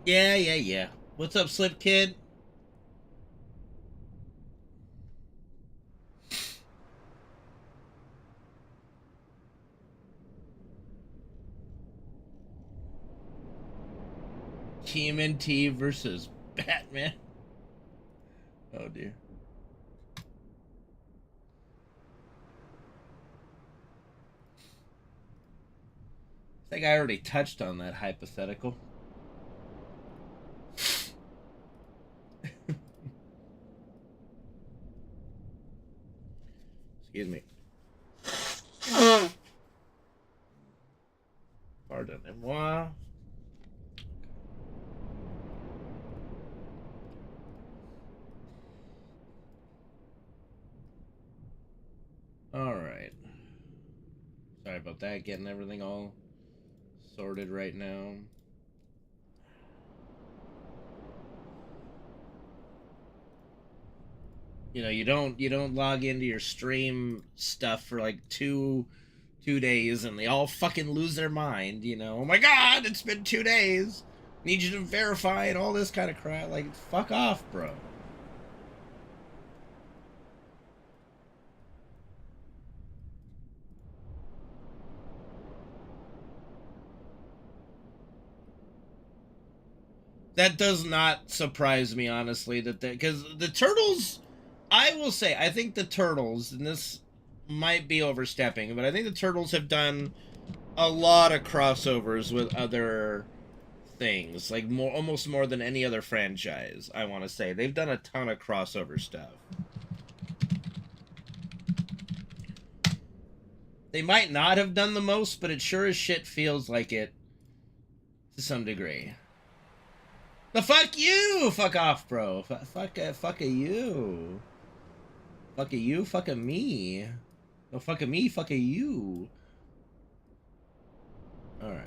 Yeah, yeah, yeah. What's up, Slip Kid? TMNT versus Batman. Oh dear. I think I already touched on that hypothetical. Excuse me. Pardonnez-moi. All right. Sorry about that. Getting everything all sorted right now. You don't log into your stream stuff for like two days and they all fucking lose their mind, oh my god, it's been 2 days, need you to verify and all this kind of crap. Like, fuck off, bro. That does not surprise me, honestly, that because the turtles, I will say, I think the turtles, and this might be overstepping, but I think the turtles have done a lot of crossovers with other things, like more, almost more than any other franchise. I want to say they've done a ton of crossover stuff. They might not have done the most, but it sure as shit feels like it to some degree. The fuck you, fuck off, bro. Fuck a you, fuck a you, fuck a me. No, fuck a me, fuck a you. All right.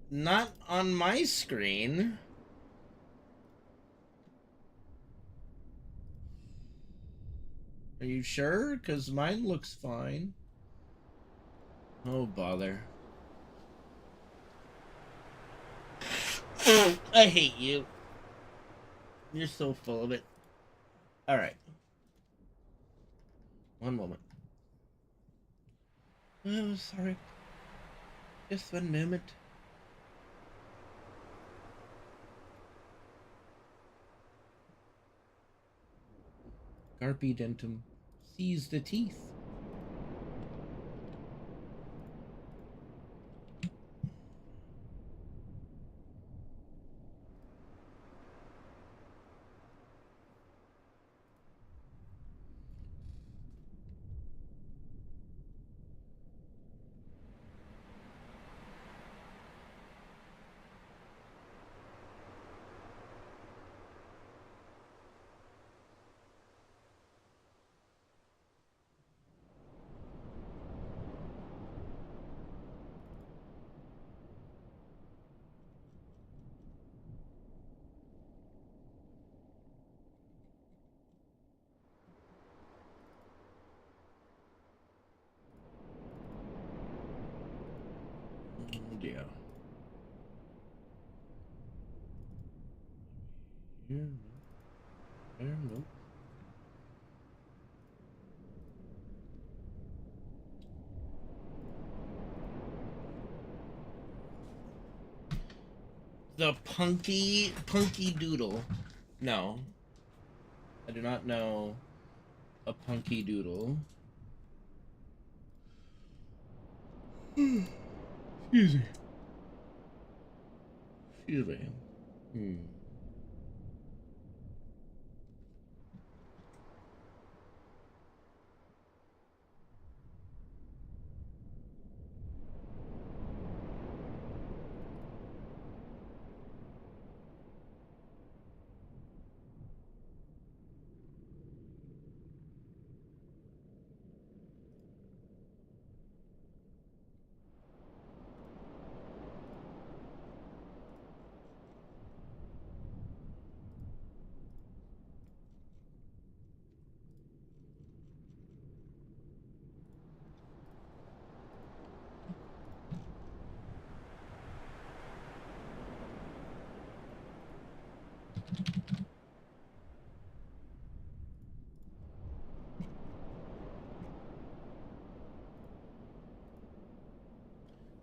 Not on my screen. Are you sure? Because mine looks fine. Oh, bother. I hate you. You're so full of it. All right. One moment. Oh, sorry. Just one moment. Carpe dentum. Seize the teeth. Oh dear. Here, there, nope. The punky doodle. No, I do not know a punky doodle. Excuse me. Excuse me.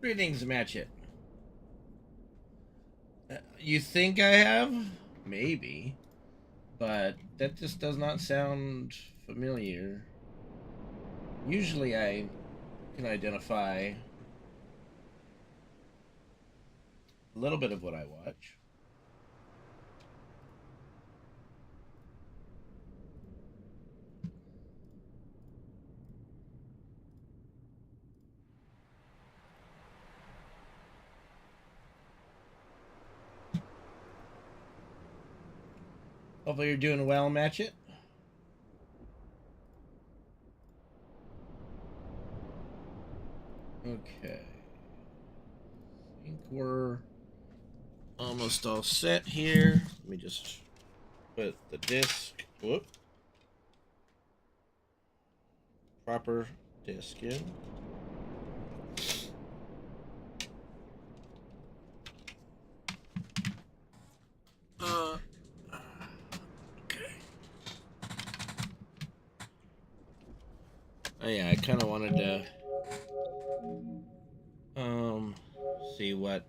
Greetings, match it. You think I have? Maybe. But that just does not sound familiar. Usually I can identify a little bit of what I watch. Hopefully you're doing well, match it. Okay. I think we're almost all set here. Let me just put the disc. Whoop. Proper disc in. Okay. Oh yeah, I kind of wanted to see what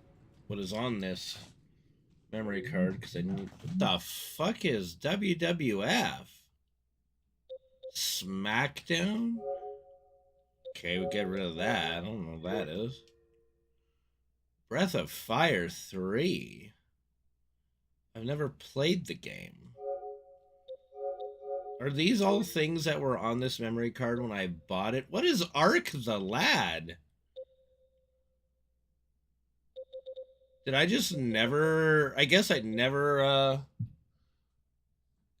is on this memory card because I need. What the fuck is WWF? SmackDown? Okay, we get rid of that. I don't know what that is. Breath of Fire 3. I've never played the game. Are these all things that were on this memory card when I bought it? What is Ark the Lad? Did I just never... I guess I never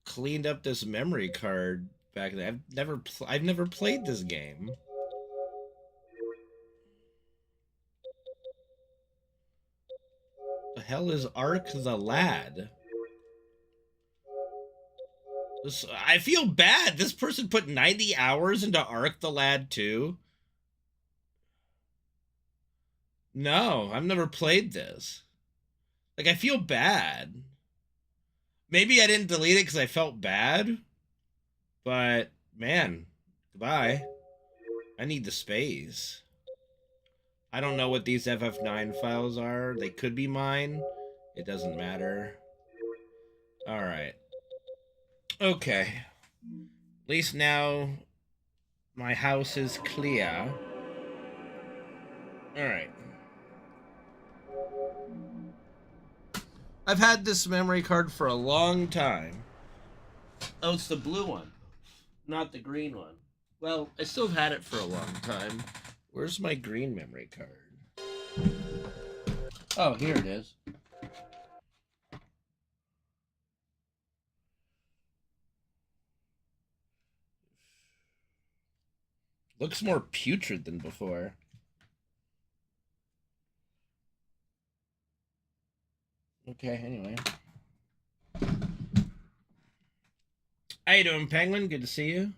cleaned up this memory card back then. I've never played this game. The hell is Ark the Lad? I feel bad. This person put 90 hours into Ark the Lad too. No, I've never played this. Like, I feel bad. Maybe I didn't delete it because I felt bad. But, man, goodbye. I need the space. I don't know what these FF9 files are. They could be mine. It doesn't matter. Alright. Okay. At least now my house is clear. Alright. I've had this memory card for a long time. Oh, it's the blue one, not the green one. Well, I still have had it for a long time. Where's my green memory card? Oh, here it is. Looks more putrid than before. Okay, anyway. How you doing, Penguin? Good to see you.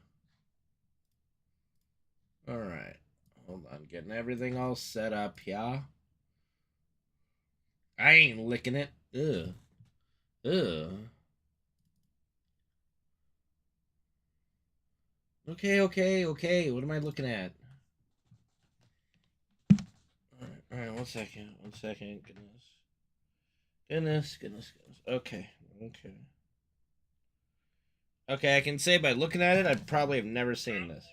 Alright. Hold on, getting everything all set up, yeah? I ain't licking it. Ugh. Ugh. Okay. What am I looking at? Alright, 1 second. 1 second. Goodness. Okay. Okay, I can say by looking at it, I probably have never seen this.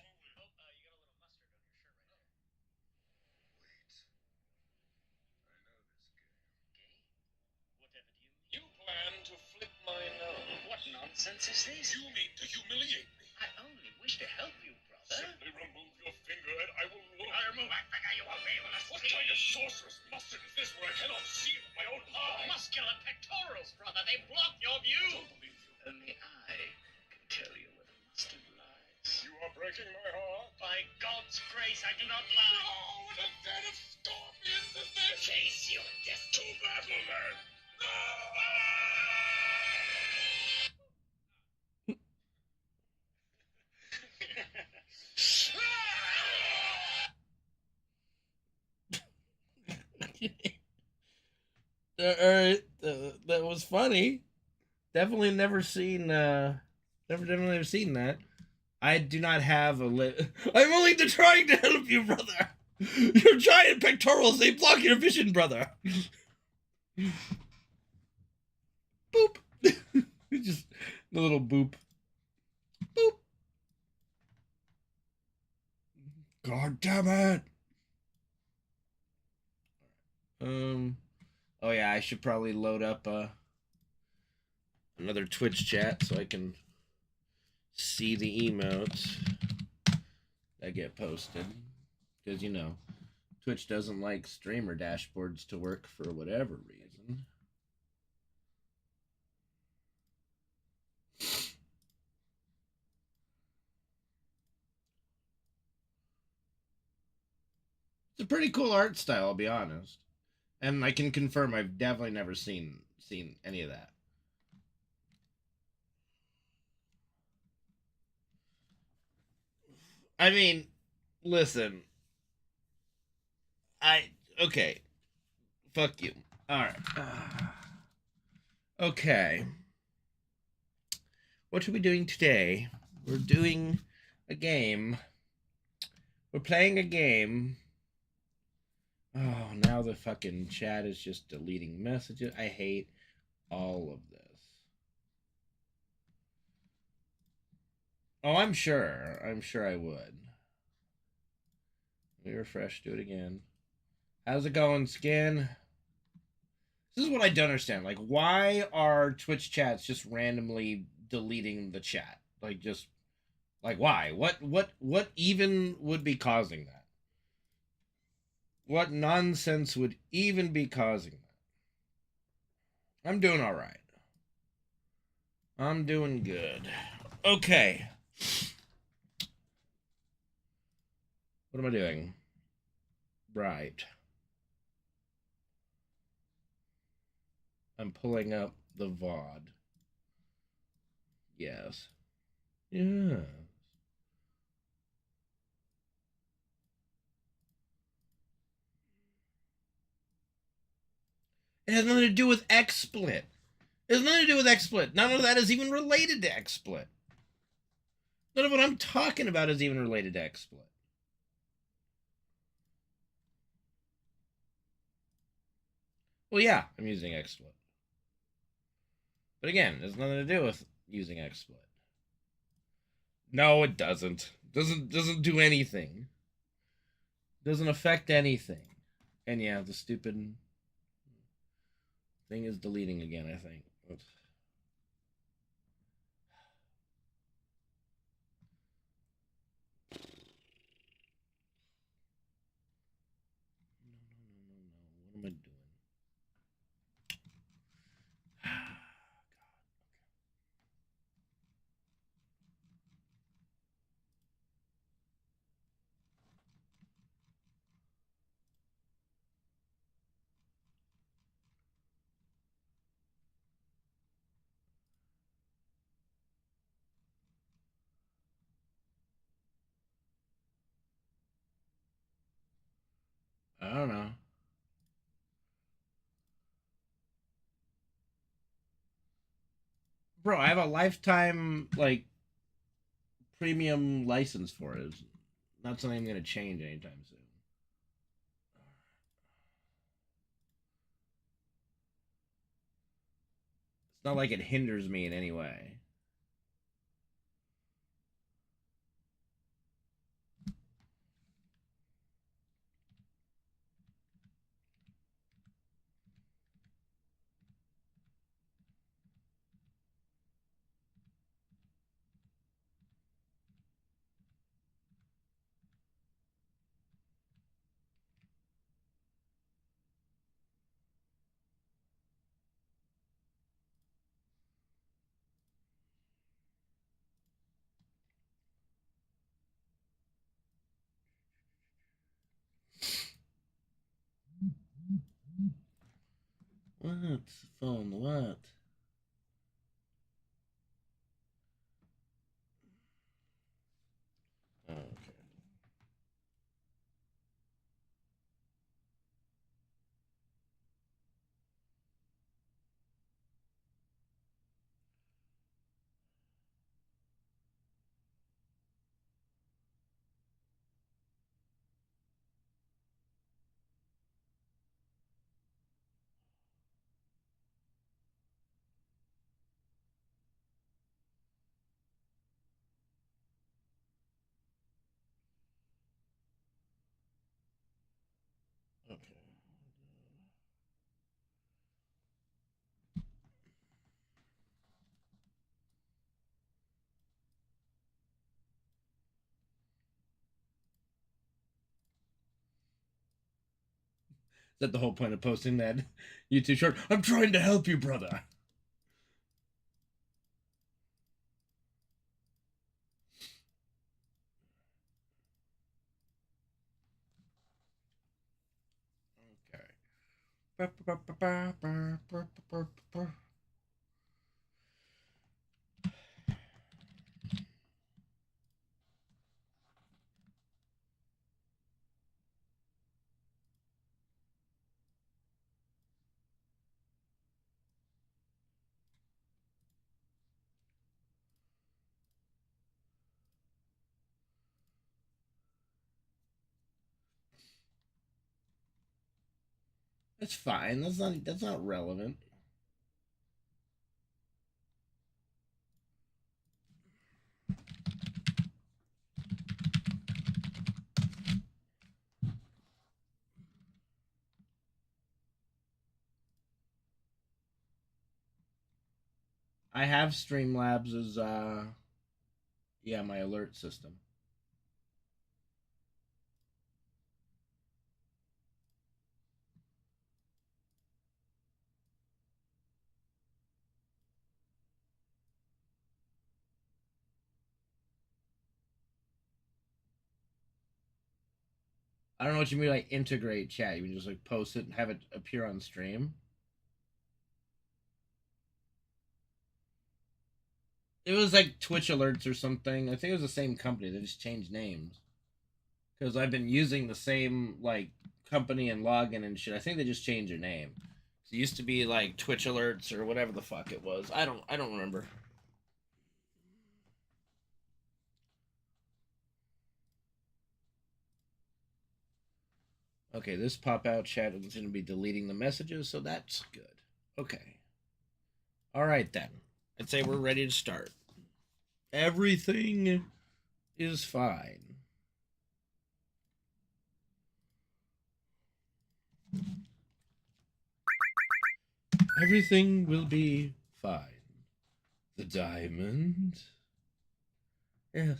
You plan to flip my nose. What nonsense is this? You mean to humiliate me? I only wish to help you, brother. Simply remove your finger and I will look. I remove my finger, you won't be able to see. What kind of sorcerous mustard is this where I cannot see it with my own eye? Muscular pectorals, brother. They block your view. I don't believe you. Only I can tell you where the mustard lies. You are breaking my heart. By God's grace, I do not lie. No, what a den of scorpions is this? Chase your destiny. To battle, man. Alright, that was funny. Definitely never seen, never seen that. I do not have a I'm only trying to help you, brother. Your giant pectorals, they block your vision, brother. Boop. Just the little boop. Boop. God damn it. Oh yeah, I should probably load up another Twitch chat so I can see the emotes that get posted. Because, you know, Twitch doesn't like streamer dashboards to work for whatever reason. It's a pretty cool art style, I'll be honest. And I can confirm I've definitely never seen any of that. I mean, listen. Okay. Fuck you. Alright. Okay. What are we doing today? We're doing a game. We're playing a game. Oh, now the fucking chat is just deleting messages. I hate all of this. Oh, I'm sure. I'm sure I would. Let me refresh, do it again. How's it going, Skin? This is what I don't understand. Like, why are Twitch chats just randomly deleting the chat? Like, just like why? What even would be causing that? What nonsense would even be causing that? I'm doing all right. I'm doing good. Okay. What am I doing? Right. I'm pulling up the VOD. Yes. Yeah. It has nothing to do with XSplit. It has nothing to do with XSplit. None of that is even related to XSplit. None of what I'm talking about is even related to XSplit. Well, yeah, I'm using XSplit. But again, there's nothing to do with using XSplit. No, it doesn't. Doesn't do anything. Doesn't affect anything. And yeah, the stupid thing is deleting again, I think. Oops. No. What am I doing? I don't know. Bro, I have a lifetime like premium license for it. It's not something I'm gonna change anytime soon. It's not like it hinders me in any way. What? Phone, what? Okay. Okay. Is that the whole point of posting that YouTube short? I'm trying to help you, brother. Okay. That's fine. That's not relevant. I have Streamlabs as yeah, my alert system. I don't know what you mean like integrate chat. You can just like post it and have it appear on stream. It was like Twitch alerts or something. I think it was the same company. They just changed names. Because I've been using the same like company and login and shit. I think they just changed their name. It used to be like Twitch alerts or whatever the fuck it was. I don't remember. Okay, this pop-out chat is going to be deleting the messages, so that's good. Okay. All right, then. I'd say we're ready to start. Everything is fine. Everything will be fine. The diamond. Yes.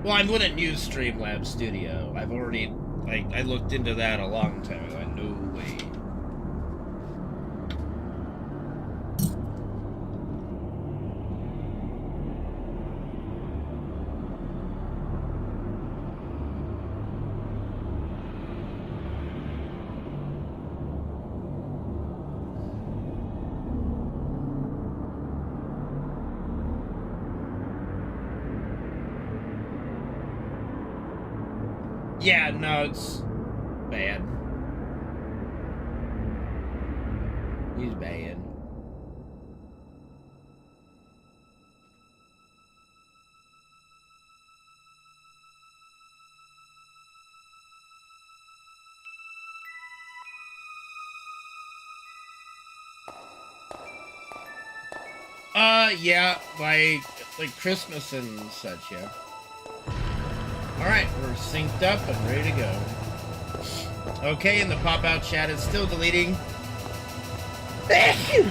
Well, I wouldn't use Streamlabs Studio. I've already, like, I looked into that a long time ago. No way. Yeah, no, it's bad. He's bad. Yeah, like Christmas and such, yeah. Alright, we're synced up and ready to go. Okay, and the pop-out chat is still deleting.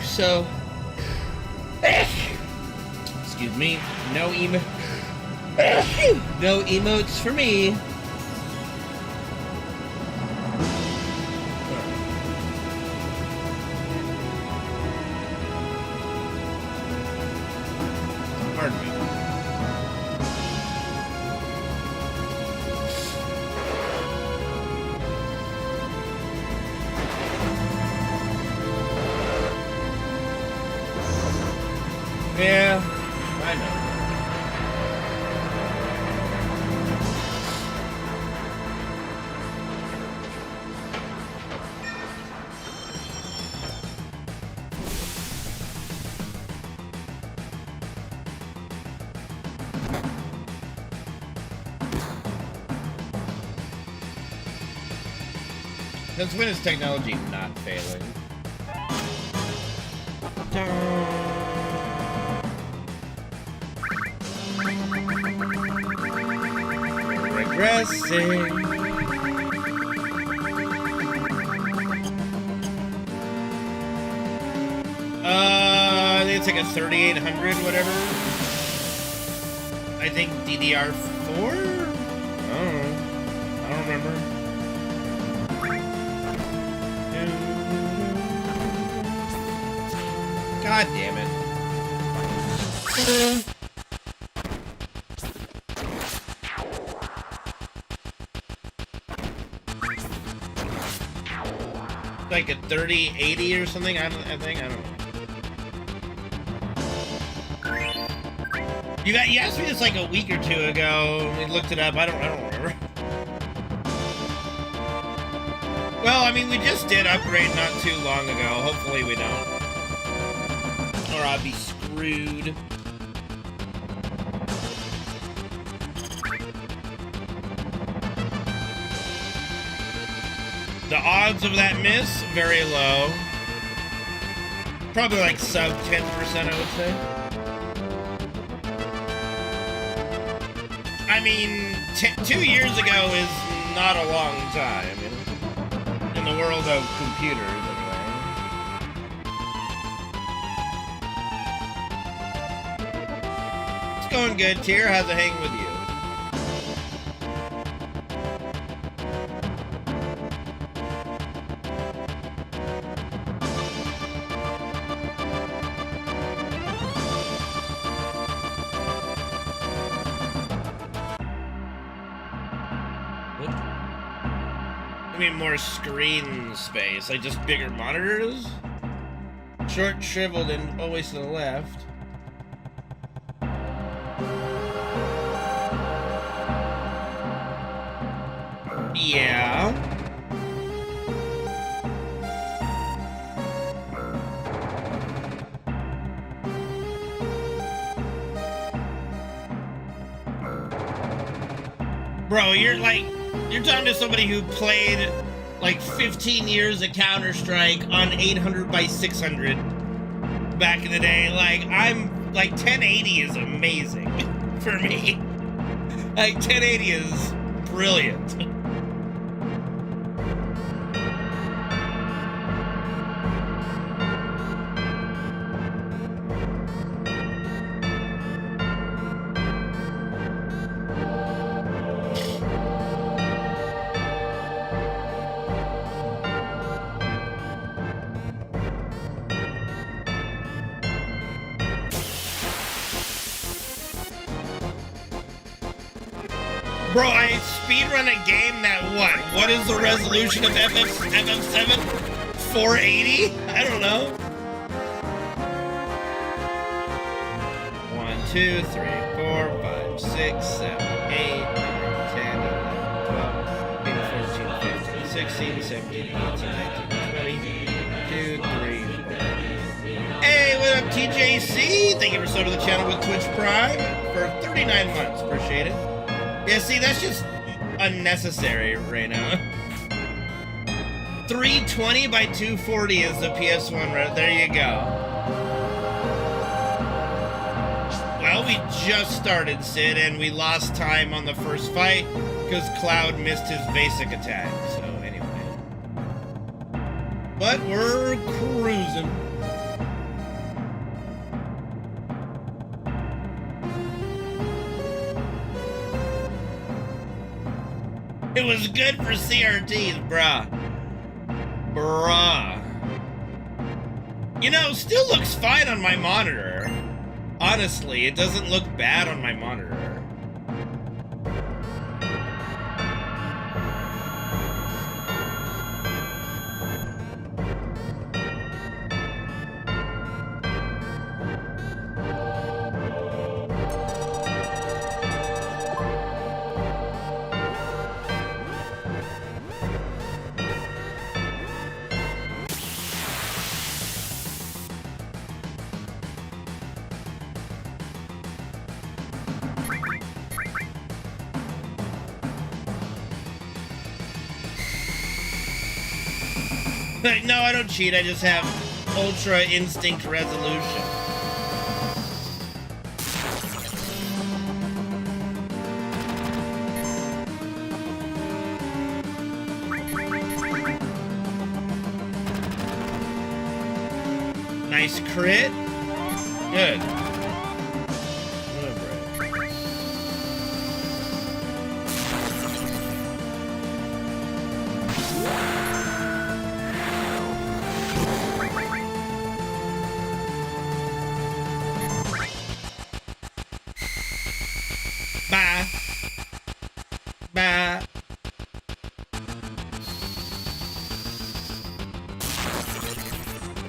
So, excuse me, no no emotes for me. Pardon me. Since when is technology not failing? Regressing. I think it's like a 3800, whatever. I think DDR4? I don't remember. God damn it. Like a 3080 or something? I think, I don't know. You asked me this like a week or two ago. We looked it up. I don't remember. Well, I mean, we just did upgrade not too long ago. Hopefully we don't. Or I'll be screwed. The odds of that miss, very low. Probably like sub 10%, I would say. I mean, 2 years ago is not a long time, you know? In the world of computers, anyway. It's going good, Tier. How's it hanging with you? I mean, more screen space, like just bigger monitors? Short, shriveled, and always to the left. Yeah. Bro, you're talking to somebody who played like 15 years of Counter-Strike on 800 by 600 back in the day. Like, 1080 is amazing for me. Like, 1080 is brilliant. Bro, I speedrun a game that what is the resolution of FF7? 480? I don't know. 1, 2, 3, 4, 5, 6, 7, 8, 9, 10, 11, 12, 13, 14, 15, 16, 17, 18, 19, 20, 2, 3, 4. Hey, what up, TJC? Thank you for subbing to the channel with Twitch Prime for 39 months. Appreciate it. Yeah, see, that's just unnecessary right now. 320 by 240 is the PS1, right? There you go. Well, we just started, Sid, and we lost time on the first fight because Cloud missed his basic attack, so anyway. But we're cruising. It was good for CRTs, bruh. Bruh. You know, still looks fine on my monitor. Honestly, it doesn't look bad on my monitor. No, I don't cheat. I just have ultra instinct resolution. Nice crit. Good. Bye. Bye.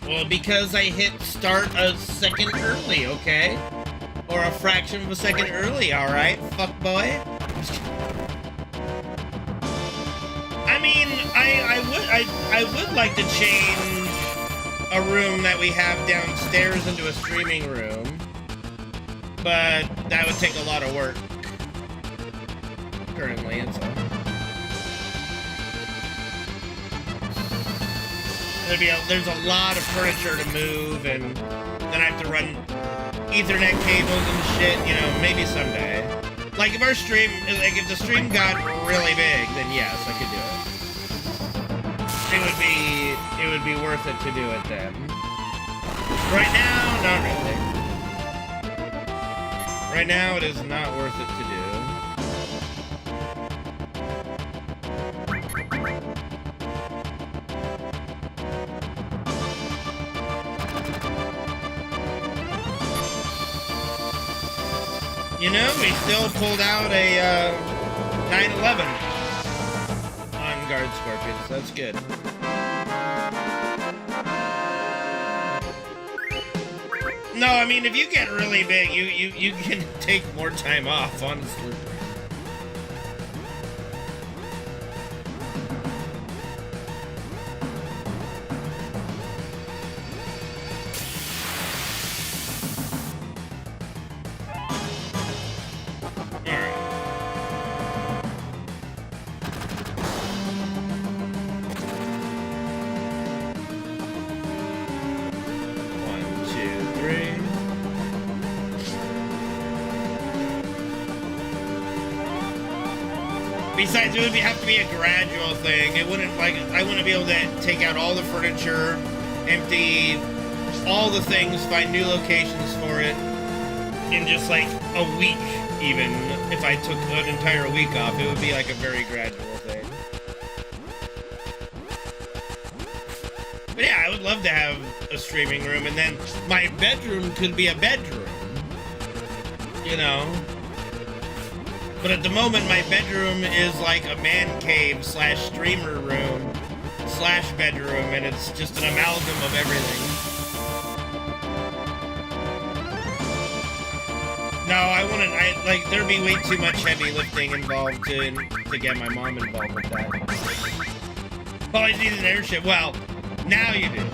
Well, because I hit start a second early, okay? Or a fraction of a second early, alright, fuck boy? I mean, I would like to change a room that we have downstairs into a streaming room, but that would take a lot of work. Currently, and so there's a lot of furniture to move, and then I have to run Ethernet cables and shit. You know, maybe someday. Like if our stream, like if the stream got really big, then yes, I could do it. It would be worth it to do it then. Right now, not really. Right now, it is not worth it to do. You know, we still pulled out a 9/11 on Guard Scorpions. That's good. No, I mean, if you get really big, you can take more time off, honestly. Besides, it would have to be a gradual thing. It wouldn't, like, I wouldn't be able to take out all the furniture, empty all the things, find new locations for it in just like a week, even. If I took an entire week off, it would be like a very gradual thing. But yeah, I would love to have a streaming room, and then my bedroom could be a bedroom, you know? But at the moment, my bedroom is like a man cave / streamer room / bedroom, and it's just an amalgam of everything. No, like, there'd be way too much heavy lifting involved to get my mom involved with that. Oh, I need an airship. Well, now you do.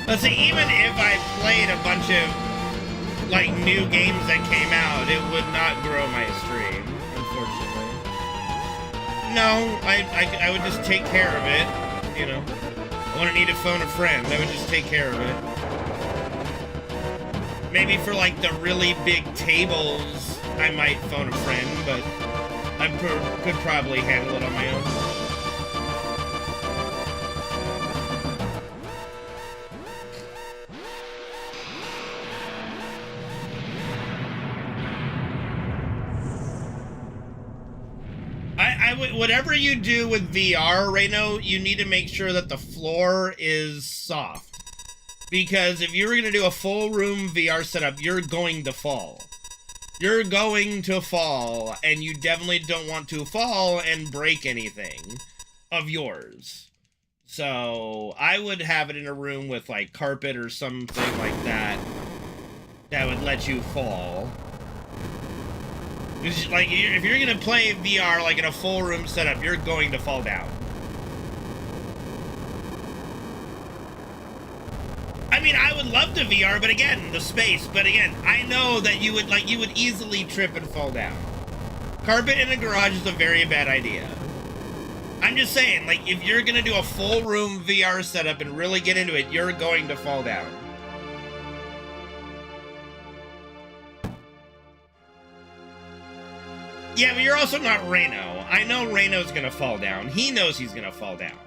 Let's see, even if I played a bunch of, like, new games that came out, it would not grow my stream, unfortunately. No, I would just take care of it, you know. I wouldn't need to phone a friend, I would just take care of it. Maybe for, like, the really big tables, I might phone a friend, but I could probably handle it on my own. Whatever you do with VR, Reno, you need to make sure that the floor is soft. Because if you're going to do a full room VR setup, you're going to fall. You're going to fall, and you definitely don't want to fall and break anything of yours. So I would have it in a room with like carpet or something like that that would let you fall. Like, if you're gonna play VR like in a full room setup, you're going to fall down. mean, I would love to VR, but again, the space. But again, I know that you would easily trip and fall down. Carpet in a garage is a very bad idea. I'm just saying, like, if you're gonna do a full room VR setup and really get into it, you're going to fall down. Yeah, but you're also not Reno. I know Reno's gonna fall down. He knows he's gonna fall down.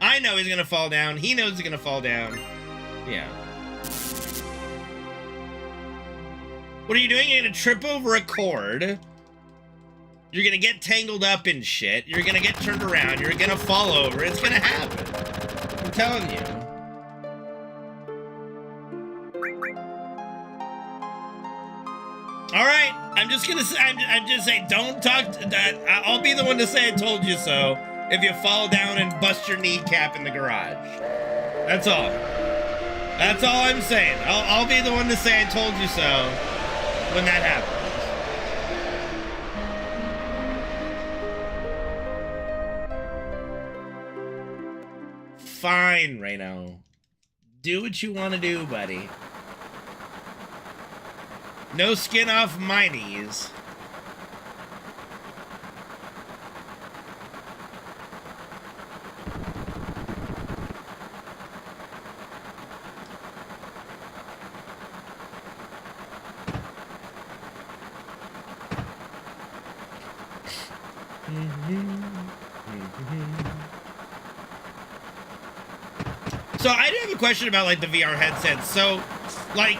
I know he's gonna fall down. He knows he's gonna fall down. Yeah. What are you doing? You're gonna trip over a cord. You're gonna get tangled up in shit. You're gonna get turned around. You're gonna fall over. It's gonna happen. I'm telling you. All right. I'm just gonna say. I'm just saying. Don't talk. I'll be the one to say I told you so. If you fall down and bust your kneecap in the garage. That's all. That's all I'm saying. I'll be the one to say I told you so when that happens. Fine, Reno. Do what you want to do, buddy. No skin off my knees. So I do have a question about like the VR headsets. So like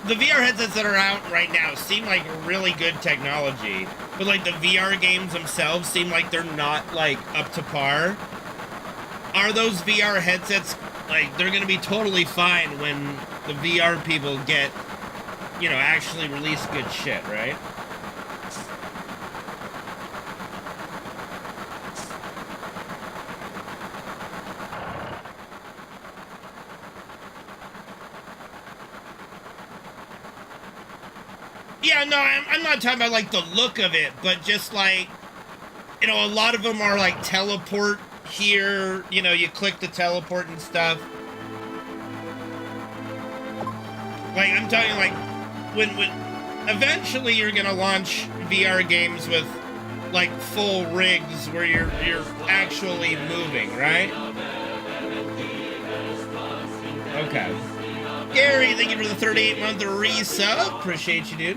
the VR headsets that are out right now seem like really good technology, but like the VR games themselves seem like they're not like up to par. Are those VR headsets like they're gonna be totally fine when the VR people get, you know, actually release good shit, right? Yeah, no, I'm not talking about, like, the look of it, but just, like, you know, a lot of them are, like, teleport here, you know, you click the teleport and stuff. Like, I'm talking, like, when eventually you're gonna launch VR games with, like, full rigs where you're actually moving, right? Okay. Gary, thank you for the 38-month resub. Appreciate you, dude.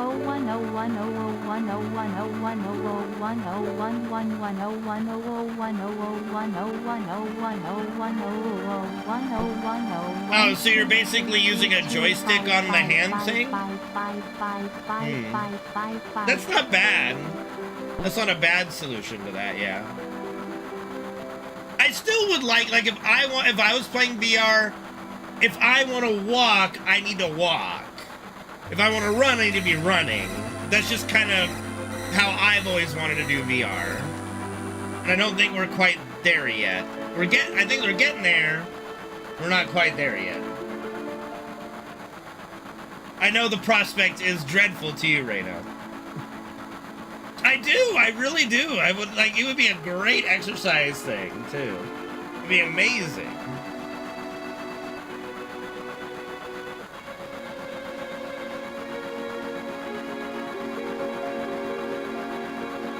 Oh, so you're basically using a joystick on the hand thing? That's not bad. That's not a bad solution to that, yeah. I still would like if I was playing VR, if I want to walk, I need to walk. If I want to run, I need to be running. That's just kind of how I've always wanted to do VR. And I don't think we're quite there yet. I think we're getting there. We're not quite there yet. I know the prospect is dreadful to you, Reno. I do. I really do. I would like. It would be a great exercise thing too. It'd be amazing.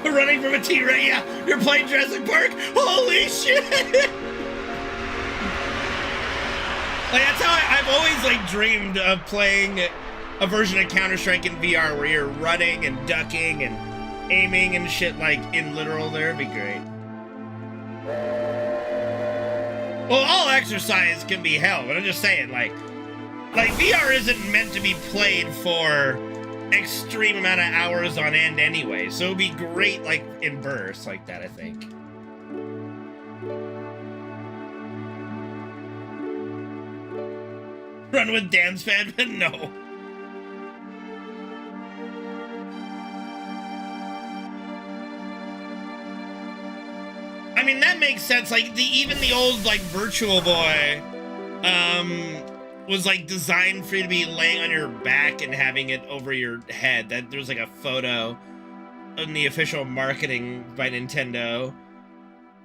We're running from a T-Rex. Yeah, you're playing Jurassic Park. Holy shit! Like that's how I've always like dreamed of playing a version of Counter-Strike in VR where you're running and ducking and aiming and shit like in literal there. It'd be great. Well, all exercise can be hell, but I'm just saying, like VR isn't meant to be played for extreme amount of hours on end anyway, so it'd be great, like, in bursts like that, I think. Run with Dance Fadman? No. I mean, that makes sense. Like, even the old, like, Virtual Boy, was, like, designed for you to be laying on your back and having it over your head. That there was, like, a photo in the official marketing by Nintendo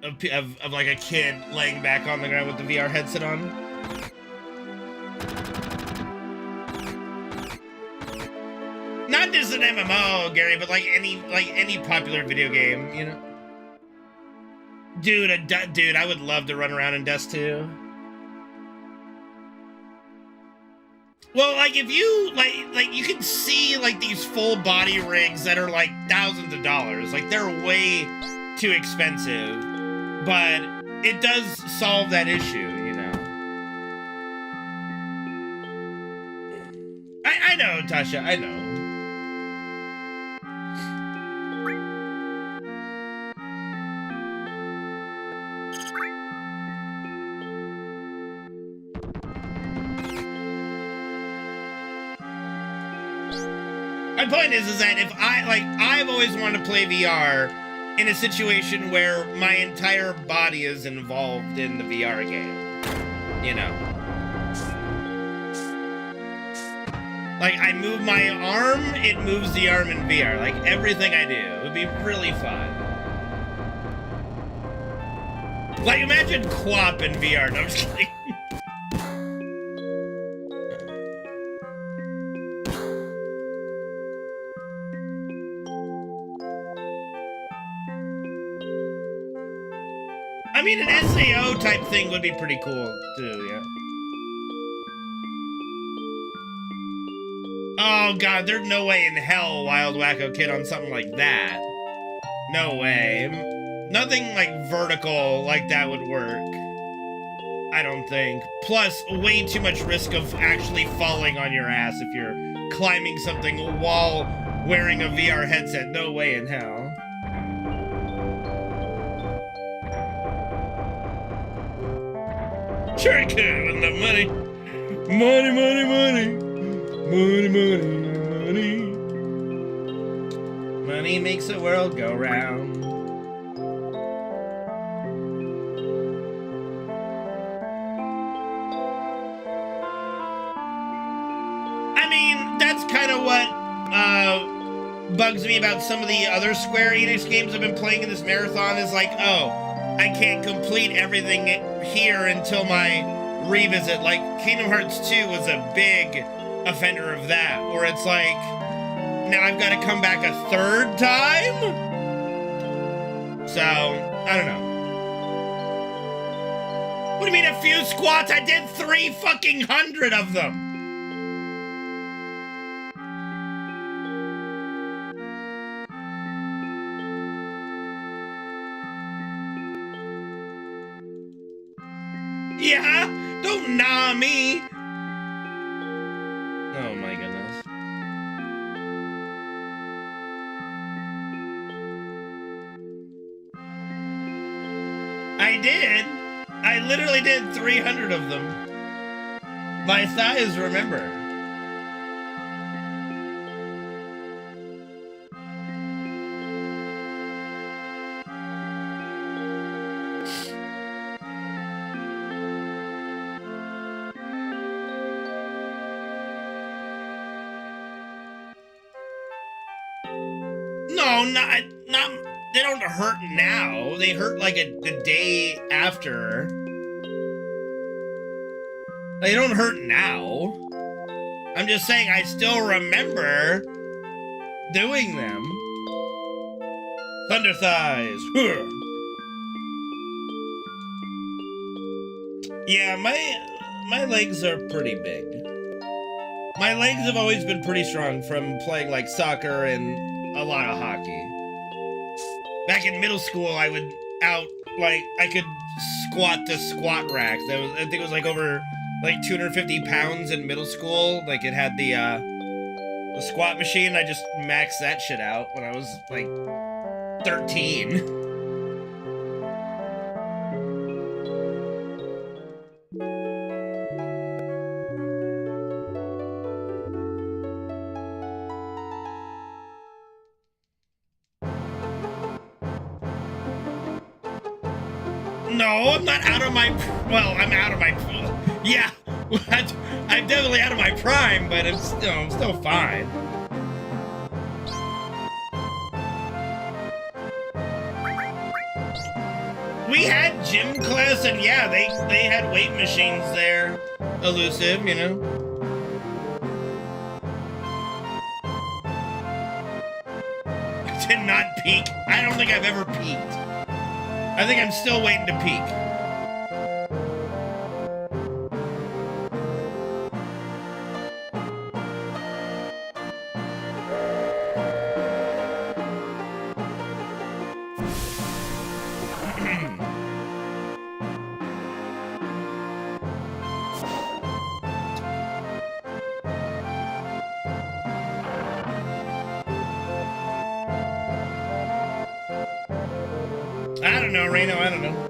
of like a kid laying back on the ground with the VR headset on. Not just an MMO, Gary, but like any popular video game, you know. Dude, I would love to run around in Dust 2. Well, like if you like you can see like these full body rigs that are like thousands of dollars. Like they're way too expensive, but it does solve that issue, you know. I know, Tasha, I know. My point is that if I've always wanted to play VR in a situation where my entire body is involved in the VR game, you know. Like, I move my arm, it moves the arm in VR. Like, everything I do. It would be really fun. Like, imagine QWOP in VR. No, I'm just kidding. I mean, an SAO type thing would be pretty cool, too, yeah. Oh, God, there's no way in hell Wild Wacko Kid on something like that. No way. Nothing, like, vertical like that would work. I don't think. Plus, way too much risk of actually falling on your ass if you're climbing something while wearing a VR headset. No way in hell. Sure I could with the money. Money, money, money. Money, money, money. Money makes the world go round. I mean, that's kind of what bugs me about some of the other Square Enix games I've been playing in this marathon is like, oh, I can't complete everything here until my revisit. Like, Kingdom Hearts 2 was a big offender of that, where it's like, now I've got to come back a third time? So, I don't know. What do you mean a few squats? I did 300 of them! Yeah? Don't nah me! Oh my goodness. I did! I literally did 300 of them. My thighs remember. No, not they don't hurt now. They hurt like the day after. They don't hurt now. I'm just saying I still remember doing them. Thunder thighs. Yeah, my legs are pretty big. My legs have always been pretty strong from playing like soccer and a lot of hockey. Back in middle school, I would I could squat the squat rack. I think it was like over like 250 pounds in middle school. Like it had the squat machine. I just maxed that shit out when I was like 13. No, I'm not out of my... Well, I'm out of my... Yeah, I'm definitely out of my prime, but I'm still fine. We had gym class, and yeah, they had weight machines there. Elusive, you know. Did not peak. I don't think I've ever peaked. I think I'm still waiting to peak. I don't know, Reno, I don't know.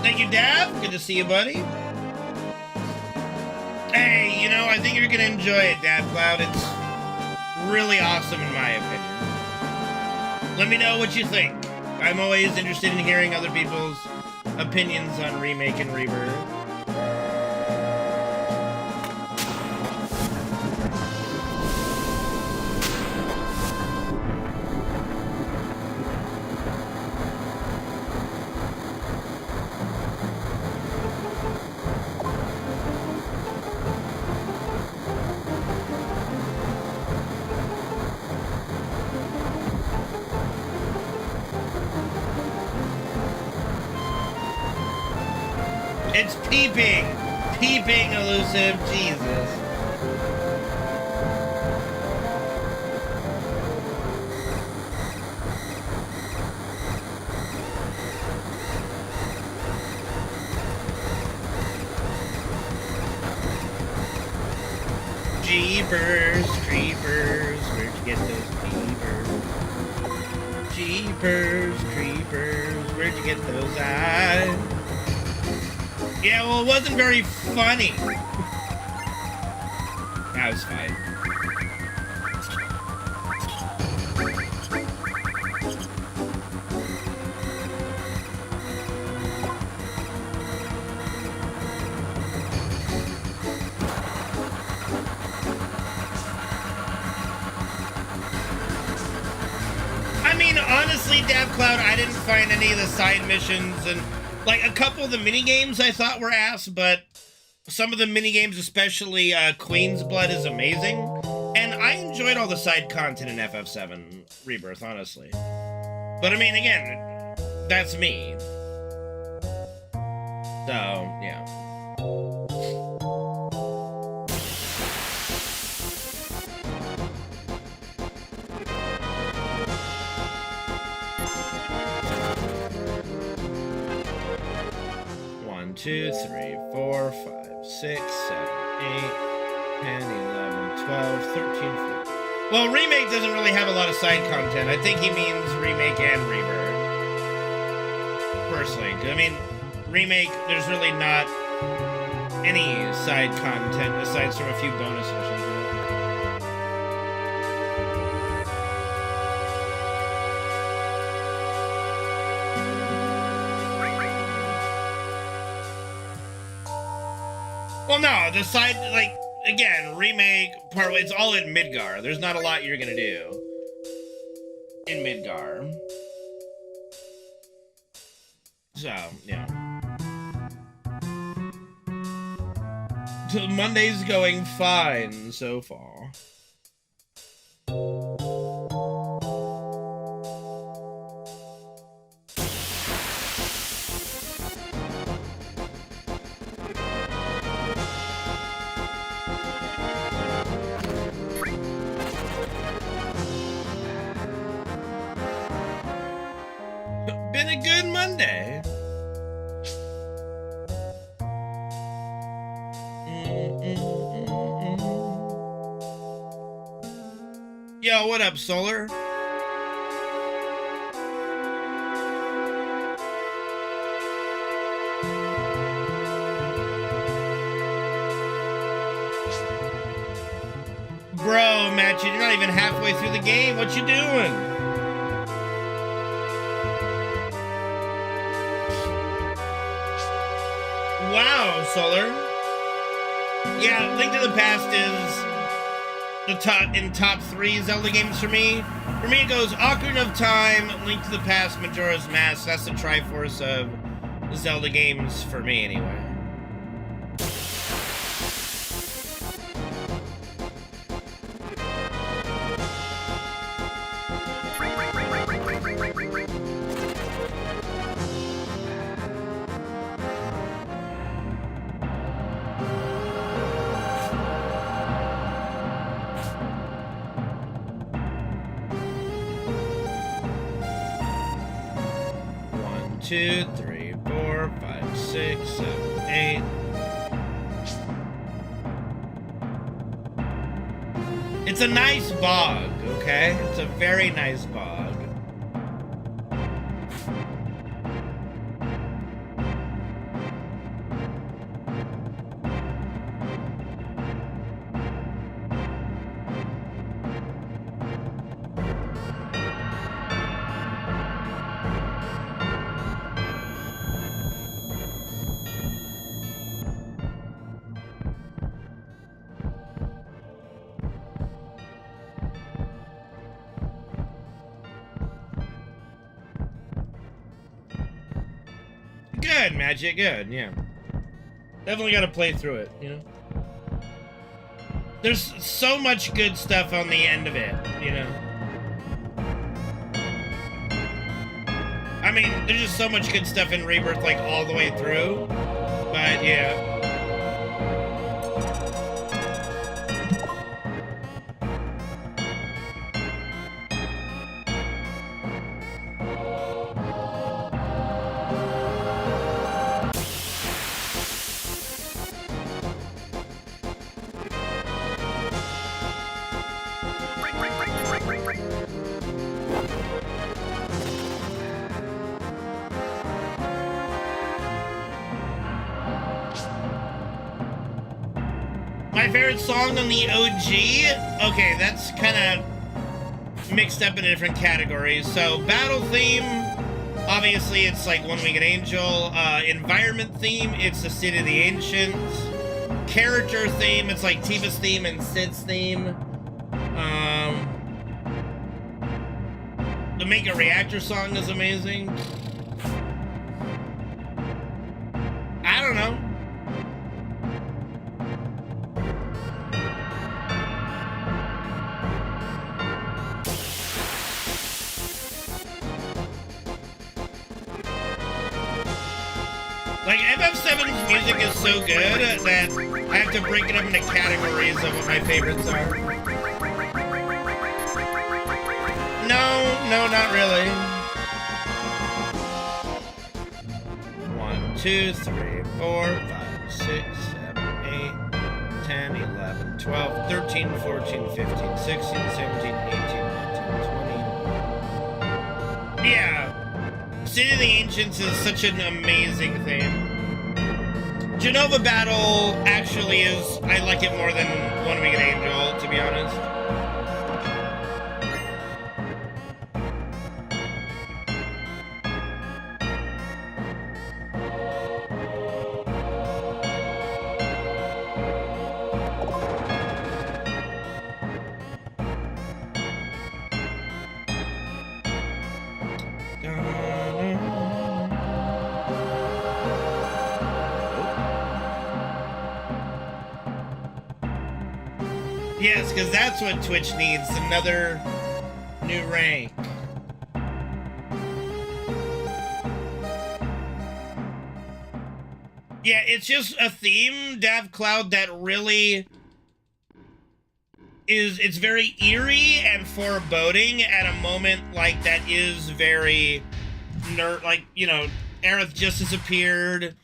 Thank you, Dab. Good to see you, buddy. Hey, you know, I think you're gonna enjoy it, Dab Cloud. It's really awesome in my opinion. Let me know what you think. I'm always interested in hearing other people's opinions on Remake and Rebirth. It's peeping! Peeping, Elusive. Jesus. Jeepers, creepers, where'd you get those peepers? Jeepers, creepers, where'd you get those eyes? Yeah, well, it wasn't very funny. That was fine. I mean, honestly, DavCloud, I didn't find any of the side missions, and like a couple of the mini games I thought were ass, but some of the mini games, especially Queen's Blood, is amazing. And I enjoyed all the side content in FF7 Rebirth, honestly. But I mean, again, that's me. So, yeah. One, 2, 3, 4, 5, 6, 7, 8, 10, 11, 12, 13, 14. Well, Remake doesn't really have a lot of side content. I think he means Remake and Rebirth. Personally. I mean, Remake, there's really not any side content aside from a few bonus missions. Well, no, the side, like, again, Remake, part, it's all in Midgar. There's not a lot you're gonna do in Midgar. So, yeah. So Monday's going fine so far. Been a good Monday. Yo, what up, Solar? Bro, Matt, you're not even halfway through the game. What you doing? Wow, Solar. Yeah, Link to the Past is top 3 Zelda games for me. For me, it goes Ocarina of Time, Link to the Past, Majora's Mask. That's the Triforce of Zelda games for me, anyway. Two, three, 4, 5, 6, 7, 8. It's a nice bog, okay? It's a very nice bog. Good, Magic, good, yeah. Definitely gotta play through it, you know? There's so much good stuff on the end of it, you know? I mean, there's just so much good stuff in Rebirth, like, all the way through. But, yeah. My favorite song on the OG? Okay, that's kind of mixed up in different categories. So, battle theme, obviously it's like One Winged Angel. Environment theme, it's the City of the Ancients. Character theme, it's like Tifa's theme and Sid's theme. The Make a Reactor song is amazing. I don't know. Like, FF7's music is so good that I have to break it up into categories of what my favorites are. No, not really. 1, 2, 3, 4, 5, 6, 7, 8, 10, 11, 12, 13, 14, 15, 16, 17, 18, 19, 20. Yeah. City of the Ancients is such an amazing theme. Genova Battle actually is, I like it more than One Winged Angel, to be honest. Yes, because that's what Twitch needs, another new rank. Yeah, it's just a theme, Dav Cloud, that really is, it's very eerie and foreboding at a moment like that is very like, you know, Aerith just disappeared,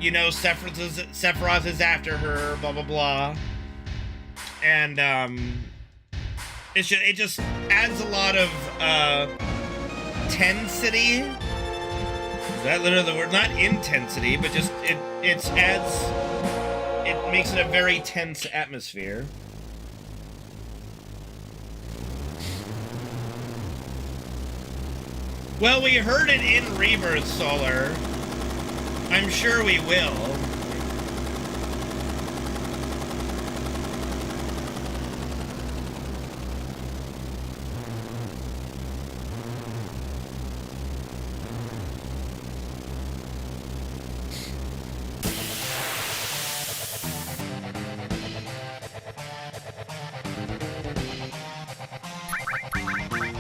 you know, Sephiroth is after her, blah, blah, blah. And, it just adds a lot of, tensity. Is that literally the word? Not intensity, but just, it makes it a very tense atmosphere. Well, we heard it in Rebirth, Solar. I'm sure we will.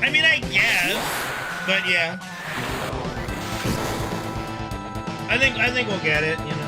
I mean, I guess, but yeah. I think we'll get it, you know.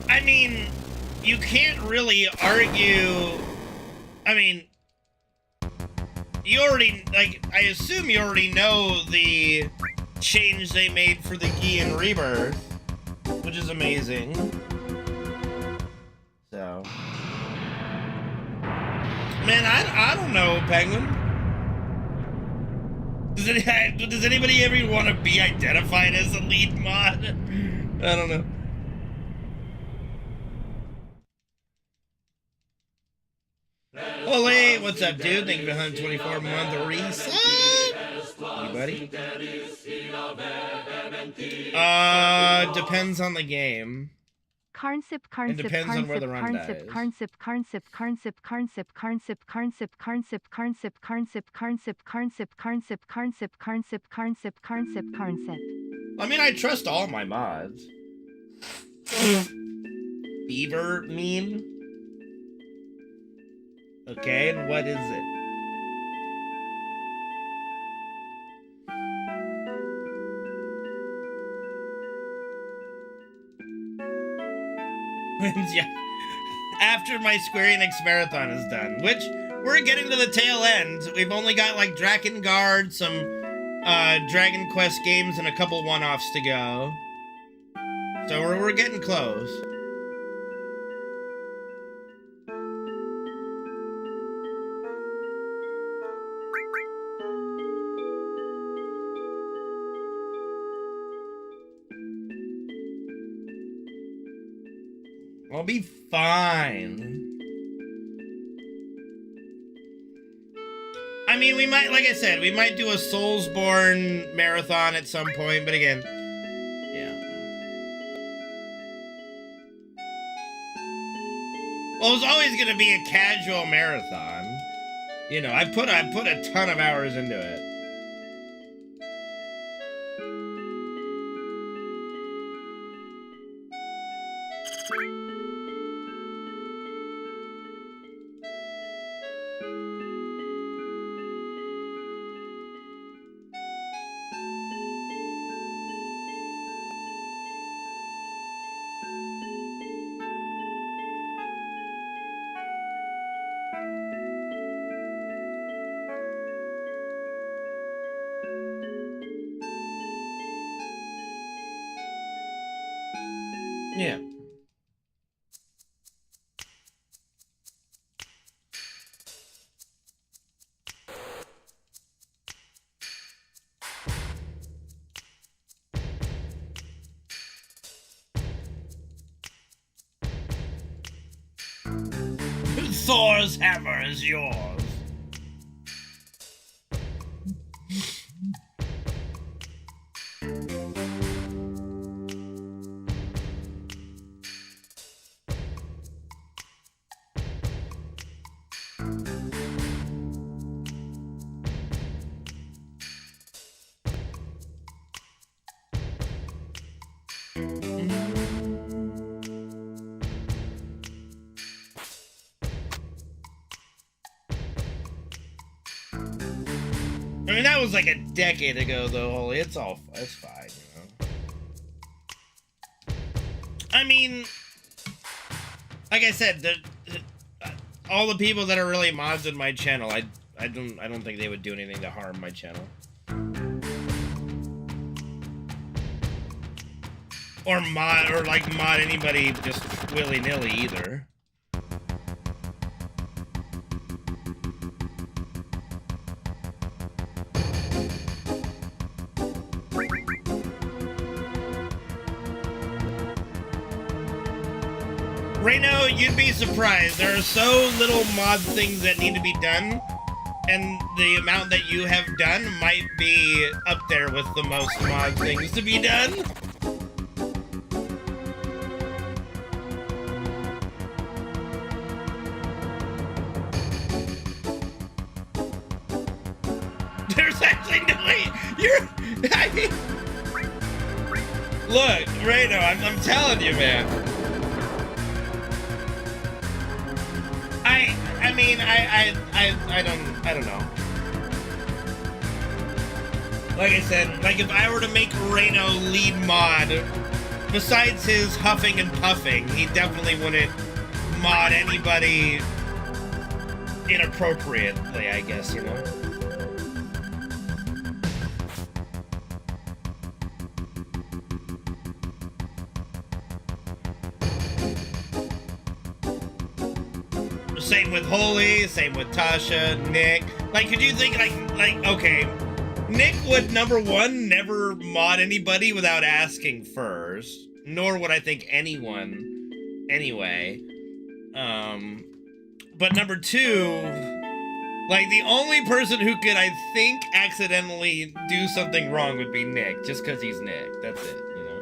I mean, you can't really argue. I mean, you already, like, I assume you already know the change they made for the key in Rebirth, which is amazing. So, man, I don't know, Penguin. Does anybody ever want to be identified as a lead mod? I don't know. Ole, what's up, dude? Thank you for 124-month reset. Hey, buddy. Depends on the game. It depends on where the run dies. I mean, I trust all my mods. Beaver meme? Okay, and what is it? Yeah. After my Square Enix marathon is done, which we're getting to the tail end. We've only got like Drakengard, some Dragon Quest games, and a couple one-offs to go. So we're getting close. I'll be fine. I mean, we might, like I said, we might do a Soulsborne marathon at some point, but again, yeah. Well, it's always gonna be a casual marathon. You know, I put a ton of hours into it. Yeah. Thor's hammer is yours. I mean, that was like a decade ago, though, Holy. It's fine, you know. I mean, like I said, all the people that are really mods in my channel, I don't think they would do anything to harm my channel. Or mod anybody just willy-nilly either. Reno, you'd be surprised. There are so little mod things that need to be done, and the amount that you have done might be up there with the most mod things to be done. There's actually no way. I mean, look, Reno, I'm telling you, man. I mean, I don't know. Like I said, like if I were to make Reno lead mod, besides his huffing and puffing, he definitely wouldn't mod anybody inappropriately, I guess, you know? Same with Holy, same with Tasha, Nick. Like, could you think, like, okay, Nick would, number one, never mod anybody without asking first, nor would I think anyone, anyway. But number two, like, the only person who could, I think, accidentally do something wrong would be Nick, just because he's Nick. That's it, you know?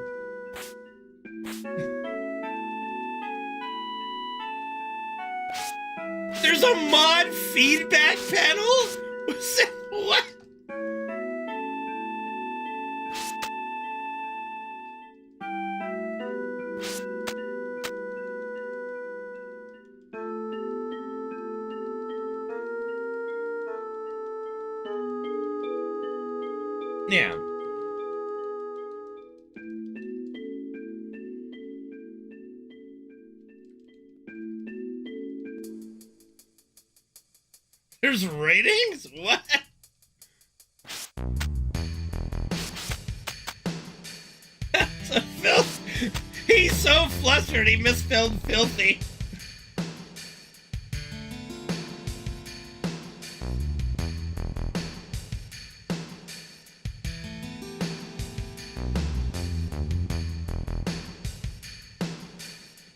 There's a mod feedback panel? What? Yeah. There's ratings? What? That's a filth. He's so flustered he misspelled filthy.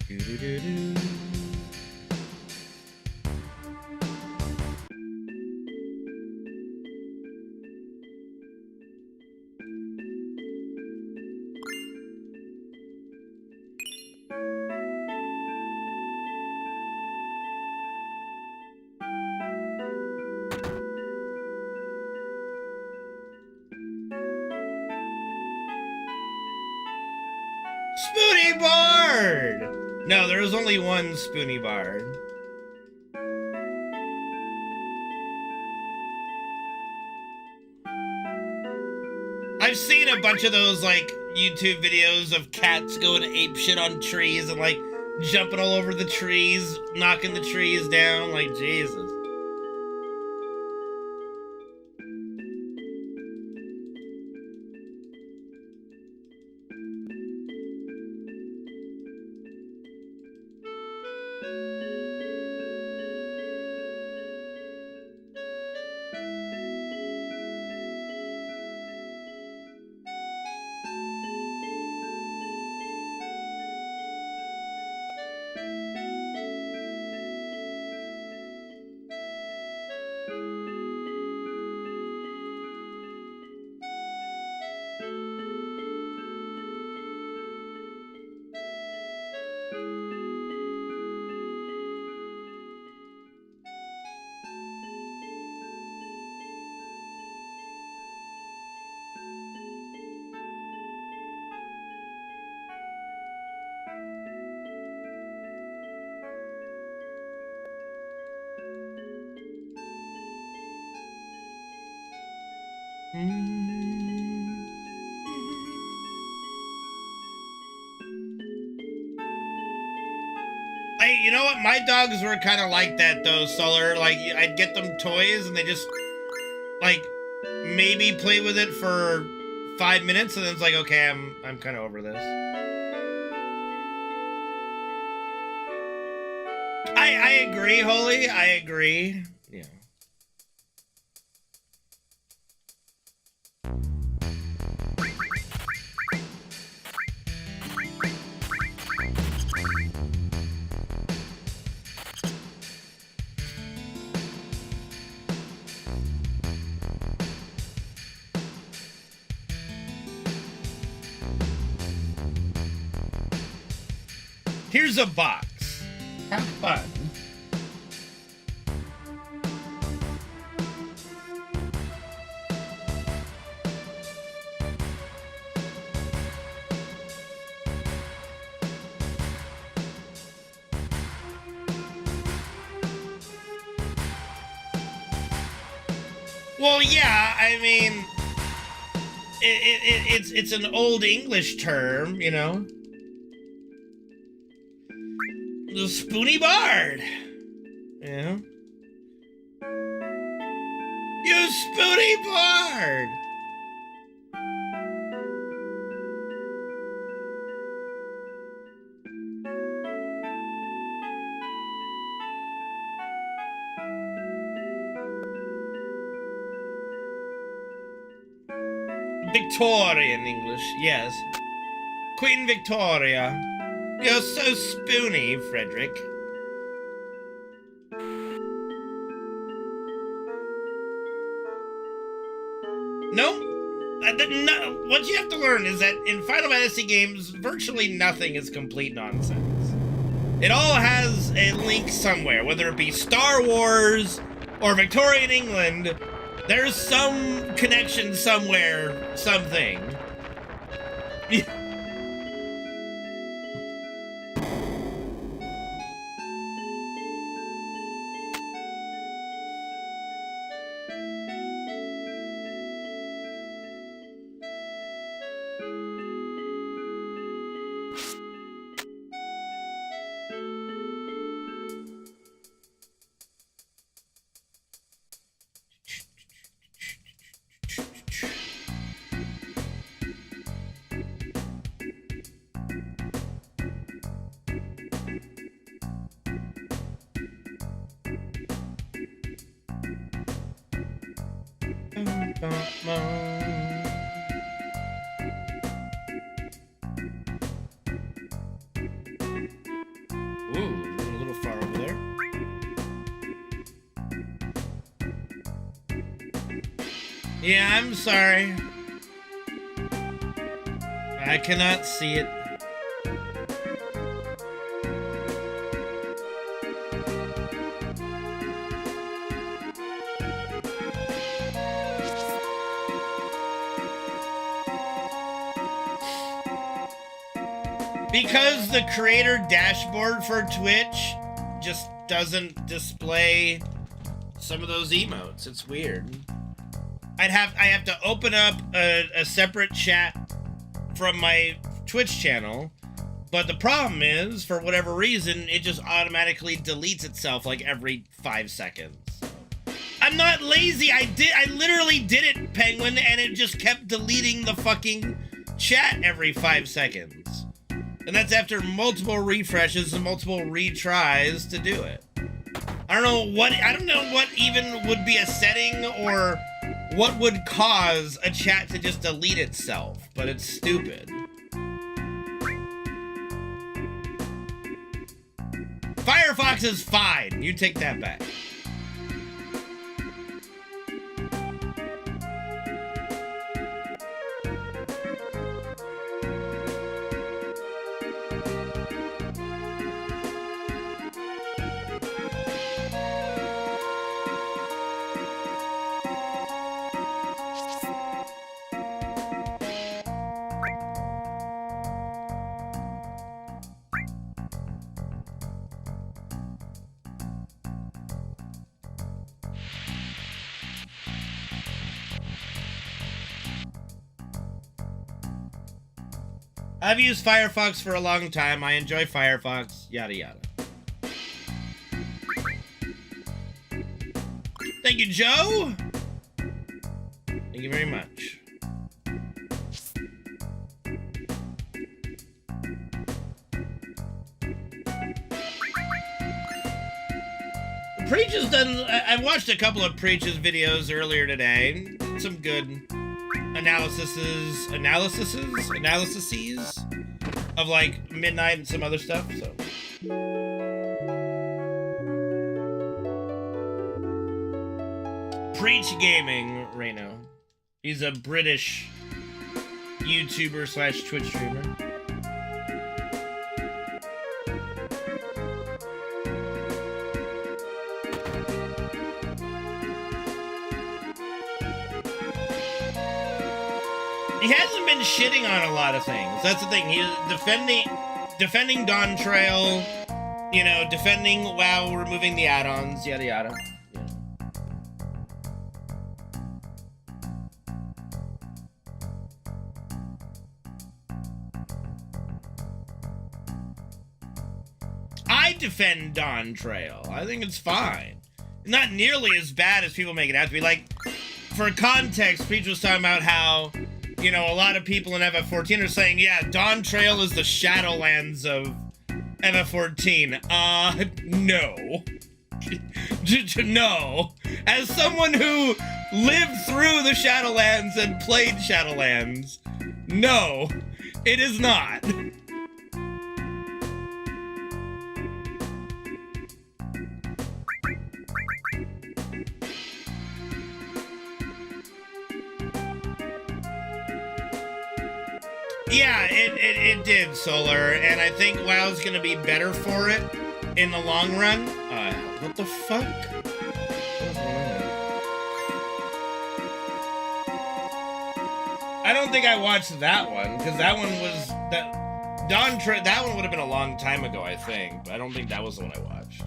Do-do-do-do. Spoonie Bard! No, there was only one Spoonie Bard. I've seen a bunch of those, like, YouTube videos of cats going apeshit on trees and, like, jumping all over the trees, knocking the trees down, like, Jesus. Hey, you know what? My dogs were kind of like that, though, Solar. Like, I'd get them toys, and they just, like, maybe play with it for 5 minutes, and then it's like, okay, I'm kind of over this. I agree, Holy. I agree. Yeah. Here's a box. Have fun. Well, yeah, I mean, it's an old English term, you know. The spoony bard, yeah. You spoony bard. Victorian English, yes. Queen Victoria. You're so spoony, Frederick. No, what you have to learn is that in Final Fantasy games, virtually nothing is complete nonsense. It all has a link somewhere, whether it be Star Wars or Victorian England. There's some connection somewhere, something. Ooh, a little far over there. Yeah, I'm sorry. I cannot see it. Because the creator dashboard for Twitch just doesn't display some of those emotes. It's weird. I have to open up a separate chat from my Twitch channel, but the problem is, for whatever reason, it just automatically deletes itself like every 5 seconds. I'm not lazy. I literally did it, Penguin, and it just kept deleting the fucking chat every 5 seconds. And that's after multiple refreshes and multiple retries to do it. I don't know what even would be a setting or what would cause a chat to just delete itself, but it's stupid. Firefox is fine. You take that back. I've used Firefox for a long time. I enjoy Firefox, yada yada. Thank you, Joe. Thank you very much. Preach has done. I watched a couple of Preach's videos earlier today. Some good analyses of like Midnight and some other stuff. So Preach Gaming, Reno. He's a British YouTuber / Twitch streamer. He hasn't been shitting on a lot of things. That's the thing. He's defending Dawn Trail, you know, defending WoW, removing the add-ons, yada yada. I defend Dawn Trail. I think it's fine. Not nearly as bad as people make it out to be. Like, for context, Peach was talking about how, you know, a lot of people in FF14 are saying, yeah, Dawn Trail is the Shadowlands of FF14. No. No. As someone who lived through the Shadowlands and played Shadowlands, no, it is not. Yeah, it did, Solar, and I think WoW's gonna be better for it in the long run. What the fuck? I don't think I watched that one, because that one was, that one would have been a long time ago, I think, but I don't think that was the one I watched.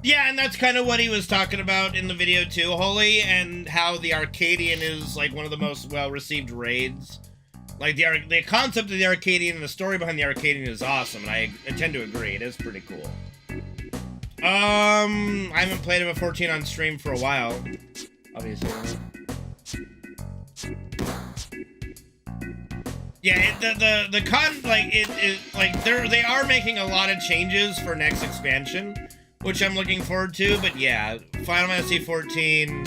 Yeah, and that's kind of what he was talking about in the video too, Holy, and how the Arcadian is like one of the most well-received raids. Like the concept of the Arcadian and the story behind the Arcadian is awesome, and I tend to agree. It is pretty cool. I haven't played FF14 on stream for a while, obviously. Yeah, they are making a lot of changes for next expansion, which I'm looking forward to, but yeah, Final Fantasy XIV,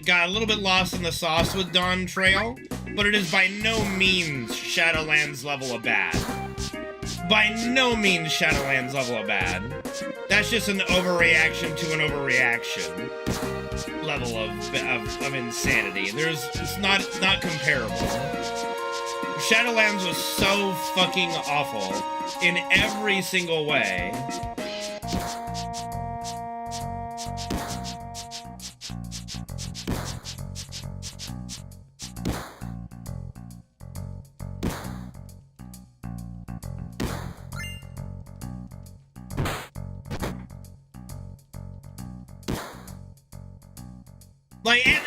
got a little bit lost in the sauce with Dawn Trail, but it is by no means Shadowlands level of bad. By no means Shadowlands level of bad. That's just an overreaction to an overreaction level of insanity. It's not comparable. Shadowlands was so fucking awful in every single way.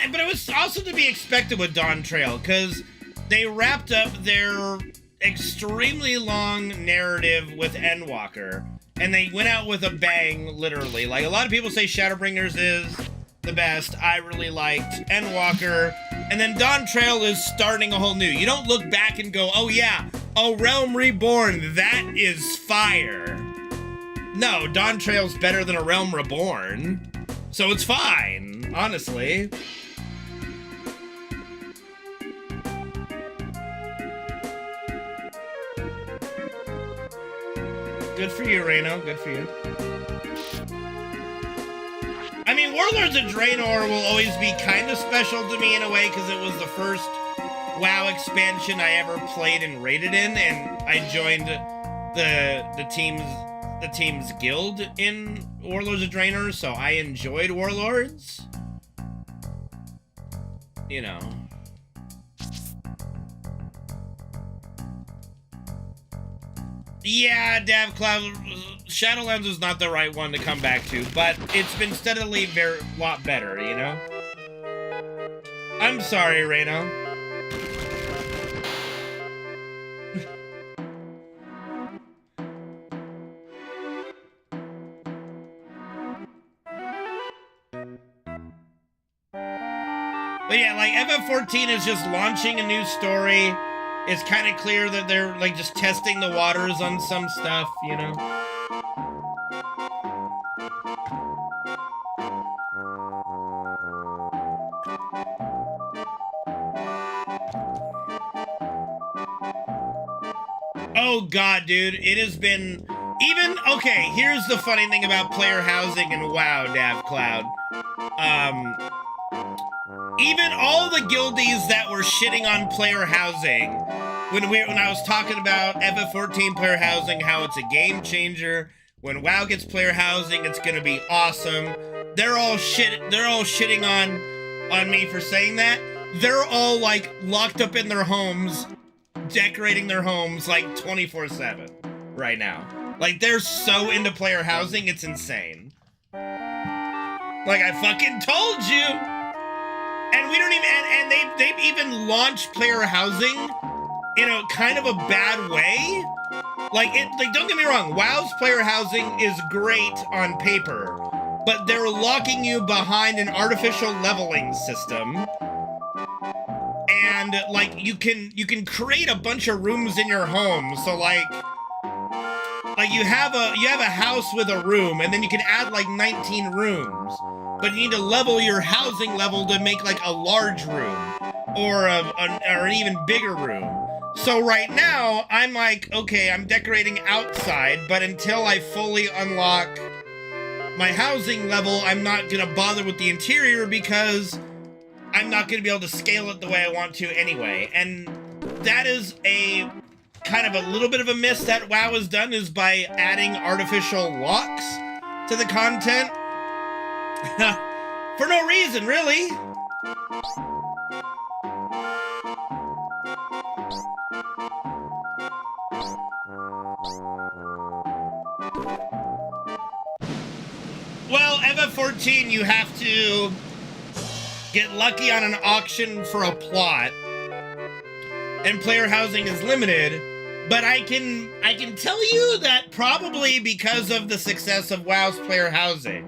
But it was also to be expected with Dawn Trail, because they wrapped up their extremely long narrative with Endwalker, and they went out with a bang, literally. Like, a lot of people say Shadowbringers is the best. I really liked Endwalker, and then Dawn Trail is starting a whole new. You don't look back and go, oh yeah, oh, Realm Reborn, that is fire. No, Dawn Trail's better than A Realm Reborn, so it's fine, honestly. Good for you, Reno. Good for you. I mean, Warlords of Draenor will always be kind of special to me in a way, because it was the first WoW expansion I ever played and raided in, and I joined the team's guild in Warlords of Draenor, so I enjoyed Warlords. You know. Yeah, DavCloud, Shadowlands is not the right one to come back to, but it's been steadily a lot better, you know? I'm sorry, Reno. But yeah, like, FF14 is just launching a new story. It's kind of clear that they're, like, just testing the waters on some stuff, you know? Oh, God, dude. It has been... Even... Okay, here's the funny thing about player housing and WoW, DavCloud. Even all the guildies that were shitting on player housing, when I was talking about FF14 player housing, how it's a game changer, When WoW gets player housing, it's gonna be awesome. They're all shitting on me for saying that. They're all like locked up in their homes, decorating their homes like 24/7 right now. Like they're so into player housing, it's insane. Like I fucking told you. And we don't even, and they've even launched player housing in a kind of a bad way. Like don't get me wrong, WoW's player housing is great on paper, but they're locking you behind an artificial leveling system. And like you can create a bunch of rooms in your home. So like you have a house with a room, and then you can add like 19 rooms. But you need to level your housing level to make like a large room or an even bigger room. So right now, I'm like, okay, I'm decorating outside, but until I fully unlock my housing level, I'm not gonna bother with the interior because I'm not gonna be able to scale it the way I want to anyway. And that is a kind of a little bit of a miss that WoW has done, is by adding artificial locks to the content. For no reason, really. Well, FF14, you have to get lucky on an auction for a plot, and player housing is limited. But I can tell you that probably because of the success of WoW's player housing,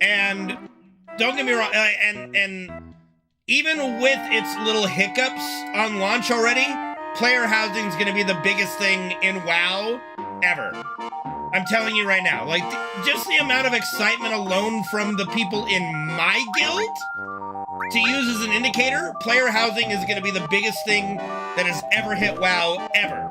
and don't get me wrong, and even with its little hiccups on launch already, player housing is going to be the biggest thing in WoW ever. I'm telling you right now, like just the amount of excitement alone from the people in my guild to use as an indicator, player housing is going to be the biggest thing that has ever hit WoW ever.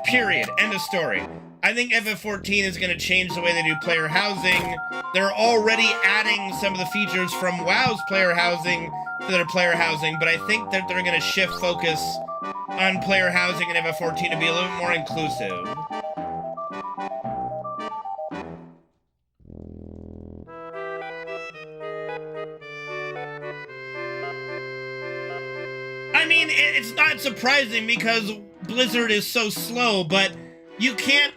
Period. End of story. I think FF14 is going to change the way they do player housing. They're already adding some of the features from WoW's player housing to their player housing, but I think that they're going to shift focus on player housing in FF14 to be a little bit more inclusive. I mean, it's not surprising because Blizzard is so slow, but you can't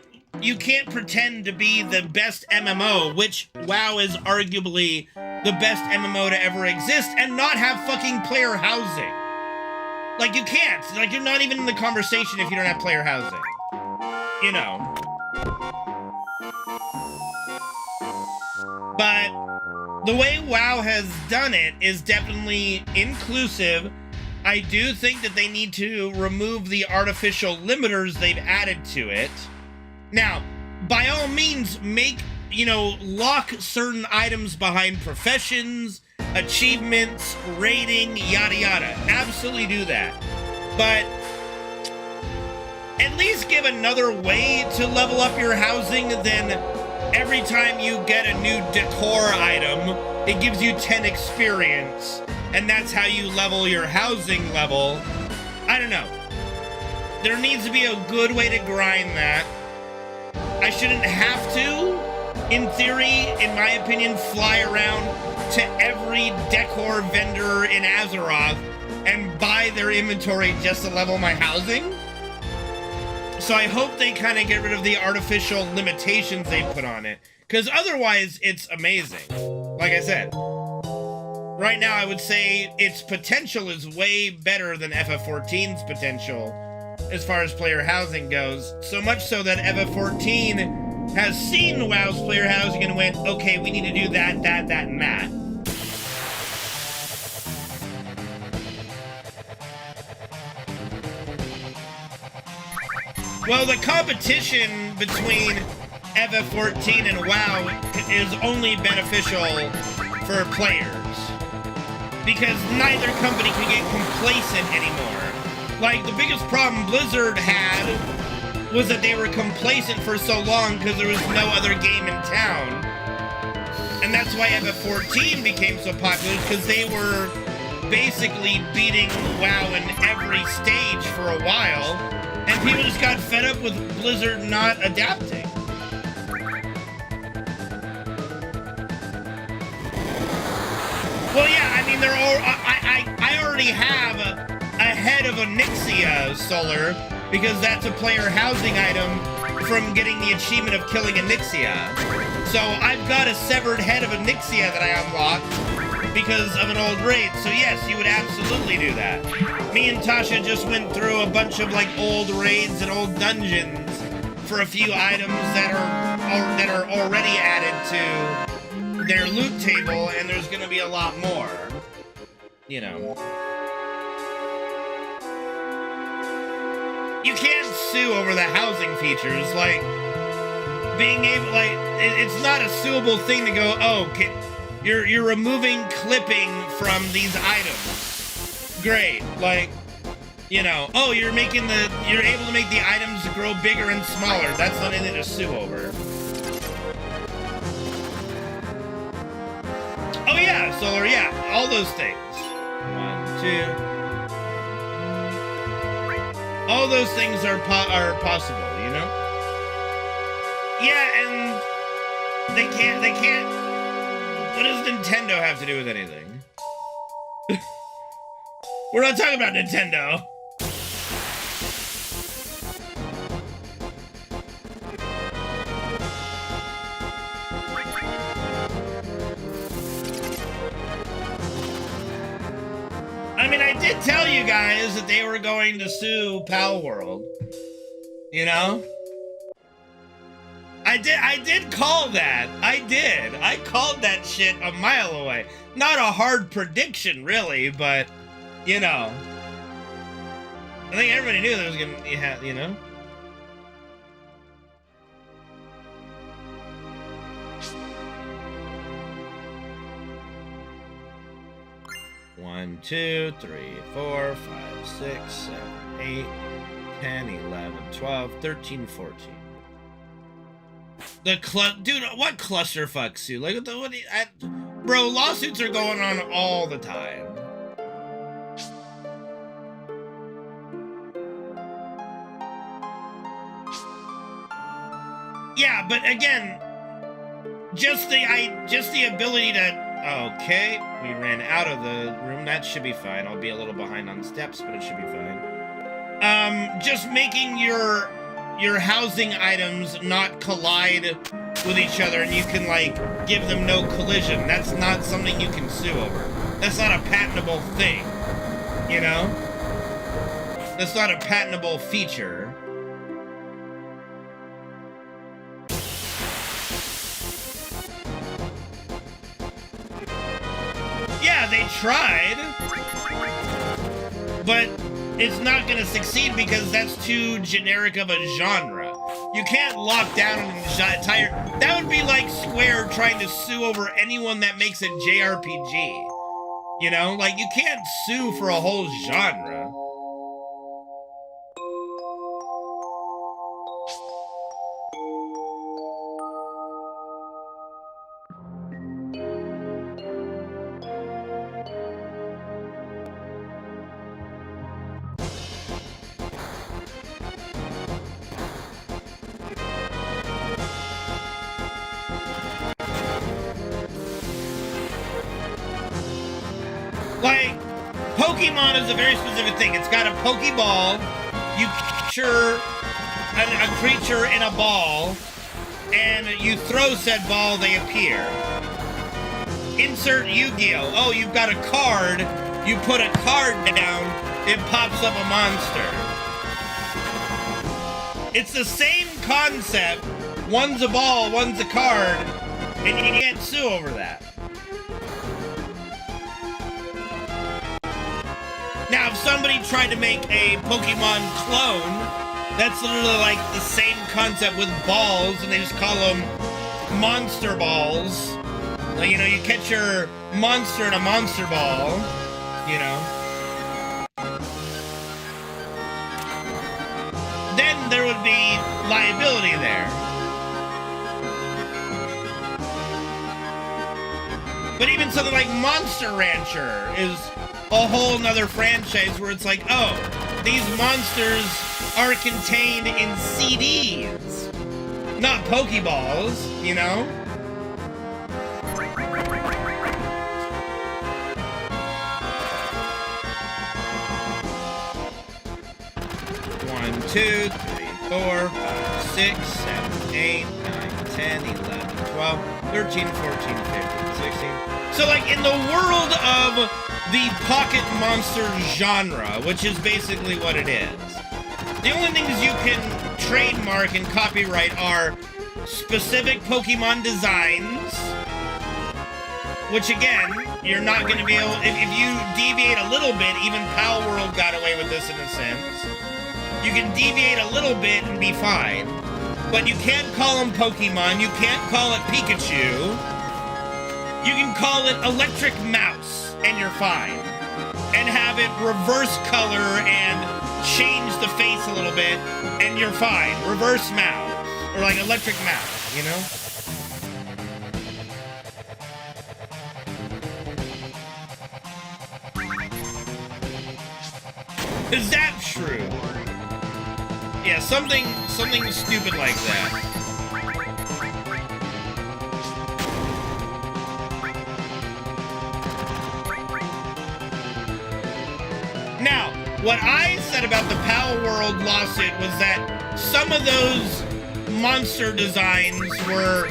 pretend to be the best MMO, which WoW is arguably the best MMO to ever exist, and not have fucking player housing. Like, you can't. Like, you're not even in the conversation if you don't have player housing. You know. But the way WoW has done it is definitely inclusive. I do think that they need to remove the artificial limiters they've added to it. Now, by all means, lock certain items behind professions, achievements, rating, yada yada. Absolutely do that. But at least give another way to level up your housing than every time you get a new decor item, it gives you 10 experience. And that's how you level your housing level. I don't know. There needs to be a good way to grind that. I shouldn't have to, in theory, in my opinion, fly around to every decor vendor in Azeroth and buy their inventory just to level my housing. So I hope they kind of get rid of the artificial limitations they put on it, because otherwise it's amazing. Like I said, right now I would say its potential is way better than FF14's potential as far as player housing goes. So much so that FF14 has seen WoW's player housing and went, okay, we need to do that, that, and that. Well, the competition between FF14 and WoW is only beneficial for players, because neither company can get complacent anymore. Like, the biggest problem Blizzard had was that they were complacent for so long because there was no other game in town. And that's why FF14 became so popular, because they were basically beating WoW in every stage for a while, and people just got fed up with Blizzard not adapting. mean, they're all. I already have a head of a Nixia Solar because that's a player housing item from getting the achievement of killing a Nixia. So I've got a severed head of a Nixia that I unlocked because of an old raid. So yes, you would absolutely do that. Me and Tasha just went through a bunch of like old raids and old dungeons for a few items that are already added to their loot table, and there's gonna be a lot more. You know. You can't sue over the housing features, like being able, like it's not a suable thing to go, oh, you're removing clipping from these items. Great, like, you know, oh, you're able to make the items grow bigger and smaller. That's not anything to sue over. Oh yeah, Solar, yeah, all those things. 1, 2. All those things are possible, you know? Yeah, and they can't, what does Nintendo have to do with anything? We're not talking about Nintendo. I mean, I did tell you guys that they were going to sue Pal World. You know? I did call that. I did. I called that shit a mile away. Not a hard prediction, really, but, you know. I think everybody knew there was gonna be, you know? One, 2, 3, 4, 5, 6, 7, 8, 10, 11, 12, 13, 14. Dude, what clusterfucks you? Like, bro, lawsuits are going on all the time. Yeah, but again, just the ability to. Okay, we ran out of the room. That should be fine. I'll be a little behind on steps, but it should be fine. Just making your housing items not collide with each other, and you can, like, give them no collision. That's not something you can sue over. That's not a patentable thing, you know? That's not a patentable feature. Yeah, they tried, but it's not going to succeed because that's too generic of a genre. You can't lock down an entire... That would be like Square trying to sue over anyone that makes a JRPG. You know? Like, you can't sue for a whole genre. Like, Pokemon is a very specific thing. It's got a Pokeball. You capture a creature in a ball, and you throw said ball, they appear. Insert Yu-Gi-Oh! Oh, you've got a card. You put a card down, it pops up a monster. It's the same concept. One's a ball, one's a card, and you can't sue over that. Now, if somebody tried to make a Pokemon clone, that's literally like the same concept with balls, and they just call them monster balls. Like, you know, you catch your monster in a monster ball, you know. Then there would be liability there. But even something like Monster Rancher is a whole nother franchise where it's like, oh, these monsters are contained in CDs, not Pokeballs, you know? 1, 2, 3, 4, 5, 6, 7, 8, 9, 10, 11, 12, 13, 14, 15, 16. So, like, in the world of the pocket monster genre, which is basically what it is, the only things you can trademark and copyright are specific Pokemon designs, which again, you're not going to be able, if you deviate a little bit, even Pal World got away with this in a sense, you can deviate a little bit and be fine, but you can't call them Pokemon, you can't call it Pikachu, you can call it Electric Mouse, and you're fine, and have it reverse color and change the face a little bit, and you're fine. Reverse mouse, or like Electric Mouse, you know? Is that true? Yeah, something stupid like that. Now, what I said about the Pal World lawsuit was that some of those monster designs were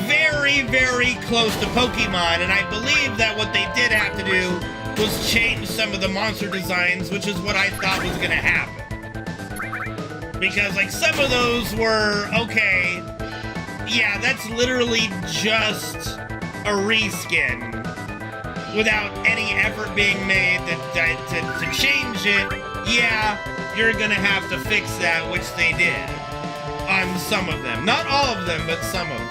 very, very close to Pokemon, and I believe that what they did have to do was change some of the monster designs, which is what I thought was gonna happen. Because, like, some of those were, okay, yeah, that's literally just a reskin without any effort being made to change it. Yeah, you're gonna have to fix that, which they did on some of them. Not all of them, but some of them.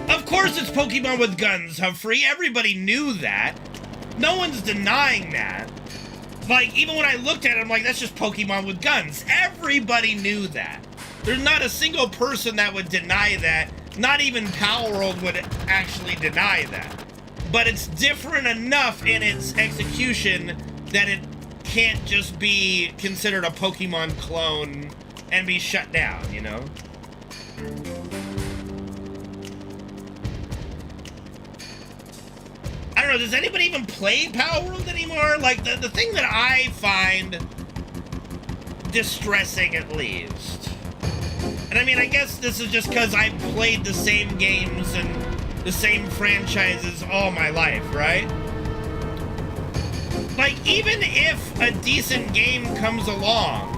Of course it's Pokemon with guns, Humphrey. Everybody knew that. No one's denying that. Like, even when I looked at it, I'm like, that's just Pokemon with guns. Everybody knew that. There's not a single person that would deny that. Not even Pal World would actually deny that. But it's different enough in its execution that it can't just be considered a Pokemon clone and be shut down, you know? I don't know, does anybody even play Pal World anymore? Like, the thing that I find distressing, at least, and I mean, I guess this is just because I've played the same games and the same franchises all my life, right? Like, even if a decent game comes along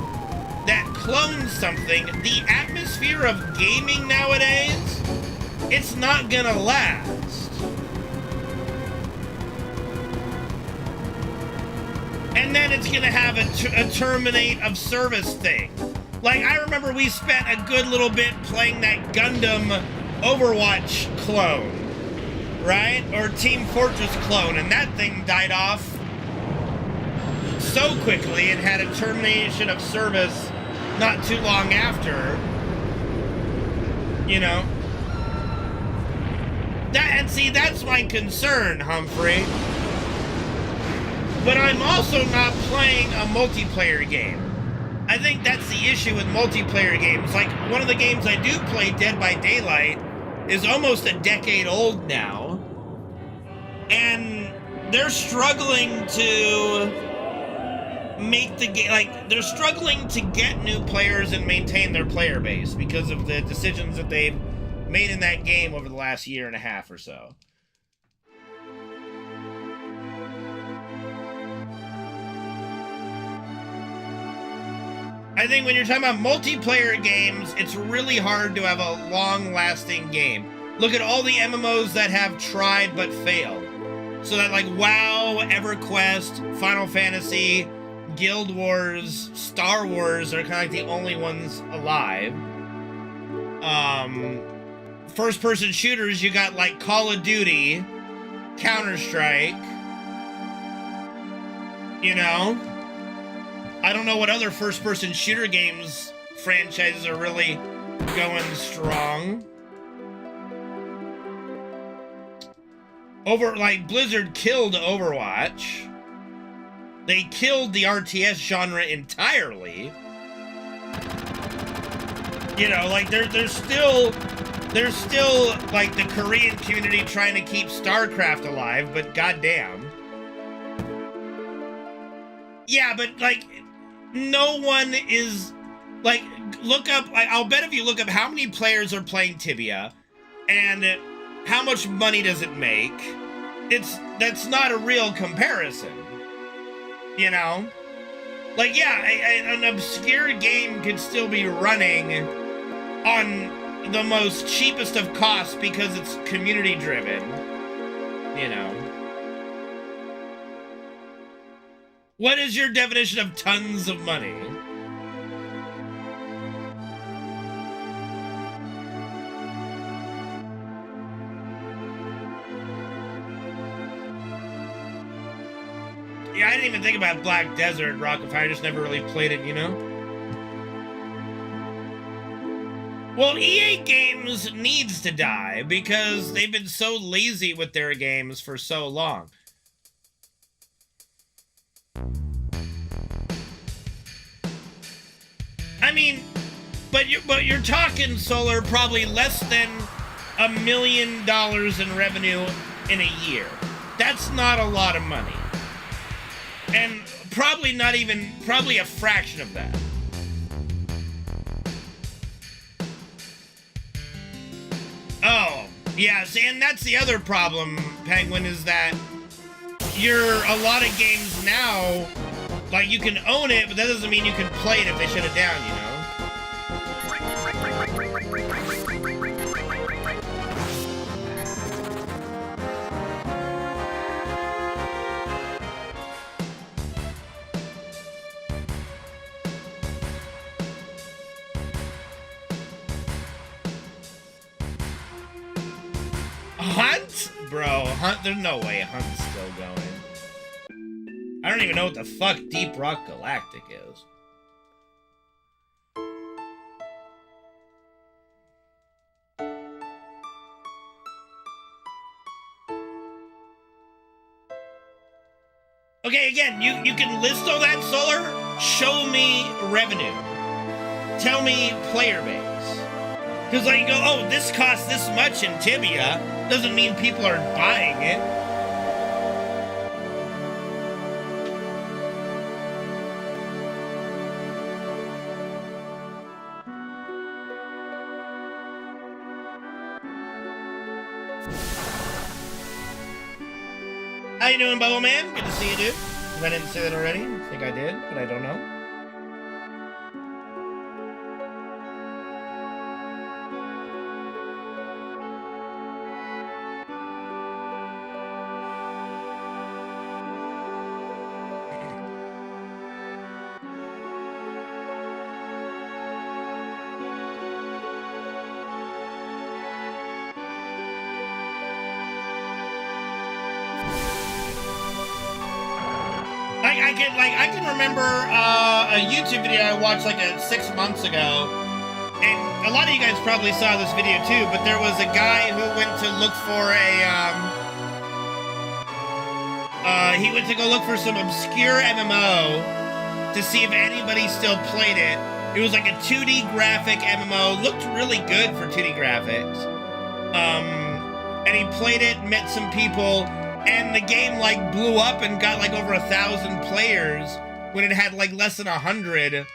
that clones something, the atmosphere of gaming nowadays, it's not gonna last. And then it's gonna have a terminate of service thing. Like, I remember we spent a good little bit playing that Gundam Overwatch clone, right? Or Team Fortress clone, and that thing died off so quickly and had a termination of service not too long after, you know? And see, that's my concern, Humphrey. But I'm also not playing a multiplayer game. I think that's the issue with multiplayer games. Like, one of the games I do play, Dead by Daylight, is almost a decade old now. And they're struggling to make the game, like, they're struggling to get new players and maintain their player base because of the decisions that they've made in that game over the last year and a half or so. I think when you're talking about multiplayer games, it's really hard to have a long-lasting game. Look at all the MMOs that have tried but failed. So that, like, WoW, EverQuest, Final Fantasy, Guild Wars, Star Wars are kind of like the only ones alive. First-person shooters, you got, like, Call of Duty, Counter-Strike, you know? I don't know what other first-person shooter games franchises are really going strong. Like, Blizzard killed Overwatch. They killed the RTS genre entirely. You know, like, there's still, like, the Korean community trying to keep StarCraft alive, but goddamn. Yeah, but like, no one is like, look up. I'll bet if you look up how many players are playing Tibia, and how much money does it make, that's not a real comparison. You know, like yeah, an obscure game could still be running on the most cheapest of costs because it's community driven. You know. What is your definition of tons of money? Yeah, I didn't even think about Black Desert, Rocket Fire. I just never really played it, you know? Well, EA Games needs to die because they've been so lazy with their games for so long. I mean, but you're talking, Solar, probably less than $1 million in revenue in a year. That's not a lot of money. And probably not even, probably a fraction of that. Oh, yeah, see, and that's the other problem, Penguin, is that a lot of games now, like, you can own it, but that doesn't mean you can play it if they shut it down, you know? Hunt? Bro, Hunt, there's no way Hunt's still going. I don't even know what the fuck Deep Rock Galactic is. Okay, again, you can list all that, Solar. Show me revenue. Tell me player base. Because like you go, oh, this costs this much in Tibia, doesn't mean people are buying it. How you doing, Bubble Man? Good to see you, dude. If I didn't say that already, I think I did, but I don't know. I can remember a YouTube video I watched like 6 months ago, and a lot of you guys probably saw this video too, but there was a guy who went to look for he went to go look for some obscure MMO to see if anybody still played it. It was like a 2D graphic MMO, looked really good for 2D graphics. And he played it, met some people, and the game like blew up and got like over 1,000 players when it had like less than 100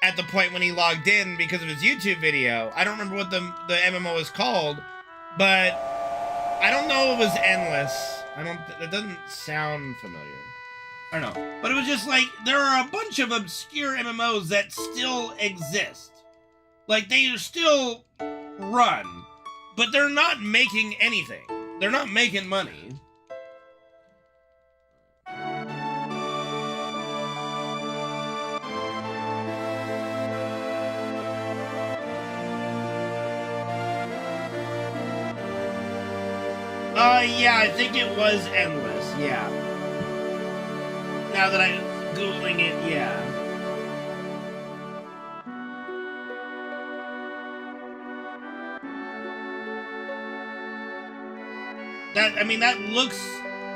at the point when he logged in because of his YouTube video. I don't remember what the MMO is called, but I don't know if it was Endless. It doesn't sound familiar. I don't know. But it was just like, there are a bunch of obscure MMOs that still exist. Like, they still run, but they're not making anything. They're not making money. Yeah, I think it was Endless, yeah. Now that I'm Googling it, yeah. That looks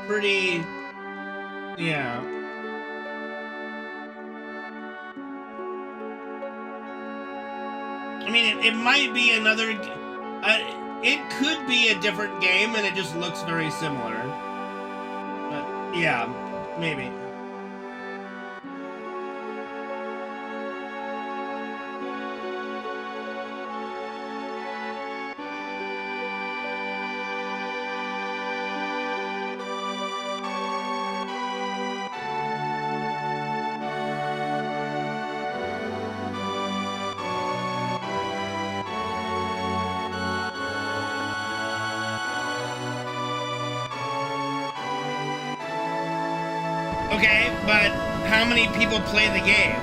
pretty, yeah. I mean, it might be another, it could be a different game, and it just looks very similar. But, yeah, maybe. Okay, but how many people play the game?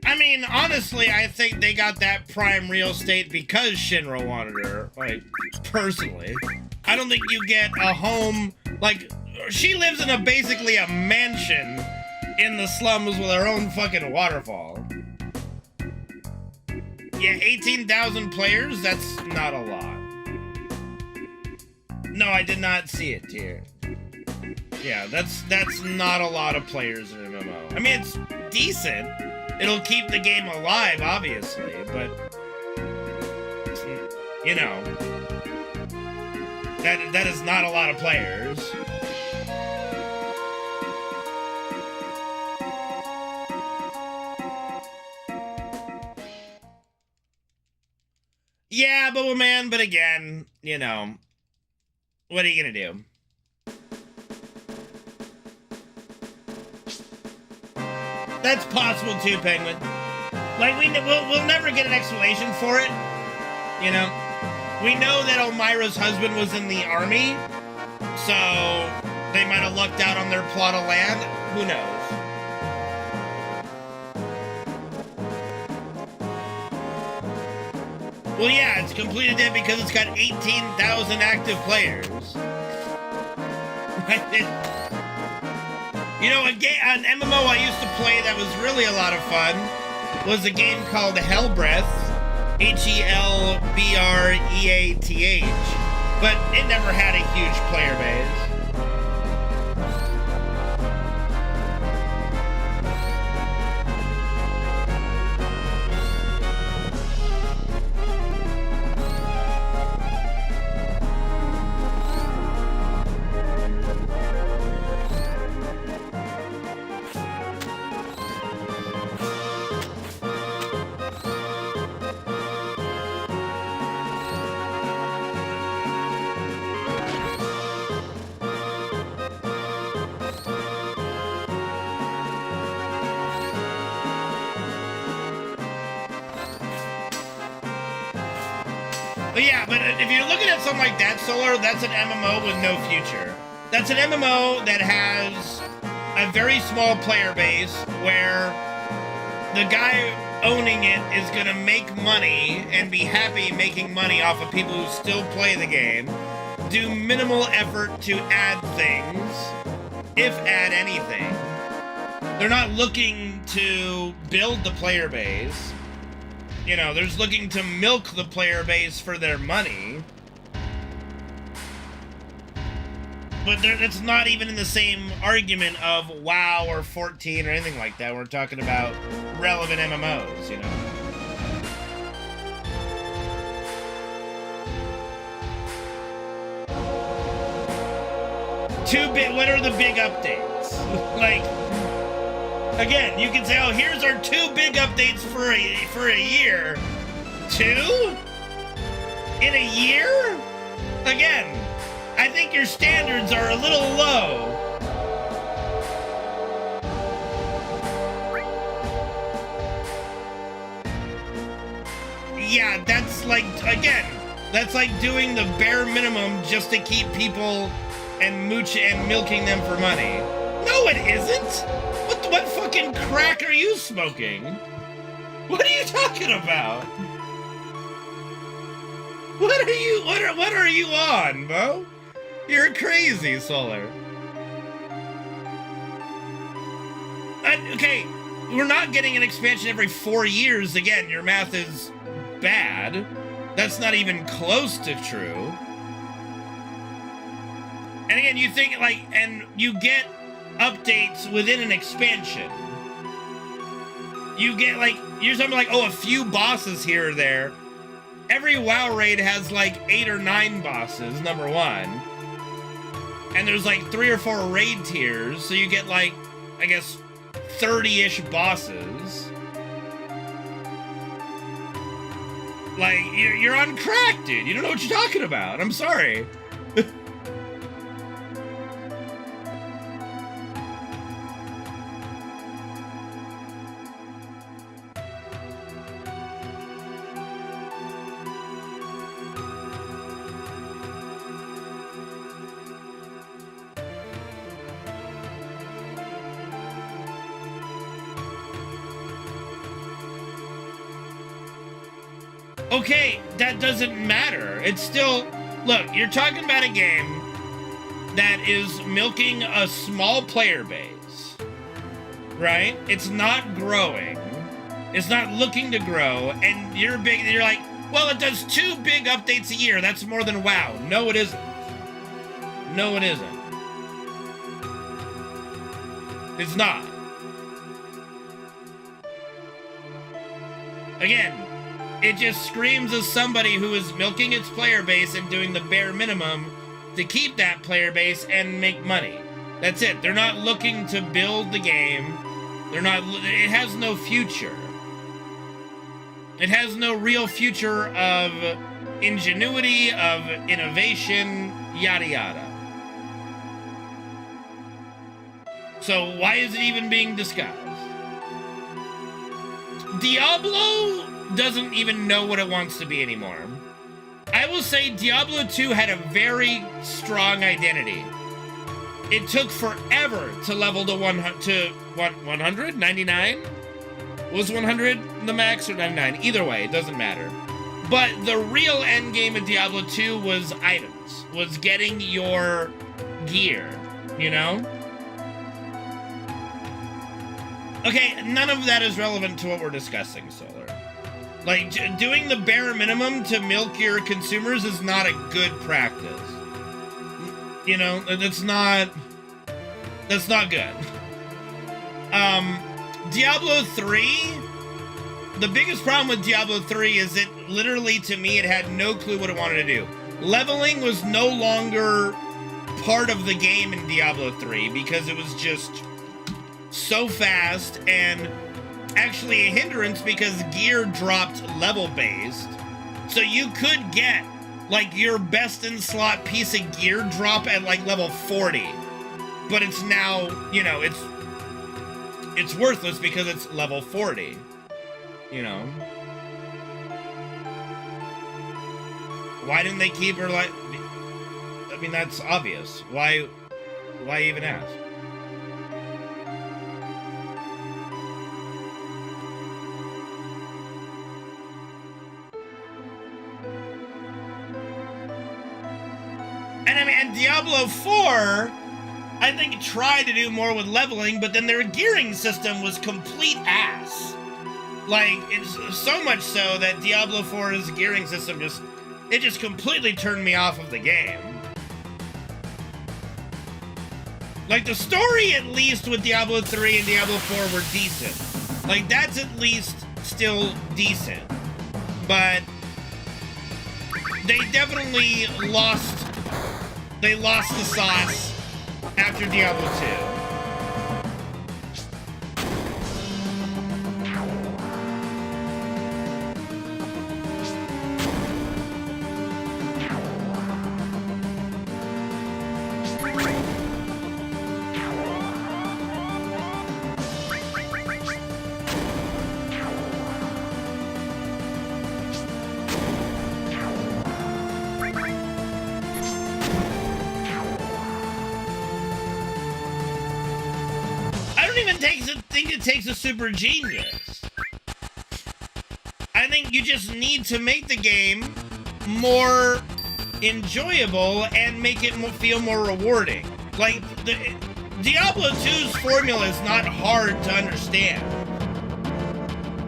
I mean, honestly, I think they got that prime real estate because Shinra wanted her, like, personally. I don't think you get a home, like, she lives in basically a mansion in the slums with her own fucking waterfall. Yeah, 18,000 players? That's not a lot. No, I did not see it here. Yeah, that's not a lot of players in MMO. I mean, it's decent. It'll keep the game alive, obviously, but, you know, that is not a lot of players. Yeah, but again, you know, what are you gonna do? That's possible too, Penguin. Like, we'll never get an explanation for it, you know? We know that Elmira's husband was in the army, so they might have lucked out on their plot of land. Who knows? Well, yeah, it's completed dead because it's got 18,000 active players. You know, an MMO I used to play that was really a lot of fun was a game called Hellbreath, Helbreath, but it never had a huge player base. But yeah, but if you're looking at something like that, Solar, that's an MMO with no future. That's an MMO that has a very small player base where the guy owning it is going to make money and be happy making money off of people who still play the game, do minimal effort to add things, if add anything. They're not looking to build the player base. You know, they're just looking to milk the player base for their money. But it's not even in the same argument of WoW or 14 or anything like that. We're talking about relevant MMOs, you know. What are the big updates? Like, again, you can say, oh, here's our 2 big updates for a year. 2? In a year? Again, I think your standards are a little low. Yeah, that's like, again, that's like doing the bare minimum just to keep people and milking them for money. No, it isn't. What fucking crack are you smoking? What are you talking about? What are you on, Bo? You're crazy, Solar. Okay, we're not getting an expansion every 4 years. Again, your math is bad. That's not even close to true. And again, you think and you get updates within an expansion. You get you're talking a few bosses here or there. Every WoW raid has 8 or 9 bosses, number one. And there's 3 or 4 raid tiers, so you get I guess 30-ish bosses. You're on crack, dude. You don't know what you're talking about. I'm sorry. Okay, that doesn't matter. It's still... Look, you're talking about a game that is milking a small player base, right? It's not growing. It's not looking to grow, and you're like, well, it does 2 big updates a year. That's more than WoW. No, it isn't. No, it isn't. It's not. Again, it just screams as somebody who is milking its player base and doing the bare minimum to keep that player base and make money. That's it. They're not looking to build the game. It has no future. It has no real future of ingenuity, of innovation, yada yada. So why is it even being discussed? Diablo doesn't even know what it wants to be anymore. I will say Diablo 2 had a very strong identity. It took forever to level to 100? 99? Was 100 the max or 99? Either way, it doesn't matter. But the real end game of Diablo 2 was items. Was getting your gear, you know? Okay, none of that is relevant to what we're discussing, Solar. Doing the bare minimum to milk your consumers is not a good practice. You know, that's not good. Diablo 3, the biggest problem with Diablo 3 is it literally, to me, it had no clue what it wanted to do. Leveling was no longer part of the game in Diablo 3 because it was just so fast and actually a hindrance because gear dropped level based. So you could get your best in slot piece of gear drop at level 40. But it's now, you know, it's worthless because it's level 40. You know. Why didn't they keep her I mean, that's obvious. Why even ask? And Diablo 4, I think, tried to do more with leveling, but then their gearing system was complete ass. It's so much so that Diablo 4's gearing system just completely turned me off of the game. The story, at least, with Diablo 3 and Diablo 4 were decent. That's at least still decent. But they definitely lost the sauce after Diablo 2. don't even think it takes a super genius. I think you just need to make the game more enjoyable and make it feel more rewarding. Like, Diablo 2's formula is not hard to understand.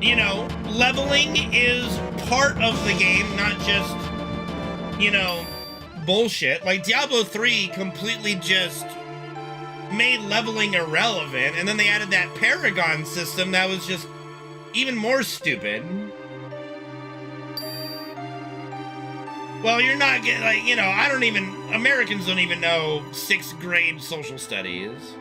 You know, leveling is part of the game, not just, you know, bullshit. Like, Diablo 3 completely just made leveling irrelevant, and then they added that Paragon system that was just even more stupid. Well, you're not getting, like, you know, Americans don't even know 6th grade social studies.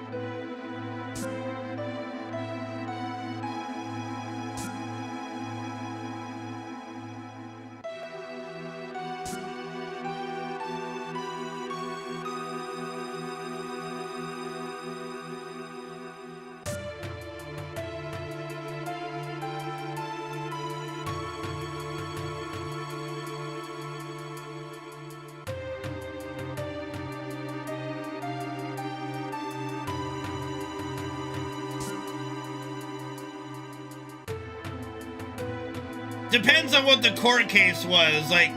Depends on what the court case was. Like,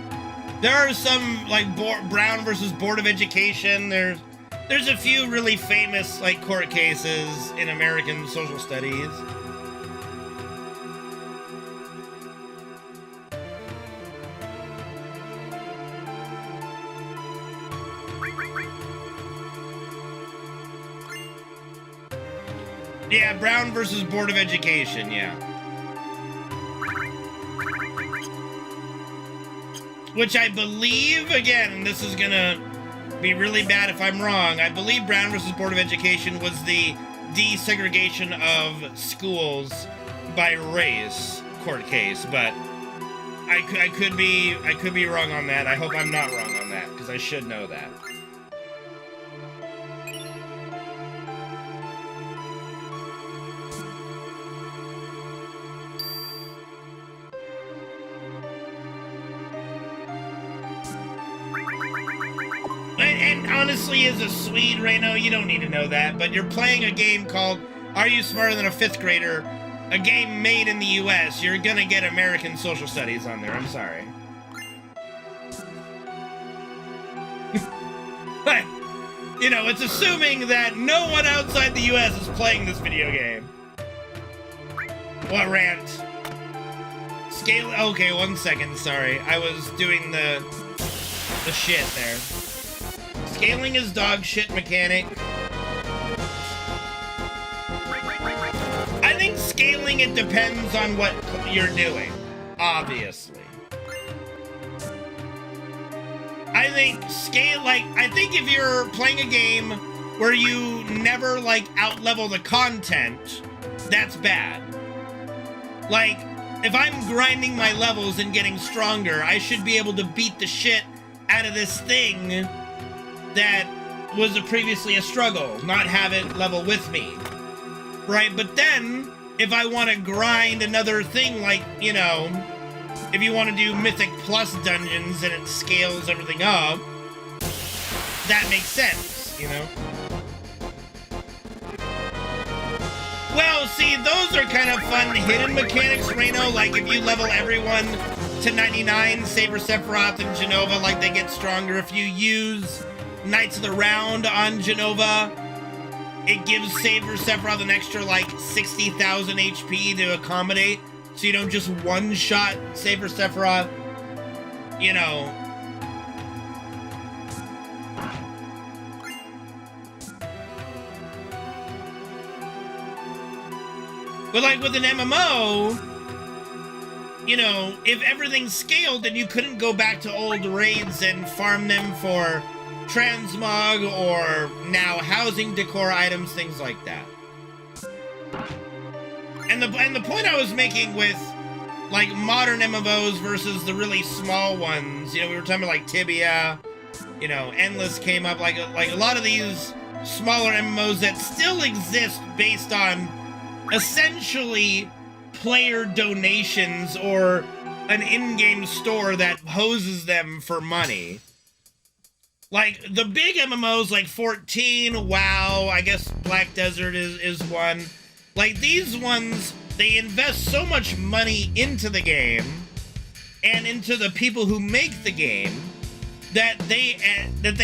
there are some, like, Brown versus Board of Education. There's a few really famous, like, court cases in American social studies. Yeah, Brown versus Board of Education, yeah. Which I believe, again, this is gonna be really bad if I'm wrong, I believe Brown versus Board of Education was the desegregation of schools by race court case, but I could be wrong on that. I hope I'm not wrong on that, because I should know that. And honestly, as a Swede, Reno, you don't need to know that, but you're playing a game called Are You Smarter Than a 5th Grader? A game made in the US. You're gonna get American social studies on there, I'm sorry. But, you know, it's assuming that no one outside the US is playing this video game. What rant? Scale, okay, 1 second, sorry. I was doing the shit there. Scaling is dog shit mechanic. I think scaling, it depends on what you're doing, obviously. I think I think if you're playing a game where you never, like, out-level the content, that's bad. Like, if I'm grinding my levels and getting stronger, I should be able to beat the shit out of this thing that was previously a struggle, not have it level with me, right? But then, if I want to grind another thing, like, you know, if you want to do Mythic Plus dungeons and it scales everything up, that makes sense, you know? Well, see, those are kind of fun hidden mechanics, Reno, like if you level everyone to 99, Saber Sephiroth and Genova, like they get stronger. If you use Knights of the Round on Genova, it gives Saber Sephiroth an extra, like, 60,000 HP to accommodate, so you don't just one-shot Saber Sephiroth, you know. But, like, with an MMO, you know, if everything's scaled, then you couldn't go back to old raids and farm them for transmog or now housing decor items, things like that. And the point I was making with, like, modern MMOs versus the really small ones, you know, we were talking about, like, Tibia, you know, Endless came up, like a lot of these smaller MMOs that still exist based on essentially player donations or an in-game store that hoses them for money. Like, the big MMOs like 14, WoW, I guess Black Desert is one. Like, these ones, they invest so much money into the game and into the people who make the game that they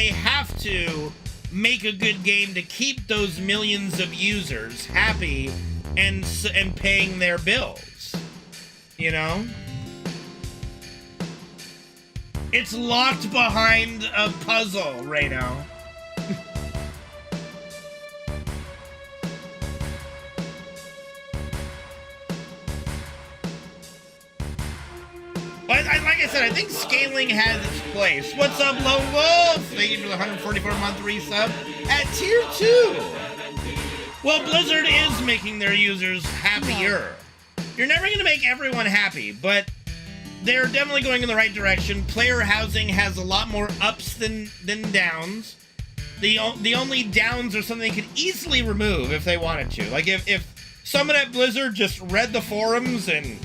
have to make a good game to keep those millions of users happy and paying their bills. You know? It's locked behind a puzzle right now. But like I said, I think scaling has its place. What's up, Lone Wolf? Thank you for the 144-month resub at Tier 2. Well, Blizzard is making their users happier. You're never going to make everyone happy, but they're definitely going in the right direction. Player housing has a lot more ups than downs. The only downs are something they could easily remove if they wanted to. Like, if someone at Blizzard just read the forums and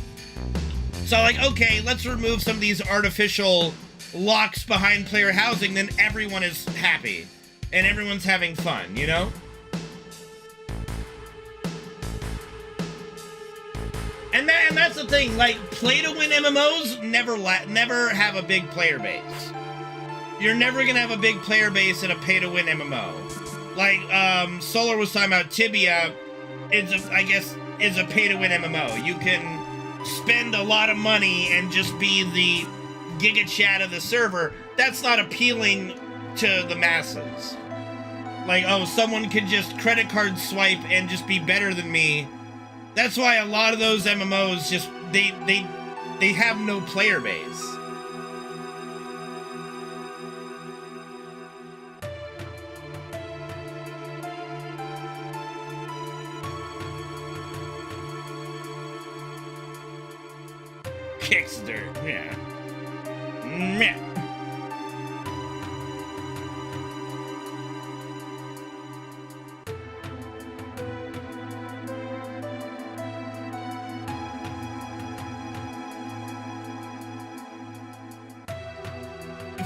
saw, like, okay, let's remove some of these artificial locks behind player housing, then everyone is happy. And everyone's having fun, you know? And that's the thing, like, play-to-win MMOs never have a big player base. You're never gonna have a big player base in a pay-to-win MMO. Like, Solar was talking about Tibia, I guess, is a pay-to-win MMO. You can spend a lot of money and just be the Giga Chat of the server. That's not appealing to the masses. Like, oh, someone could just credit card swipe and just be better than me. That's why a lot of those MMOs just, they have no player base. Kickster, yeah. Meh.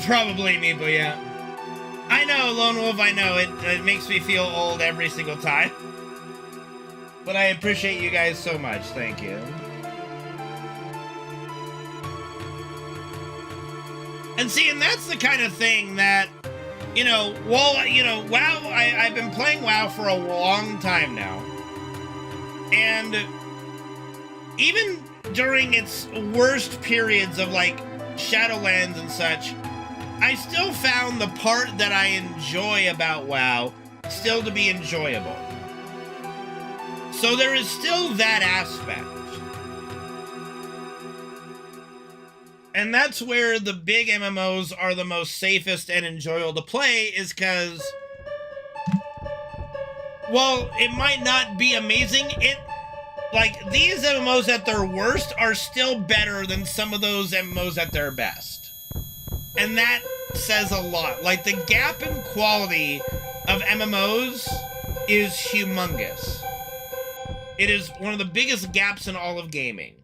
Probably me, but yeah. I know, Lone Wolf, I know. It makes me feel old every single time. But I appreciate you guys so much. Thank you. And see, and that's the kind of thing that, you know, WoW, I've been playing WoW for a long time now. And even during its worst periods of, like, Shadowlands and such, I still found the part that I enjoy about WoW still to be enjoyable. So there is still that aspect. And that's where the big MMOs are the most safest and enjoyable to play, is because, well, it might not be amazing. Like, these MMOs at their worst are still better than some of those MMOs at their best. And that says a lot. Like, the gap in quality of MMOs is humongous. It is one of the biggest gaps in all of gaming.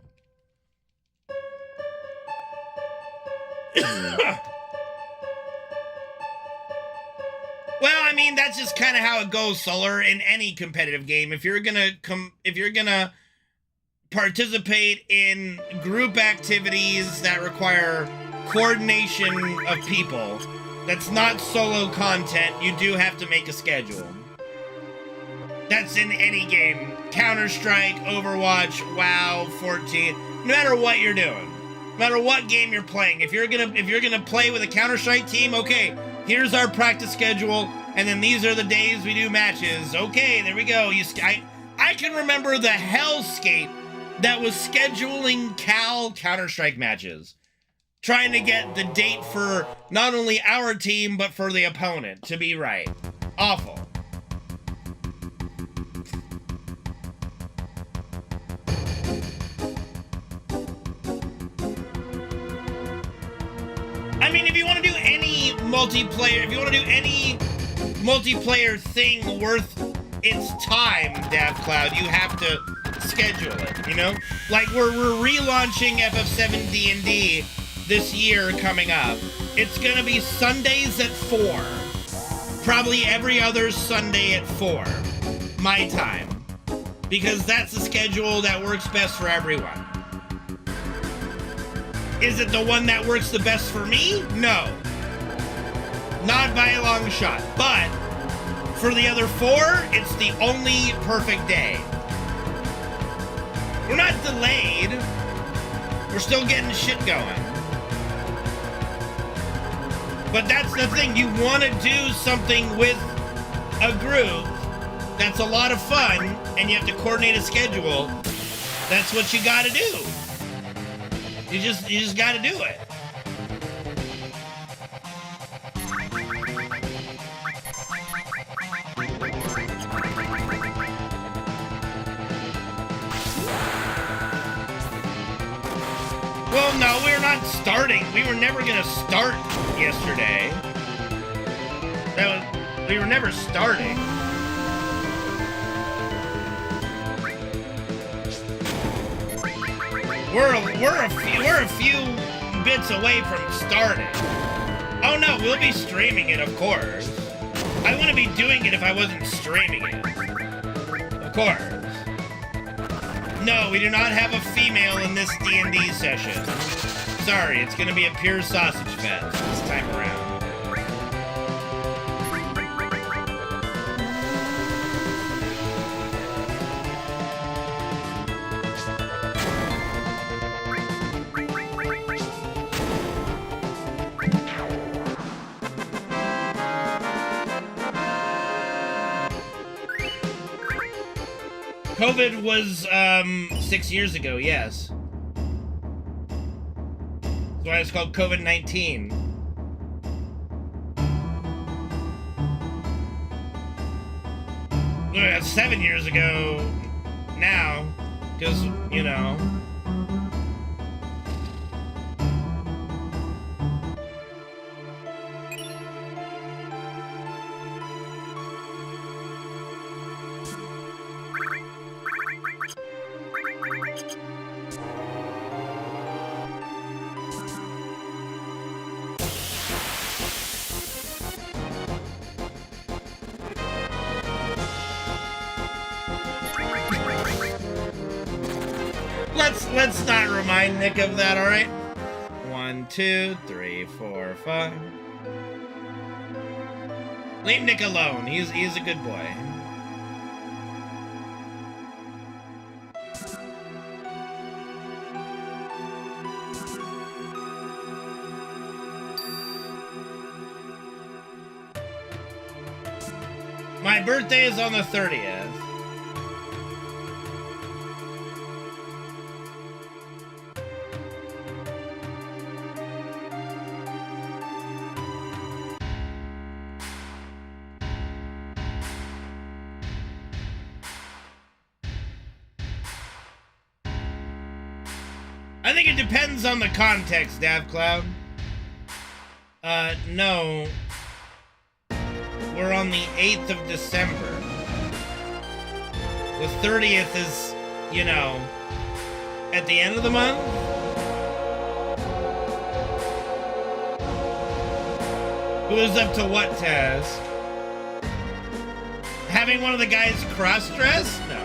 Well, I mean, that's just kind of how it goes, Solar, in any competitive game. If you're gonna participate in group activities that require coordination of people, that's not solo content, you do have to make a schedule. That's in any game. Counter-Strike, Overwatch, WoW, 14, no matter what you're doing. No matter what game you're playing, if you're gonna play with a Counter-Strike team, okay, here's our practice schedule, and then these are the days we do matches. Okay, there we go. I can remember the hellscape that was scheduling Counter-Strike matches, trying to get the date for not only our team but for the opponent to be right. Awful. I mean, if you want to do any multiplayer thing worth its time, DavCloud, you have to schedule it, you know? Like, we're relaunching FF7 D&D this year coming up, it's gonna be Sundays at 4. Probably every other Sunday at 4. My time. Because that's the schedule that works best for everyone. Is it the one that works the best for me? No. Not by a long shot. But for the other 4, it's the only perfect day. We're not delayed. We're still getting shit going. But that's the thing. You want to do something with a group that's a lot of fun, and you have to coordinate a schedule. That's what you got to do. You just got to do it. Well, no, we're not starting. We were never gonna start yesterday. We were never starting. We're a few bits away from starting. Oh no, we'll be streaming it, of course. I wouldn't be doing it if I wasn't streaming it. Of course. No, we do not have a female in this D&D session. Sorry, it's gonna be a pure sausage fest this time around. COVID was 6 years ago, yes. That's why it's called COVID-19. That's 7 years ago now, because, you know. Let's not remind Nick of that, all right? 1, 2, 3, 4, 5. Leave Nick alone. He's a good boy. My birthday is on the 30th. I think it depends on the context, DavCloud. No. We're on the 8th of December. The 30th is, you know, at the end of the month. Who is up to what task? Having one of the guys cross-dress? No.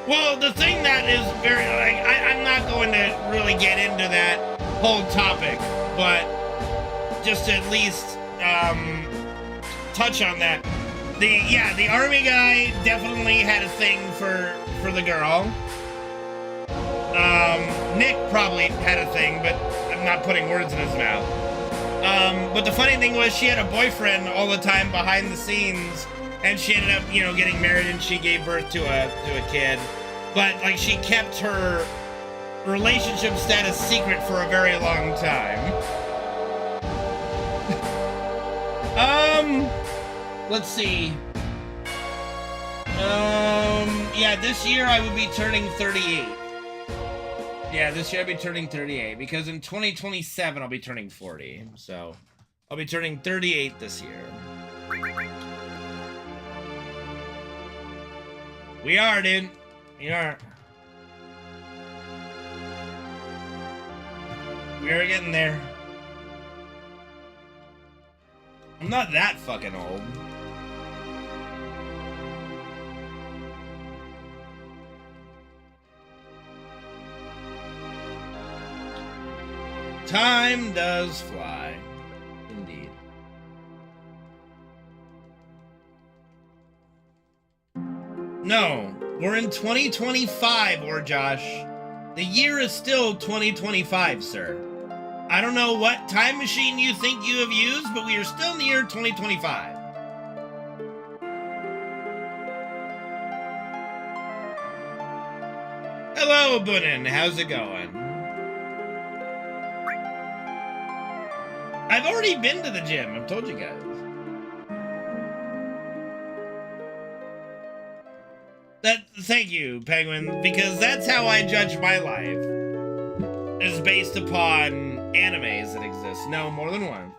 Well, the thing that is very, like, I'm not going to really get into that whole topic, but just to at least touch on that. The army guy definitely had a thing for the girl. Nick probably had a thing, but I'm not putting words in his mouth. But the funny thing was she had a boyfriend all the time behind the scenes, and she ended up, you know, getting married, and she gave birth to a kid. But, like, she kept her relationship status secret for a very long time. Let's see. Yeah, this year I would be turning 38. Yeah, this year I'd be turning 38, because in 2027 I'll be turning 40. So, I'll be turning 38 this year. We are, dude. We are. We're getting there. I'm not that fucking old. Time does fly. Indeed. No, we're in 2025, or Josh. The year is still 2025, sir. I don't know what time machine you think you have used, but we are still in the year 2025. Hello, Bunin. How's it going? I've already been to the gym. I've told you guys. Thank you, Penguin, because that's how I judge my life. Is based upon animes that exist. No, more than once.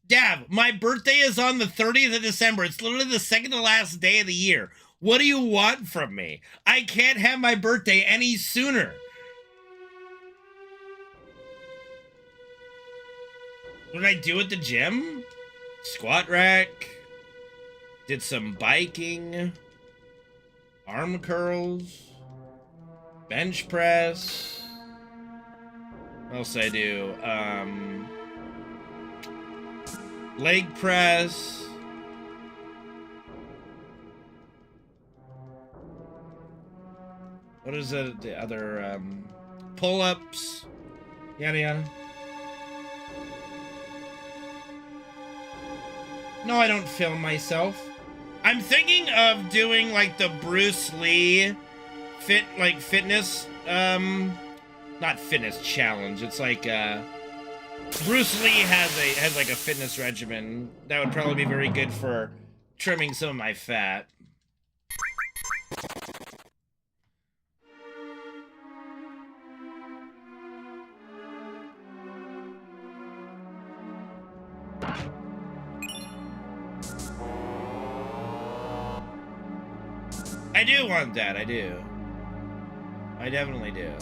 Dav, my birthday is on the 30th of December. It's literally the second to last day of the year. What do you want from me? I can't have my birthday any sooner. What did I do at the gym? Squat rack. Did some biking. Arm curls. Bench press. What else I do? Leg press. What is it? The other pull-ups. Yada yada. No, I don't film myself. I'm thinking of doing like the Bruce Lee fitness, not fitness challenge. It's like, Bruce Lee has like a fitness regimen that would probably be very good for trimming some of my fat. I do want that, I do. I definitely do.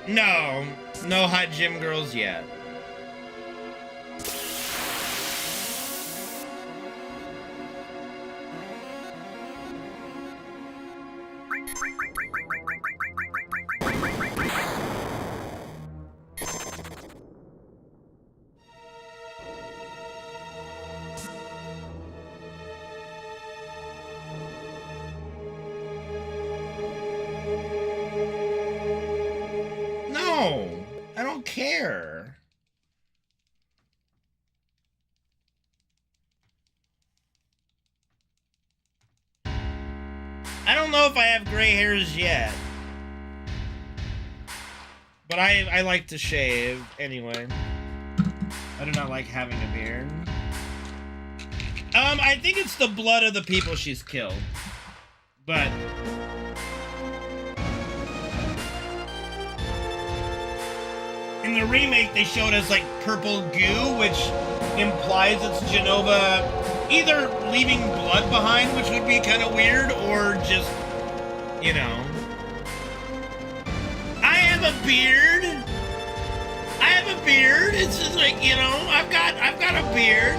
No, no hot gym girls yet. Care. I don't know if I have gray hairs yet, but I like to shave anyway. I do not like having a beard. I think it's the blood of the people she's killed, but in the remake, they showed us like purple goo, which implies it's Jenova either leaving blood behind, which would be kind of weird, or just, you know. I have a beard. I have a beard. It's just like, you know, I've got a beard.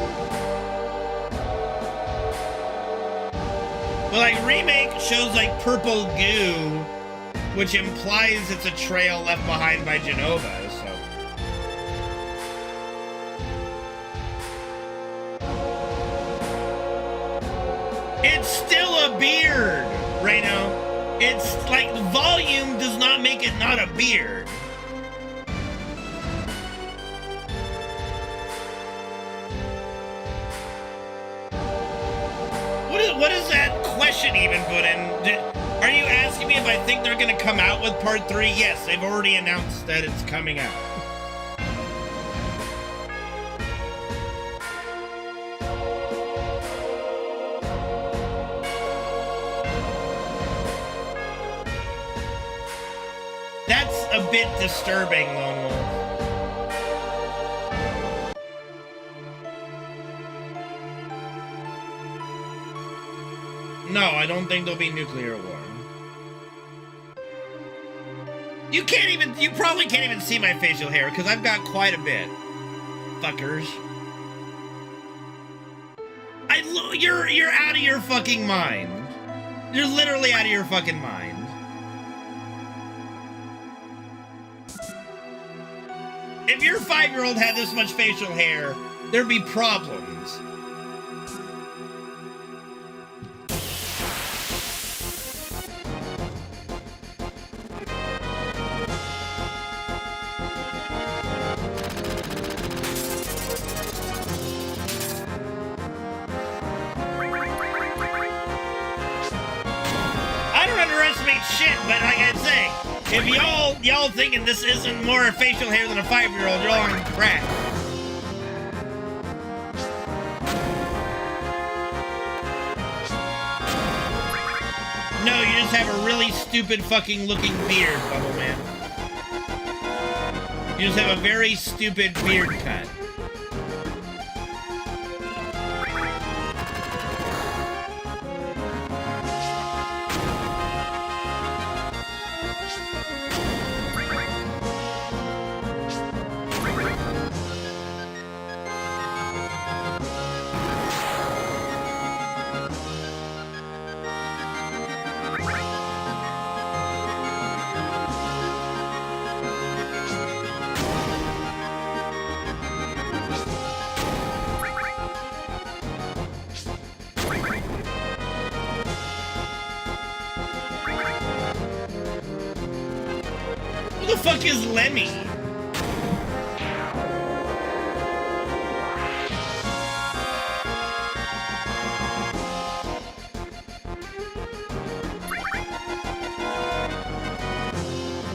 But like remake shows like purple goo, which implies it's a trail left behind by Jenova. It's still a beard, Reno. It's like volume does not make it not a beard. What is that question even put in? Are you asking me if I think they're going to come out with part 3? Yes, they've already announced that it's coming out. That's a bit disturbing, Lone Wolf. I don't think there'll be nuclear war. You can't even, you probably can't even see my facial hair because I've got quite a bit. Fuckers. You're out of your fucking mind. You're literally out of your fucking mind. If your 5-year-old had this much facial hair, there'd be problems. Shit, but like I say, if y'all thinking this isn't more facial hair than a 5-year-old, you're all on crack. No, you just have a really stupid fucking looking beard, Bubble Man. You just have a very stupid beard cut. Who the fuck is Lemmy?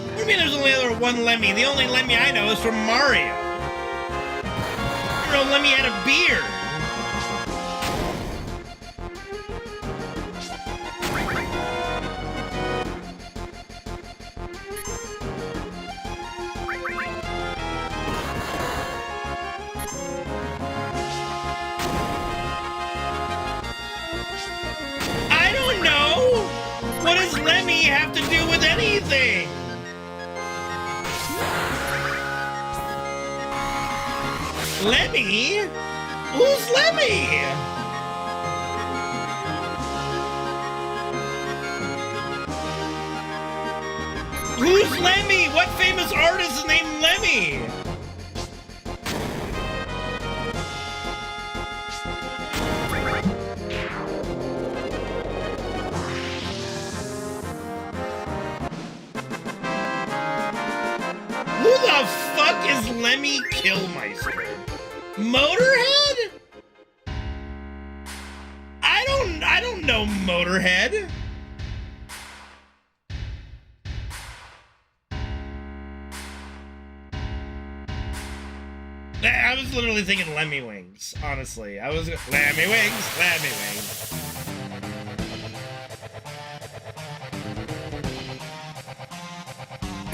What do you mean there's only other one Lemmy? The only Lemmy I know is from Mario. I don't know Lemmy had a beard. What does Lemmy have to do with anything? Lemmy? Who's Lemmy? Who's Lemmy? What famous artist is named Lemmy? Who the fuck is Lemmy Killmeister? Motorhead? I don't know Motorhead. I was literally thinking Lemmy Wings, honestly. I was Lemmy Wings, Lemmy Wings.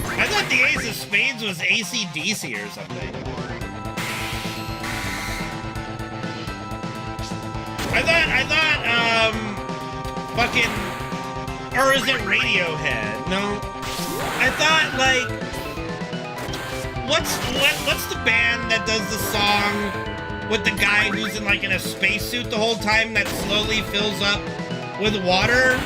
I thought the Ace of Spades was AC/DC or something. I thought, fucking, or is it Radiohead? No. I thought, like, what's the band that does the song with the guy who's in, like, in a spacesuit the whole time that slowly fills up with water?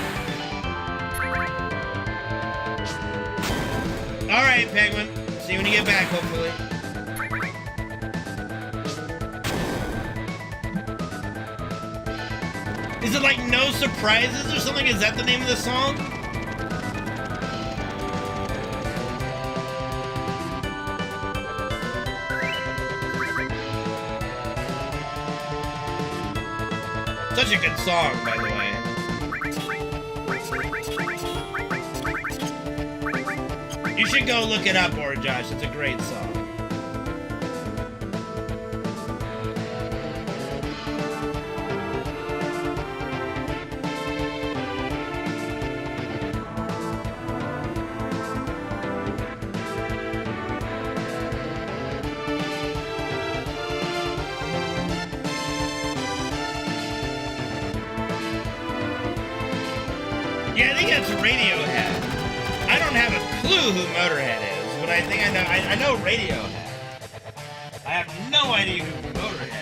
Alright, Penguin. See you when you get back, hopefully. Is it like No Surprises or something? Is that the name of the song? Such a good song, by the way. You should go look it up, or Josh. It's a great song. Yeah, I think that's Radiohead. I don't have a clue who Motorhead is, but I think I know. I know Radiohead. I have no idea who Motorhead is.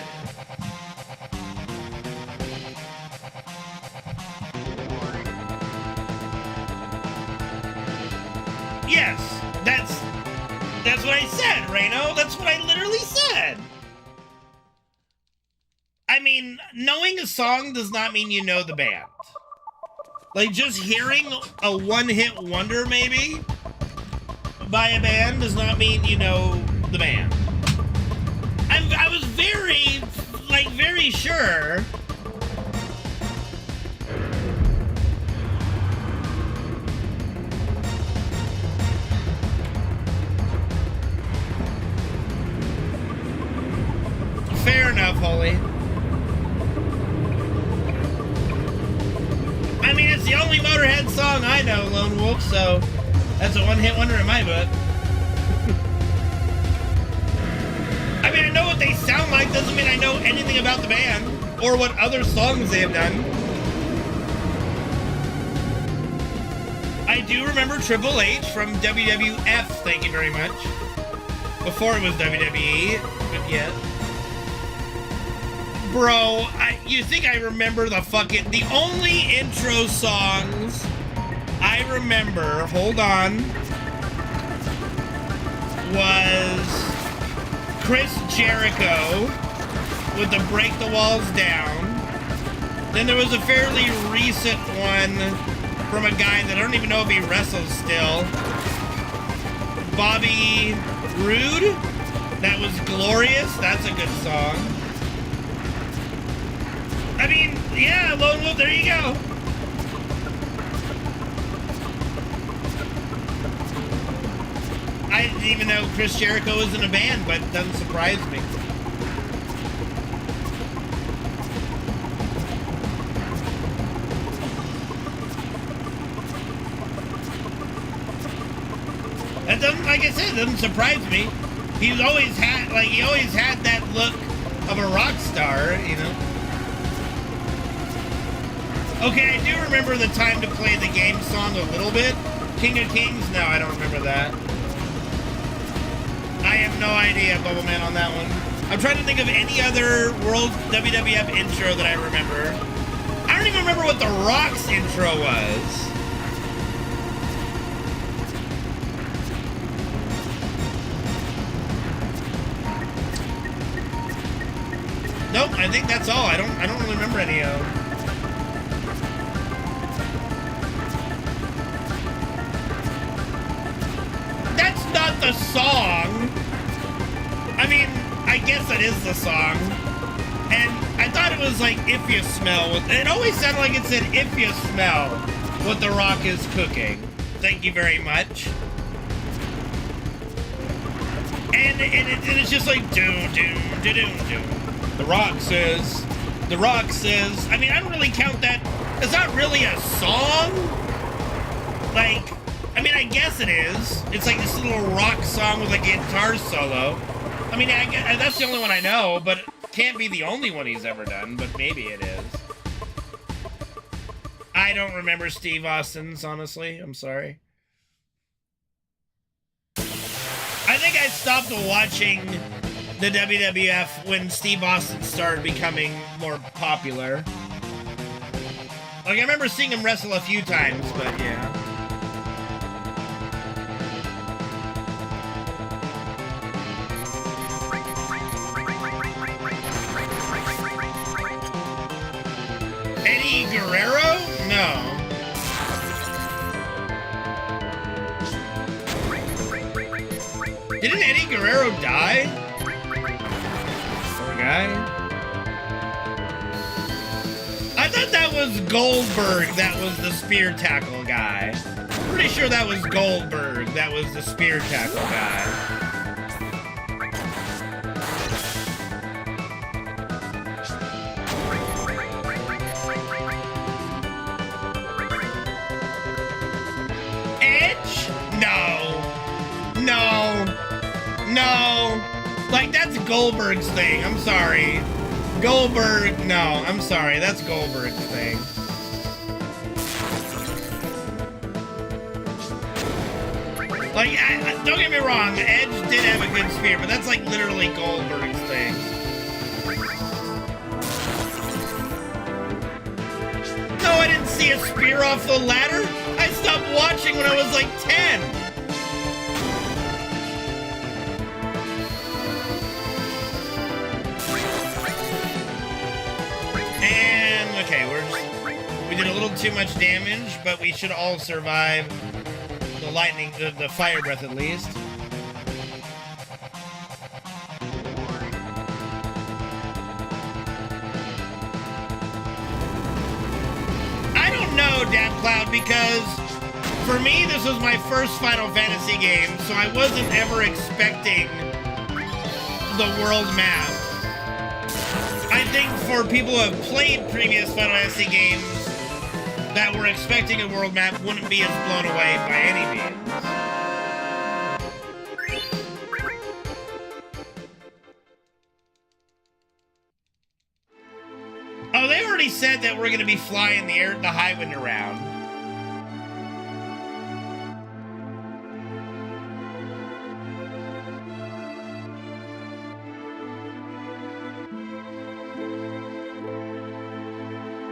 Yes, that's what I said, Reno. That's what I literally said. I mean, knowing a song does not mean you know the band. Like, just hearing a one-hit wonder, maybe, by a band does not mean you know the band. I was very sure. Fair enough, Holly. I mean, it's the only Motorhead song I know, Lone Wolf, so that's a one-hit wonder in my book. I mean, I know what they sound like, doesn't mean I know anything about the band or what other songs they have done. I do remember Triple H from WWF, thank you very much. Before it was WWE, but yeah. Bro, you think I remember the only intro songs I remember, hold on, was Chris Jericho with the Break the Walls Down. Then there was a fairly recent one from a guy that I don't even know if he wrestles still. Bobby Roode, that was Glorious, that's a good song. I mean, yeah, Lone Wolf, there you go. I didn't even know Chris Jericho was in a band, but it doesn't surprise me. That doesn't, like I said, it doesn't surprise me. He always had that look of a rock star, you know. Okay, I do remember the Time to Play the Game song a little bit. King of Kings? No, I don't remember that. I have no idea, Bubble Man, on that one. I'm trying to think of any other World WWF intro that I remember. I don't even remember what The Rock's intro was. Nope, I think that's all. I don't really remember any of them. That's not the song. I mean, I guess it is the song. And I thought it was like If You Smell. It always sounded like it said If You Smell What the Rock is Cooking. Thank you very much. And it's just like do. The Rock says. I mean, I don't really count that. It's not really a song. Like, I mean, I guess it is. It's like this little rock song with a guitar solo. I mean, that's the only one I know, but it can't be the only one he's ever done, but maybe it is. I don't remember Steve Austin's, honestly. I'm sorry. I think I stopped watching the WWF when Steve Austin started becoming more popular. Like, I remember seeing him wrestle a few times, but yeah. Eddie Guerrero? No. Didn't Eddie Guerrero die? Poor guy. I thought that was Goldberg that was the spear tackle guy. Pretty sure that was Goldberg that was the spear tackle guy. No, like that's Goldberg's thing. I'm sorry. Goldberg, no, I'm sorry. That's Goldberg's thing. Like, don't get me wrong, Edge did have a good spear, but that's like literally Goldberg's thing. No, I didn't see a spear off the ladder. I stopped watching when I was like 10. And, okay, we did a little too much damage, but we should all survive the lightning, the fire breath at least. I don't know, Dap Cloud, because for me, this was my first Final Fantasy game, so I wasn't ever expecting the world map. I think for people who have played previous Final Fantasy games that were expecting a world map wouldn't be as blown away by any means. Oh, they already said that we're going to be flying the Highwind around.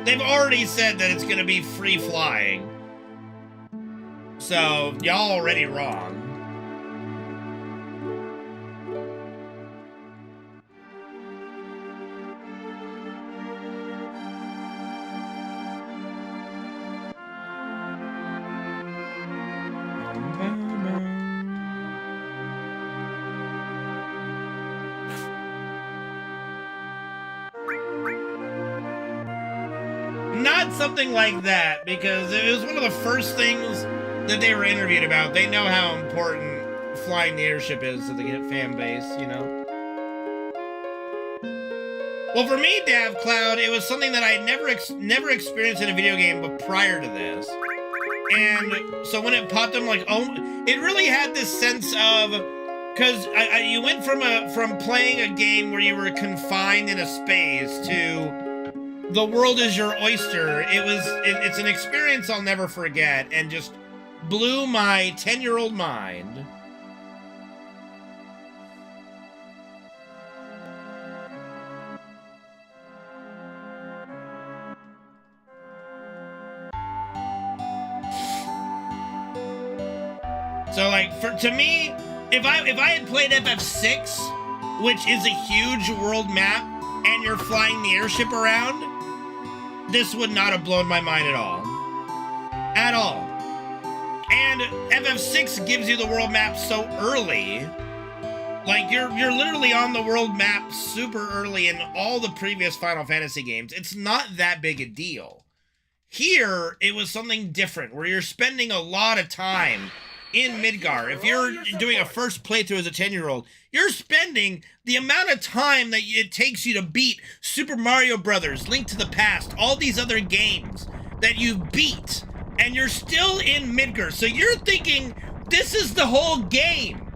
They've already said that it's going to be free flying. So, y'all already wrong. Not something like that, because it was one of the first things that they were interviewed about. They know how important flying the airship is to the fan base, you know? Well, for me, Dav Cloud, it was something that I never experienced in a video game but prior to this. And so when it popped, I'm like, oh, it really had this sense of, because you went from playing a game where you were confined in a space to the world is your oyster. It's an experience I'll never forget and just blew my 10-year-old mind. So like to me, if I had played FF6, which is a huge world map, and you're flying the airship around, this would not have blown my mind at all. At all. And FF6 gives you the world map so early. Like, you're literally on the world map super early in all the previous Final Fantasy games. It's not that big a deal. Here, it was something different, where you're spending a lot of time in Midgar. If you're doing a first playthrough as a 10-year-old, you're spending the amount of time that it takes you to beat Super Mario Brothers, Link to the Past, all these other games that you beat, and you're still in Midgar. So you're thinking, this is the whole game.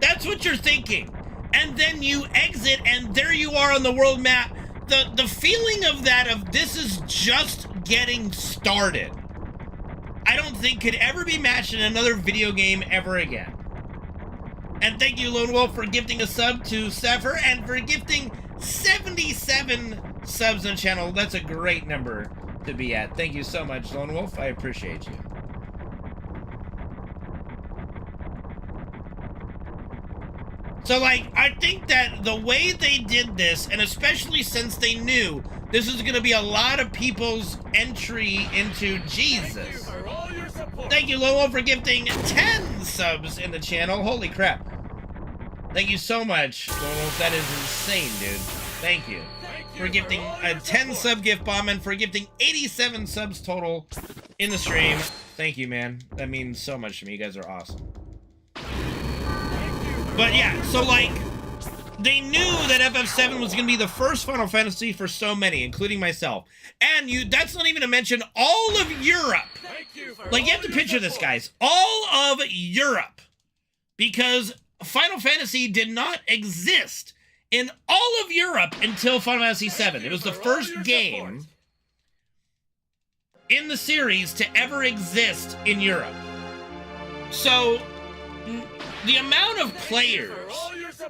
That's what you're thinking. And then you exit, and there you are on the world map. The feeling of that, of this is just getting started, I don't think could ever be matched in another video game ever again. And thank you, Lone Wolf, for gifting a sub to Sefer and for gifting 77 subs on the channel. That's a great number to be at. Thank you so much, Lone Wolf. I appreciate you. So, like, I think that the way they did this, and especially since they knew this is going to be a lot of people's entry into Jesus. Thank you, Lone Wolf, for gifting 10 subs in the channel. Holy crap. Thank you so much, Lone Wolf. That is insane, dude. Thank you. For gifting a 10 sub gift bomb and for gifting 87 subs total in the stream. Thank you, man. That means so much to me. You guys are awesome. But yeah, so like, they knew that FF7 was going to be the first Final Fantasy for so many, including myself. And that's not even to mention all of Europe. Like, you have to picture this, guys. All of Europe. Because Final Fantasy did not exist in all of Europe until Final Fantasy VII. It was the first game in the series to ever exist in Europe. So, the amount of players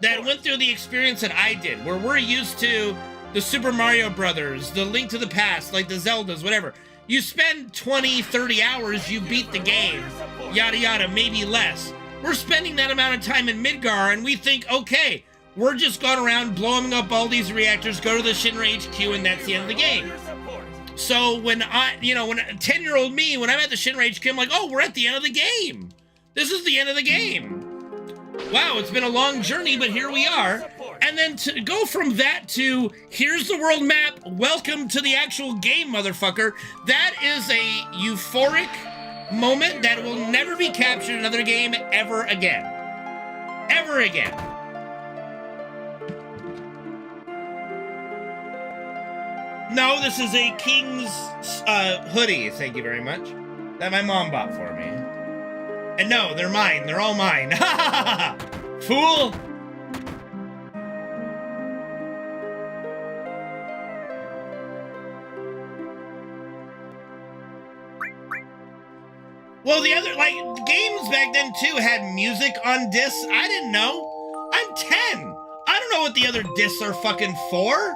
that went through the experience that I did, where we're used to the Super Mario Brothers, the Link to the Past, like the Zeldas, whatever. You spend 20, 30 hours, you beat the game, yada yada, maybe less. We're spending that amount of time in Midgar, and we think, okay, we're just going around blowing up all these reactors, go to the Shinra HQ, and that's the end of the game. So when when a 10-year-old me, when I'm at the Shinra HQ, I'm like, oh, we're at the end of the game. This is the end of the game. Wow, it's been a long journey, but here we are. And then to go from that to, here's the world map, welcome to the actual game, motherfucker. That is a euphoric moment that will never be captured in another game ever again. Ever again. No, this is a King's hoodie, thank you very much, that my mom bought for me. And no, they're mine. They're all mine. Ha ha ha! Fool! Well, the other, games back then, too, had music on discs. I didn't know. I'm 10. I don't know what the other discs are fucking for.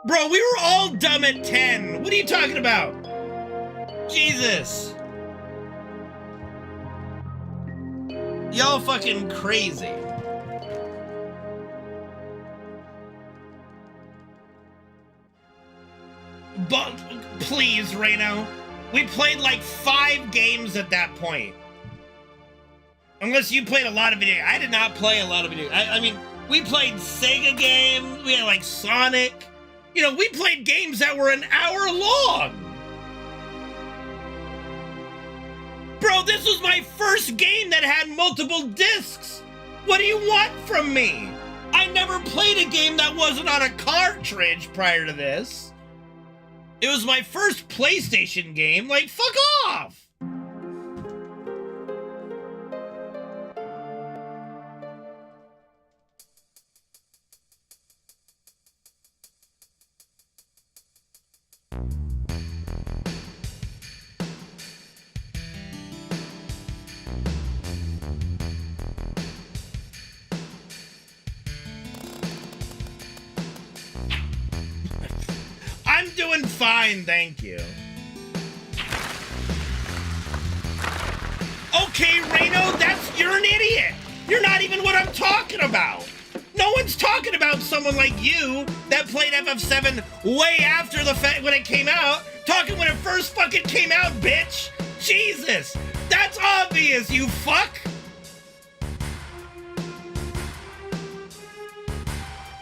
Bro, we were all dumb at 10. What are you talking about? Jesus. Y'all fucking crazy. But, please, Reno. We played like 5 games at that point. Unless you played a lot of video. I did not play a lot of video. I mean, we played Sega games. We had like Sonic. You know, we played games that were an hour long. Bro, this was my first game that had multiple discs. What do you want from me? I never played a game that wasn't on a cartridge prior to this. It was my first PlayStation game. Like, fuck off. I'm doing fine, thank you. Okay, Reno, you're an idiot. You're not even what I'm talking about. No one's talking about someone like you that played FF7 way after the fact when it came out. Talking when it first fucking came out, bitch. Jesus, that's obvious, you fuck.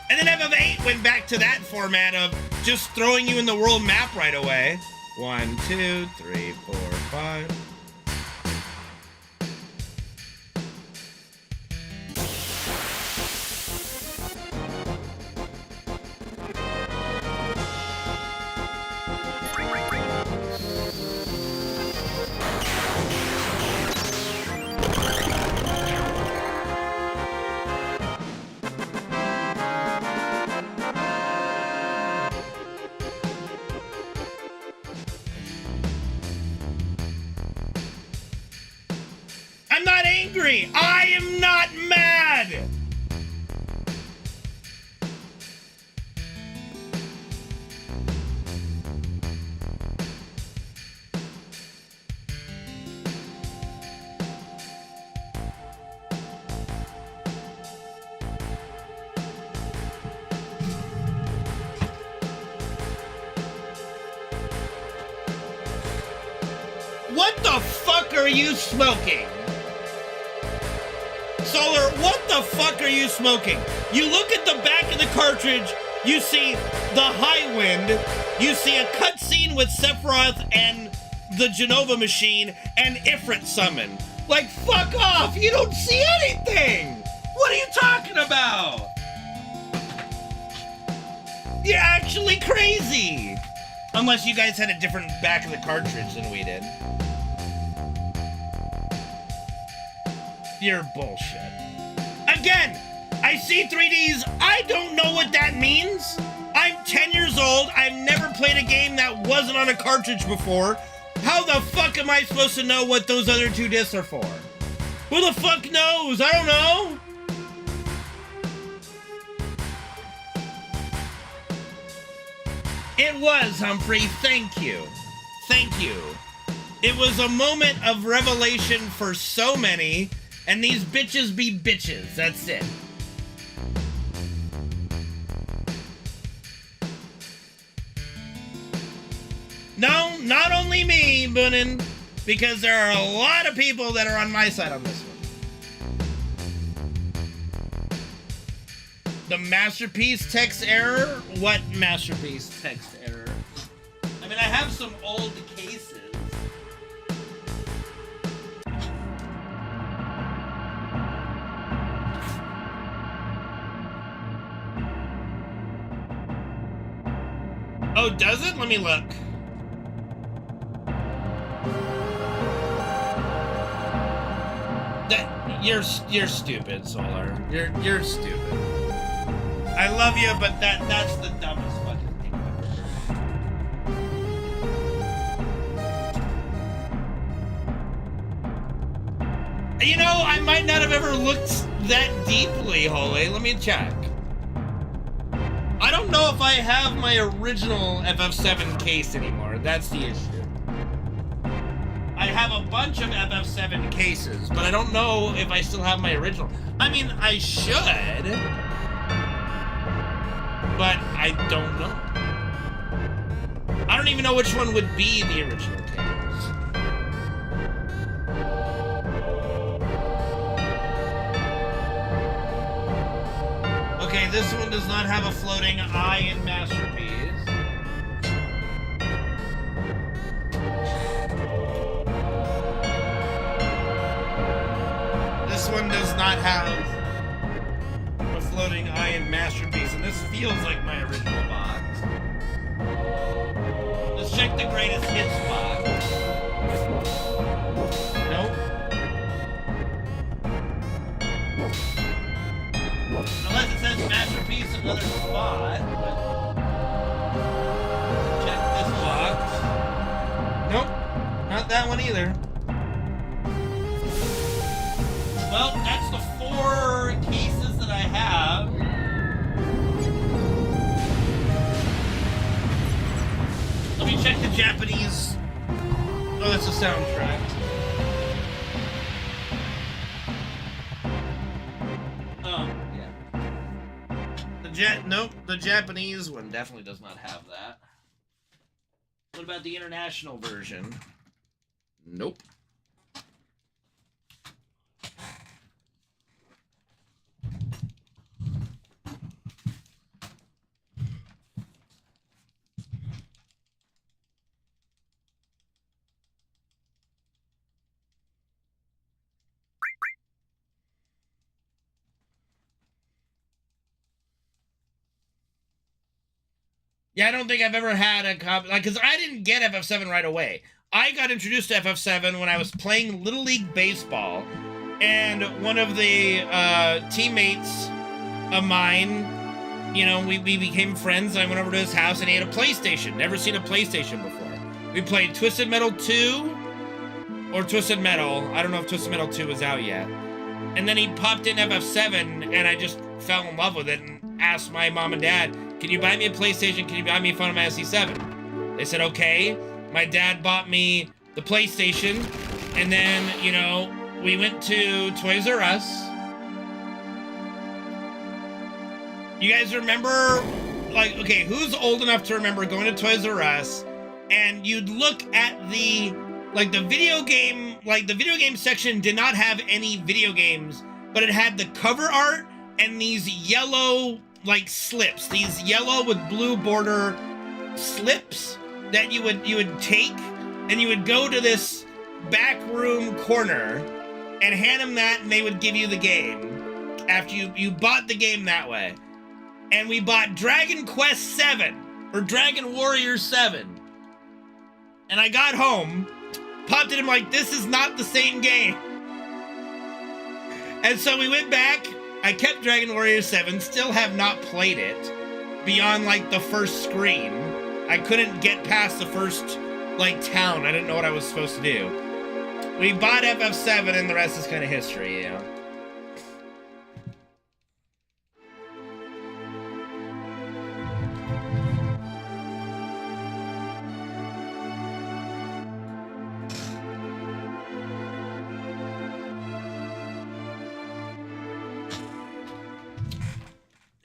And then FF8 went back to that format of just throwing you in the world map right away. 1, 2, 3, 4, 5. I'm not angry. I am not mad. What the fuck are you smoking? Solar, what the fuck are you smoking? You look at the back of the cartridge, you see the High Wind, you see a cutscene with Sephiroth and the Genova machine, and Ifrit summon. Like, fuck off! You don't see anything! What are you talking about? You're actually crazy! Unless you guys had a different back of the cartridge than we did. You're bullshit. Again, I I see 3Ds. I don't know what that means. I'm 10 years old. I've never played a game that wasn't on a cartridge before. How the fuck am I supposed to know what those other 2 discs are for? Who the fuck knows? I don't know. It was, Humphrey. Thank you. Thank you. It was a moment of revelation for so many, and these bitches be bitches. That's it. No, not only me, Boonin, because there are a lot of people that are on my side on this one. The masterpiece text error? What masterpiece text error? I mean, I have some old cases. Oh, does it? Let me look. You're stupid, Solar. You're stupid. I love you, but that's the dumbest fucking thing I've ever heard. You know, I might not have ever looked that deeply, Holy. Let me check. I don't know if I have my original FF7 case anymore. That's the issue. I have a bunch of FF7 cases, but I don't know if I still have my original. I mean, I should, but I don't know. I don't even know which one would be the original case. Okay, this one does not have a floating eye in Masterpiece. This one does not have a floating eye in Masterpiece, and this feels like my original box. Let's check the greatest hits box. Nope. Unless it says Masterpiece, another spot. Check this box. Nope, not that one either. Well, that's the 4 cases that I have. Let me check the Japanese. Oh, that's a soundtrack. Oh, yeah. Nope, the Japanese one definitely does not have that. What about the international version? Nope. Yeah, I don't think I've ever had a copy, like, because I didn't get FF7 right away. I got introduced to FF7 when I was playing Little League Baseball, and one of the teammates of mine, you know, we became friends. I went over to his house, and he had a PlayStation. Never seen a PlayStation before. We played Twisted Metal 2, or Twisted Metal. I don't know if Twisted Metal 2 was out yet. And then he popped in FF7, and I just fell in love with it, and asked my mom and dad, can you buy me a PlayStation? Can you buy me a Final Fantasy 7? They said, okay. My dad bought me the PlayStation, and then, you know, we went to Toys R Us. You guys remember, like, okay, who's old enough to remember going to Toys R Us, and you'd look at the, like, the video game section did not have any video games, but it had the cover art and these yellow, like, slips, these yellow with blue border slips that you would take, and you would go to this back room corner and hand them that, and they would give you the game after you bought the game that way. And we bought Dragon Quest 7 or Dragon Warrior 7, and I got home, popped it, I'm like, this is not the same game. And so we went back I kept Dragon Warrior 7, still have not played it beyond, like, the first screen. I couldn't get past the first, like, town. I didn't know what I was supposed to do. We bought FF7 and the rest is kind of history, you know?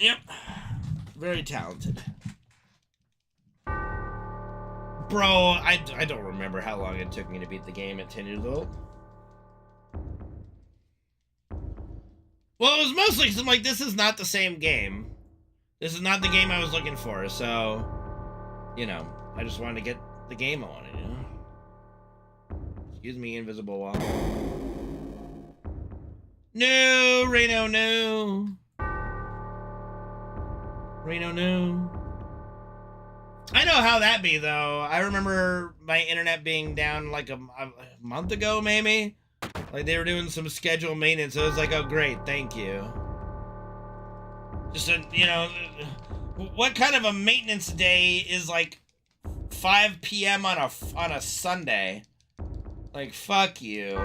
Yep. Very talented. Bro, I don't remember how long it took me to beat the game at 10 years old. Well, it was mostly because I'm like, this is not the same game. This is not the game I was looking for, so, you know, I just wanted to get the game on it, you know? Excuse me, invisible wall. No, Reno, no. Reno, no. I know how that be, though. I remember my internet being down like a month ago, maybe. Like, they were doing some scheduled maintenance. So it was like, oh, great, thank you. Just, you know, what kind of a maintenance day is, like, 5 p.m. on a Sunday? Like, fuck you.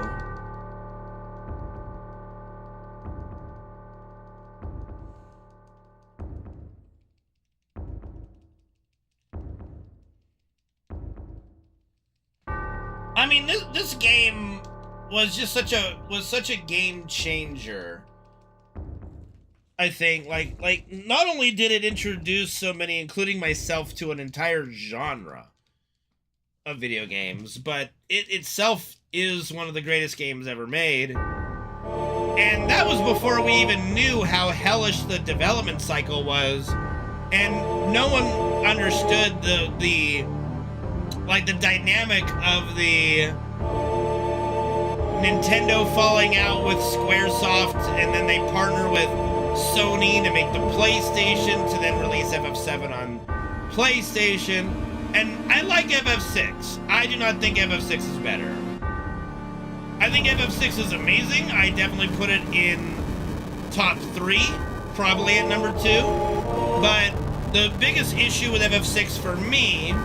I mean, this game was just such a game changer. I think, like not only did it introduce so many, including myself, to an entire genre of video games, but it itself is one of the greatest games ever made. And that was before we even knew how hellish the development cycle was, and no one understood the dynamic of the Nintendo falling out with Squaresoft, and then they partner with Sony to make the PlayStation to then release FF7 on PlayStation. And I like FF6. I do not think FF6 is better. I think FF6 is amazing. I definitely put it in top 3, probably at number 2. But the biggest issue with FF6 for me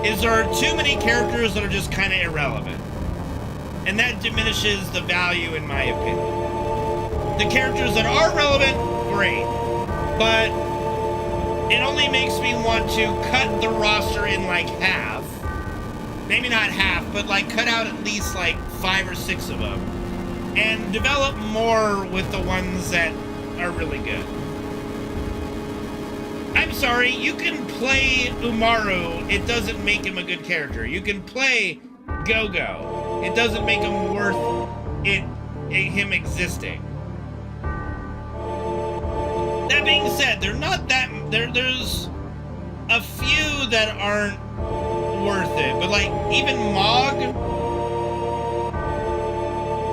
is there are too many characters that are just kind of irrelevant. And that diminishes the value, in my opinion. The characters that are relevant, great. But it only makes me want to cut the roster in like half. Maybe not half, but like cut out at least like 5 or 6 of them. And develop more with the ones that are really good. I'm sorry, you can play Umaru, it doesn't make him a good character. You can play Go-Go, it doesn't make him worth him existing. That being said, there's a few that aren't worth it, but like even Mog,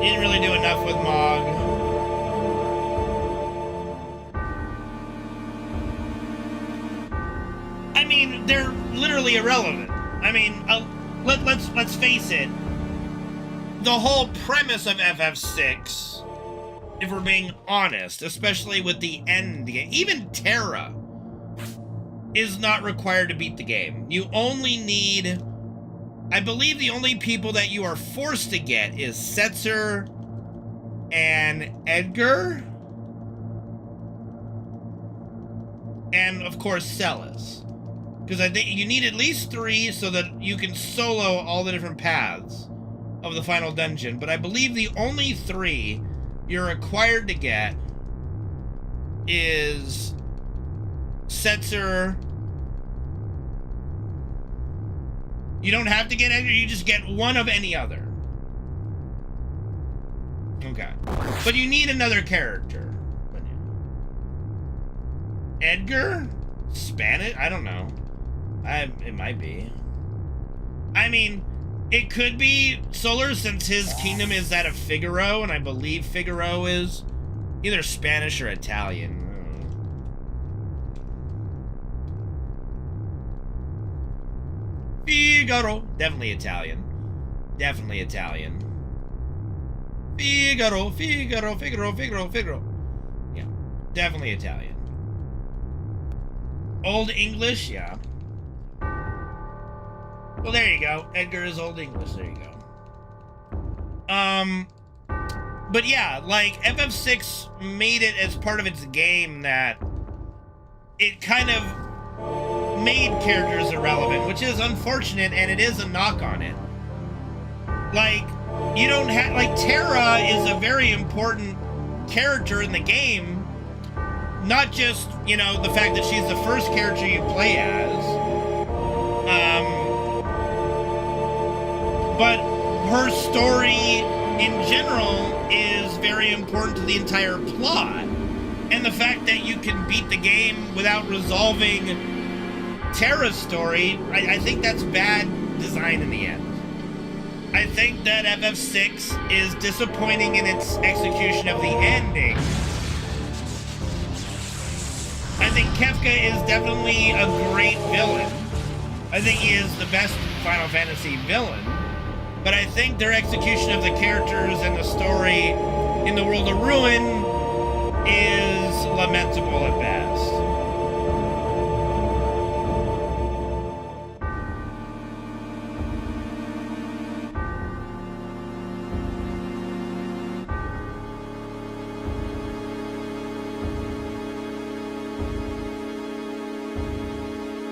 didn't really do enough with Mog. I mean, they're literally irrelevant. I mean, let's face it. The whole premise of FF6, if we're being honest, especially with the end game, even Terra is not required to beat the game. You only need, I believe the only people that you are forced to get is Setzer and Edgar, and of course Celis. Because I think you need at least 3 so that you can solo all the different paths of the final dungeon. But I believe the only 3 you're required to get is Setzer. You don't have to get Edgar, you just get one of any other. Okay. But you need another character. Edgar? Spanish? I don't know. It might be. I mean, it could be Solar, since his kingdom is that of Figaro, and I believe Figaro is either Spanish or Italian. Figaro. Definitely Italian. Definitely Italian. Figaro, Figaro, Figaro, Figaro, Figaro. Definitely Italian. Old English, yeah. Well, there you go. Edgar is Old English. There you go. But yeah, like, FF6 made it as part of its game that it kind of made characters irrelevant, which is unfortunate, and it is a knock on it. Like, you don't have, like, Terra is a very important character in the game, not just, you know, the fact that she's the first character you play as, but her story in general is very important to the entire plot. And the fact that you can beat the game without resolving Terra's story, I think that's bad design in the end. I think that FF6 is disappointing in its execution of the ending. I think Kefka is definitely a great villain. I think he is the best Final Fantasy villain. But I think their execution of the characters and the story in the World of Ruin is lamentable at best.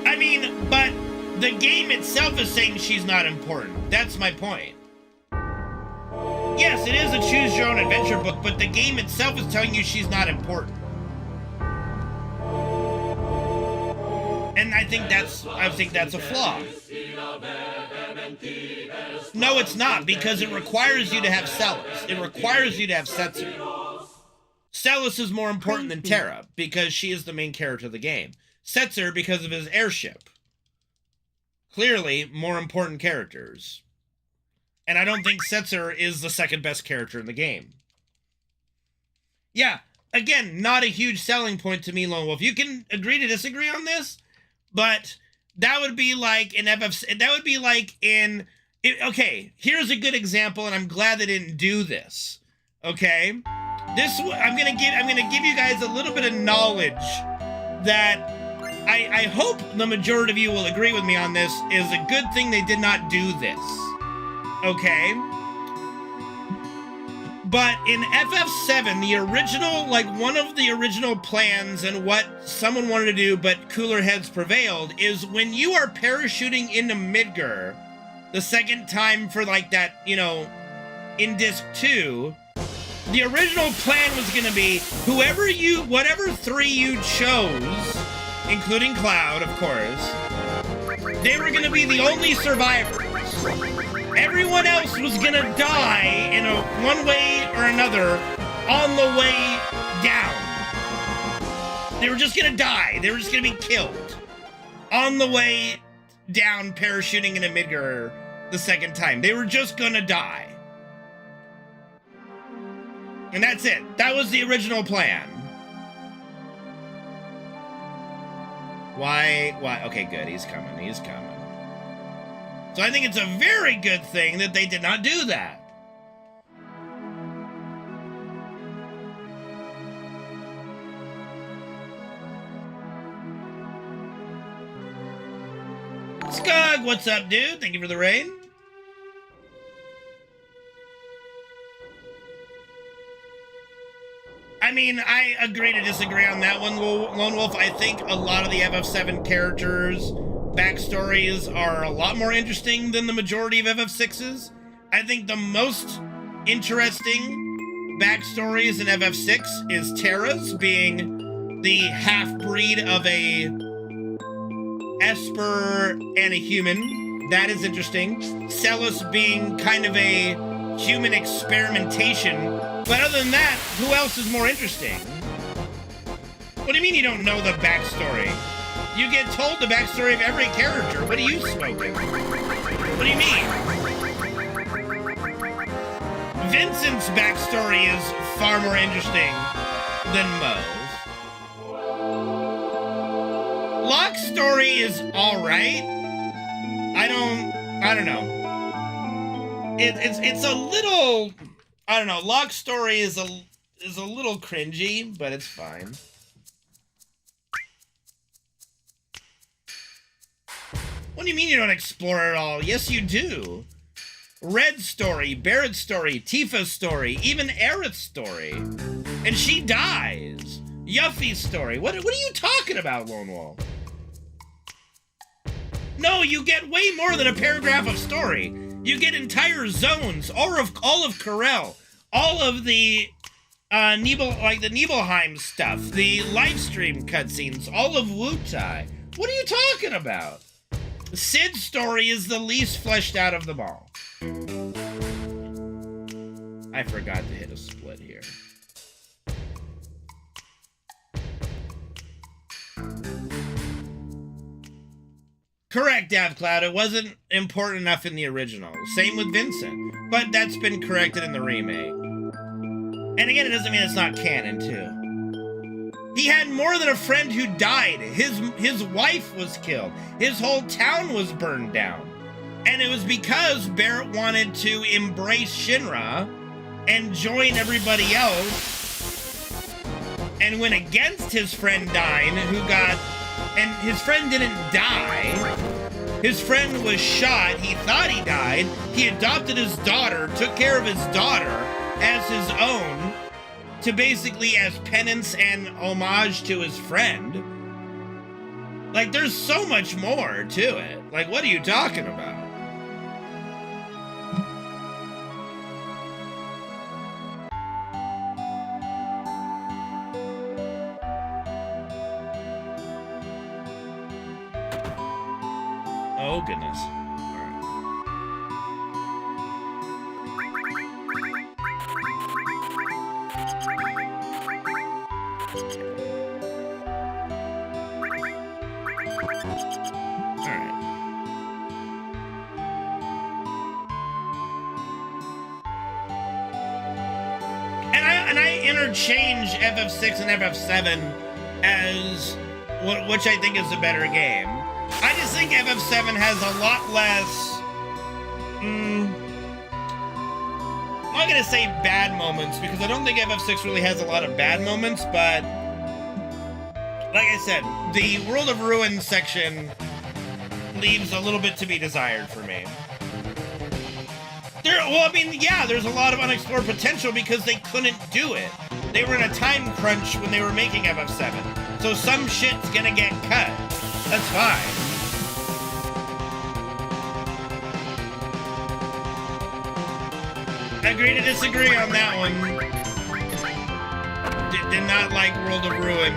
I mean, but the game itself is saying she's not important. That's my point. Yes, it is a choose your own adventure book, but the game itself is telling you she's not important. And I think that's a flaw. No, it's not, because it requires you to have Celis. It requires you to have Setzer. Celis is more important than Terra, because she is the main character of the game. Setzer, because of his airship. Clearly, more important characters. And I don't think Setzer is the second best character in the game. Yeah, again, not a huge selling point to me, Lone Wolf. You can agree to disagree on this, but that would be like in FF... That would be like in... Okay, here's a good example, and I'm glad they didn't do this. Okay? I'm gonna give you guys a little bit of knowledge that... I hope the majority of you will agree with me on this, is a good thing they did not do this. Okay? But in FF7, the original, like, one of the original plans and what someone wanted to do, but cooler heads prevailed, is when you are parachuting into Midgar, the second time for, like, that, you know, in Disc 2, the original plan was gonna be, whatever three you chose, including Cloud, of course, they were gonna be the only survivors. Everyone else was gonna die in one way or another on the way down. They were just gonna die. They were just gonna be killed on the way down, parachuting into Midgar the second time. They were just gonna die. And that's it. That was the original plan. Why? Okay, good. He's coming. He's coming. So I think it's a very good thing that they did not do that. Skug, what's up, dude? Thank you for the raid. I mean, I agree to disagree on that one, Lone Wolf. I think a lot of the FF7 characters' backstories are a lot more interesting than the majority of FF6's. I think the most interesting backstories in FF6 is Terra's, being the half-breed of a Esper and a human. That is interesting. Celis being kind of a human experimentation. But other than that, who else is more interesting? What do you mean you don't know the backstory? You get told the backstory of every character. What are you smoking? What do you mean? Vincent's backstory is far more interesting than Moe's. Locke's story is alright. I don't know. It's a little... I don't know. Locke's story is a little cringy, but it's fine. What do you mean you don't explore it all? Yes, you do. Red's story, Barrett's story, Tifa's story, even Aerith's story. And she dies. Yuffie's story. What are you talking about, Lone Wolf? No, you get way more than a paragraph of story. You get entire zones, all of Corel, all of the the Nibelheim stuff, the live stream cutscenes, all of Wutai. What are you talking about? Sid's story is the least fleshed out of them all. I forgot to hit a split here. Correct, DavCloud. It wasn't important enough in the original. Same with Vincent. But that's been corrected in the remake. And again, it doesn't mean it's not canon, too. He had more than a friend who died. His wife was killed. His whole town was burned down. And it was because Barrett wanted to embrace Shinra and join everybody else and went against his friend dying, and his friend didn't die. His friend was shot. He thought he died. He adopted his daughter, took care of his daughter as his own, to basically as penance and homage to his friend. Like, there's so much more to it. Like, what are you talking about? Oh, goodness. And I interchange FF6 and FF7 as which I think is a better game. I just think FF7 has a lot less, I'm not gonna say bad moments, because I don't think FF6 really has a lot of bad moments, but like I said, the World of Ruin section leaves a little bit to be desired for me. There's a lot of unexplored potential because they couldn't do it. They were in a time crunch when they were making FF7. So some shit's gonna get cut. That's fine. Agree to disagree on that one. Did not like World of Ruin.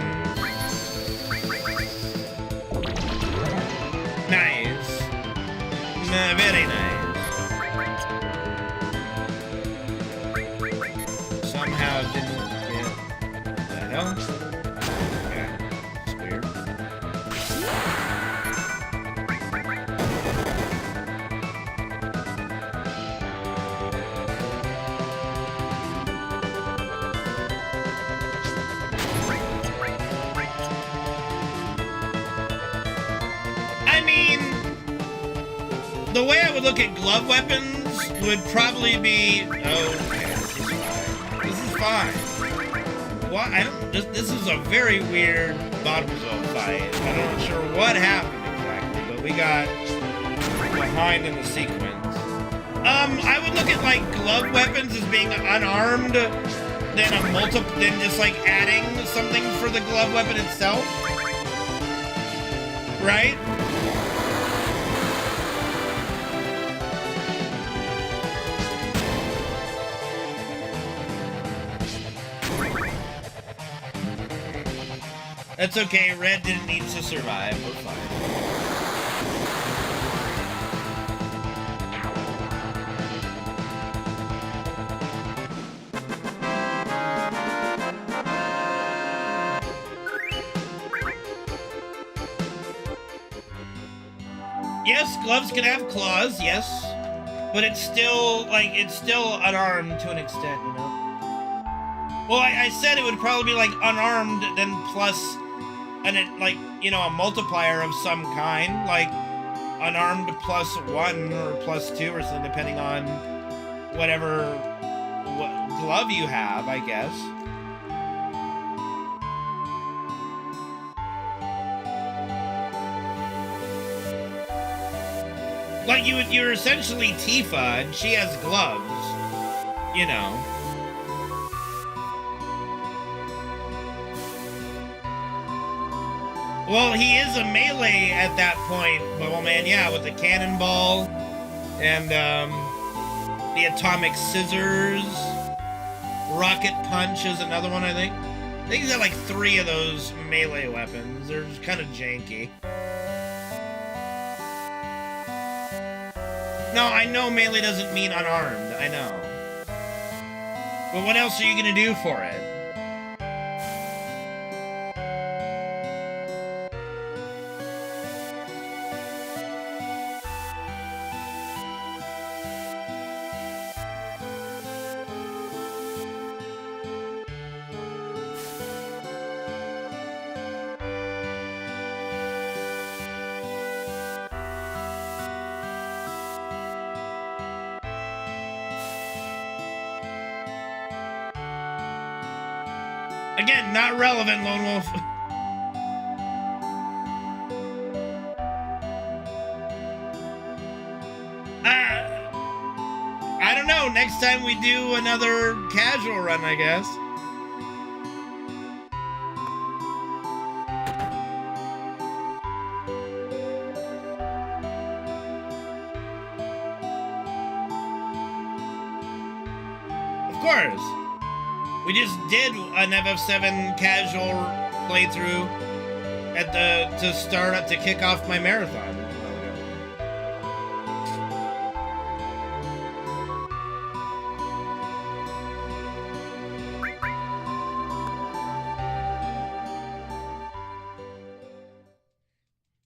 Nice. Very nice. Somehow didn't get... What the hell? Yeah, it's weird. I mean, the way I would look at glove weapons would probably be... Okay, this is fine. What? This is a very weird bottom zone fight. I'm not sure what happened exactly, but we got behind in the sequence. I would look at like glove weapons as being unarmed, than just like adding something for the glove weapon itself. Right? That's okay, Red didn't need to survive, we're fine. Yes, gloves can have claws, yes. But it's still unarmed to an extent, you know? Well, I said it would probably be like unarmed, then plus a multiplier of some kind, like unarmed +1 or +2 or something, depending on what glove you have, I guess. Like, you're essentially Tifa, and she has gloves. You know. Well, he is a melee at that point, Bubble Man, yeah, with the cannonball and the atomic scissors. Rocket punch is another one, I think. I think he's got like 3 of those melee weapons. They're just kind of janky. No, I know melee doesn't mean unarmed. I know. But what else are you gonna do for it? Again, not relevant, Lone Wolf. I don't know. Next time we do another casual run, I guess. Of course. We just did an FF7 casual playthrough to kick off my marathon.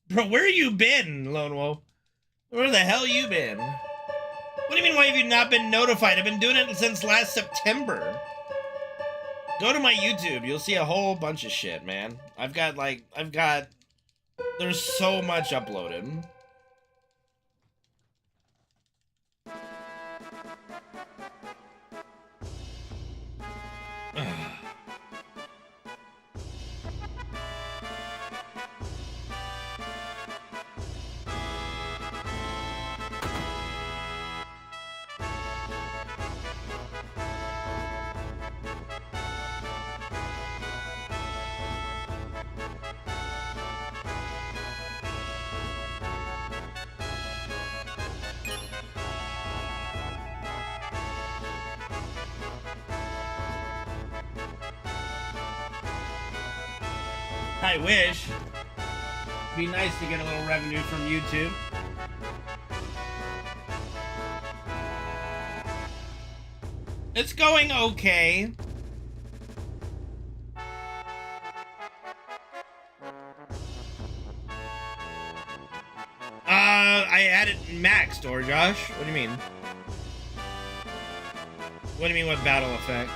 Bro, where you been, Lone Wolf? Where the hell you been? What do you mean, why have you not been notified? I've been doing it since last September. Go to my YouTube. You'll see a whole bunch of shit, man. There's so much uploaded. I wish. Be nice to get a little revenue from YouTube. It's going okay. I added maxed, or Josh? What do you mean? What do you mean with battle effect?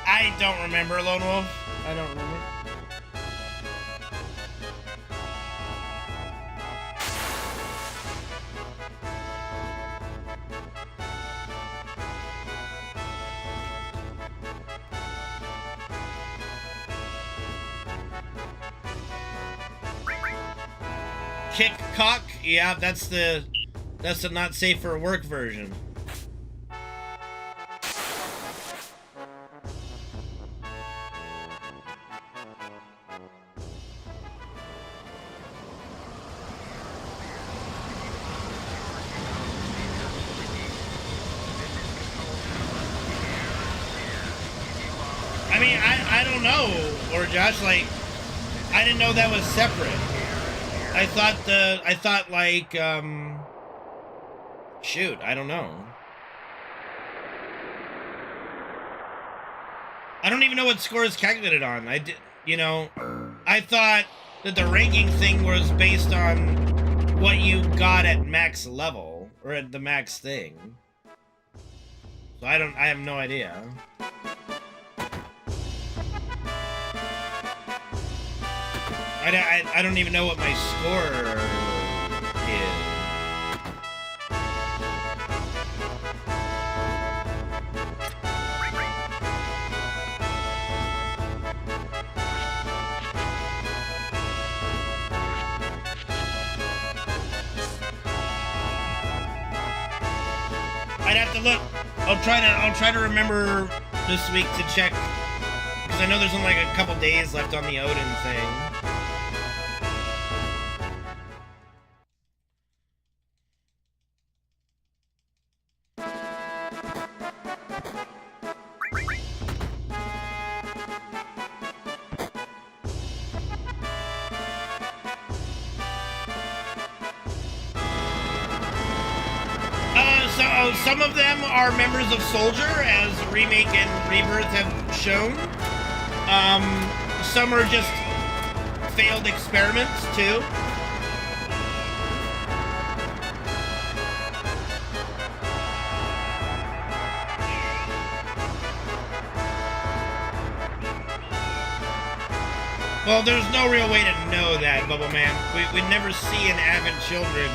I don't remember, Lone Wolf. I don't remember. Kick cock? Yeah, that's the not safe for work version. I mean, I don't know, or Josh, like, I didn't know that was separate. I thought like, shoot, I don't know. I don't even know what score is calculated on. I thought that the ranking thing was based on what you got at max level, or at the max thing. So I have no idea. I don't even know what my score is. have to look. I'll try to remember this week to check, because I know there's only like a couple days left on the Odin thing. Some of them are members of Soldier, as Remake and Rebirth have shown. Some are just failed experiments, too. Well, there's no real way to know that, Bubble Man. We'd never see in Advent Children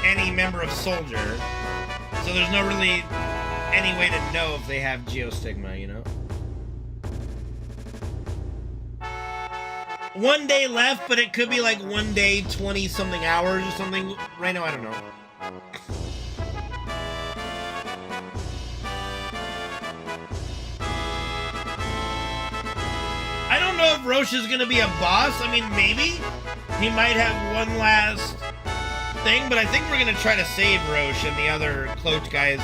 any member of Soldier. So there's no really any way to know if they have geostigma, you know? One day left, but it could be like one day, 20-something hours or something. Right now, I don't know. I don't know if Roche is gonna be a boss. I mean, maybe. He might have one last thing, but I think we're gonna try to save Roche and the other cloaked guys.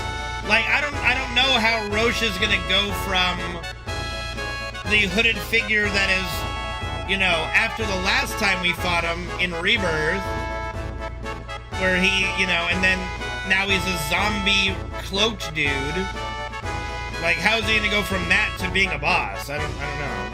Like, I don't know how Roche is gonna go from the hooded figure that is, you know, after the last time we fought him in Rebirth, where he, you know, and then now he's a zombie cloaked dude. Like, how's he gonna go from that to being a boss? I don't know.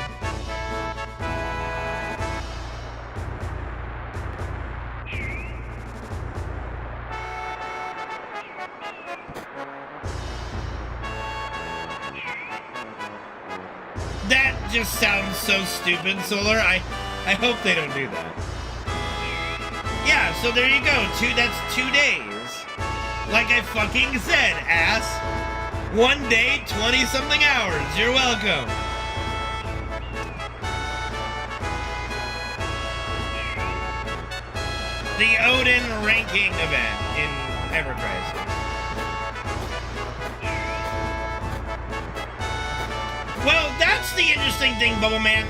That just sounds so stupid, Solar. I hope they don't do that. Yeah, so there you go. That's 2 days. Like I fucking said, ass. 1 day, 20-something hours. You're welcome. The Odin ranking event in Ever Crisis. Well, that's the interesting thing, Bubble Man.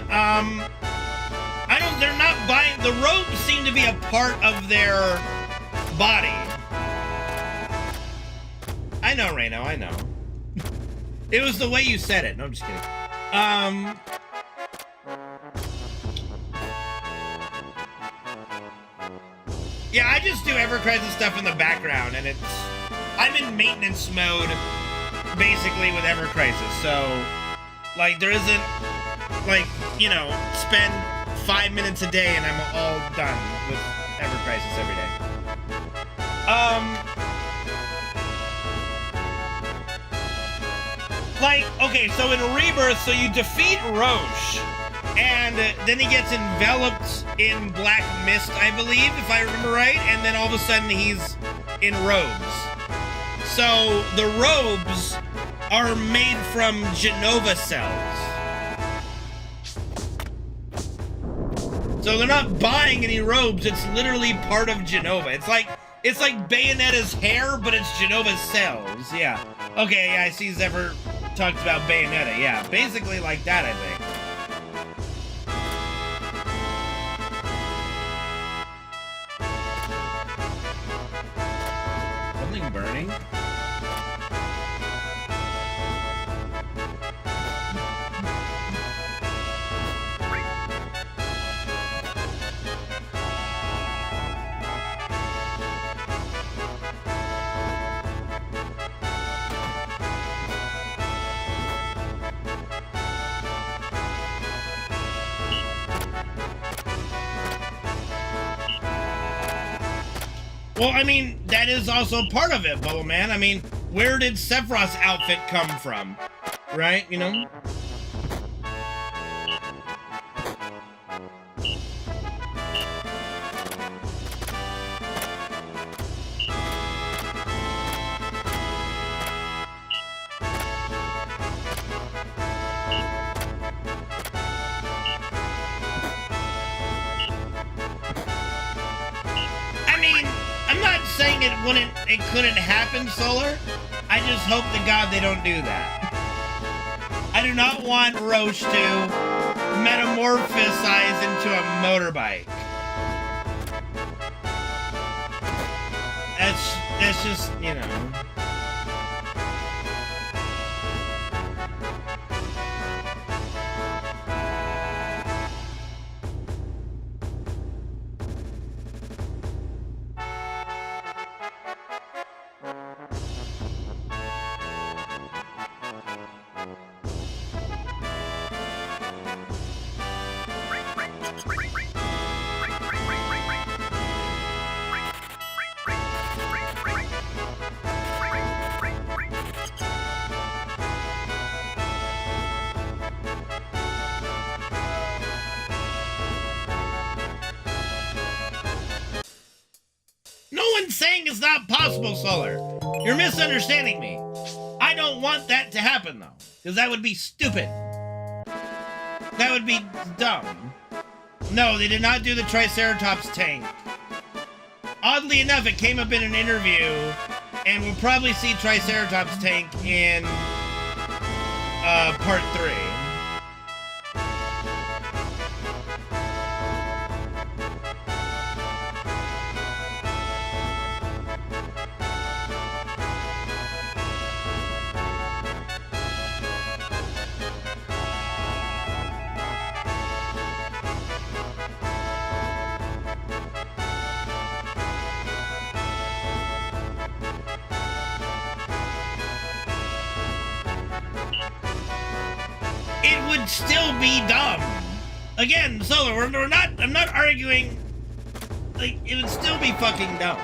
They're not buying, the robes seem to be a part of their body. I know, Reno, I know. It was the way you said it. No, I'm just kidding. Yeah, I just do Ever Crisis stuff in the background, and I'm in maintenance mode, basically, with Ever Crisis, so... Like, there isn't, like, you know, spend 5 minutes a day and I'm all done with Ever Crisis every day. Like, okay, so in Rebirth, so you defeat Roche, and then he gets enveloped in black mist, I believe, if I remember right, and then all of a sudden he's in robes. So, the robes are made from Genova cells. So they're not buying any robes, it's literally part of Genova. It's like Bayonetta's hair, but it's Genova's cells. Yeah. Okay, yeah, I see Zephyr talked about Bayonetta. Yeah, basically like that, I think. Something burning? Well, I mean, that is also part of it, Bubble Man. I mean, where did Sephiroth's outfit come from? Right, you know? It couldn't happen, Solar. I just hope to God they don't do that. I do not want Roche to metamorphosize into a motorbike. That's just, you know. Saying it's not possible, Solar. You're misunderstanding me. I don't want that to happen, though, because that would be stupid. That would be dumb. No, they did not do the Triceratops tank. Oddly enough, it came up in an interview, and we'll probably see Triceratops tank in part 3. Still be dumb. Again, Solar, I'm not arguing. Like, it would still be fucking dumb.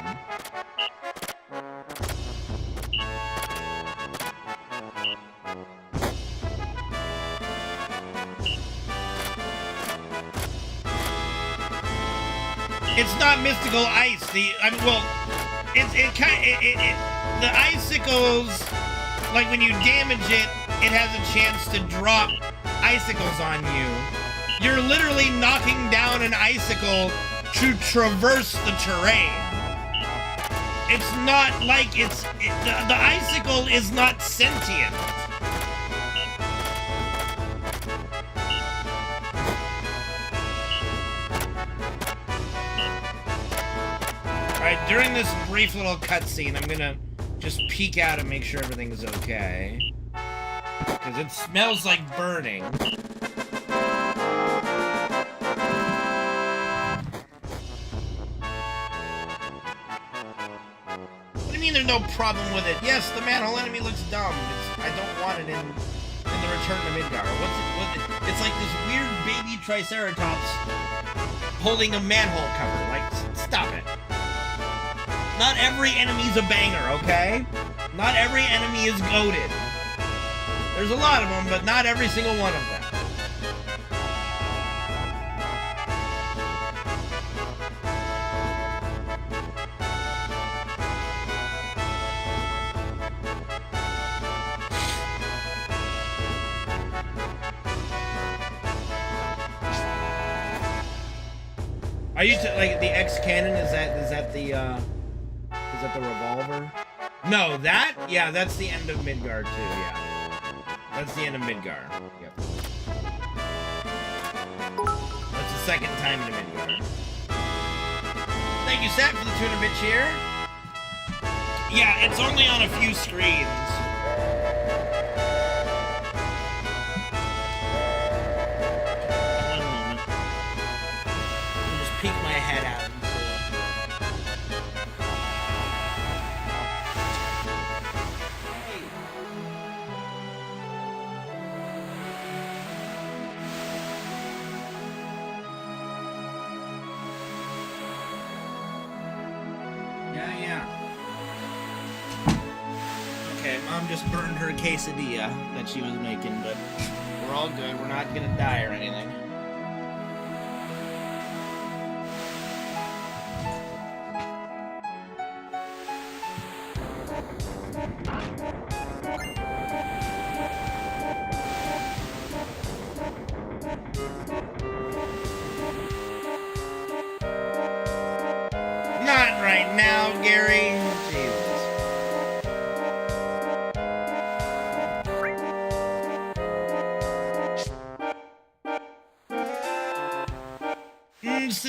It's not mystical ice. The icicles, like when you damage it, it has a chance to drop icicles on you. You're literally knocking down an icicle to traverse the terrain. It's not like the icicle is not sentient. Alright, during this brief little cutscene, I'm gonna just peek out and make sure everything is okay. Because it smells like burning. What do you mean there's no problem with it? Yes, the manhole enemy looks dumb. I don't want it in the Return to Midgar. It's like this weird baby Triceratops holding a manhole cover. Like, stop it. Not every enemy's a banger, okay? Not every enemy is goated. There's a lot of them, but not every single one of them. Are you like the X cannon? Is that the revolver? No, yeah, that's the end of Midgar too. Yeah. That's the end of Midgar. Yep. That's the second time into Midgar. Thank you, Seth, for the 200-bit cheer. Yeah, it's only on a few screens. One moment. I'll just peek my head out. Mom just burned her quesadilla that she was making, but we're all good. We're not gonna die or anything. Not right now, Gary. Jesus.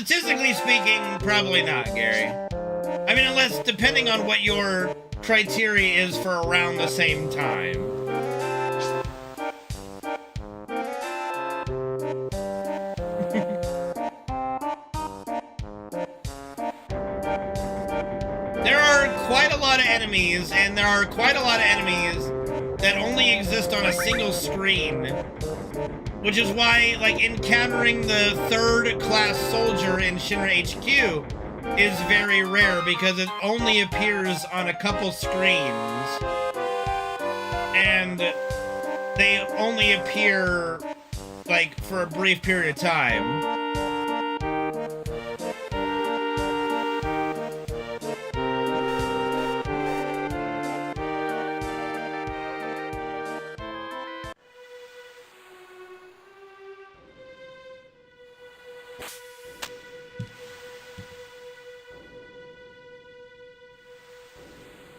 statistically speaking, probably not, Gary. I mean, unless, depending on what your criteria is for around the same time. There are quite a lot of enemies, and there are quite a lot of enemies that only exist on a single screen. Which is why, like, encountering the third-class soldier in Shinra HQ is very rare, because it only appears on a couple screens. And they only appear, like, for a brief period of time.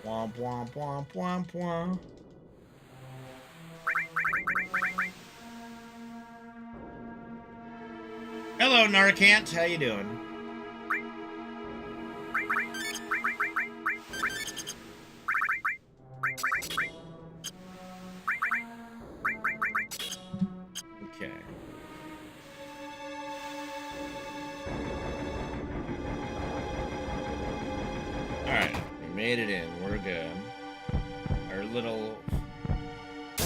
Womp womp womp womp womp. Hello, Narcant. How you doing? Okay. Alright, we made it in. We're good. Our little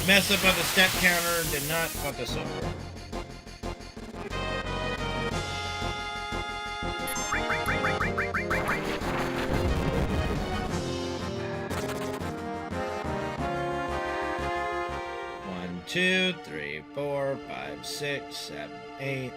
mess up on the step counter did not fuck us over. One, 2, 3, 4, 5, 6, 7, 8.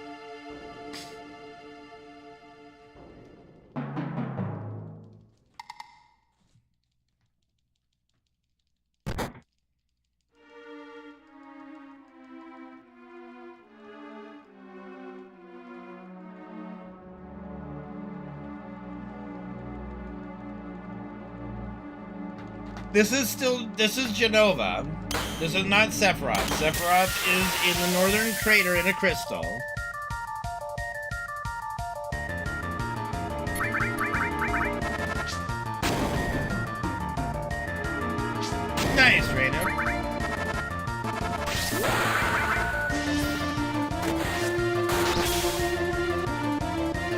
This is Genova. This is not Sephiroth. Sephiroth is in the northern crater in a crystal. Nice, Reina.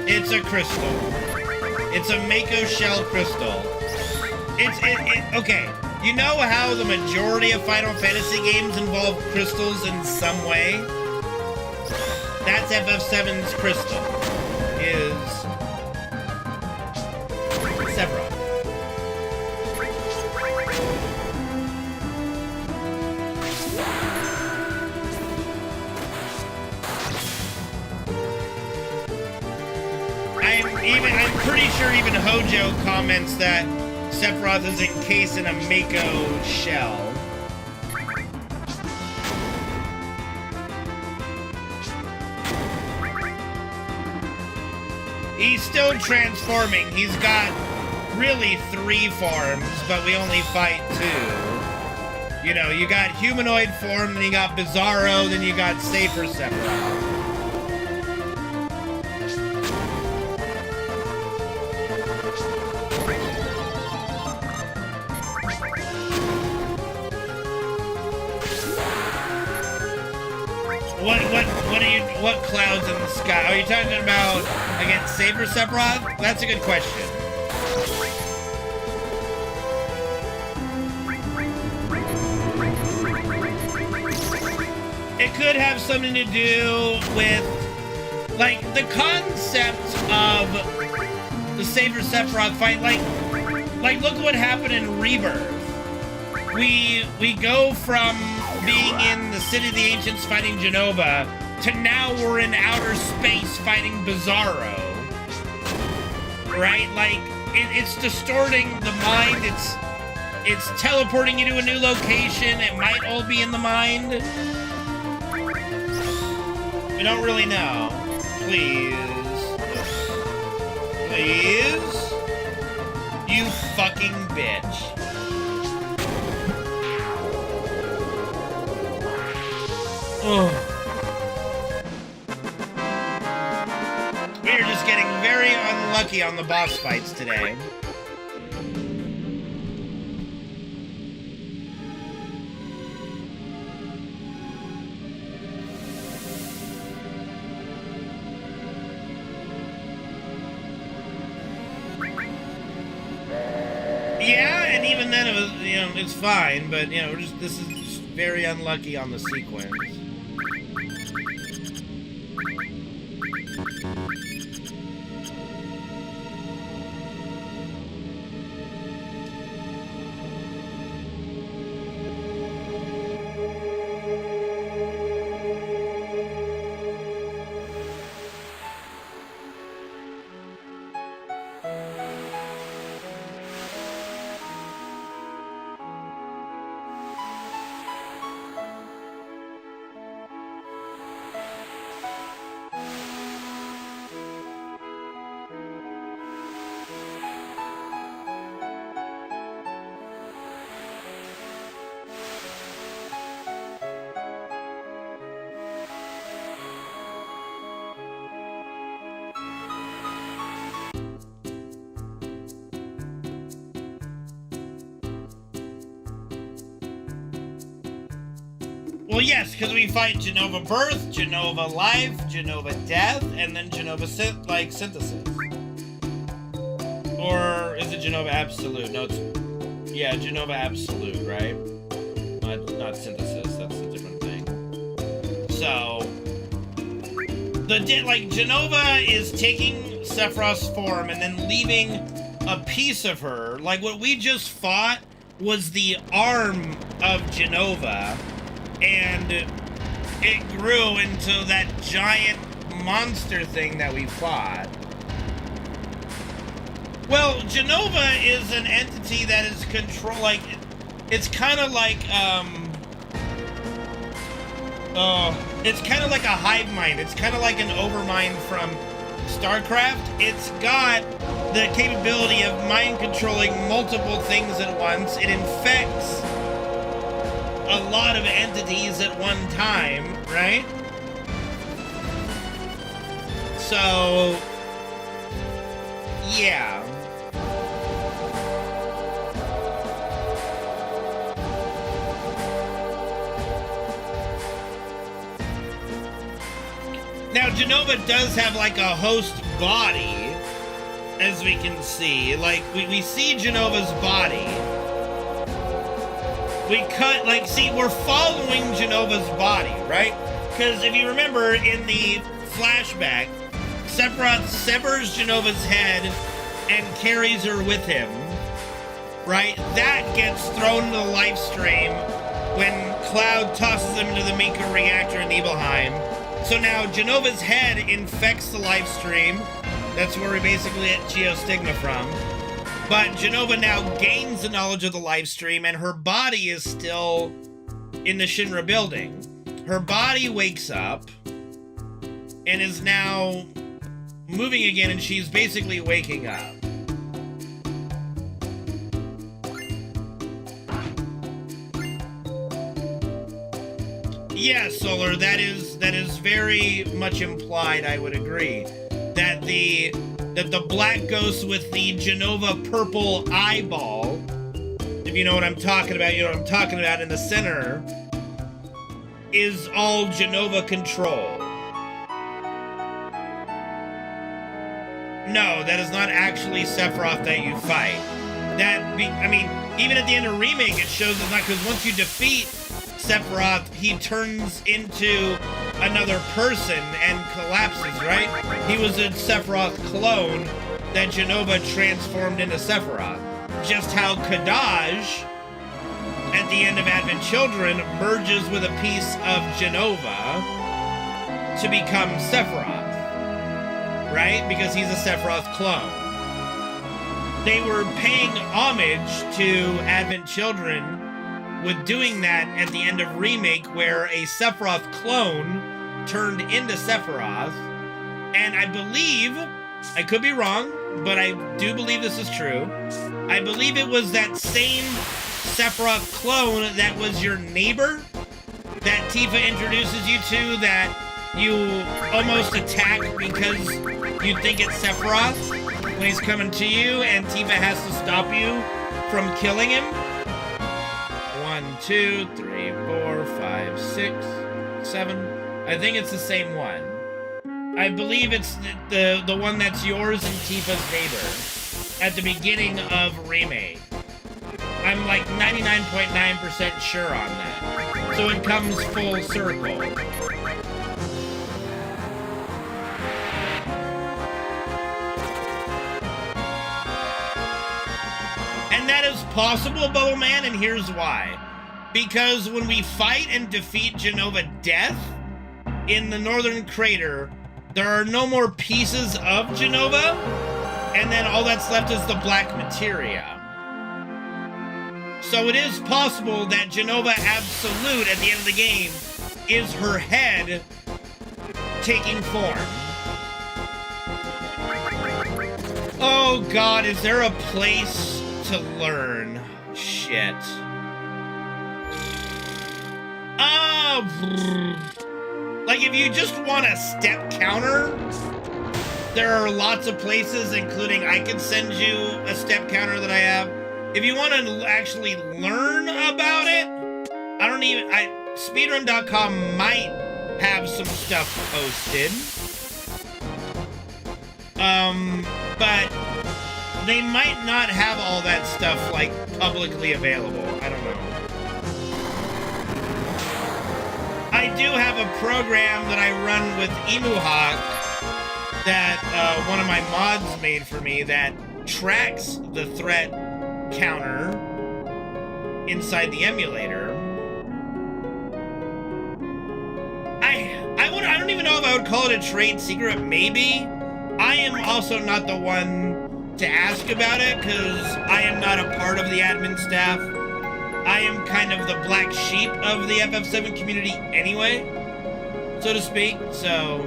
It's a crystal. It's a Mako shell crystal. Okay, you know how the majority of Final Fantasy games involve crystals in some way? That's FF7's crystal. Is Sephiroth. I'm pretty sure even Hojo comments that Sephiroth is encased in a Mako shell. He's still transforming. He's got really 3 forms, but we only fight 2. You know, you got humanoid form, then you got Bizarro, then you got Safer Sephiroth. What clouds in the sky? Are you talking about against Saber Sephiroth? That's a good question. It could have something to do with, like, the concept of the Saber Sephiroth fight. Like look what happened in Rebirth. We go from being in the City of the Ancients fighting Genova to now we're in outer space fighting Bizarro. Right? Like, it's distorting the mind. It's teleporting you to a new location. It might all be in the mind. We don't really know. Please. Please? You fucking bitch. Ugh. We're just getting very unlucky on the boss fights today. Yeah, and even then it was, you know, it's fine, but, you know, this is just very unlucky on the sequence. Well, yes, because we fight Jenova Birth, Jenova Life, Jenova Death, and then Jenova Synthesis. Or is it Jenova Absolute? No, it's... Yeah, Jenova Absolute, right? Not Synthesis, that's a different thing. So... Jenova is taking Sephiroth's form and then leaving a piece of her. Like, what we just fought was the arm of Jenova, and it grew into that giant monster thing that we fought. Well, Jenova is an entity that is it's kind of like, it's kind of like a hive mind. It's kind of like an overmind from StarCraft. It's got the capability of mind controlling multiple things at once. It infects a lot of entities at one time, right? So, yeah. Now, Jenova does have like a host body, as we can see. Like, we see Jenova's body. We cut, like, see, we're following Jenova's body, right? Because if you remember in the flashback, Sephiroth severs Jenova's head and carries her with him, right? That gets thrown into the life stream when Cloud tosses him into the Mika reactor in Nibelheim. So now Jenova's head infects the life stream. That's where we basically get Geostigma from. But Jenova now gains the knowledge of the live stream, and her body is still in the Shinra building. Her body wakes up and is now moving again, and she's basically waking up. Yeah, Solar, that is very much implied, I would agree. That the black ghost with the Jenova purple eyeball, if you know what I'm talking about, you know what I'm talking about, in the center, is all Jenova control. No, that is not actually Sephiroth that you fight. I mean, even at the end of Remake, it shows it's not, because once you defeat Sephiroth, he turns into another person and collapses, right? He was a Sephiroth clone that Jenova transformed into Sephiroth. Just how Kadaj, at the end of Advent Children, merges with a piece of Jenova to become Sephiroth, right? Because he's a Sephiroth clone. They were paying homage to Advent Children with doing that at the end of Remake, where a Sephiroth clone turned into Sephiroth, and I believe, I could be wrong, but I do believe this is true, I believe it was that same Sephiroth clone that was your neighbor that Tifa introduces you to, that you almost attack because you think it's Sephiroth when he's coming to you, and Tifa has to stop you from killing him. 1, 2, 3, 4, 5, 6, 7. I think it's the same one. I believe it's the one that's yours and Tifa's neighbor at the beginning of Remake. I'm like 99.9% sure on that. So it comes full circle. And that is possible, Bubble Man, and here's why. Because when we fight and defeat Jenova Death in the Northern Crater, there are no more pieces of Jenova, and then all that's left is the black materia. So it is possible that Jenova Absolute at the end of the game is her head taking form. Oh God, is there a place to learn? Shit. Like if you just want a step counter, there are lots of places, including I can send you a step counter that I have. If you want to actually learn about it, speedrun.com might have some stuff posted. But they might not have all that stuff, like, publicly available. I don't know. I do have a program that I run with Emuhawk that one of my mods made for me that tracks the threat counter inside the emulator. I don't even know if I would call it a trade secret. Maybe. I am also not the one to ask about it because I am not a part of the admin staff. I am kind of the black sheep of the FF7 community anyway, so to speak. So,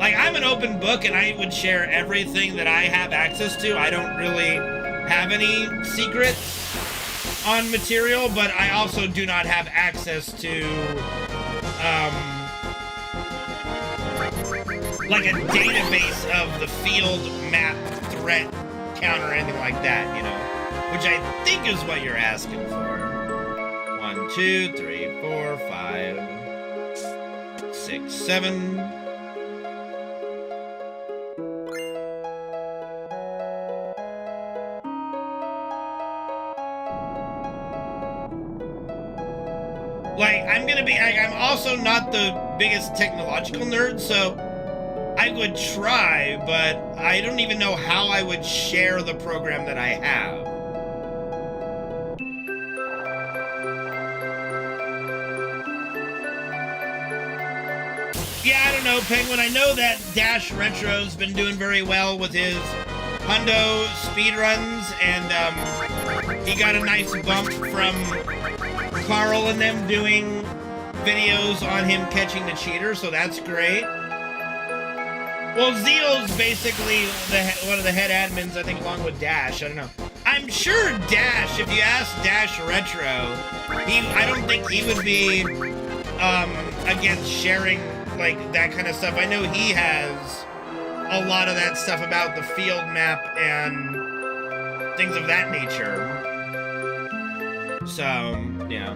like, I'm an open book and I would share everything that I have access to. I don't really have any secrets on material, but I also do not have access to, like a database of the field map threat counter or anything like that, you know, which I think is what you're asking for. 1, 2, 3, 4, 5, 6, 7. Like, I'm also not the biggest technological nerd, so I would try, but I don't even know how I would share the program that I have. Yeah, I don't know, Penguin. I know that Dash Retro's been doing very well with his Hundo speedruns, and he got a nice bump from Carl and them doing videos on him catching the cheater, so that's great. Well, Zeal's basically one of the head admins, I think, along with Dash. I don't know. I'm sure Dash, if you ask Dash Retro, I don't think he would be against sharing, like, that kind of stuff. I know he has a lot of that stuff about the field map and things of that nature. So, yeah.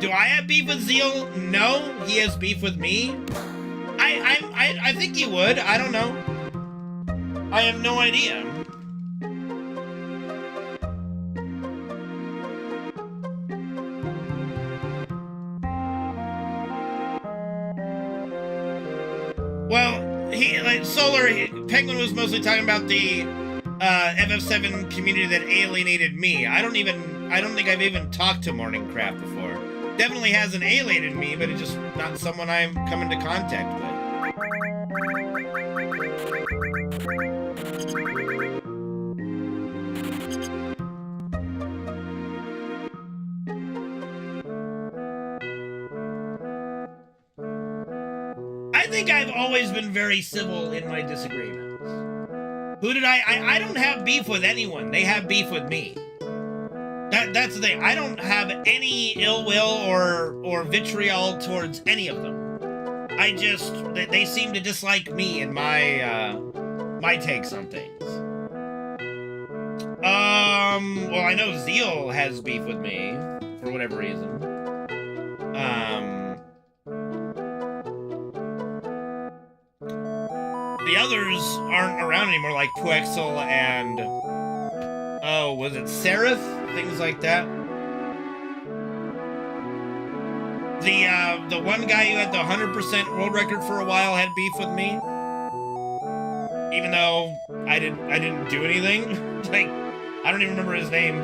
Do I have beef with Zeal? No, he has beef with me. I think he would. I don't know. I have no idea. Well, Penguin was mostly talking about the FF7 community that alienated me. I don't think I've even talked to Morningcraft before. Definitely hasn't alienated me, but it's just not someone I'm come into contact with. I think I've always been very civil in my disagreements. I don't have beef with anyone. They have beef with me. That's the thing. I don't have any ill will or vitriol towards any of them. they seem to dislike me and my, my takes on things. Well, I know Zeal has beef with me, for whatever reason. The others aren't around anymore, like Puexel and, oh, was it Seraph? Things like that. The one guy who had the 100% world record for a while had beef with me. Even though I didn't do anything. Like, I don't even remember his name.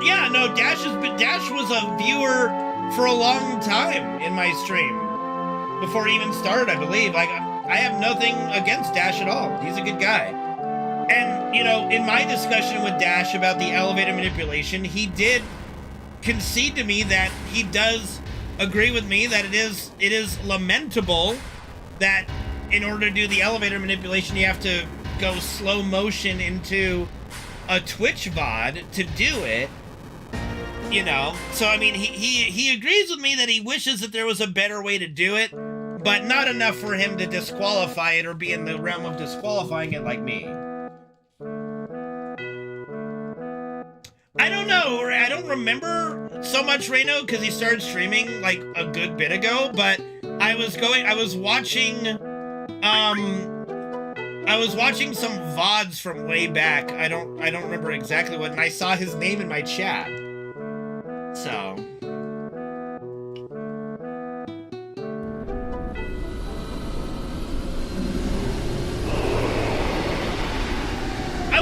Yeah, no, Dash was a viewer for a long time in my stream. Before he even started, I believe. Like, I have nothing against Dash at all. He's a good guy. And, you know, in my discussion with Dash about the elevator manipulation, he did concede to me that he does agree with me that it is lamentable that in order to do the elevator manipulation, you have to go slow motion into a Twitch VOD to do it. You know, so I mean, he agrees with me that he wishes that there was a better way to do it, but not enough for him to disqualify it or be in the realm of disqualifying it like me. I don't know, I don't remember so much Reno because he started streaming like a good bit ago, but I was watching some VODs from way back. I don't remember exactly what, and I saw his name in my chat. So I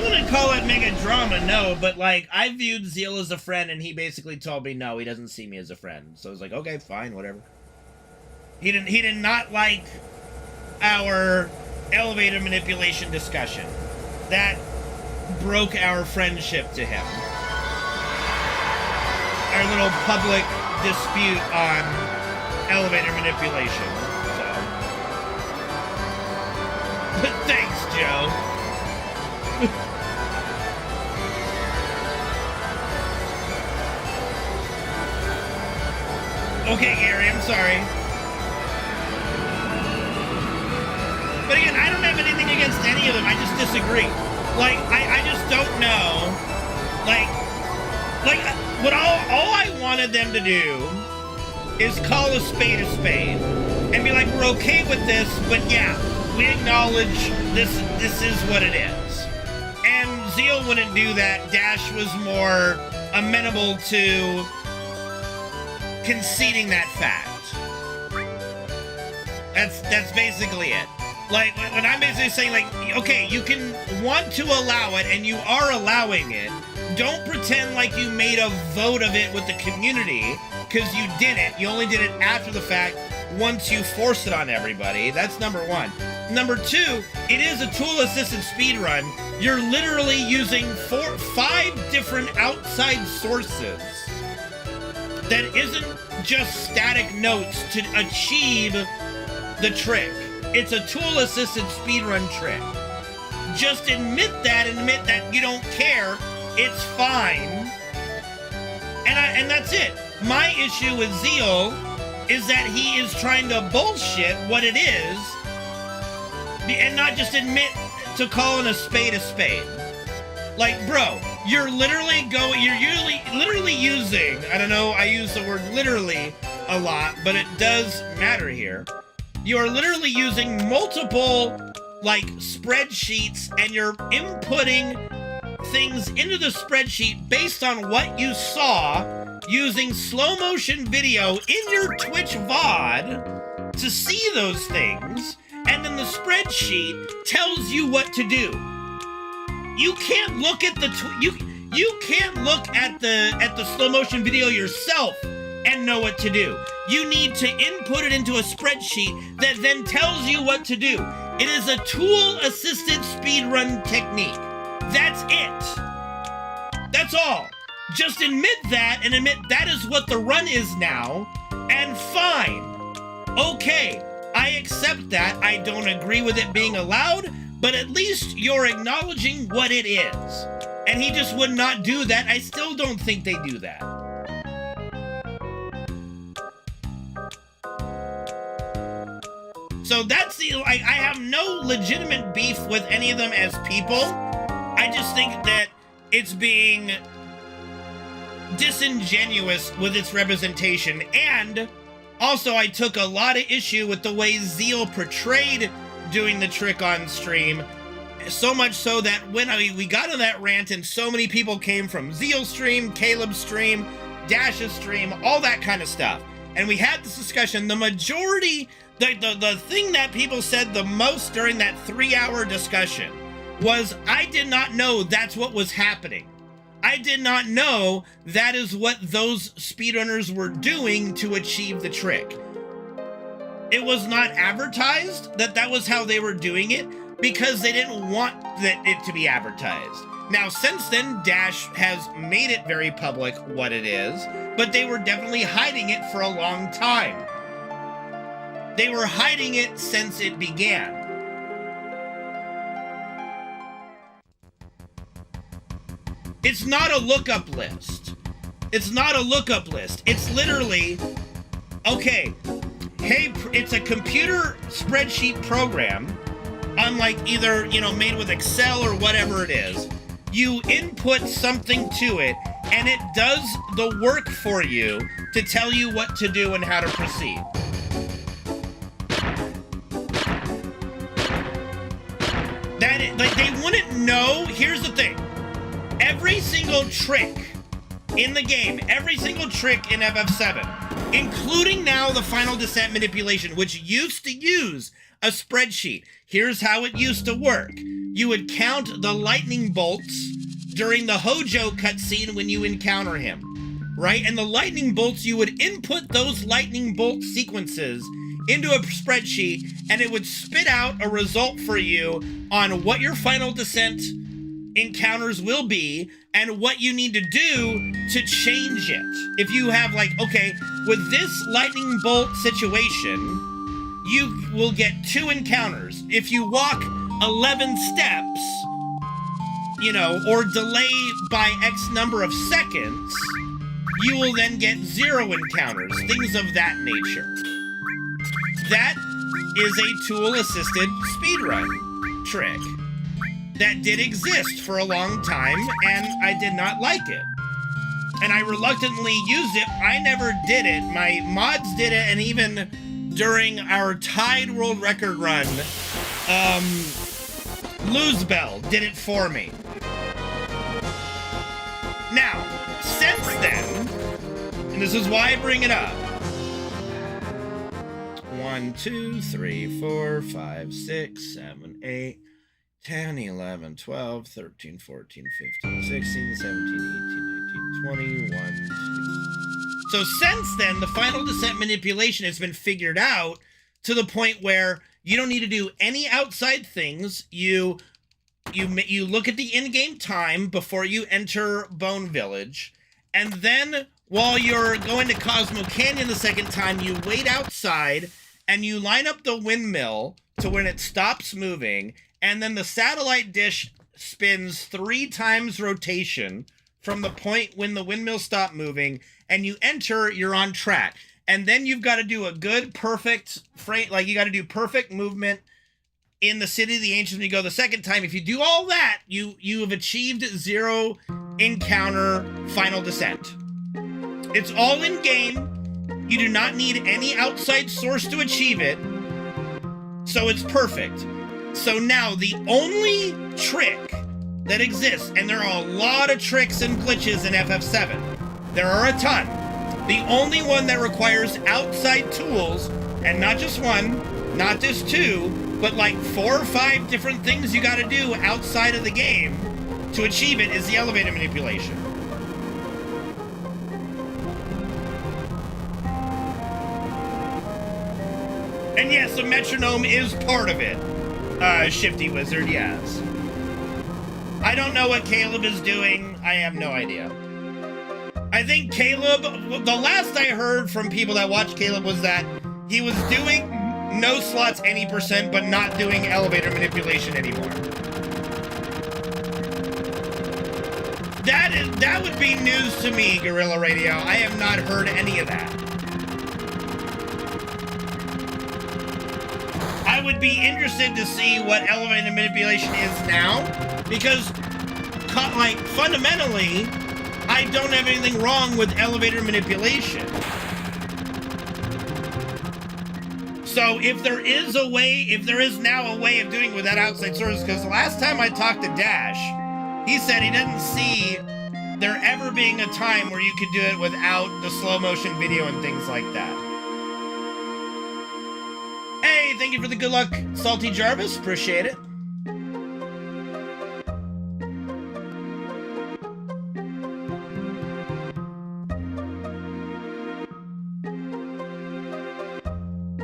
wouldn't call it mega drama, no, but like I viewed Zeal as a friend and he basically told me no, he doesn't see me as a friend. So I was like, okay, fine, whatever. He did not like our elevator manipulation discussion. That broke our friendship to him. Our little public dispute on elevator manipulation. So. Thanks, Joe. Okay, Gary, I'm sorry. But again, I don't have anything against any of them. I just disagree. Like, I just don't know. Like, what all I wanted them to do is call a spade and be like, we're okay with this, but yeah, we acknowledge this is what it is. And Zeal wouldn't do that. Dash was more amenable to conceding that fact. That's basically it. Like, when I'm basically saying, like, okay, you can want to allow it, and you are allowing it. Don't pretend like you made a vote of it with the community, because you didn't. You only did it after the fact, once you forced it on everybody. That's number one. Number two, it is a tool-assisted speedrun. You're literally using 5 different outside sources. That isn't just static notes to achieve the trick. It's a tool-assisted speedrun trick. Just admit that and admit that you don't care. It's fine. And that's it. My issue with Zeal is that he is trying to bullshit what it is and not just admit to calling a spade a spade. Like, bro, you're literally using, I don't know, I use the word literally a lot, but it does matter here. You are literally using multiple, like, spreadsheets, and you're inputting things into the spreadsheet based on what you saw using slow motion video in your Twitch VOD to see those things, and then the spreadsheet tells you what to do. You can't look at you can't look at the slow motion video yourself and know what to do. You need to input it into a spreadsheet that then tells you what to do. It is a tool-assisted speedrun technique. That's it. That's all. Just admit that and admit that is what the run is now, and fine. Okay, I accept that. I don't agree with it being allowed, but at least you're acknowledging what it is. And he just would not do that. I still don't think they do that. So that's the, I have no legitimate beef with any of them as people. I just think that it's being disingenuous with its representation. And also I took a lot of issue with the way Zeal portrayed doing the trick on stream. So much so that when we got on that rant and so many people came from Zeal's stream, Caleb's stream, Dash's stream, all that kind of stuff. And we had this discussion. The majority, the thing that people said the most during that 3-hour discussion was, I did not know that's what was happening. I did not know that is what those speedrunners were doing to achieve the trick. It was not advertised that that was how they were doing it because they didn't want it to be advertised. Now, since then, Dash has made it very public what it is, but they were definitely hiding it for a long time. They were hiding it since it began. It's not a lookup list. It's not a lookup list. It's literally, okay, hey, it's a computer spreadsheet program, unlike either, made with Excel or whatever it is. You input something to it, and it does the work for you to tell you what to do and how to proceed. They wouldn't know. Here's the thing. Every single trick in the game, every single trick in FF7, including now the Final Descent manipulation, which used to use a spreadsheet. Here's how it used to work. You would count the lightning bolts during the Hojo cutscene when you encounter him, right? And the lightning bolts, you would input those lightning bolt sequences into a spreadsheet, and it would spit out a result for you on what your Final Descent encounters will be and what you need to do to change it. If you have okay, with this lightning bolt situation, you will get 2 encounters. If you walk 11 steps, or delay by X number of seconds, you will then get 0 encounters, things of that nature. That is a tool-assisted speedrun trick that did exist for a long time, and I did not like it. And I reluctantly used it. I never did it. My mods did it, and even during our tied world record run, Luzbel did it for me. Now, since then, and this is why I bring it up, 1, 2, 3, 4, 5, 6, 7, 8, 10, 11, 12, 13, 14, 15, 16, 17, 18, 19, 20, 1, 2. So since then, the Final Descent manipulation has been figured out to the point where you don't need to do any outside things. You look at the in-game time before you enter Bone Village, and then while you're going to Cosmo Canyon the second time, you wait outside and you line up the windmill to when it stops moving, and then the satellite dish spins 3 times rotation from the point when the windmill stopped moving, and you enter, you're on track. And then you've got to do a good, perfect frame, you got to do perfect movement in the City of the Ancients when you go the second time. If you do all that, you have achieved 0 encounter Final Descent. It's all in game. You do not need any outside source to achieve it. So it's perfect. So now the only trick that exists, and there are a lot of tricks and glitches in FF7. There are a ton. The only one that requires outside tools, and not just 1, not just 2, but 4 or 5 different things you gotta do outside of the game to achieve it, is the elevator manipulation. And yes, a metronome is part of it. Shifty Wizard, yes. I don't know what Caleb is doing. I have no idea. I think Caleb, the last I heard from people that watched Caleb was that he was doing no slots any %, but not doing elevator manipulation anymore. That would be news to me, Guerrilla Radio. I have not heard any of that. I would be interested to see what elevator manipulation is now, because, like, fundamentally, I don't have anything wrong with elevator manipulation. So if there is now a way of doing it without outside sources, because the last time I talked to Dash, he said he didn't see there ever being a time where you could do it without the slow motion video and things like that. Hey, thank you for the good luck, Salty Jarvis. Appreciate it.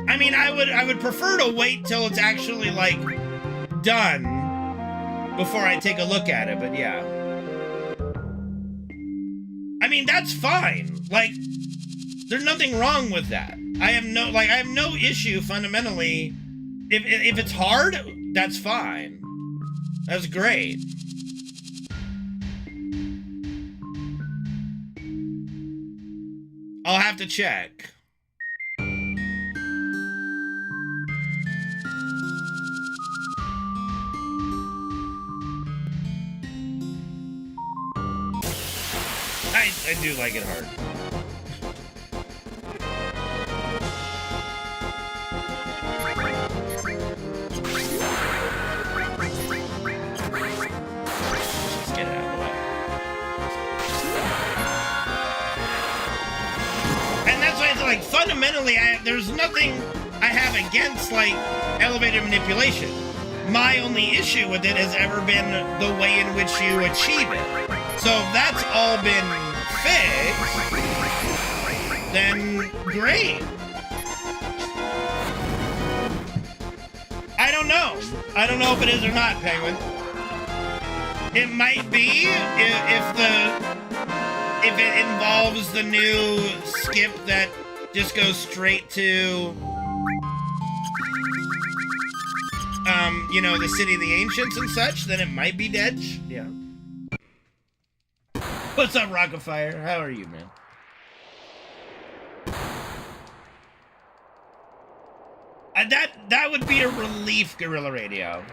I mean, I would prefer to wait till it's actually, like, done before I take a look at it, but yeah. I mean, that's fine. Like, there's nothing wrong with that. I have no issue fundamentally. If it's hard, that's fine. That's great. I'll have to check. I do like it hard. Let's get it out of the way. And that's why it's like, fundamentally, there's nothing I have against, like, elevator manipulation. My only issue with it has ever been the way in which you achieve it. So if that's all been fixed, then great. I don't know. I don't know if it is or not, Penguin. It might be if it involves the new skip that just goes straight to you know, the City of the Ancients and such, then it might be dead. Yeah. What's up, Rockafire? How are you, man? That would be a relief, Guerrilla Radio.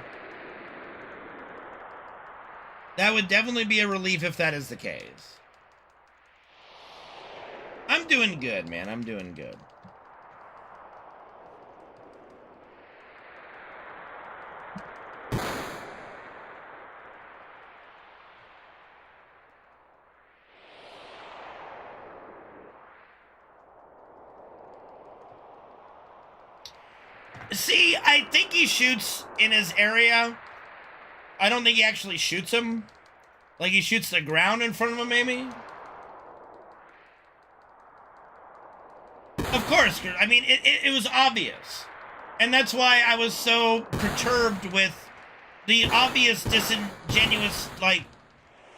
That would definitely be a relief if that is the case. I'm doing good, man. I'm doing good. See, I think he shoots in his area. I don't think he actually shoots him. Like, he shoots the ground in front of him, maybe? Of course, I mean, it was obvious. And that's why I was so perturbed with the obvious disingenuous, like,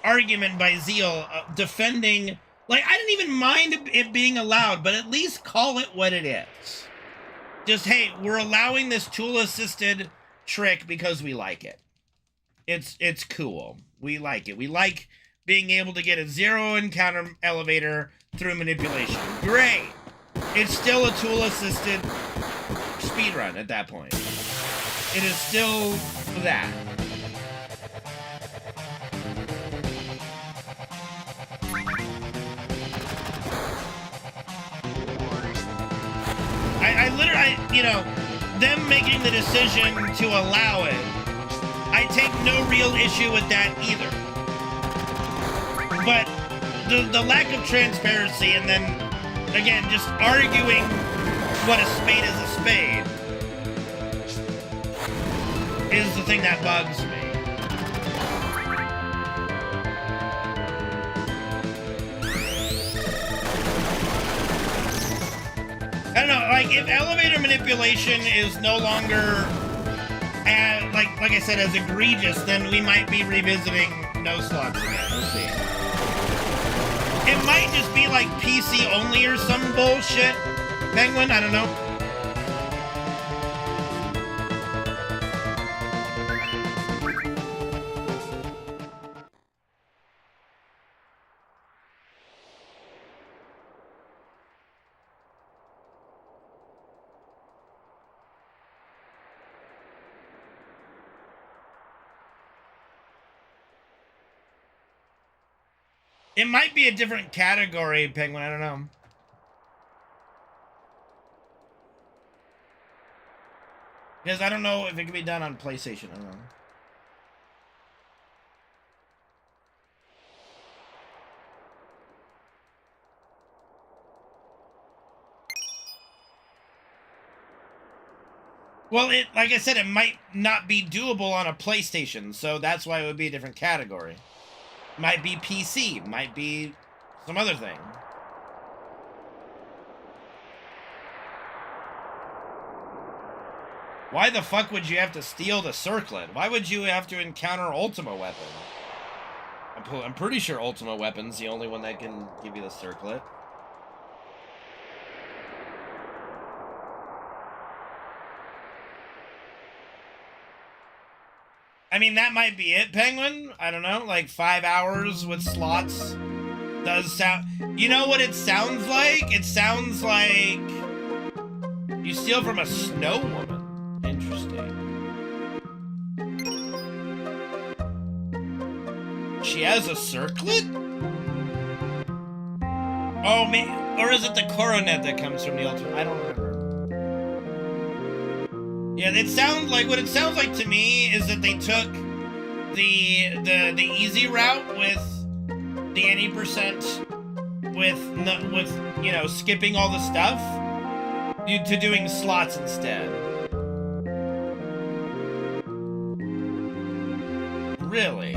argument by Zeal defending... Like, I didn't even mind it being allowed, but at least call it what it is. Just, hey, we're allowing this tool-assisted trick because we like it. It's cool. We like it. We like being able to get a zero encounter elevator through manipulation. Great. It's still a tool-assisted speedrun at that point. It is still that. I literally, you know, them making the decision to allow it, I take no real issue with that either. But the lack of transparency and then, again, just arguing what a spade is a spade is the thing that bugs me. I don't know, like, if elevator manipulation is no longer, as, like I said, as egregious, then we might be revisiting no slots again. We'll see. It might just be, like, PC only or some bullshit. Penguin, I don't know. It might be a different category, Penguin. I don't know. Because I don't know if it can be done on PlayStation. I don't know. Well, like I said, it might not be doable on a PlayStation, so that's why it would be a different category. Might be PC, might be some other thing. Why the fuck would you have to steal the circlet? Why would you have to encounter Ultima Weapon? I'm pretty sure Ultima Weapon's the only one that can give you the circlet. I mean, that might be it, Penguin. I don't know, like 5 hours with slots does sound... You know what it sounds like? It sounds like you steal from a snow woman. Interesting. She has a circlet? Oh, man. Or is it the coronet that comes from the ultimate? I don't remember. Yeah, it sounds like, what it sounds like to me is that they took the easy route with the any percent with you know, skipping all the stuff to doing slots instead. Really?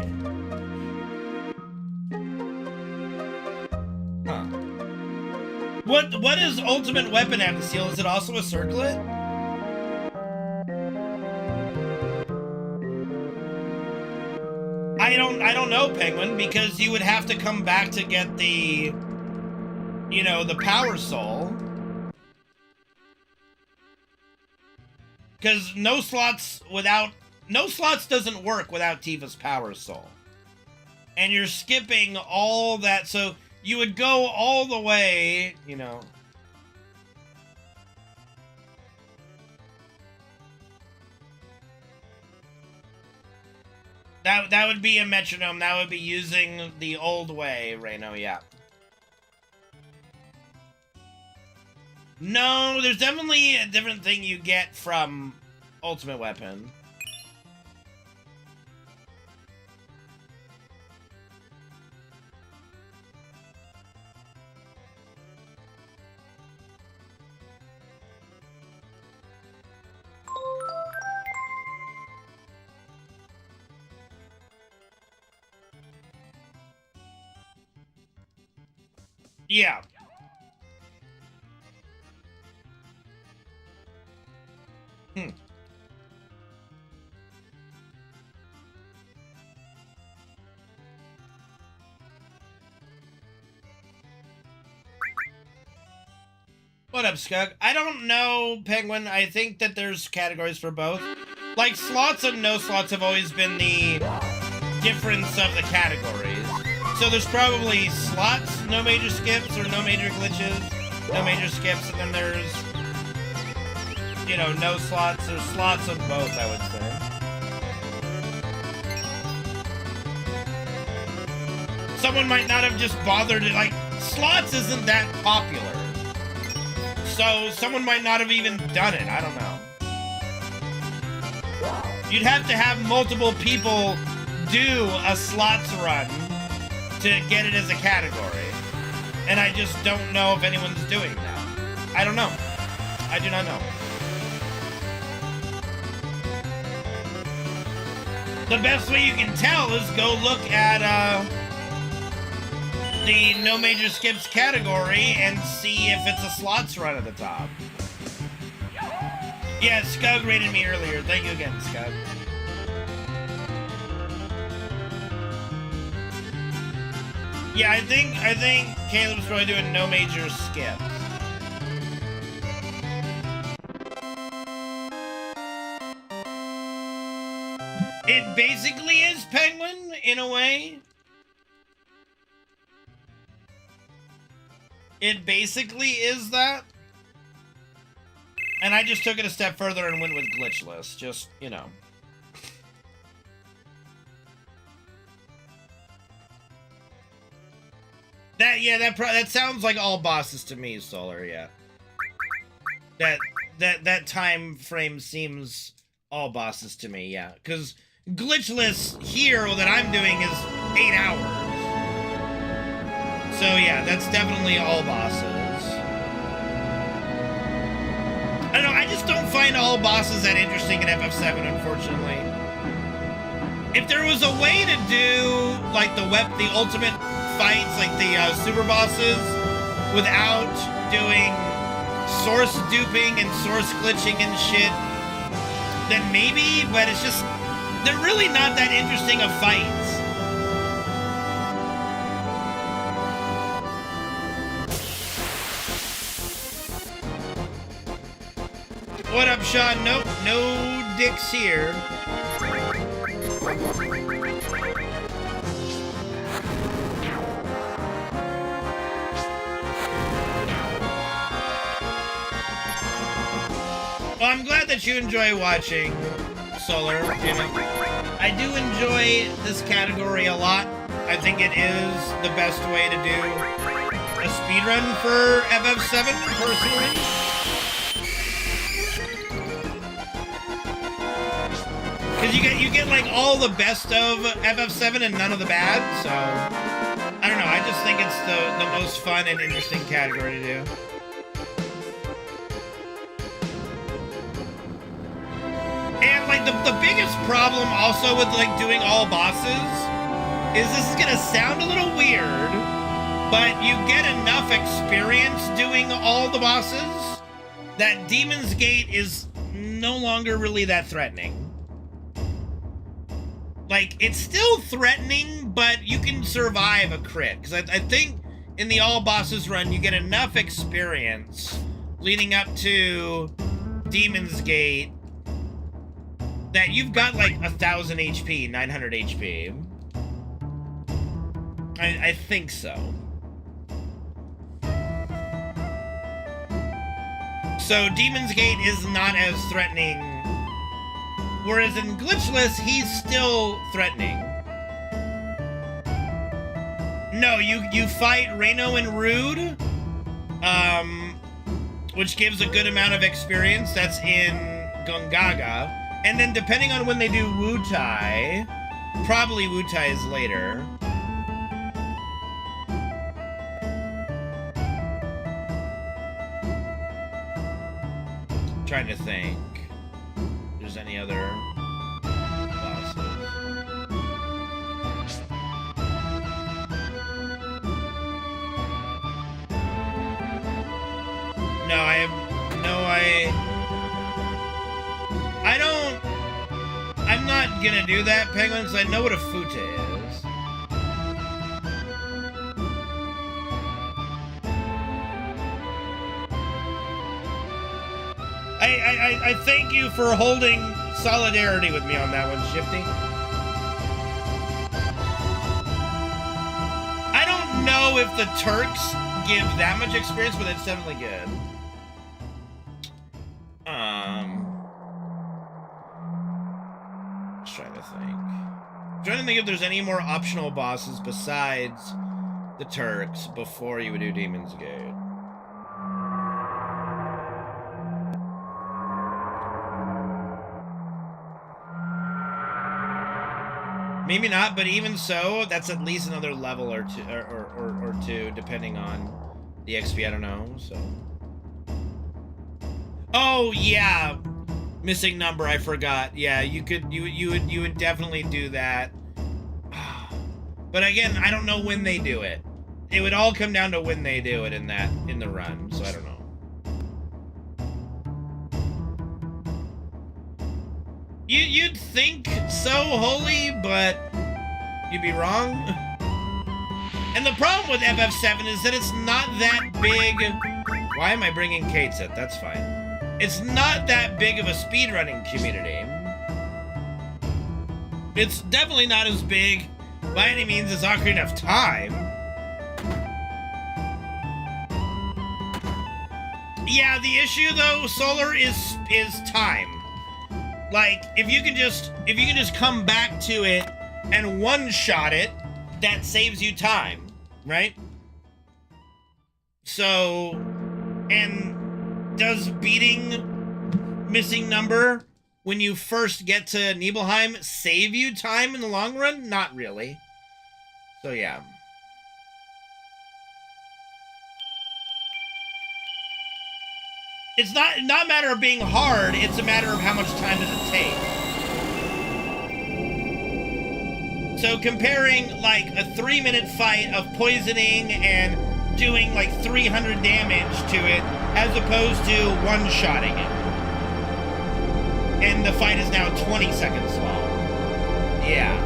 Huh. What does Ultimate Weapon have to steal? Is it also a circlet? I don't know, Penguin, because you would have to come back to get the, you know, the power soul. Because no slots doesn't work without Tifa's power soul. And you're skipping all that, so you would go all the way, you know. That would be a metronome. That would be using the old way, Reno, yeah. No, there's definitely a different thing you get from Ultimate Weapon. Yeah. What up, Skug? I don't know, Penguin. I think that there's categories for both. Like, slots and no slots have always been the difference of the categories. So there's probably slots, no major skips, or no major glitches, no major skips, and then there's, you know, no slots. There's slots of both, I would say. Someone might not have just bothered it, like, slots isn't that popular. So someone might not have even done it, I don't know. You'd have to have multiple people do a slots run to get it as a category. And I just don't know if anyone's doing that. I don't know. I do not know. The best way you can tell is go look at the no major skips category and see if it's a slots run at the top. Yeah, Scug rated me earlier. Thank you again, Scug. Yeah, I think Caleb's probably doing no major skips. It basically is Penguin, in a way. It basically is that. And I just took it a step further and went with Glitchless, just, you know. That sounds like all bosses to me, Solar. Yeah. That time frame seems all bosses to me. Yeah, because Glitchless here that I'm doing is 8 hours. So yeah, that's definitely all bosses. I don't know. I just don't find all bosses that interesting in FF7, unfortunately. If there was a way to do like the ultimate fights, like the super bosses, without doing source duping and source glitching and shit, then maybe. But it's just they're really not that interesting of fights. What up, Sean? Nope, no dicks here. Well, I'm glad that you enjoy watching, Solar. You know, I do enjoy this category a lot. I think it is the best way to do a speedrun for FF7, personally. Because you get like all the best of FF7 and none of the bad, so I don't know, I just think it's the most fun and interesting category to do. And like the biggest problem also with like doing all bosses is this is gonna sound a little weird, but you get enough experience doing all the bosses that Demon's Gate is no longer really that threatening. Like, it's still threatening, but you can survive a crit. Because I think in the all bosses run, you get enough experience leading up to Demon's Gate that you've got like 1,000 HP, 900 HP. I think so. So Demon's Gate is not as threatening. Whereas in Glitchless, he's still threatening. No, you fight Reno and Rude, which gives a good amount of experience. That's in Gongaga. And then depending on when they do Wutai, probably Wutai is later. Trying to think. There's any other bosses. No, I'm not gonna do that, Penguin, because I know what a Futa is. I thank you for holding solidarity with me on that one, Shifty. I don't know if the Turks give that much experience, but it's definitely good. Just trying to think. I'm trying to think if there's any more optional bosses besides the Turks before you would do Demon's Gate. Maybe not, but even so, that's at least another level or two, or two, depending on the XP. I don't know. So. Oh yeah, missing number. I forgot. Yeah, you would definitely do that. But again, I don't know when they do it. It would all come down to when they do it in the run. So I don't know. You'd think so, Holy, but you'd be wrong. And the problem with FF7 is that it's not that big. Why am I bringing Kate's in? That's fine. It's not that big of a speedrunning community. It's definitely not as big by any means as Ocarina of Time. Yeah, the issue though, Solar, is time. Like, if you can just come back to it and one-shot it, that saves you time, right? So, and does beating missing number when you first get to Nibelheim save you time in the long run? Not really. So yeah. It's not a matter of being hard, it's a matter of how much time does it take. So comparing like a 3-minute fight of poisoning and doing like 300 damage to it as opposed to one-shotting it. And the fight is now 20 seconds long. Yeah.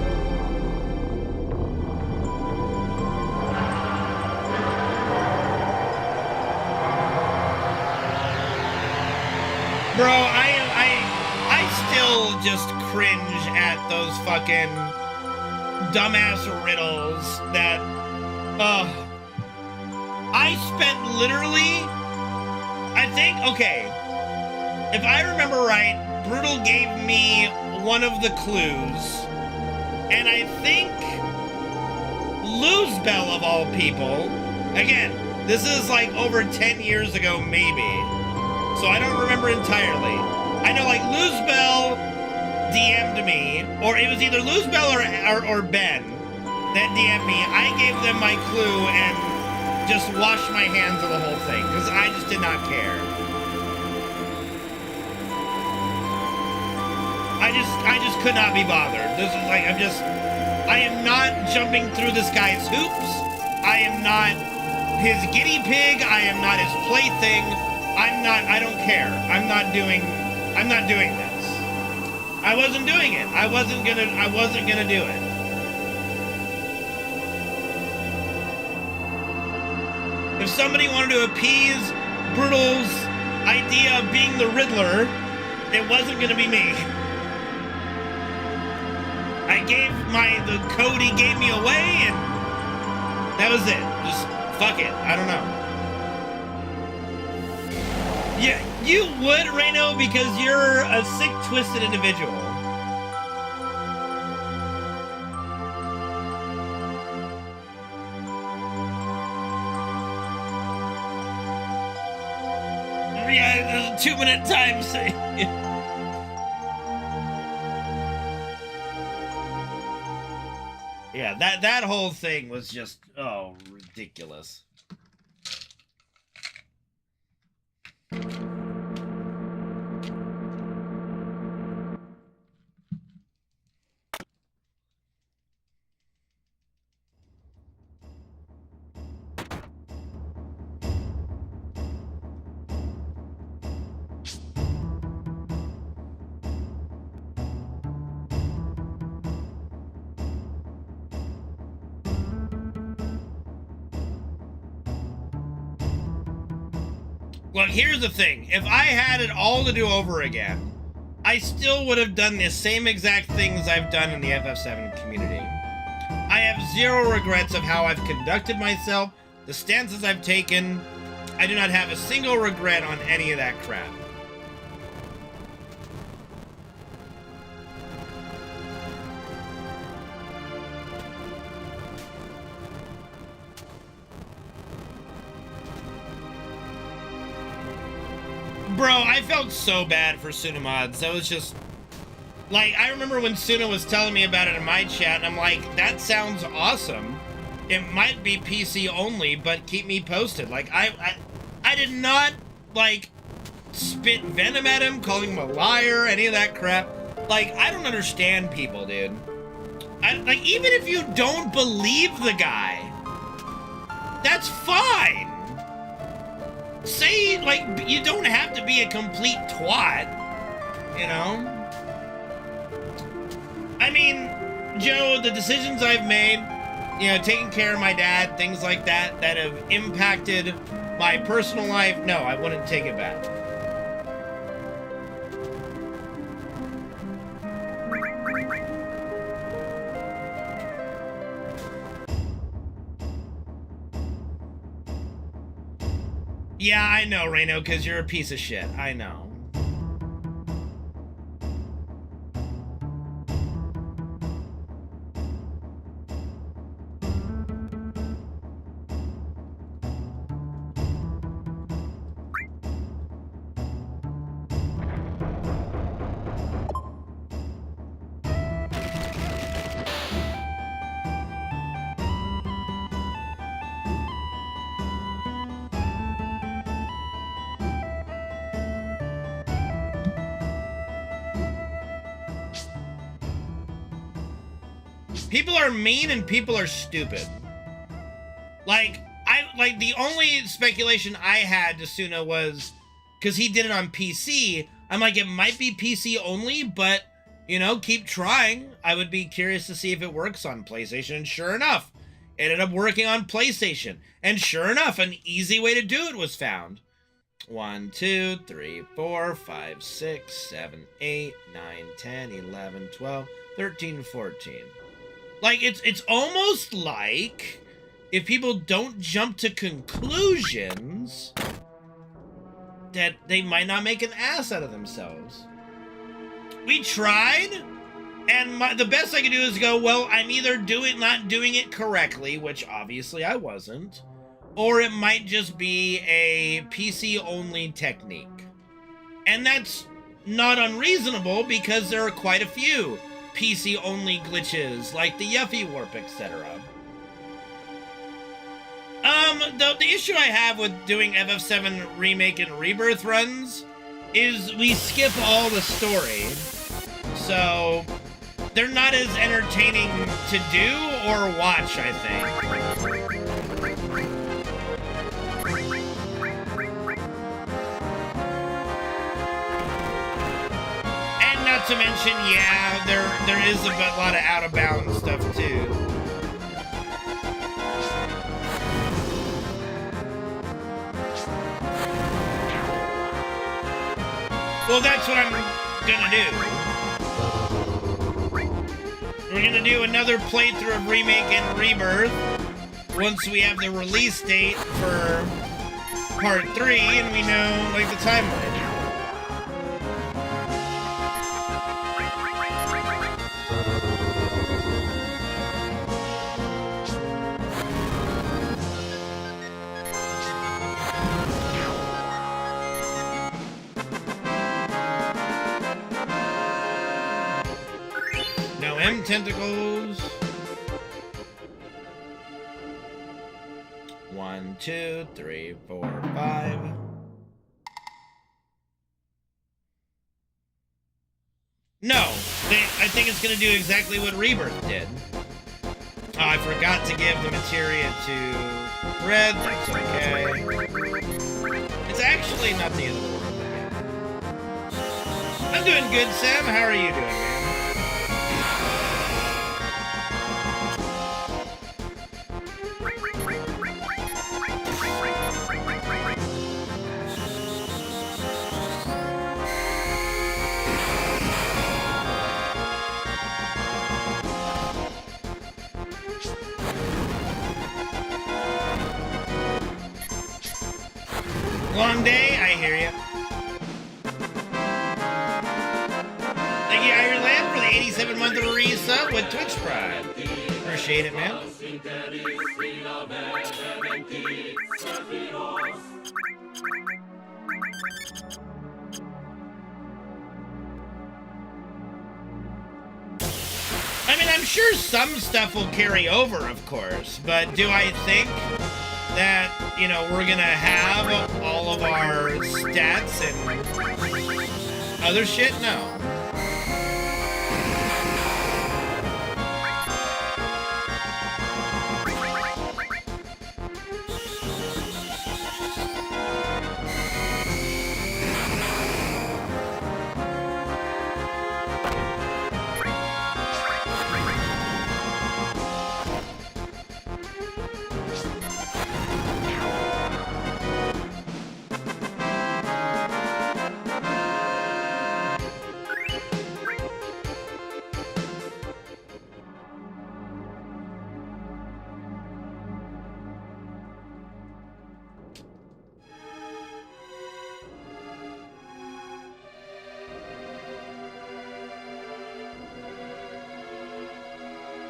Bro, I still just cringe at those fucking dumbass riddles that, I spent literally, I think, okay, if I remember right, Brutal gave me one of the clues, and I think Luzbel of all people, again, this is like over 10 years ago maybe, so I don't remember entirely. I know like Luzbel DM'd me, or it was either Luzbel or Ben that DM'd me. I gave them my clue and just washed my hands of the whole thing, because I just did not care. I just could not be bothered. This is like, I am not jumping through this guy's hoops. I am not his guinea pig. I am not his plaything. I don't care. I'm not doing this. I wasn't doing it. I wasn't gonna do it. If somebody wanted to appease Brutal's idea of being the Riddler, it wasn't gonna be me. I gave the code he gave me away, and that was it. Just fuck it. I don't know. Yeah, you would, Reno, because you're a sick, twisted individual. Yeah, there's a 2-minute time saying. Yeah, that whole thing was just, oh, ridiculous. Look, here's the thing. If I had it all to do over again, I still would have done the same exact things I've done in the FF7 community. I have zero regrets of how I've conducted myself, the stances I've taken. I do not have a single regret on any of that crap. Bro, I felt so bad for Sunamods. That was just... Like, I remember when Suna was telling me about it in my chat, and I'm like, that sounds awesome. It might be PC only, but keep me posted. Like, I did not, like, spit venom at him, calling him a liar, any of that crap. Like, I don't understand people, dude. Like, even if you don't believe the guy, that's fine. Say, like, you don't have to be a complete twat, you know? I mean, Joe, the decisions I've made, you know, taking care of my dad, things like that, that have impacted my personal life, no, I wouldn't take it back. Yeah, I know, Reno, because you're a piece of shit. I know. People are mean and people are stupid. Like the only speculation I had to Suna was because he did it on PC. I'm like, it might be PC only, but you know, keep trying. I would be curious to see if it works on PlayStation. And sure enough, it ended up working on PlayStation. And sure enough, an easy way to do it was found. 1, 2, 3, 4, 5, 6, 7, 8, 9, 10, 11, 12, 13, 14. Like, it's almost like if people don't jump to conclusions that they might not make an ass out of themselves. We tried, and the best I could do is go, well, I'm either not doing it correctly, which obviously I wasn't, or it might just be a PC-only technique. And that's not unreasonable because there are quite a few PC-only glitches, like the Yuffie Warp, etc. The issue I have with doing FF7 Remake and Rebirth runs is we skip all the story. So, they're not as entertaining to do or watch, I think. And not to mention, yeah, there is a lot of out-of-bounds stuff, too. Well, that's what I'm gonna do. We're gonna do another playthrough of Remake and Rebirth once we have the release date for Part 3 and we know, like, the timeline. Tentacles. 1, 2, 3, 4, 5. No, I think it's going to do exactly what Rebirth did. Oh, I forgot to give the materia to Red. That's okay. It's actually not the end of the world. I'm doing good, Sam. How are you doing, man? Long day, I hear you. Thank you, Ireland, for the 87-month resub with Twitch Pride. Appreciate it, man. I mean, I'm sure some stuff will carry over, of course, but do I think that, you know, we're gonna have all of our stats and other shit? No.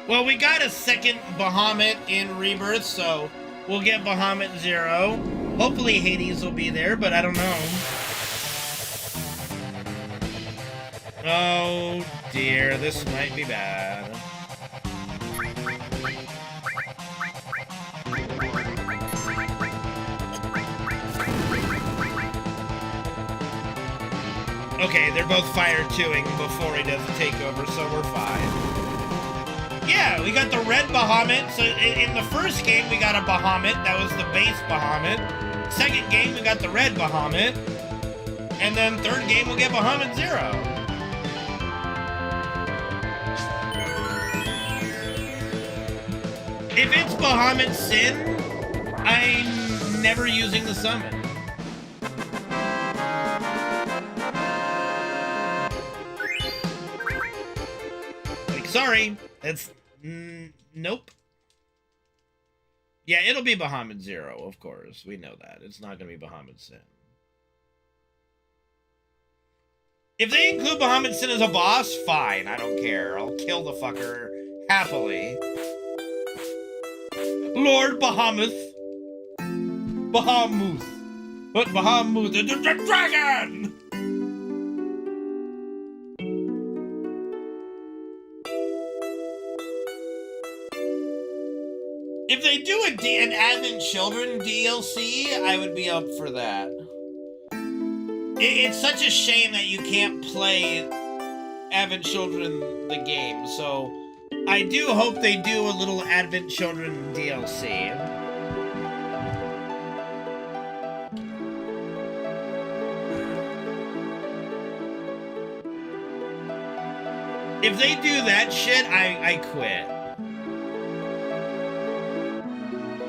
Well, we got a second Bahamut in Rebirth, so we'll get Bahamut 0. Hopefully Hades will be there, but I don't know. Oh dear, this might be bad. Okay, they're both fire 2ing before he does the takeover, so we're fine. Yeah, we got the red Bahamut. So in the first game, we got a Bahamut. That was the base Bahamut. Second game, we got the red Bahamut. And then third game, we'll get Bahamut Zero. If it's Bahamut Sin, I'm never using the summon. Like, sorry, that's nope. Yeah, it'll be Bahamut Zero, of course. We know that. It's not gonna be Bahamut Sin. If they include Bahamut Sin as a boss, fine. I don't care. I'll kill the fucker happily. Lord Bahamut. Bahamut. But Bahamut, the dragon! If they do an Advent Children DLC, I would be up for that. It's such a shame that you can't play Advent Children the game, so I do hope they do a little Advent Children DLC. If they do that shit, I quit.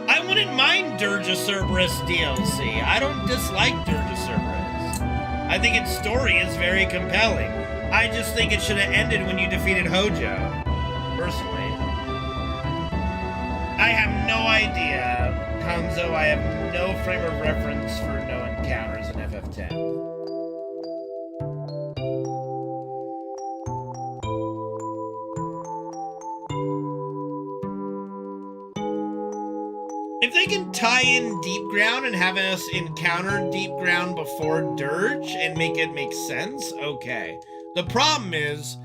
I wouldn't mind Dirge of Cerberus DLC. I don't dislike Dirge of Cerberus. I think its story is very compelling. I just think it should have ended when you defeated Hojo. Personally. I have no idea, Hanzo. I have no frame of reference for no encounters in FF10. If they can tie in Deep Ground and have us encounter Deep Ground before Dirge and make it make sense, okay. The problem is,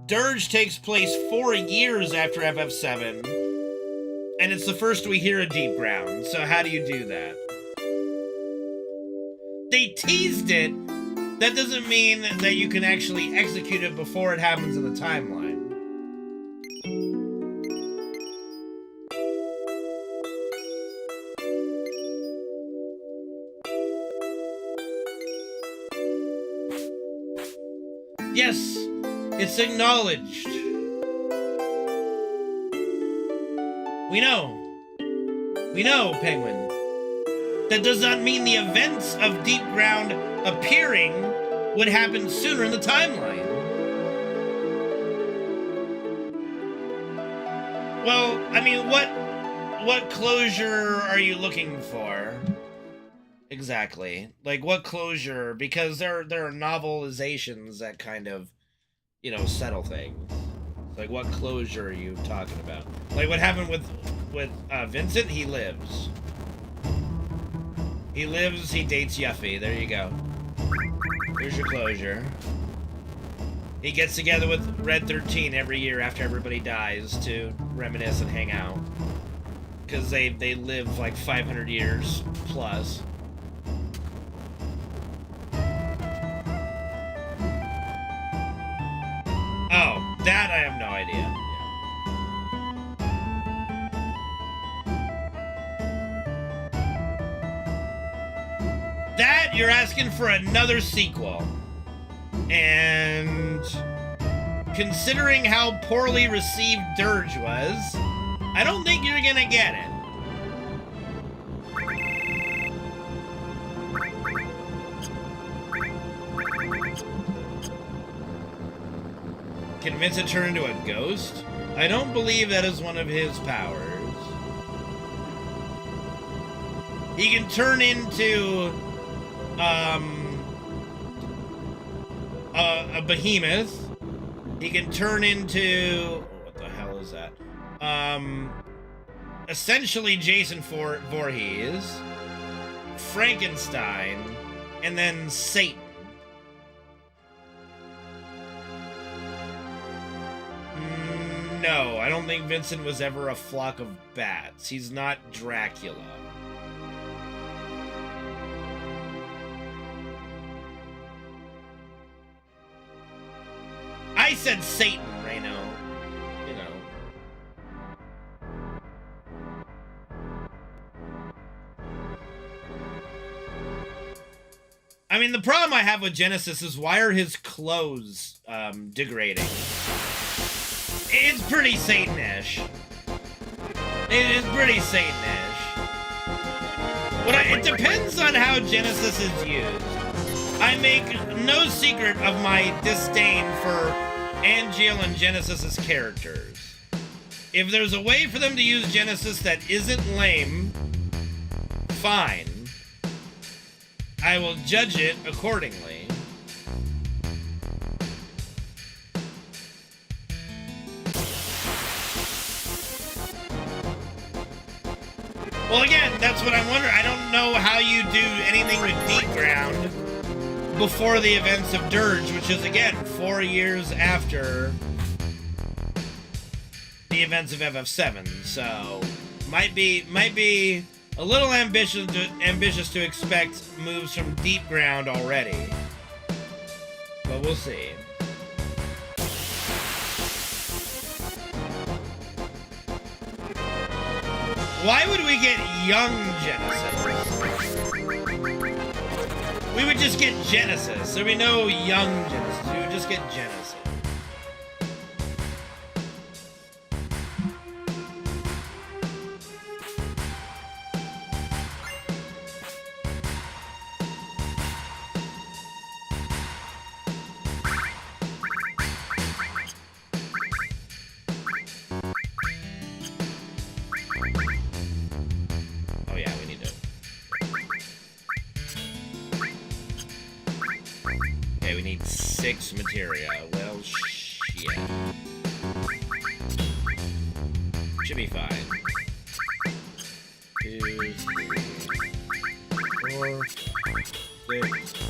Dirge takes place 4 years after FF7, and it's the first we hear of Deep Ground, so how do you do that? They teased it, that doesn't mean that you can actually execute it before it happens in the timeline. Yes, it's acknowledged. We know. We know, Penguin. That does not mean the events of Deep Ground appearing would happen sooner in the timeline. Well, I mean, what closure are you looking for? Exactly. Like, what closure? Because there are novelizations that kind of, you know, settle things. Like, what closure are you talking about? Like, what happened with Vincent? He lives. He lives, he dates Yuffie. There you go. Here's your closure. He gets together with Red 13 every year after everybody dies to reminisce and hang out. Because they live, like, 500 years plus. Oh, that I have no idea. Yeah. That, you're asking for another sequel. And considering how poorly received Dirge was, I don't think you're gonna get it. Can Vincent turn into a ghost? I don't believe that is one of his powers. He can turn into a behemoth. He can turn into, what the hell is that? Essentially Jason Voorhees, Frankenstein, and then Satan. No, I don't think Vincent was ever a flock of bats. He's not Dracula. I said Satan, Reno. You know. the problem I have with Genesis is why are his clothes degrading? It's pretty Satan-ish. It is pretty Satan-ish. It depends on how Genesis is used. I make no secret of my disdain for Angeal and Genesis's characters. If there's a way for them to use Genesis that isn't lame, fine. I will judge it accordingly. Well, again, that's what I'm wondering. I don't know how you do anything with Deep Ground before the events of Dirge, which is, again, 4 years after the events of FF7. So, might be a little ambitious to expect moves from Deep Ground already. But we'll see. Why would we get young Genesis? We would just get Genesis. There'd be no young Genesis. We would just get Genesis. We need 6 materia. Well, shit. Should be fine. 2, 3, 4, 6.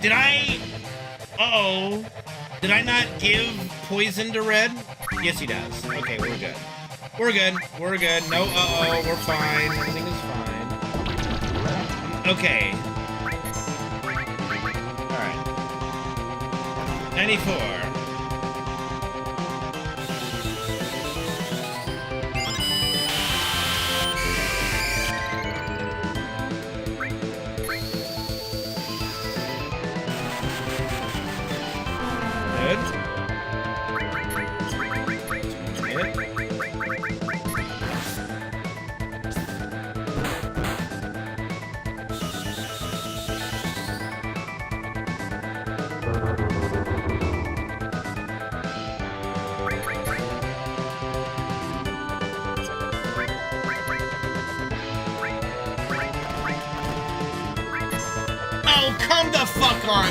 Did I... Uh-oh. Did I not give poison to Red? Yes, he does. Okay, we're good. We're good. We're good. No, uh-oh. We're fine. Everything is fine. Okay. Alright. 94.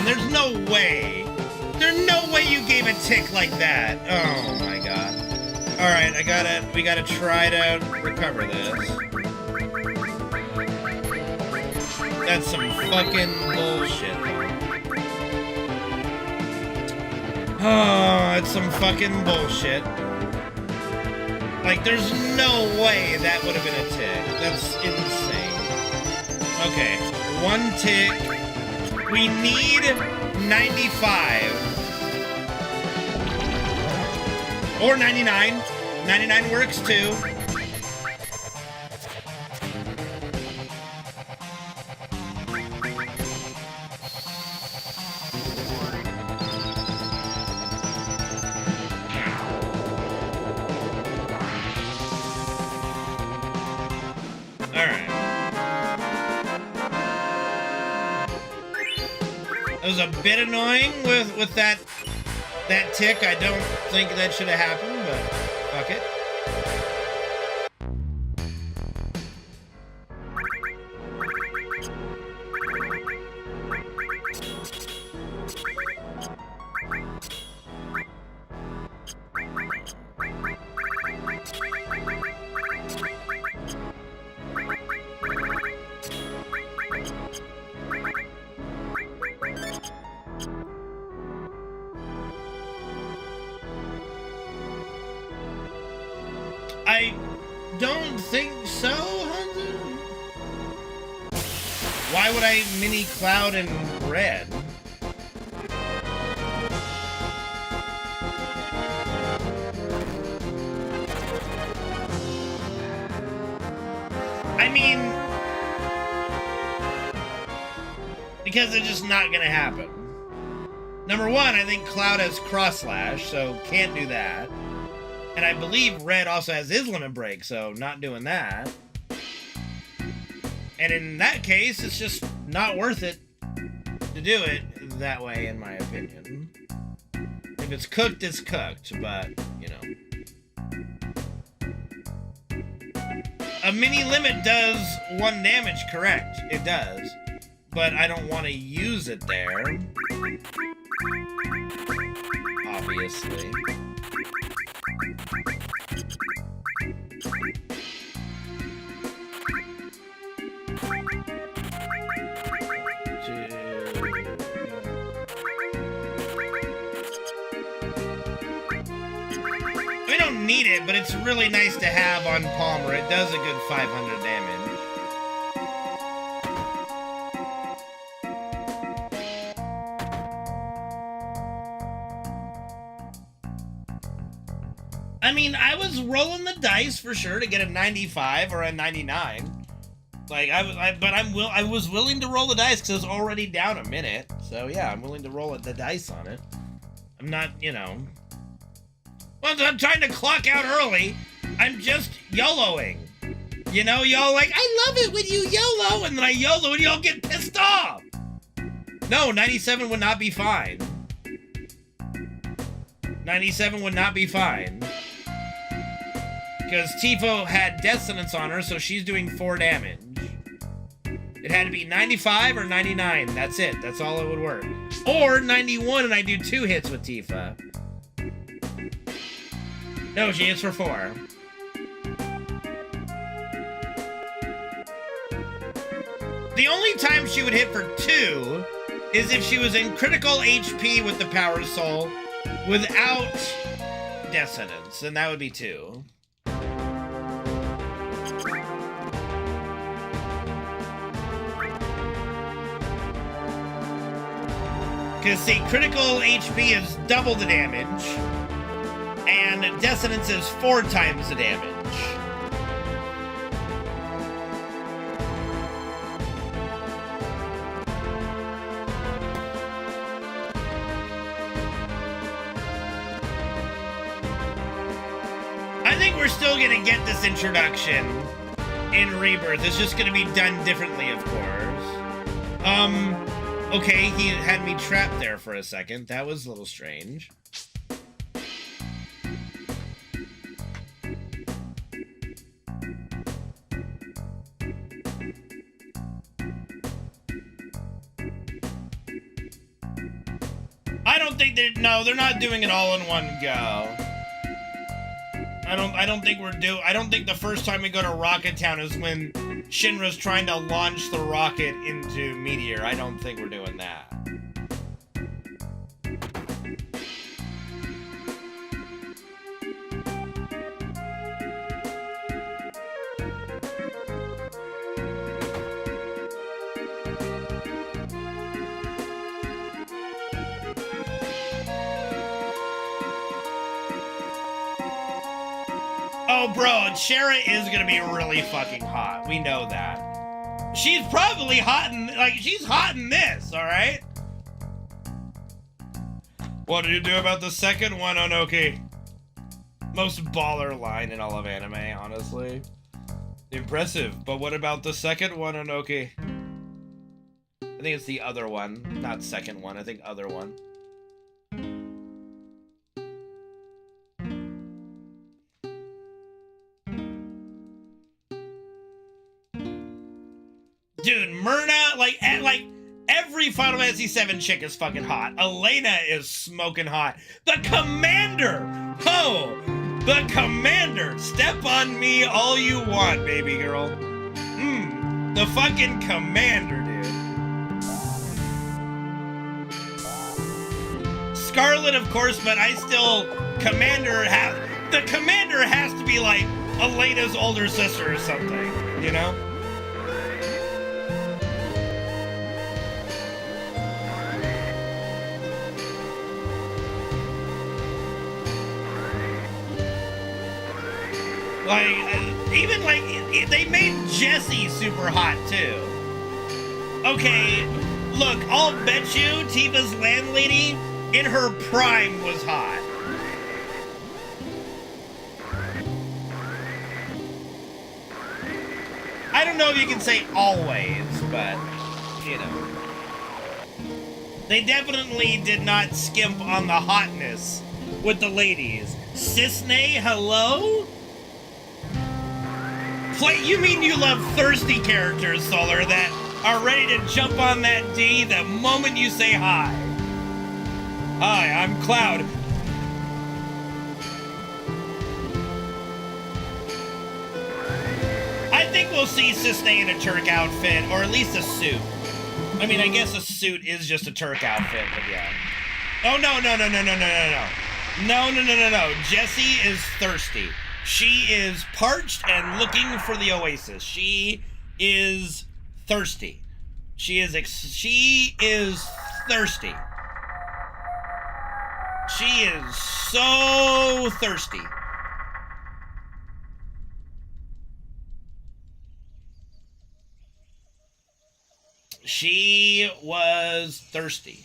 There's no way. There's no way you gave a tick like that. Oh my god. Alright, we gotta try to recover this. That's some fucking bullshit. Oh, it's some fucking bullshit. Like, there's no way that would have been a tick. That's insane. Okay, 1 tick. We need 95. Or 99. 99 works too. It was a bit annoying with that tick. I don't think that should have happened, but fuck it. I don't think so, Hunter. why would I mini Cloud and Red? I mean, because it's just not gonna happen. Number one, I think Cloud has Cross Slash, so can't do that. And I believe Red also has his Limit Break, so not doing that. And in that case, it's just not worth it to do it that way, in my opinion. If it's cooked, it's cooked, but, you know. A mini limit does 1 damage, correct. It does. But I don't want to use it there. Obviously. We don't need it, but it's really nice to have on Palmer. It does a good 500 damage. I mean, I was rolling the dice for sure to get a 95 or a 99. Like I was willing to roll the dice because it was already down a minute. So yeah, I'm willing to roll the dice on it. I'm not, you know. Well, I'm trying to clock out early. I'm just YOLOing. You know, y'all like, I love it when you YOLO, and then I YOLO and y'all get pissed off. No, 97 would not be fine. 97 would not be fine. Because Tifo had Death Sentence on her, so she's doing 4 damage. It had to be 95 or 99. That's it. That's all it would work. Or 91 and I do 2 hits with Tifa. No, she hits for 4. The only time she would hit for 2 is if she was in critical HP with the Power Soul without Death Sentence, and that would be 2. Because, see, critical HP is double the damage, and Death Sentence is 4 times the damage. I think we're still going to get this introduction in Rebirth. It's just going to be done differently, of course. Okay, he had me trapped there for a second. That was a little strange. I don't think they're not doing it all in one go. I don't think the first time we go to Rocket Town is when Shinra's trying to launch the rocket into Meteor. I don't think we're doing that. Oh, bro, Shara is gonna be really fucking hot. We know that. She's probably hot in, she's hot in this, alright? What did you do about the second one, Onoki? Most baller line in all of anime, honestly. Impressive, but what about the second one, Onoki? I think it's the other one, not second one, I think other one. Dude, Myrna, like every Final Fantasy VII chick is fucking hot. Elena is smoking hot. The Commander! Oh! The Commander! Step on me all you want, baby girl. The fucking Commander, dude. Scarlet, of course, but I still... The Commander has to be like Elena's older sister or something, you know? Like, even like, they made Jessie super hot too. Okay, look, I'll bet you Tifa's landlady in her prime was hot. I don't know if you can say always, but, you know. They definitely did not skimp on the hotness with the ladies. Cisne, hello? You mean you love thirsty characters, Solar, that are ready to jump on that D the moment you say hi. Hi, I'm Cloud. I think we'll see Cisne in a Turk outfit, or at least a suit. I mean, I guess a suit is just a Turk outfit, but yeah. Oh, no. No. Jessie is thirsty. She is parched and looking for the oasis. She is thirsty. She is thirsty. She is so thirsty. She was thirsty.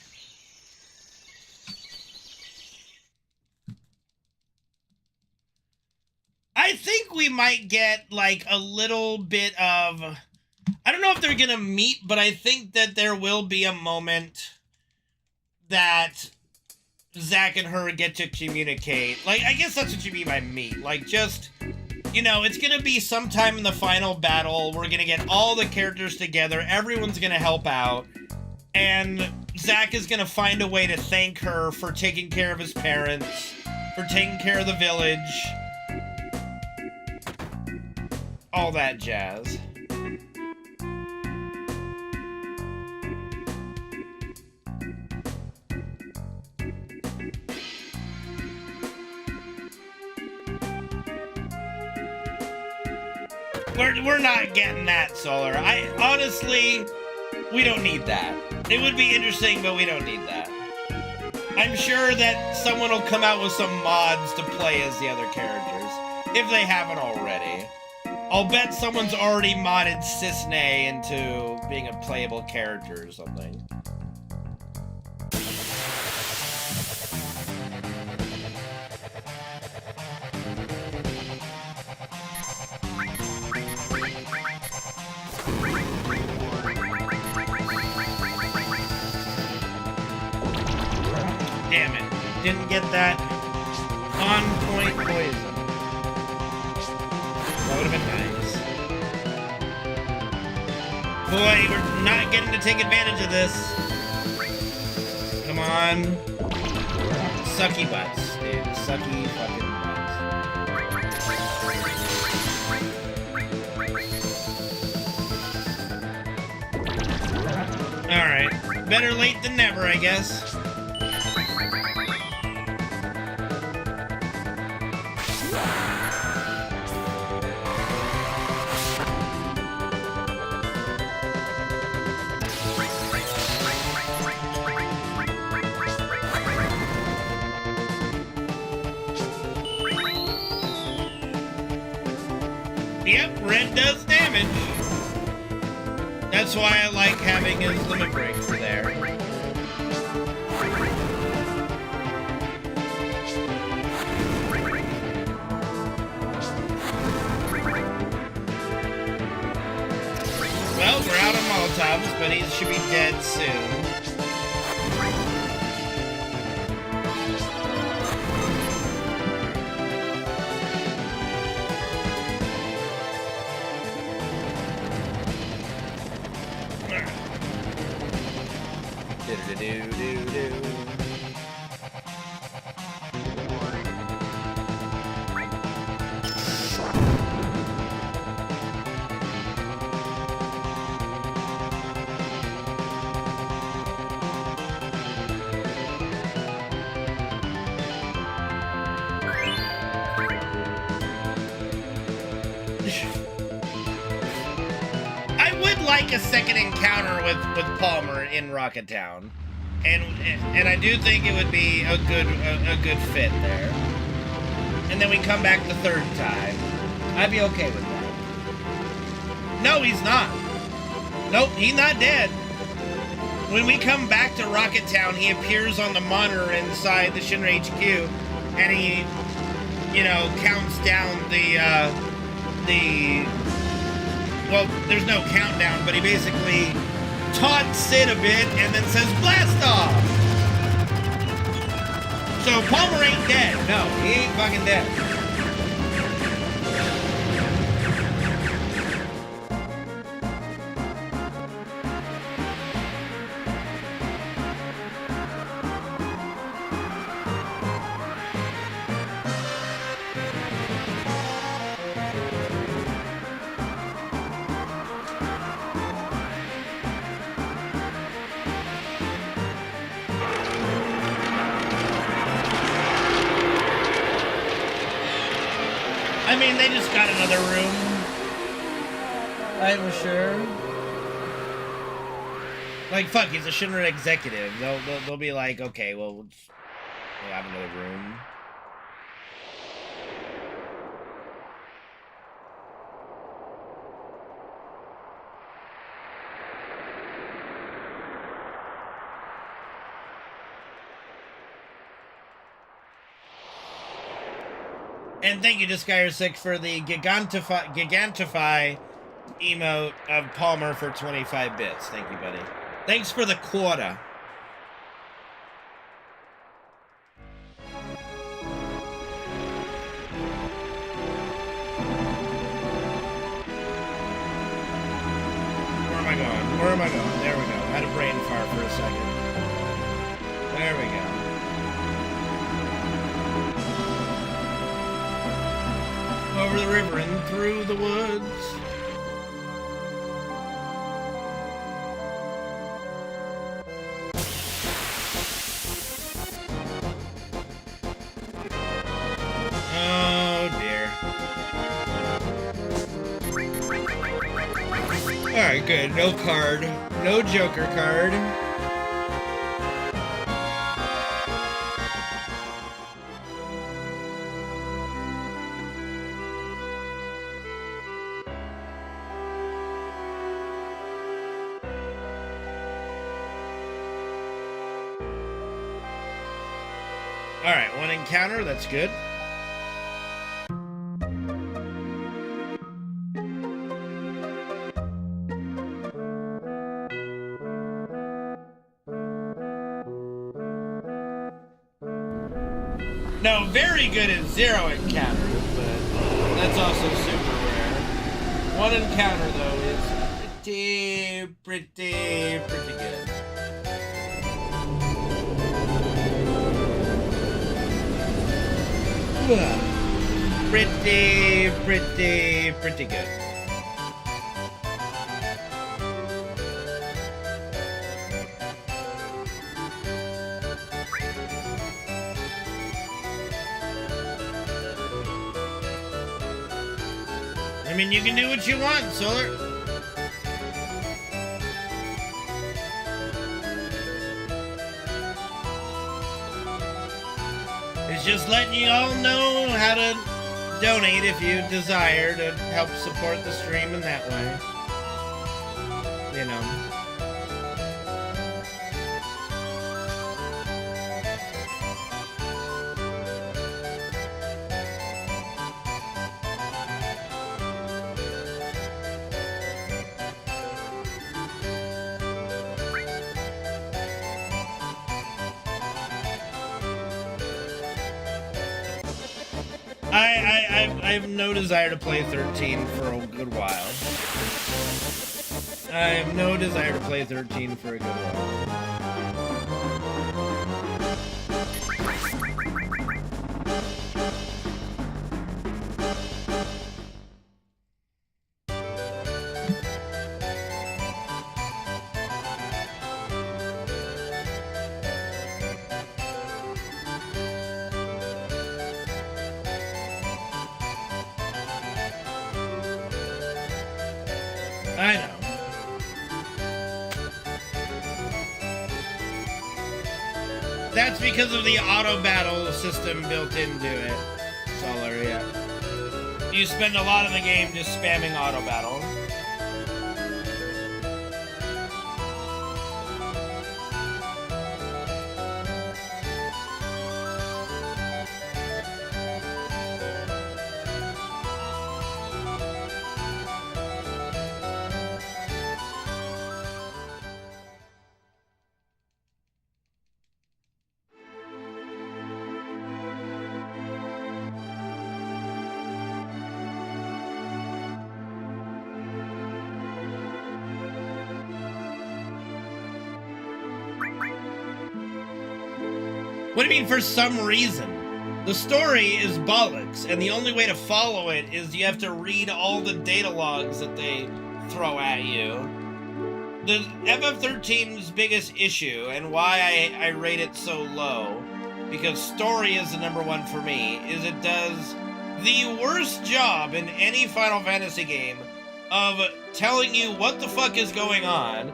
I think we might get like a little bit of, I don't know if they're gonna meet, but I think that there will be a moment that Zack and her get to communicate. Like, I guess that's what you mean by meet. Like, just, you know, it's gonna be sometime in the final battle. We're gonna get all the characters together. Everyone's gonna help out. And Zack is gonna find a way to thank her for taking care of his parents, for taking care of the village. All that jazz. We're not getting that, Solar. Honestly, we don't need that. It would be interesting, but we don't need that. I'm sure that someone will come out with some mods to play as the other characters, if they haven't already. I'll bet someone's already modded Cisne into being a playable character or something. Damn it. Didn't get that on-point poison. That would have been nice. Boy, we're not getting to take advantage of this. Come on. Sucky butts, dude. Sucky fucking butts. Alright. Better late than never, I guess. Yep, red does damage. That's why I like having his limit breaks there. Well, we're out of Molotovs, but he should be dead soon. A second encounter with Palmer in Rocket Town, and I do think it would be a good fit there. And then we come back the third time. I'd be okay with that. No, he's not. Nope, he's not dead. When we come back to Rocket Town, he appears on the monitor inside the Shinra HQ, and he, you know, counts down well, there's no countdown, but he basically taunts Sid a bit and then says, blast off! So Palmer ain't dead. No, he ain't fucking dead. I mean, they just got another room. I'm sure. Like, fuck, he's a Shinra executive. They'll be like, okay, well, we'll have another room. And thank you, Disgayer6, for the Gigantify emote of Palmer for 25 bits. Thank you, buddy. Thanks for the quota. Where am I going? Where am I going? There we go. I had a brain fart for a second. There we go. Over the river and through the woods. Oh dear. Alright, good. No card. No Joker card. Alright, one encounter, that's good. No, very good at 0 encounters, but that's also super rare. One encounter, though, is pretty good. Pretty good. I mean, you can do what you want, Solar. It's just letting you all know how to donate if you desire to help support the stream in that way. You know. I have no desire to play 13 for a good while. I have no desire to play 13 for a good while. I know. That's because of the auto battle system built into it. Solar, yeah. You spend a lot of the game just spamming auto battle. What do you mean, for some reason? The story is bollocks, and the only way to follow it is you have to read all the data logs that they throw at you. The FF13's biggest issue, and why I rate it so low, because story is the #1 for me, is it does the worst job in any Final Fantasy game of telling you what the fuck is going on,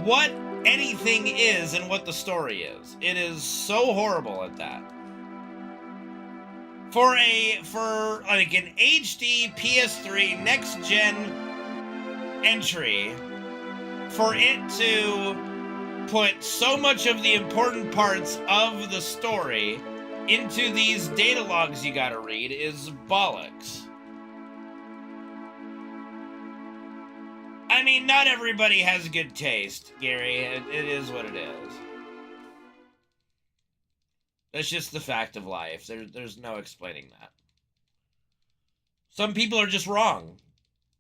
what anything is, and what the story is. It is so horrible at that. For like an HD PS3 next gen entry, for it to put so much of the important parts of the story into these data logs you gotta read is bollocks. I mean, not everybody has good taste, Gary. It is what it is. That's just the fact of life. There's no explaining that. Some people are just wrong.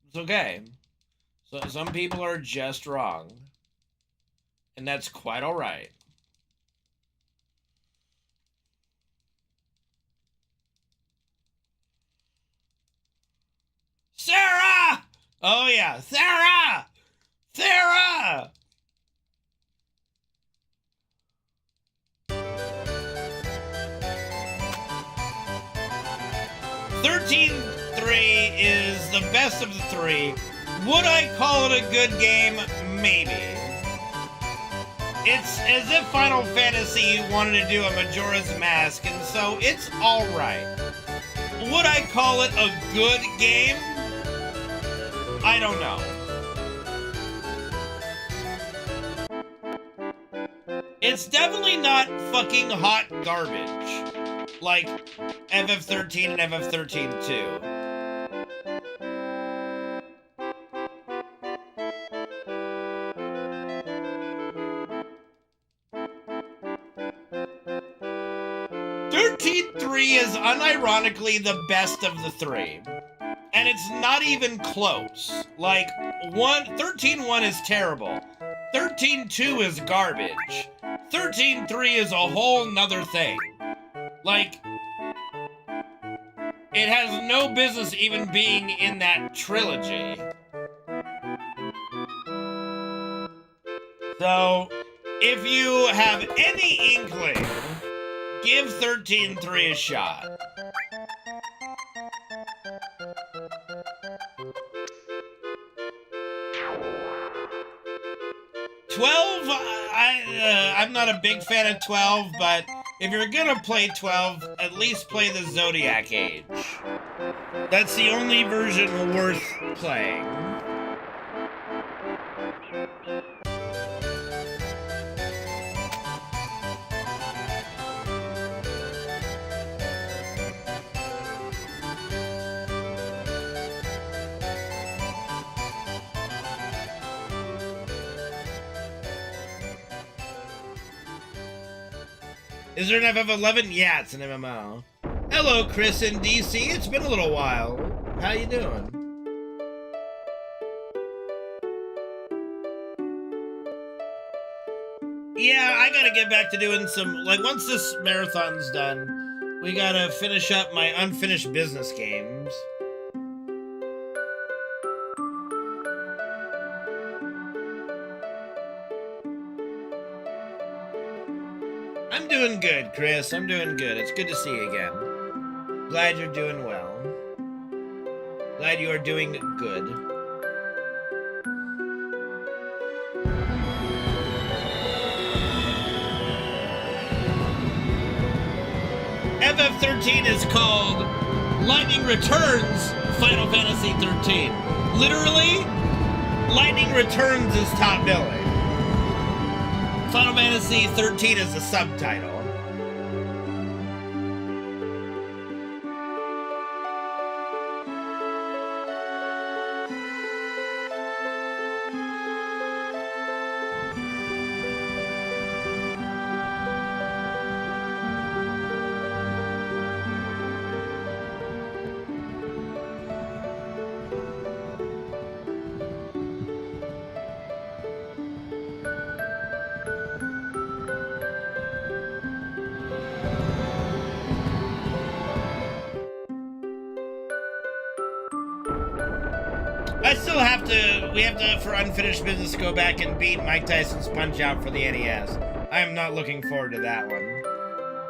It's okay. So some people are just wrong. And that's quite all right. Sarah! Oh, yeah. Sarah! Sarah! (13.3) is the best of the three. Would I call it a good game? Maybe. It's as if Final Fantasy wanted to do a Majora's Mask, and so it's alright. Would I call it a good game? I don't know. It's definitely not fucking hot garbage like FF13 and FF13-2. (13.3) is unironically the best of the three. And it's not even close. Like, 13.1 is terrible. 13.2 is garbage. 13.3 is a whole nother thing. Like, it has no business even being in that trilogy. So, if you have any inkling, give 13.3 a shot. I'm not a big fan of 12, but if you're gonna play 12, at least play the Zodiac Age. That's the only version worth playing. Is there an FF11? Yeah, it's an MMO. Hello, Chris in DC. It's been a little while. How you doing? Yeah, I gotta get back to doing some... Like, once this marathon's done, we gotta finish up my unfinished business games. I'm doing good, Chris. I'm doing good. It's good to see you again. Glad you're doing well. Glad you are doing good. FF13 is called Lightning Returns Final Fantasy 13. Literally, Lightning Returns is top billing. Final Fantasy 13 is the subtitle. I still have to, we have to, for unfinished business, go back and beat Mike Tyson's Punch-Out for the NES. I am not looking forward to that one.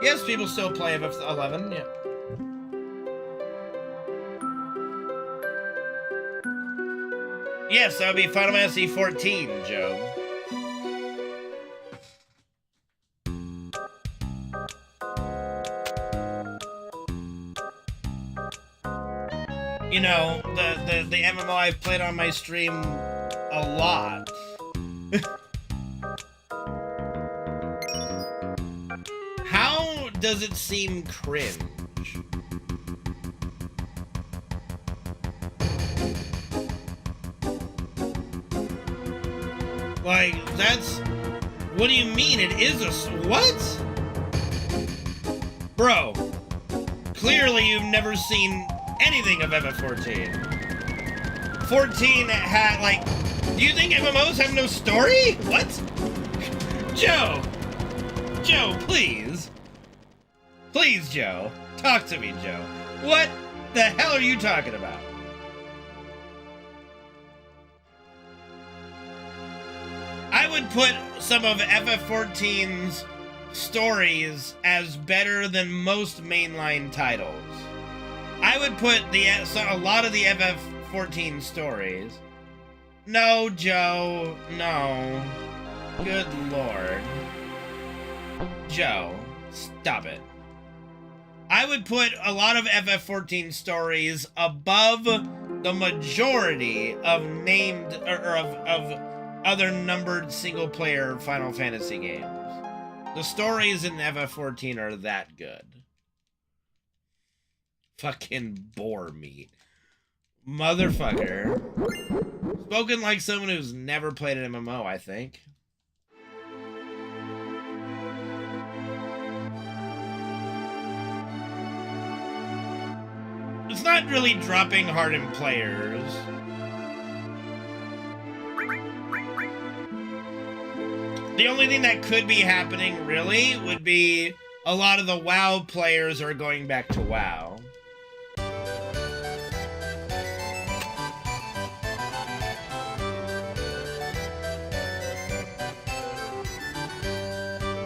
Yes, people still play FF11, yeah. Yes, that would be Final Fantasy 14, Joe. You know, the MMO I've played on my stream a lot. How does it seem cringe? Like, that's... What do you mean? It is a... What? Bro. Clearly you've never seen anything of FF14. 14 had, like... Do you think MMOs have no story? What? Joe! Joe, please. Please, Joe. Talk to me, Joe. What the hell are you talking about? I would put some of FF14's stories as better than most mainline titles. I would put a lot of the FF14 stories. No, Joe. No. Good Lord. Joe, stop it. I would put a lot of FF14 stories above the majority of named or of other numbered single-player Final Fantasy games. The stories in FF14 are that good. Fucking bore meat. Motherfucker. Spoken like someone who's never played an MMO, I think. It's not really dropping hardened players. The only thing that could be happening, really, would be a lot of the WoW players are going back to WoW.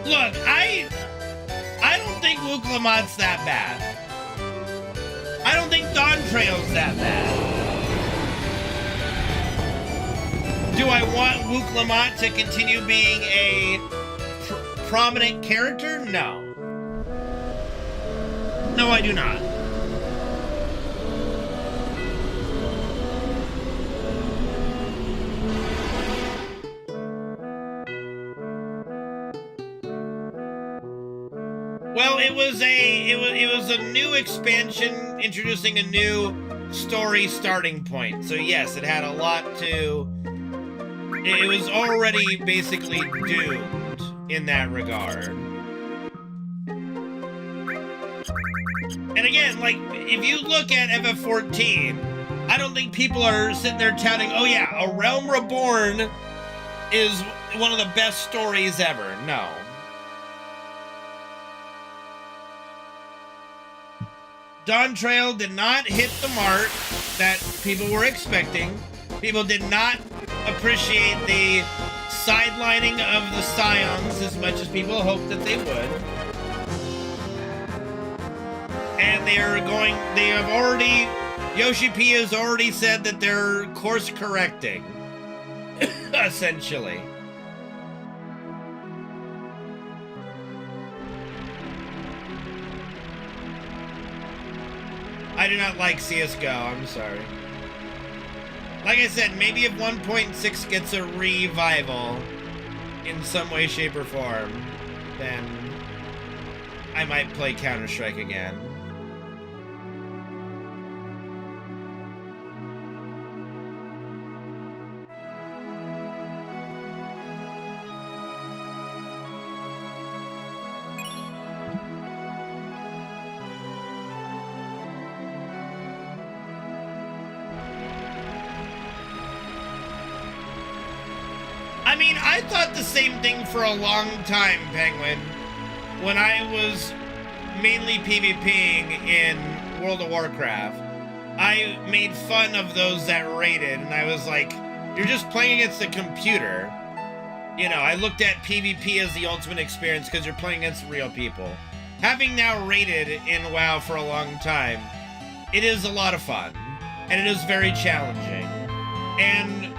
Look, I don't think Luke Lamont's that bad. I don't think Dawn Trail's that bad. Do I want Luke Lamont to continue being a prominent character? No. No, I do not. Well, it was a new expansion introducing a new story starting point. So yes, it had a lot to... It was already basically doomed in that regard. And again, like, if you look at FF14, I don't think people are sitting there touting, oh yeah, A Realm Reborn is one of the best stories ever. No. Dawn Trail did not hit the mark that people were expecting. People did not appreciate the sidelining of the Scions as much as people hoped that they would. And Yoshi P has already said that they're course correcting. Essentially. I do not like CSGO. I'm sorry. Like I said, maybe if 1.6 gets a revival in some way, shape, or form, then I might play Counter-Strike again. I mean, I thought the same thing for a long time, Penguin. When I was mainly PvPing in World of Warcraft, I made fun of those that raided, and I was like, you're just playing against a computer. You know, I looked at PvP as the ultimate experience because you're playing against real people. Having now raided in WoW for a long time, it is a lot of fun, and it is very challenging. And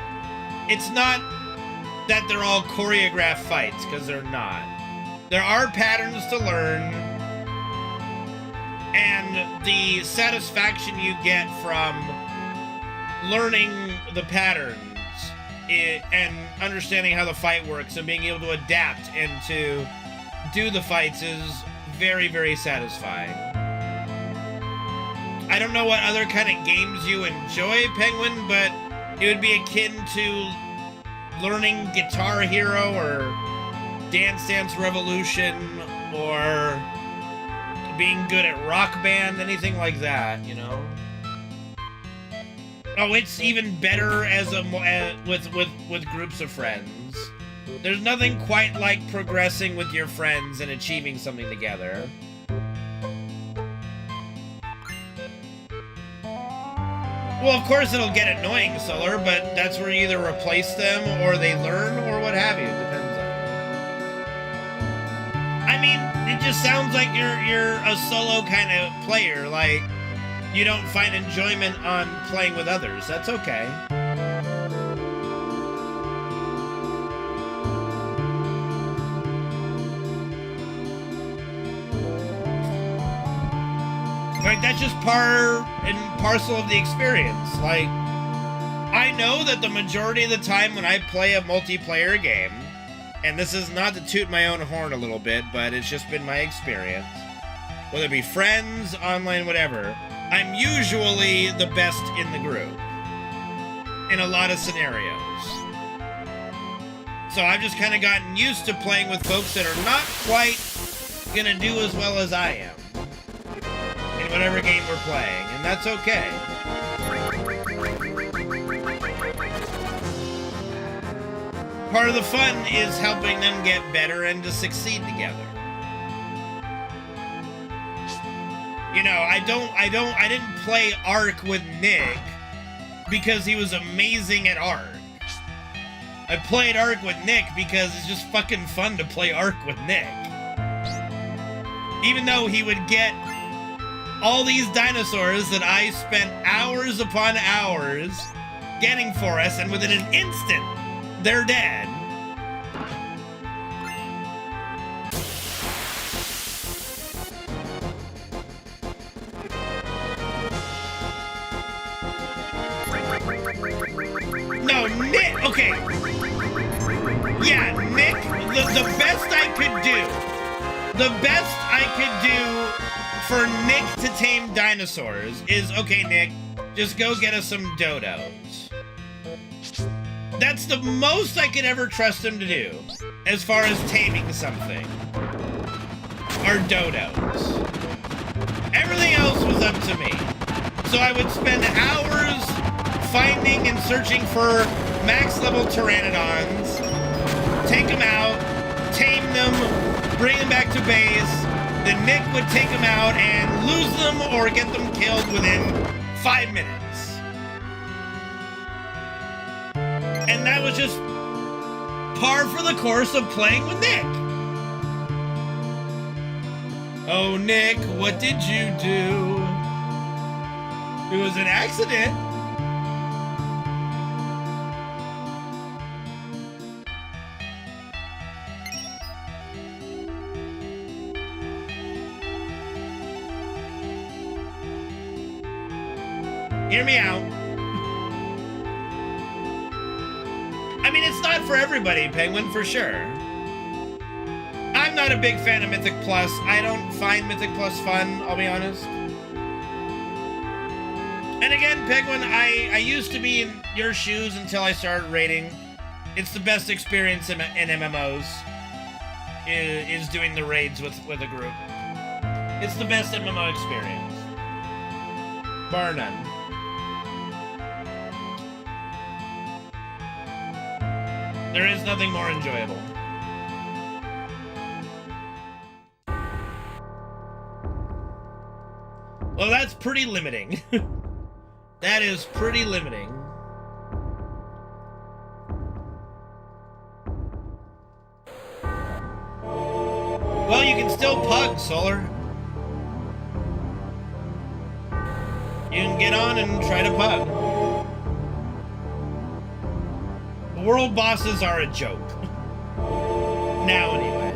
it's not that they're all choreographed fights, because they're not. There are patterns to learn, and the satisfaction you get from learning the patterns and understanding how the fight works and being able to adapt and to do the fights is very, very satisfying. I don't know what other kind of games you enjoy, Penguin, but it would be akin to learning Guitar Hero or Dance Dance Revolution or being good at Rock Band, anything like that, you know? Oh, it's even better as with groups of friends. There's nothing quite like progressing with your friends and achieving something together. Well, of course it'll get annoying, Solar, but that's where you either replace them or they learn or what have you. Depends on. I mean, it just sounds like you're a solo kind of player. Like, you don't find enjoyment on playing with others. That's okay. Like, that's just part and parcel of the experience. Like, I know that the majority of the time when I play a multiplayer game, and this is not to toot my own horn a little bit, but it's just been my experience, whether it be friends, online, whatever, I'm usually the best in the group in a lot of scenarios. So I've just kind of gotten used to playing with folks that are not quite gonna do as well as I am in whatever game we're playing, and that's okay. Part of the fun is helping them get better and to succeed together. You know, I didn't play Ark with Nick because he was amazing at Ark. I played Ark with Nick because it's just fucking fun to play Ark with Nick. Even though he would get all these dinosaurs that I spent hours upon hours getting for us, and within an instant, they're dead. No, Nick, okay. Yeah, Nick, the best I could do for Nick to tame dinosaurs is, okay, Nick, just go get us some dodos. That's the most I could ever trust him to do, as far as taming something, are dodos. Everything else was up to me. So I would spend hours finding and searching for max level pteranodons, take them out, tame them, bring them back to base, then Nick would take them out and lose them or get them killed within 5 minutes. And that was just par for the course of playing with Nick. Oh, Nick, what did you do? It was an accident. Hear me out. I mean, it's not for everybody, Penguin, for sure. I'm not a big fan of Mythic Plus. I don't find Mythic Plus fun, I'll be honest. And again, Penguin, I used to be in your shoes until I started raiding. It's the best experience in MMOs, is doing the raids with a group. It's the best MMO experience. Bar none. There is nothing more enjoyable. Well, that's pretty limiting. That is pretty limiting. Well, you can still pug, Solar. You can get on and try to pug. World bosses are a joke. Now, anyway.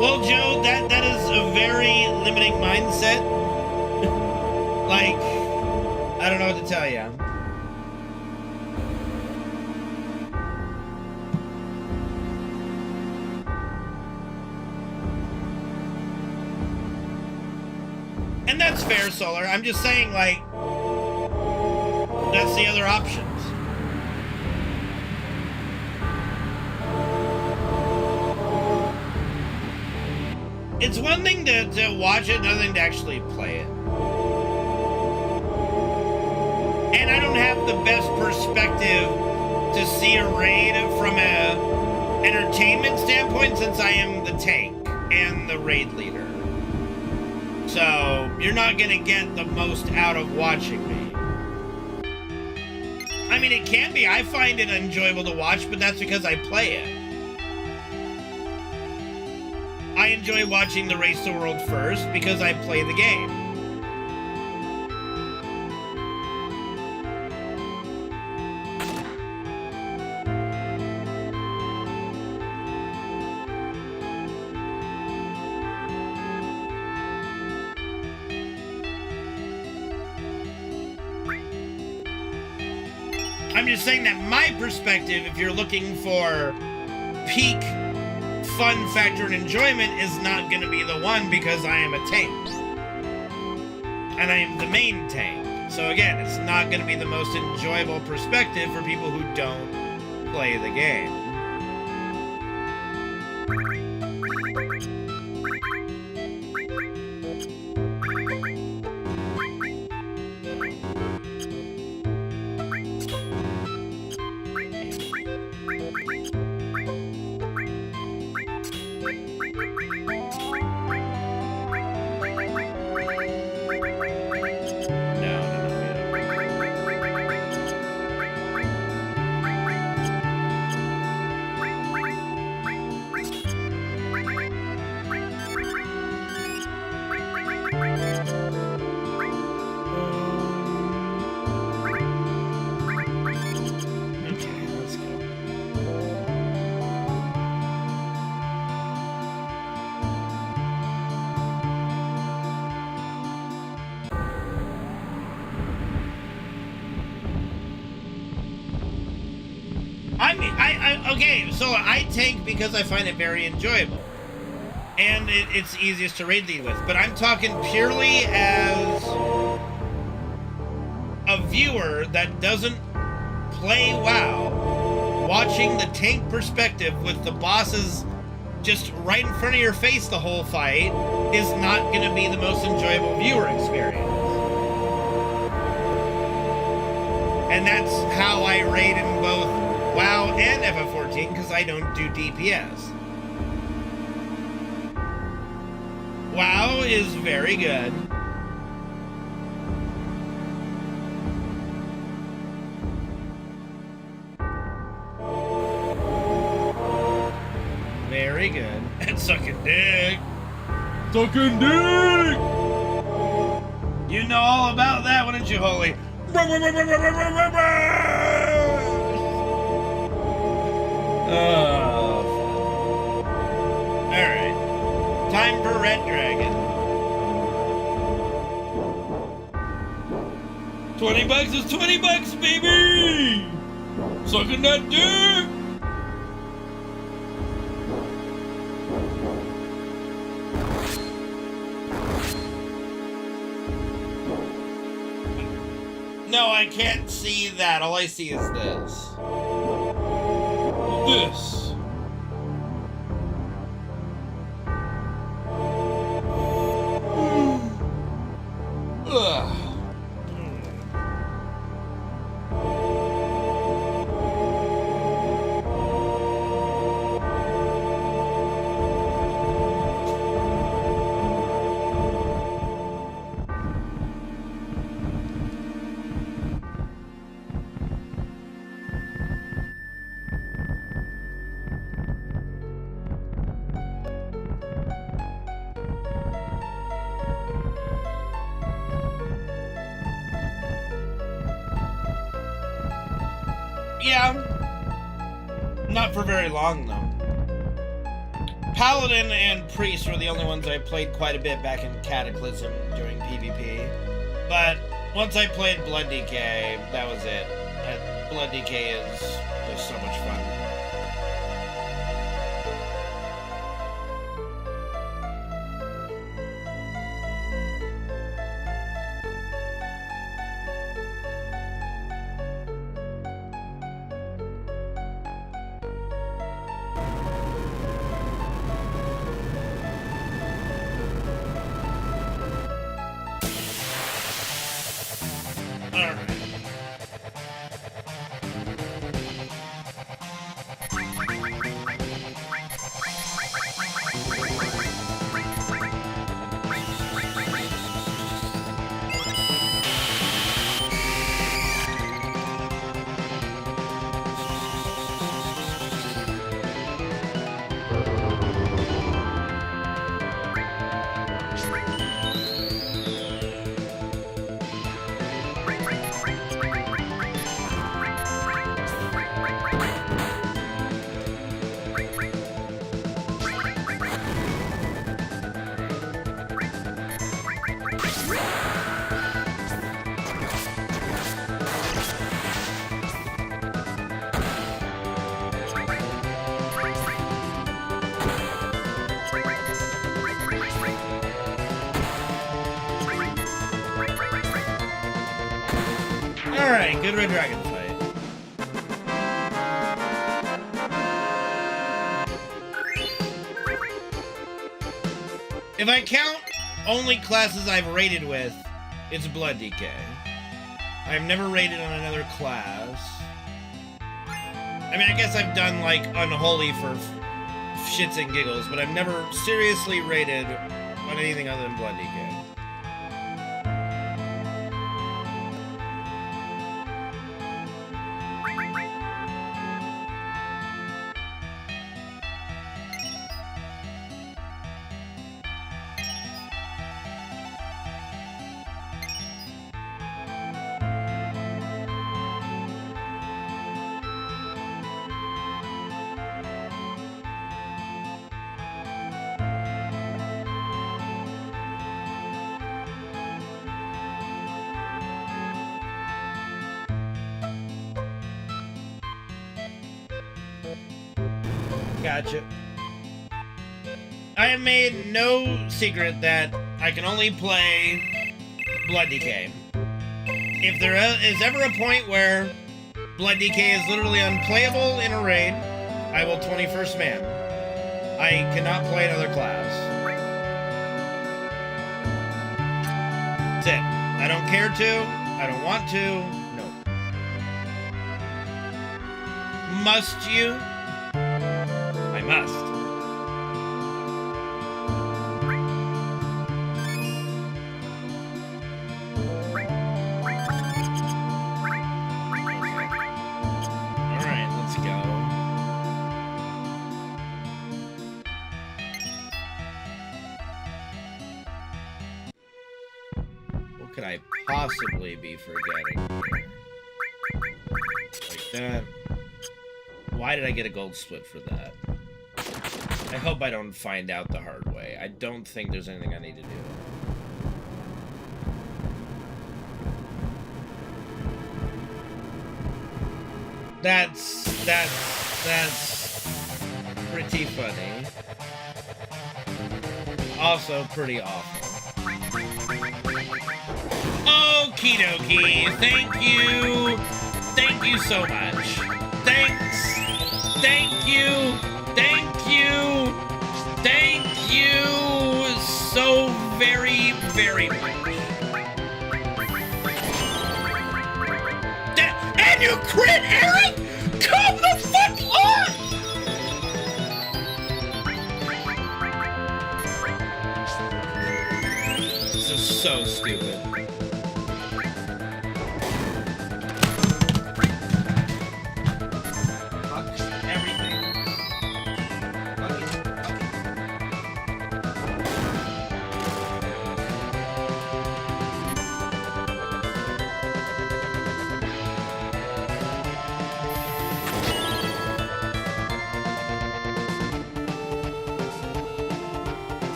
Well, Joe, that is a very limiting mindset. Like, I don't know what to tell you. And that's fair, Solar. I'm just saying, like, that's the other options. It's one thing to watch it, another thing to actually play it. And I don't have the best perspective to see a raid from a entertainment standpoint, since I am the tank and the raid leader. So you're not gonna get the most out of watching me. I mean, it can be. I find it enjoyable to watch, but that's because I play it. I enjoy watching the Race the World first because I play the game. I'm just saying that my perspective, if you're looking for peak fun factor and enjoyment, is not going to be the one, because I am a tank. And I am the main tank. So again, it's not going to be the most enjoyable perspective for people who don't play the game. Okay, so I tank because I find it very enjoyable. And it's easiest to raid lead with. But I'm talking purely as a viewer that doesn't play WoW. Watching the tank perspective with the bosses just right in front of your face the whole fight is not going to be the most enjoyable viewer experience. And that's how I raid in both WoW and FF14, because I don't do DPS. WoW is very good. Very good. And sucking dick. Sucking dick! You know all about that, wouldn't you, Holy? Oh, alright. Time for Red Dragon. $20 is $20, baby! Sucking that dick! No, I can't see that. All I see is this. This. Ugh. Yeah. Not for very long, though. Paladin and Priest were the only ones I played quite a bit back in Cataclysm during PvP. But once I played Blood Decay, that was it. Blood Decay is just so much fun. Alright, good red dragon fight. If I count only classes I've raided with, it's Blood Decay. I've never raided on another class. I mean, I guess I've done, like, Unholy for shits and giggles, but I've never seriously raided on anything other than Blood Decay. Gotcha. I have made no secret that I can only play Blood Decay. If there is ever a point where Blood Decay is literally unplayable in a raid, I will 21st man. I cannot play another class. That's it. I don't care to. I don't want to. No. Must you? I must. Alright, let's go. What could I possibly be forgetting here? Like that. Why did I get a gold split for that? I hope I don't find out the hard way. I don't think there's anything I need to do. That's pretty funny. Also pretty awful. Okie dokie. Thank you. Thank you so much. Thanks. Thank you. Thank you. Thank you so very, very much. And you crit, Eric? Come the fuck on! This is so stupid. Fuck everything.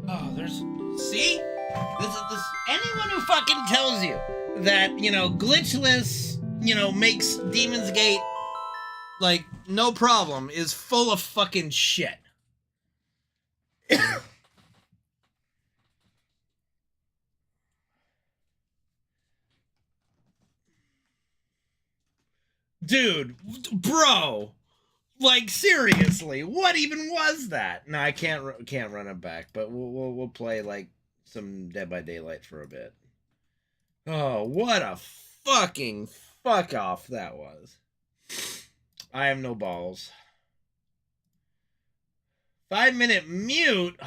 Oh, there's... See? This anyone who fucking tells you that, you know, Glitchless, you know, makes Demon's Gate, like, no problem, is full of fucking shit. Dude, bro, like, seriously, what even was that? No, I can't run it back, but we'll play like some Dead by Daylight for a bit. Oh, what a fucking fuck off that was. I have no balls. 5-minute mute.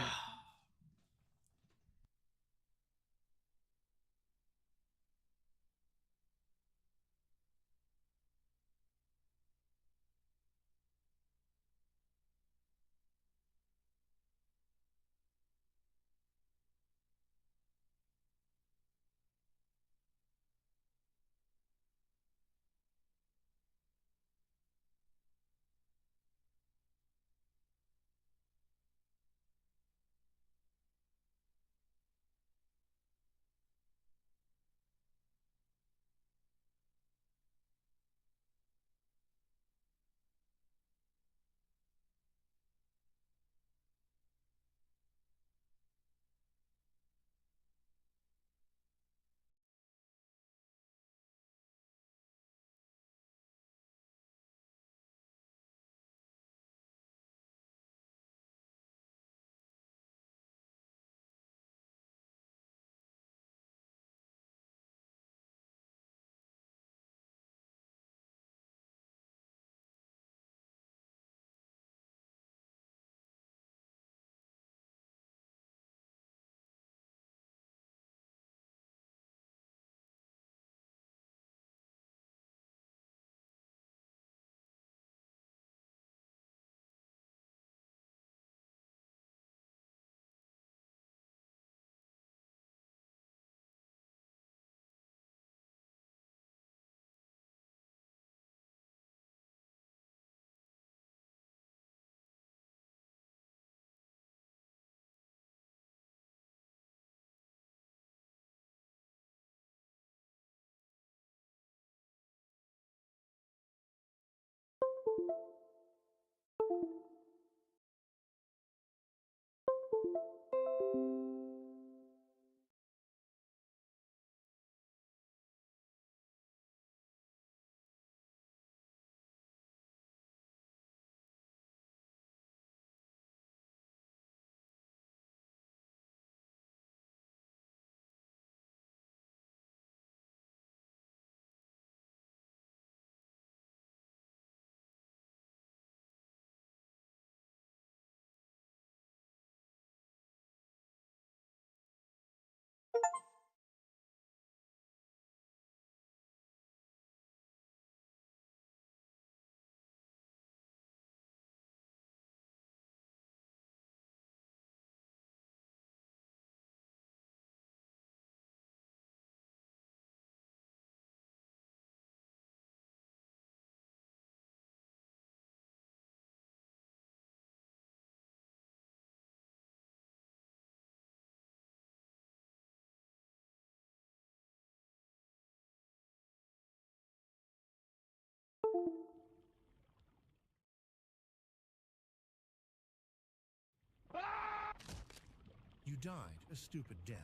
You died a stupid death.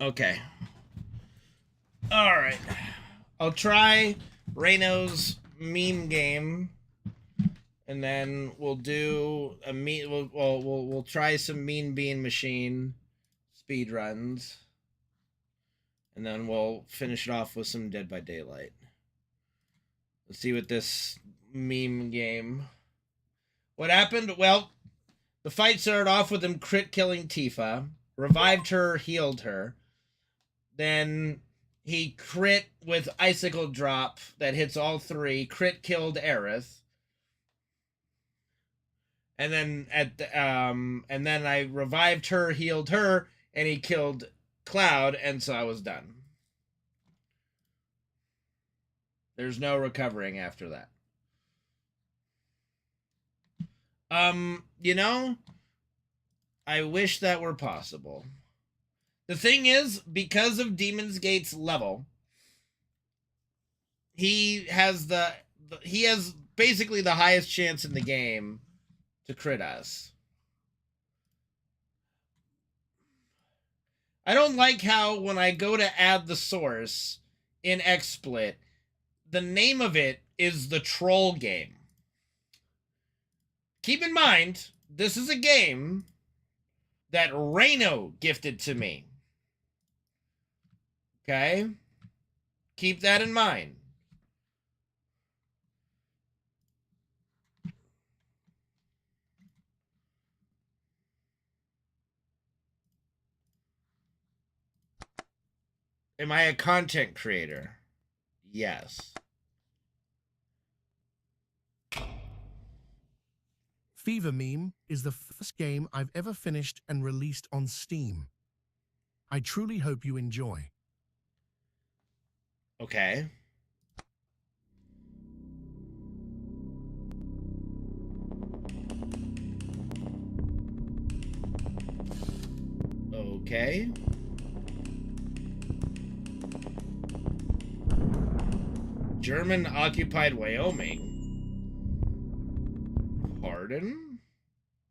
Okay. All right. I'll try Reno's meme game, and then we'll do a mean. We'll try some Mean Bean Machine speed runs, and then we'll finish it off with some Dead by Daylight. Let's see what this meme game. What happened? Well, the fight started off with him crit killing Tifa, revived her, healed her. Then he crit with Icicle Drop that hits all three, crit killed Aerith. And then and then I revived her, healed her, and he killed Cloud, and so I was done. There's no recovering after that. You know, I wish that were possible. The thing is, because of Demon's Gate's level, he has basically the highest chance in the game to crit us. I don't like how when I go to add the source in XSplit, the name of it is the Troll Game. Keep in mind, this is a game that Reno gifted to me. Okay? Keep that in mind. Am I a content creator? Yes. Fever Meme is the first game I've ever finished and released on Steam. I truly hope you enjoy. Okay. Okay. German-occupied Wyoming. Pardon?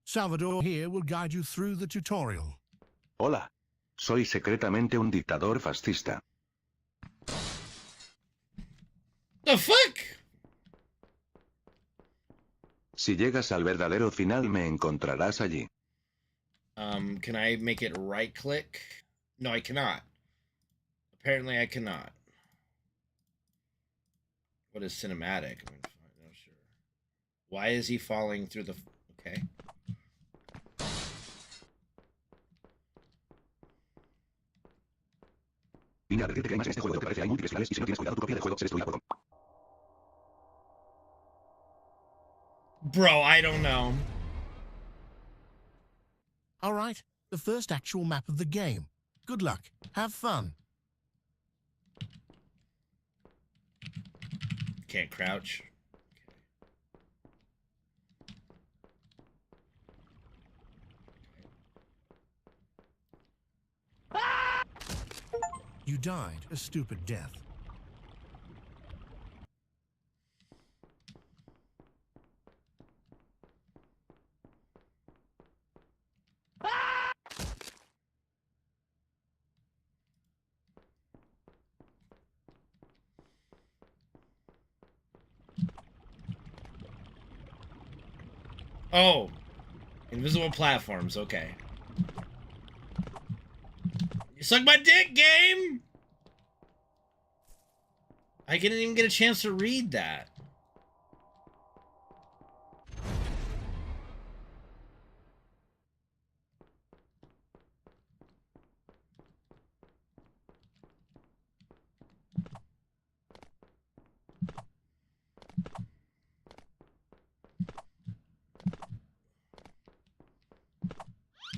Salvador here will guide you through the tutorial. Hola. Soy secretamente un dictador fascista. The fuck? Si llegas al verdadero final me encontrarás allí. Can I make it right click? No, I cannot. Apparently I cannot. What is cinematic? I'm not sure. Why is he falling through the... Okay. Vine a advertirte que hay más en este juego de lo que parece. Hay múltiples finales y si no tienes cuidado tu copia del juego se destruirá por completo. Bro, I don't know. All right, the first actual map of the game. Good luck. Have fun. Can't crouch. You died a stupid death. Oh. Invisible platforms, okay. Suck my dick, game! I didn't even get a chance to read that.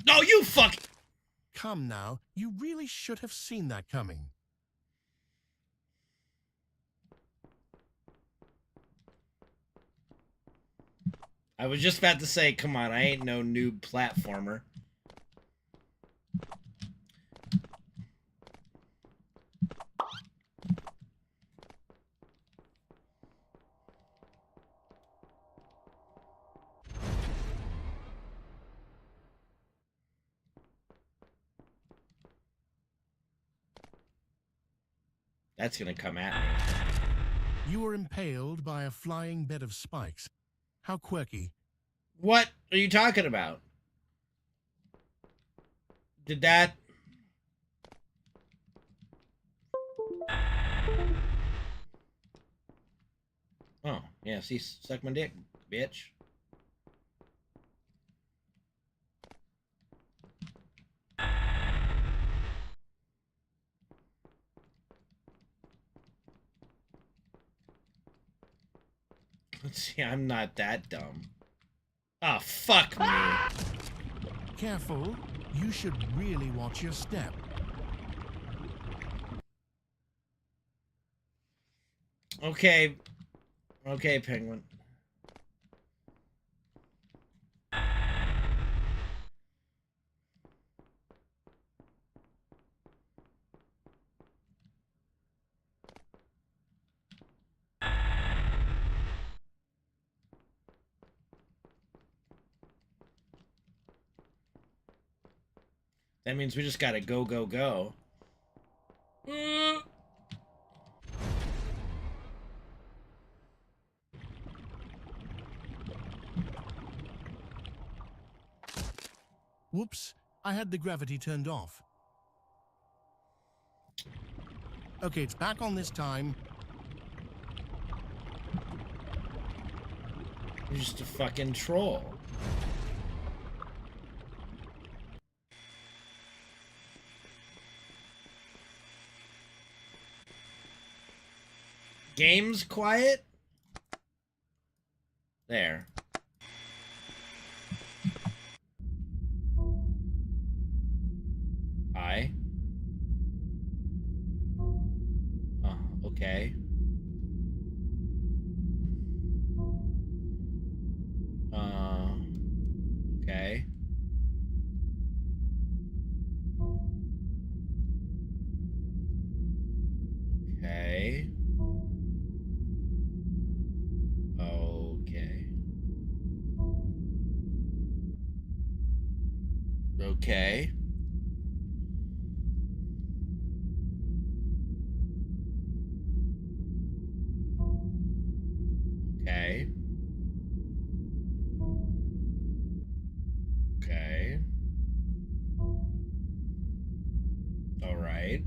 No, you fuck! Come now, you really should have seen that coming. I was just about to say, come on, I ain't no noob platformer. That's gonna come at me. You were impaled by a flying bed of spikes. How quirky. What are you talking about? Did that... Oh, yeah, see, suck my dick, bitch. Let's see, I'm not that dumb. Oh, fuck me. Careful, you should really watch your step. Okay. Okay, Penguin. That means we just gotta go, go, go. Whoops, I had the gravity turned off. Okay, it's back on this time. You're just a fucking troll. Game's quiet? There. Hi. Oh, okay. Okay. Okay. Okay. Okay. Okay. Okay. All right.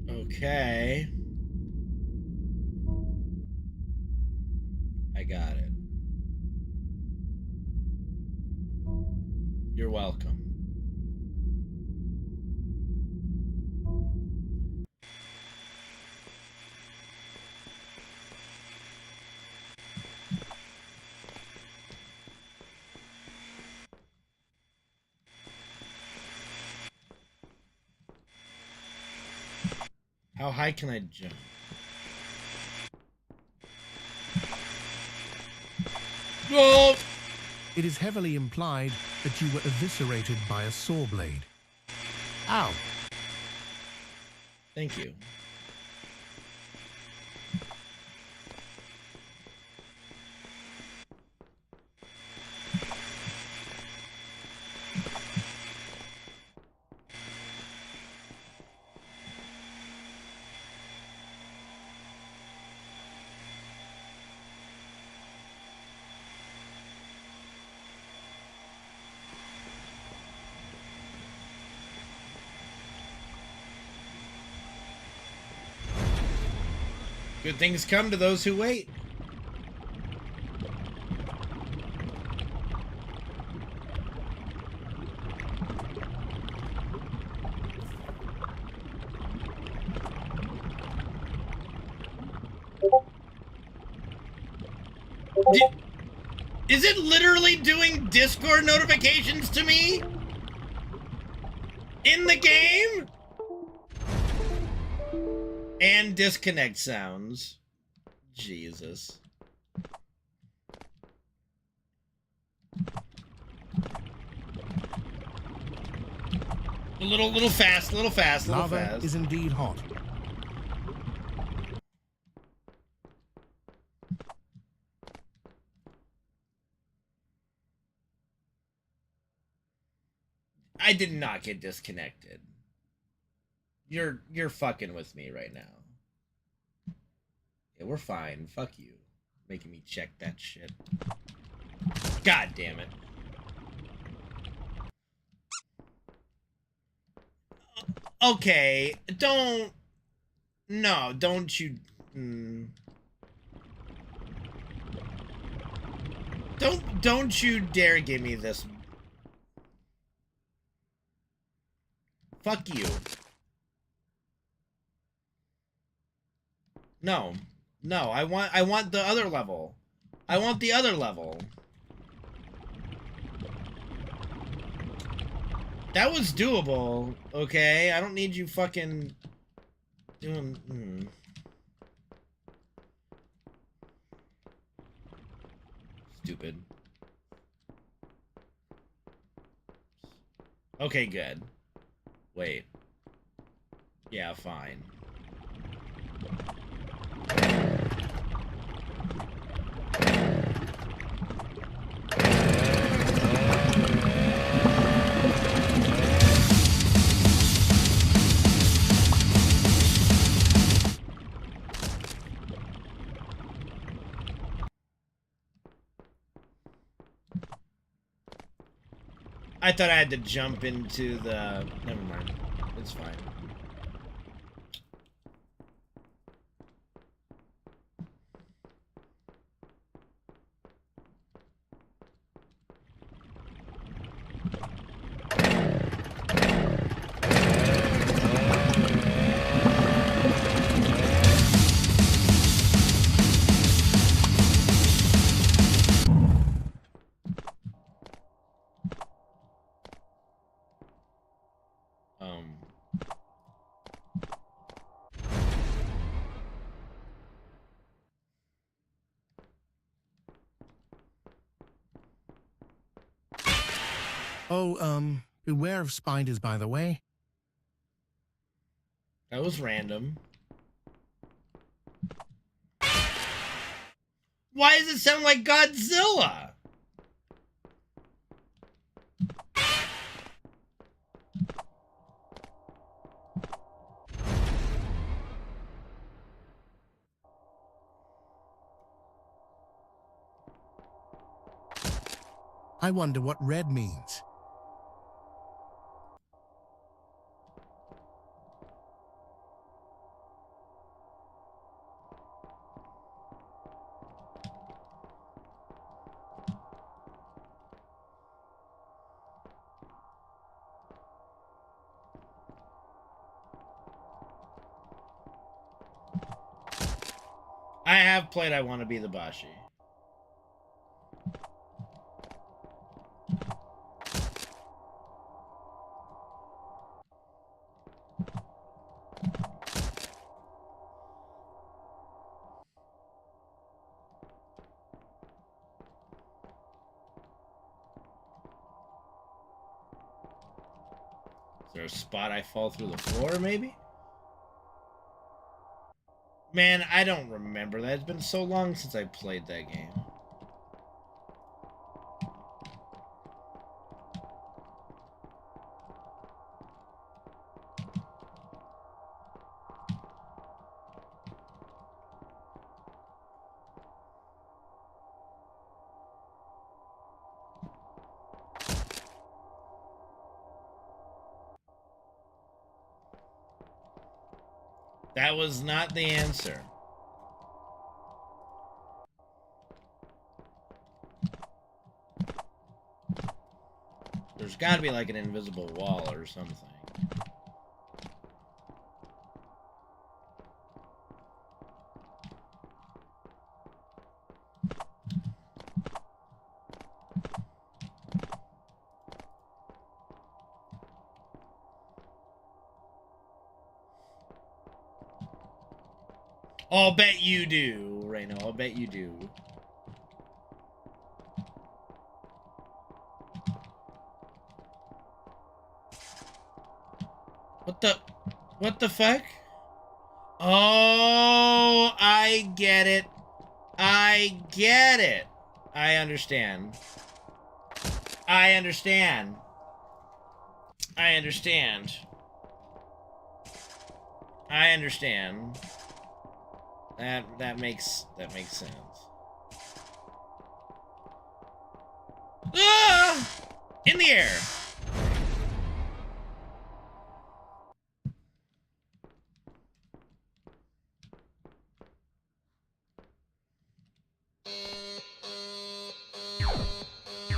Okay. I got it. You're welcome. How high can I jump? Oh! It is heavily implied that you were eviscerated by a saw blade. Ow. Thank you. Good things come to those who wait. Is it literally doing Discord notifications to me? In the game? And disconnect sounds. Jesus. A little fast, a little fast. Lava is indeed hot. I did not get disconnected. You're fucking with me right now. Yeah, we're fine. Fuck you. Making me check that shit. God damn it. Okay, don't... No, don't you... Don't you dare give me this. Fuck you. No. No, I want the other level. I want the other level. That was doable, okay? I don't need you fucking doing... Stupid. Okay, good. Wait. Yeah, fine. I thought I had to jump into the... Never mind. It's fine. Oh, beware of spiders, by the way. That was random. Why does it sound like Godzilla? I wonder what red means. I have played I Want to Be the Bashi. Is there a spot I fall through the floor, maybe? Man, I don't remember that. It's been so long since I played that game. That was not the answer. There's gotta be like an invisible wall or something. I'll bet you do, Reno. I'll bet you do. What the fuck? Oh, I get it. I get it. I understand. I understand. I understand. I understand. That makes sense. Ah! In the air.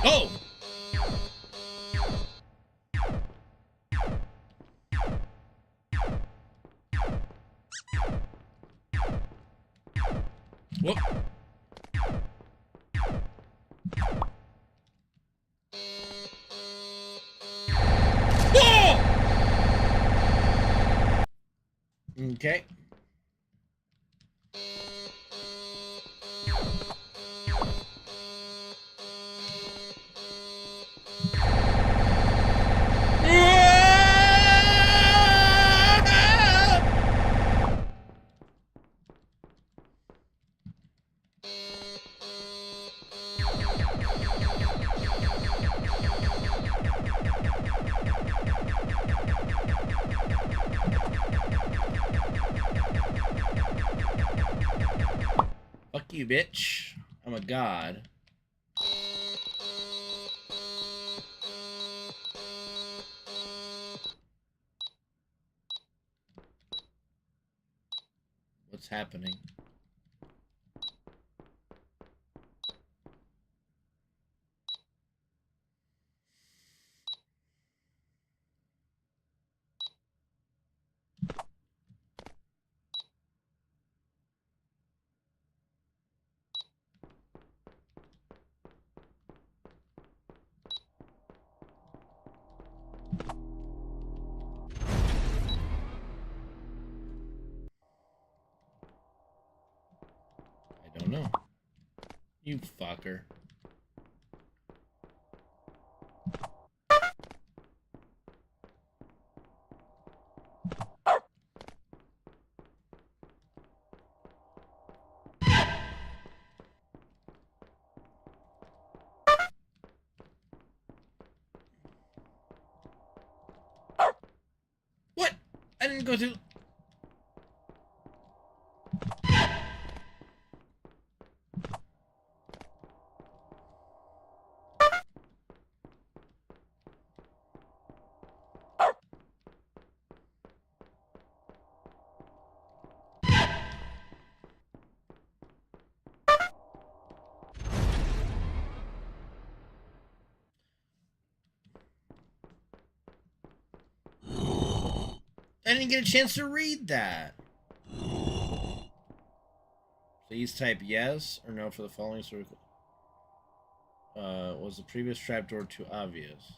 Oh! Whoop. Whoa! Okay. Fuck you, bitch. I'm a god. What's happening? I don't know. You fucker. What? I didn't go to... I didn't get a chance to read that. Please type yes or no for the following circle. Was the previous trapdoor too obvious?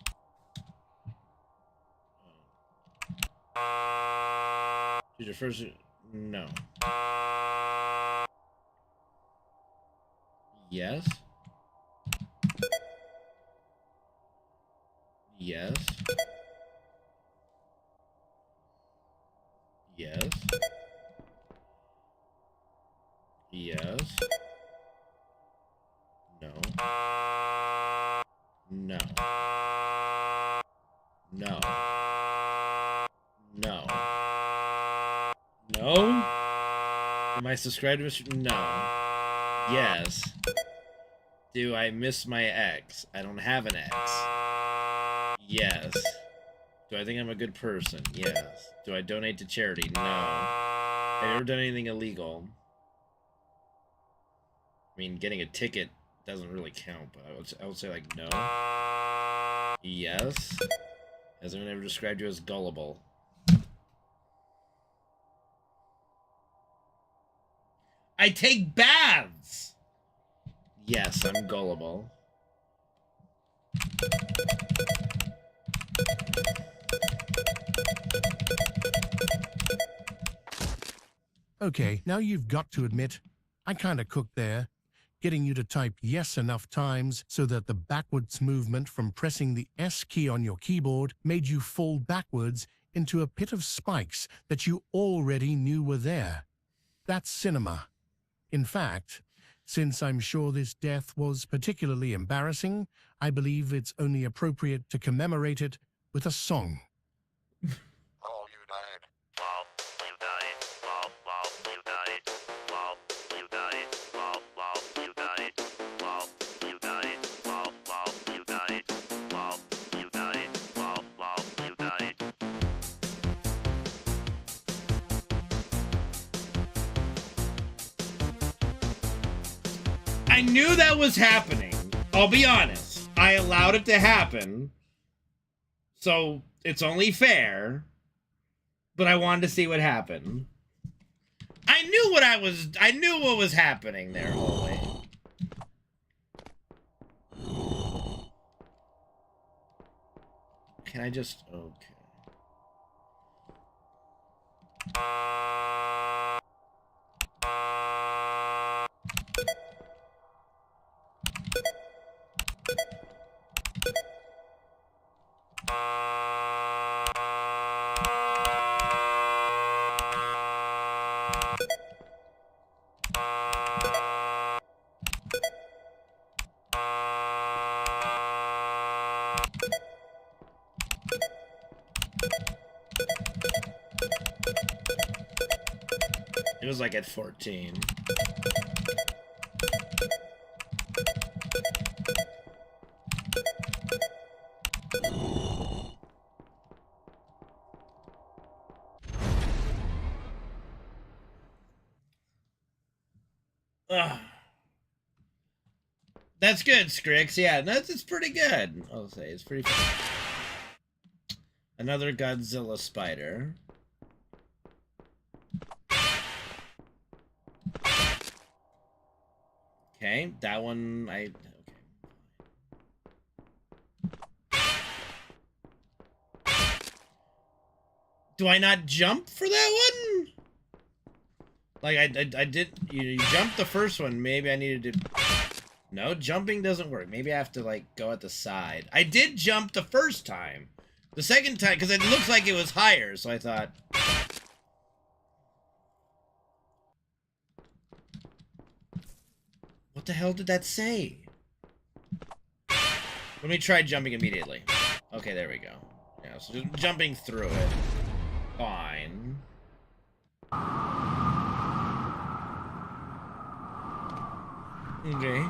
Did your first... No. Yes. Yes. Yes. Yes. No. No. No. No. No? Am I subscribed to Mr. No. Yes. Do I miss my ex? I don't have an ex. Yes. Do I think I'm a good person? Yes. Do I donate to charity? No. Have you ever done anything illegal? I mean, getting a ticket doesn't really count, but I would say like no. Yes. Has anyone ever described you as gullible? I take baths! Yes, I'm gullible. Okay, now you've got to admit, I kinda cooked there. Getting you to type yes enough times so that the backwards movement from pressing the S key on your keyboard made you fall backwards into a pit of spikes that you already knew were there. That's cinema. In fact, since I'm sure this death was particularly embarrassing, I believe it's only appropriate to commemorate it with a song. Oh, you died. Wow, you died. Wow, wow, you died. Wow, you died. Wow, wow, you died. Wow, you died. Wow, wow, you died. Wow, you died. Wow, wow, you died. I knew that was happening. I'll be honest. I allowed it to happen. So it's only fair. But I wanted to see what happened. I knew what was happening there, Holy. Can I just okay. It was like at 14. Ugh. That's good, Scrix. Yeah, it's pretty good. I'll say it's pretty fun. Another Godzilla spider. Okay, that one okay. Do I not jump for that one? Like I did. You jumped the first one. Maybe I needed to. No, jumping doesn't work. Maybe I have to like go at the side. I did jump the first time. The second time, because it looks like it was higher, so I thought. What the hell did that say? Let me try jumping immediately. Okay, there we go. Yeah, so just jumping through it. Fine. Okay.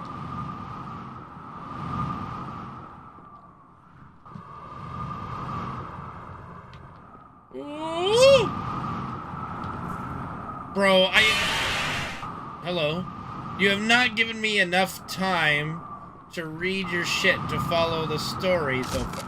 Ooh! Bro, Hello? You have not given me enough time to read your shit to follow the story so far.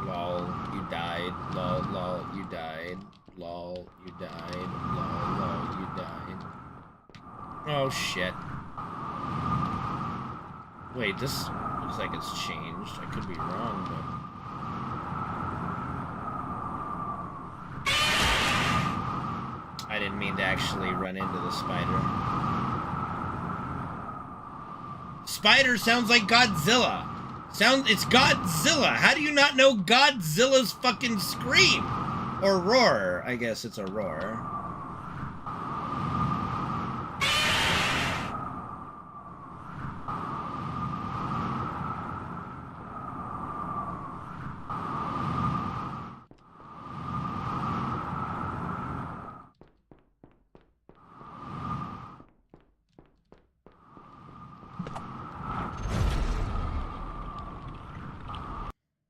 Lol, you died. Lol, lol, you died. Lol, you died. Lol, lol, you died. Oh, shit. Wait, this looks like it's changed. I could be wrong, but... I didn't mean to actually run into the spider. Spider sounds like Godzilla. It's Godzilla. How do you not know Godzilla's fucking scream? Or roar. I guess it's a roar.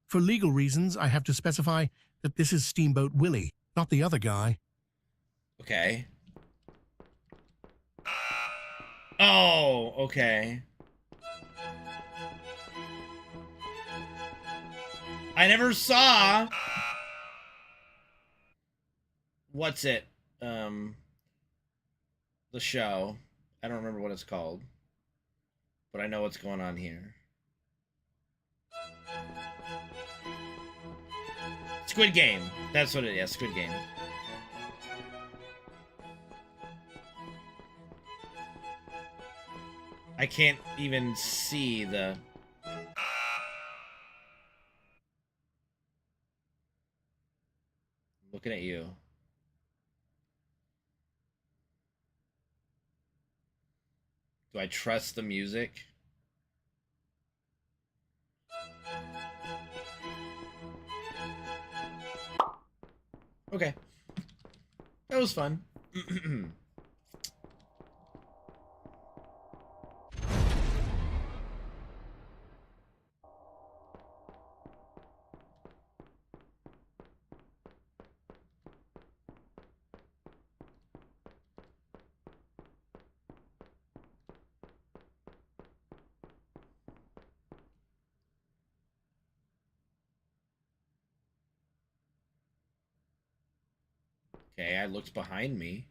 For legal reasons, I have to specify that this is Steamboat Willie, not the other guy. Okay. Oh, okay. I never saw... What's it? The show. I don't remember what it's called. But I know what's going on here. Squid Game. That's what it is. Squid Game. I can't even see the... Looking at you. Do I trust the music? Okay. That was fun. Okay, I looked behind me.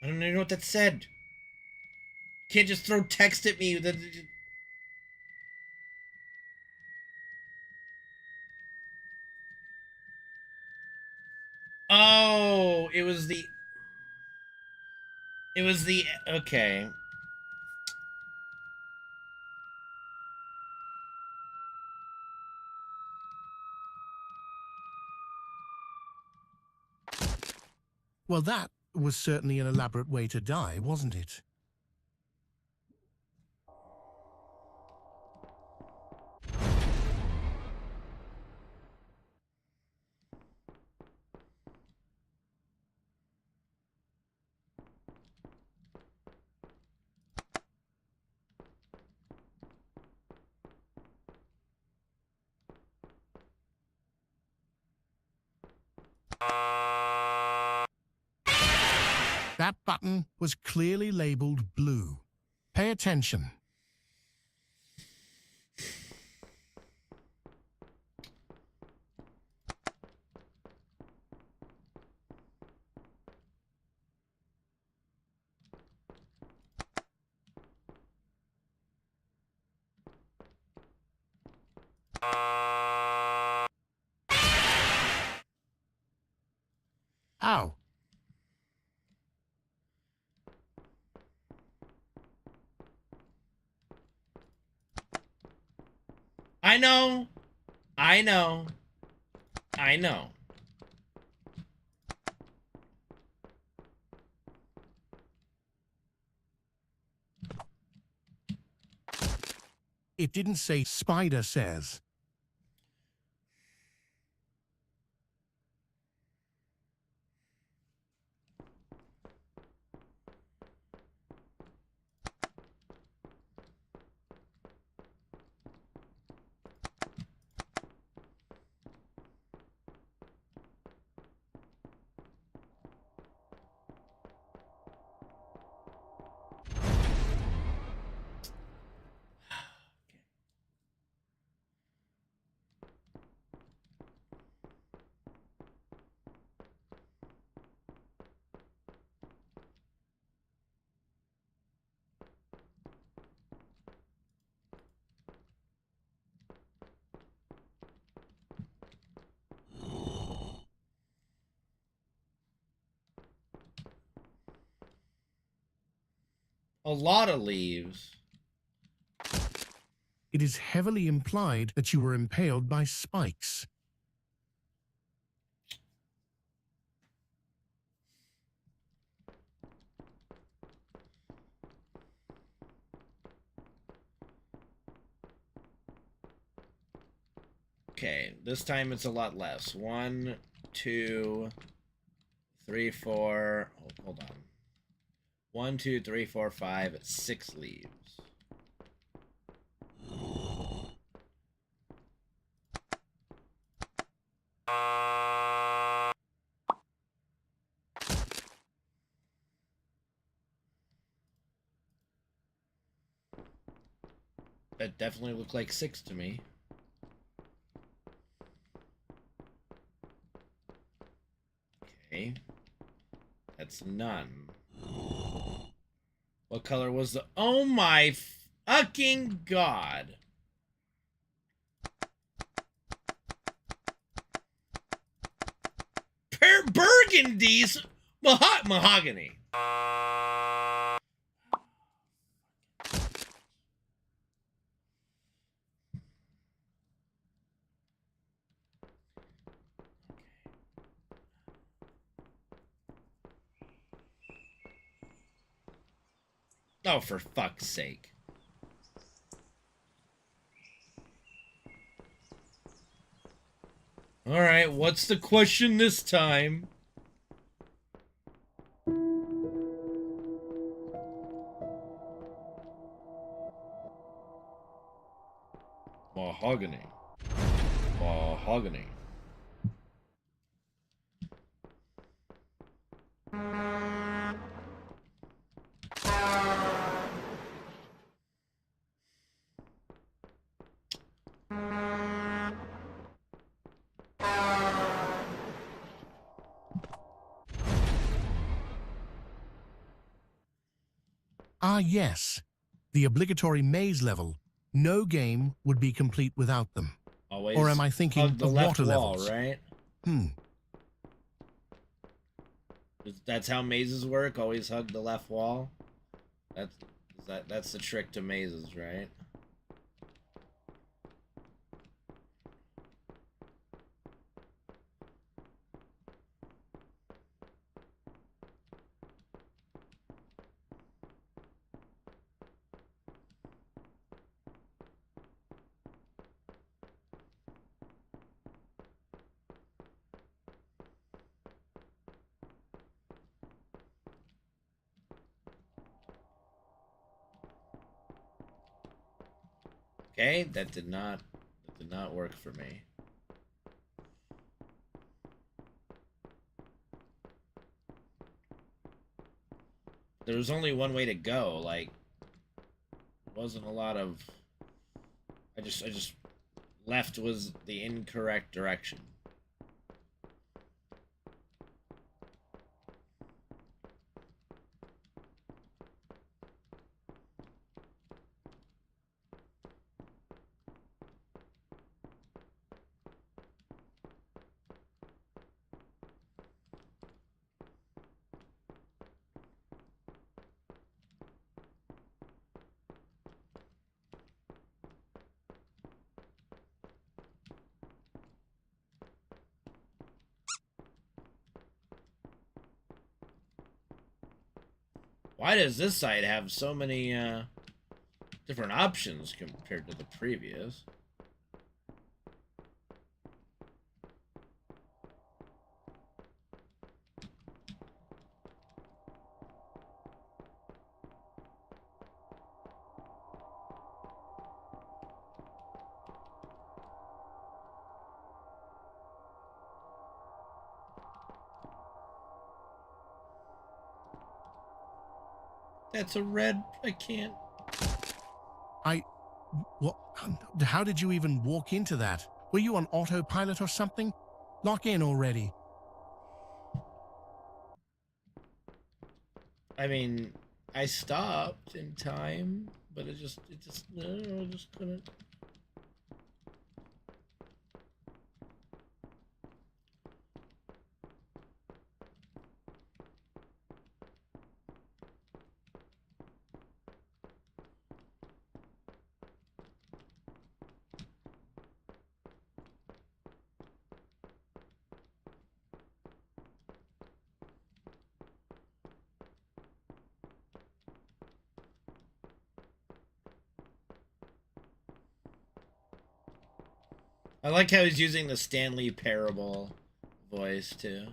I don't even know what that said. Can't just throw text at me. Oh, it was the... It was the... Okay. Well, that was certainly an elaborate way to die, wasn't it? That button was clearly labeled blue. Pay attention. Ow. I know. I know. I know. It didn't say Spider says. A lot of leaves. It is heavily implied that you were impaled by spikes. Okay, this time it's a lot less. 1, 2, 3, 4. Oh, hold on. 1, 2, 3, 4, 5, 6 leaves. That definitely looked like 6 to me. Okay. That's none. What color was the... Oh my fucking god. Burgundy's mahogany. Oh, for fuck's sake. Alright, what's the question this time? Mahogany. Mahogany. Ah, yes. The obligatory maze level. No game would be complete without them. Always Or am I thinking hug the of left water wall, levels? right? Hmm. That's how mazes work. Always hug the left wall. That's the trick to mazes, right? Okay, that did not work for me. There was only one way to go. Like, wasn't a lot of. I just left was the incorrect direction. Why does this site have so many different options compared to the previous? That's a red. I can't. What? How did you even walk into that? Were you on autopilot or something? Lock in already. I mean, I stopped in time, but I just couldn't. I like how he's using the Stanley Parable voice too.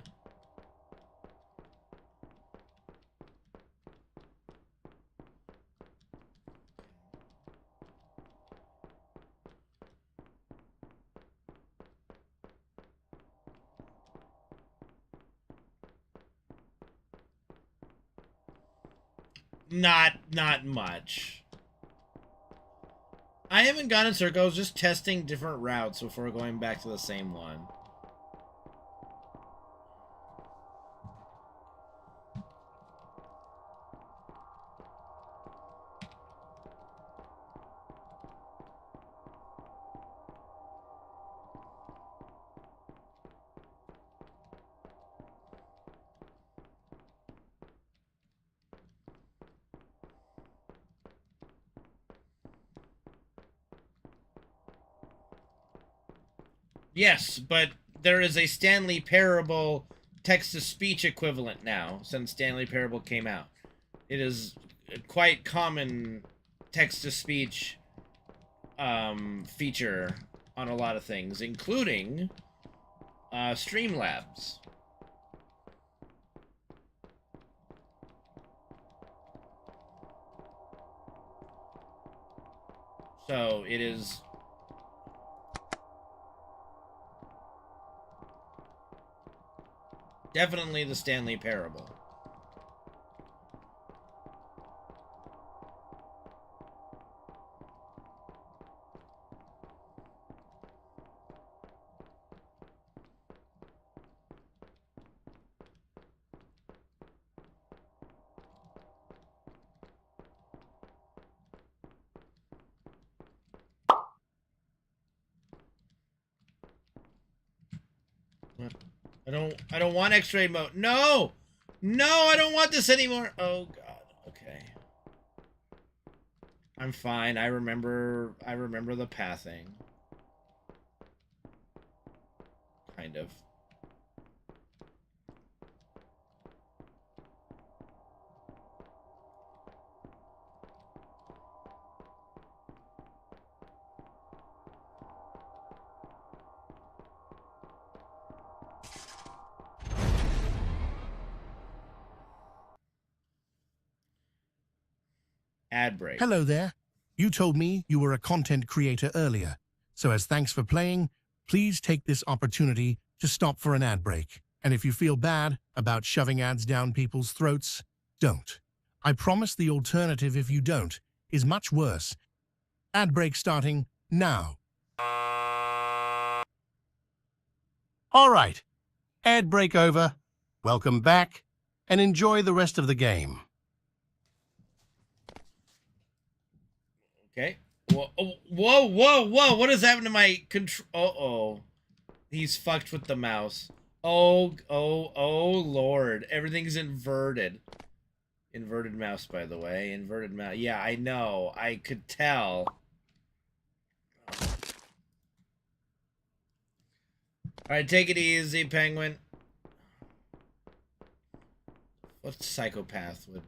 Not much. I haven't gone in circles. I was just testing different routes before going back to the same one. Yes, but there is a Stanley Parable text-to-speech equivalent now, since Stanley Parable came out. It is a quite common text-to-speech feature on a lot of things, including Streamlabs. So it is... definitely the Stanley Parable. What? I don't want X-ray mode. No! No, I don't want this anymore. Oh god. Okay. I'm fine. I remember the pathing. Kind of. Ad break. Hello there. You told me you were a content creator earlier. So as thanks for playing, please take this opportunity to stop for an ad break. And if you feel bad about shoving ads down people's throats, don't. I promise the alternative, if you don't, is much worse. Ad break starting now. All right. Ad break over. Welcome back and enjoy the rest of the game. Okay. Whoa, whoa, whoa, whoa. What has happened to my control? Uh-oh. He's fucked with the mouse. Oh, Lord. Everything's inverted. Inverted mouse, by the way. Inverted mouse. Yeah, I know. I could tell. Alright, take it easy, Penguin. What psychopath would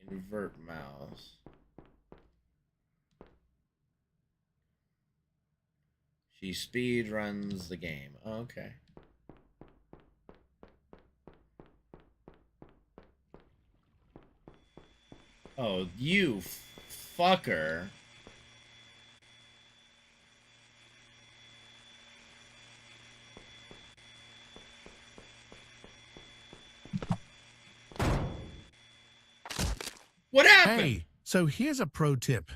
invert mouse? She speed runs the game. Okay. Oh, you fucker. What happened? Hey, so here's a pro tip.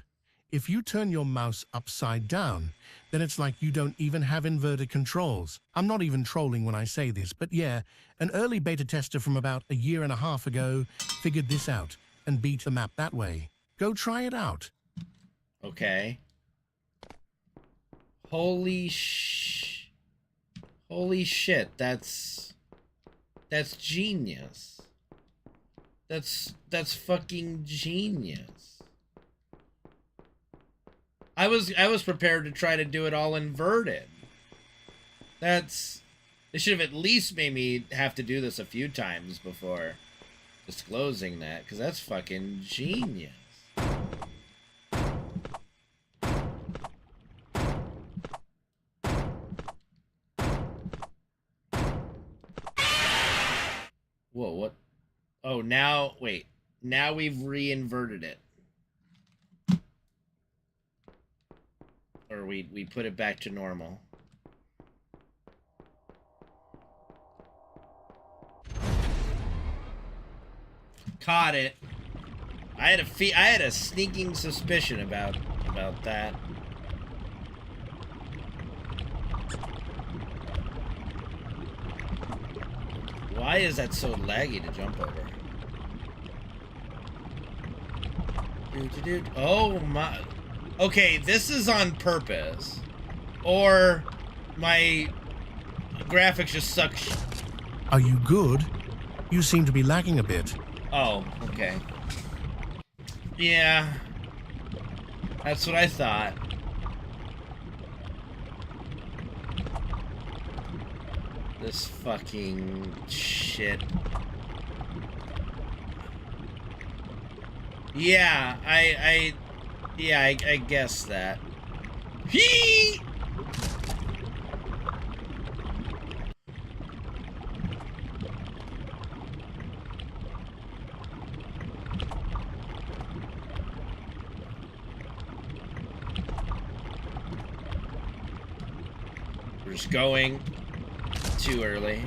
If you turn your mouse upside down, then it's like you don't even have inverted controls. I'm not even trolling when I say this, but yeah, an early beta tester from about a year and a half ago figured this out and beat the map that way. Go try it out. Okay. Holy shit, that's genius. That's fucking genius. I was prepared to try to do it all inverted. They should have at least made me have to do this a few times before disclosing that, because that's fucking genius. Whoa, what? Oh, now, wait. Now we've re-inverted it. Or we put it back to normal. Caught it. I had a sneaking suspicion about about that. Why is that so laggy to jump over? Oh my... Okay, this is on purpose. Or my graphics just suck. Are you good? You seem to be lagging a bit. Oh, okay. Yeah. That's what I thought. This fucking shit. Yeah, I guess that. Hee! We're just going too early.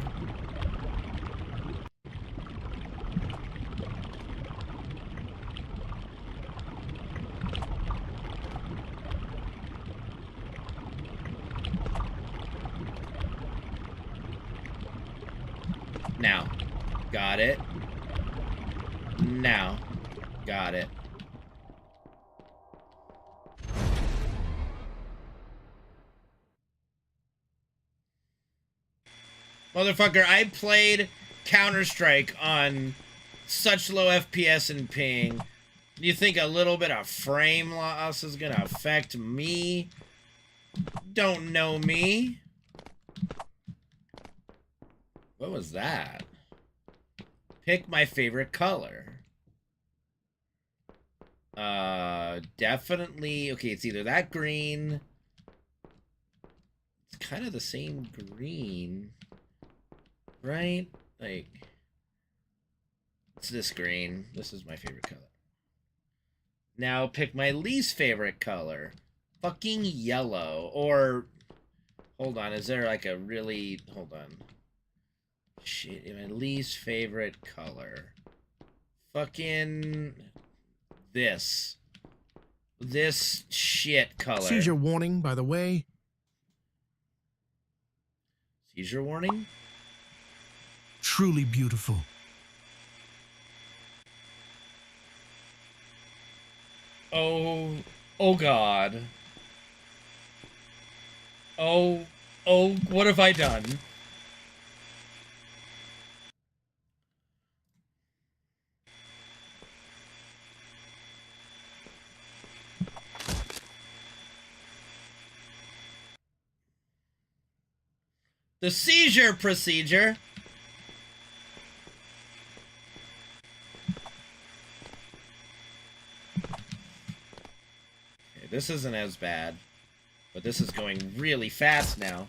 Now. Got it. Now. Got it. Motherfucker, I played Counter-Strike on such low FPS and ping. You think a little bit of frame loss is gonna affect me? Don't know me. What was that? Pick my favorite color. Definitely... Okay, it's either that green... It's kind of the same green... Right? Like... It's this green. This is my favorite color. Now pick my least favorite color. Fucking yellow. Or... Hold on, is there like a really... Hold on. Shit, my least favorite color. Fucking... This. This shit color. Seizure warning, by the way. Seizure warning? Truly beautiful. Oh God. Oh, what have I done? The seizure procedure. Okay, this isn't as bad, but this is going really fast now.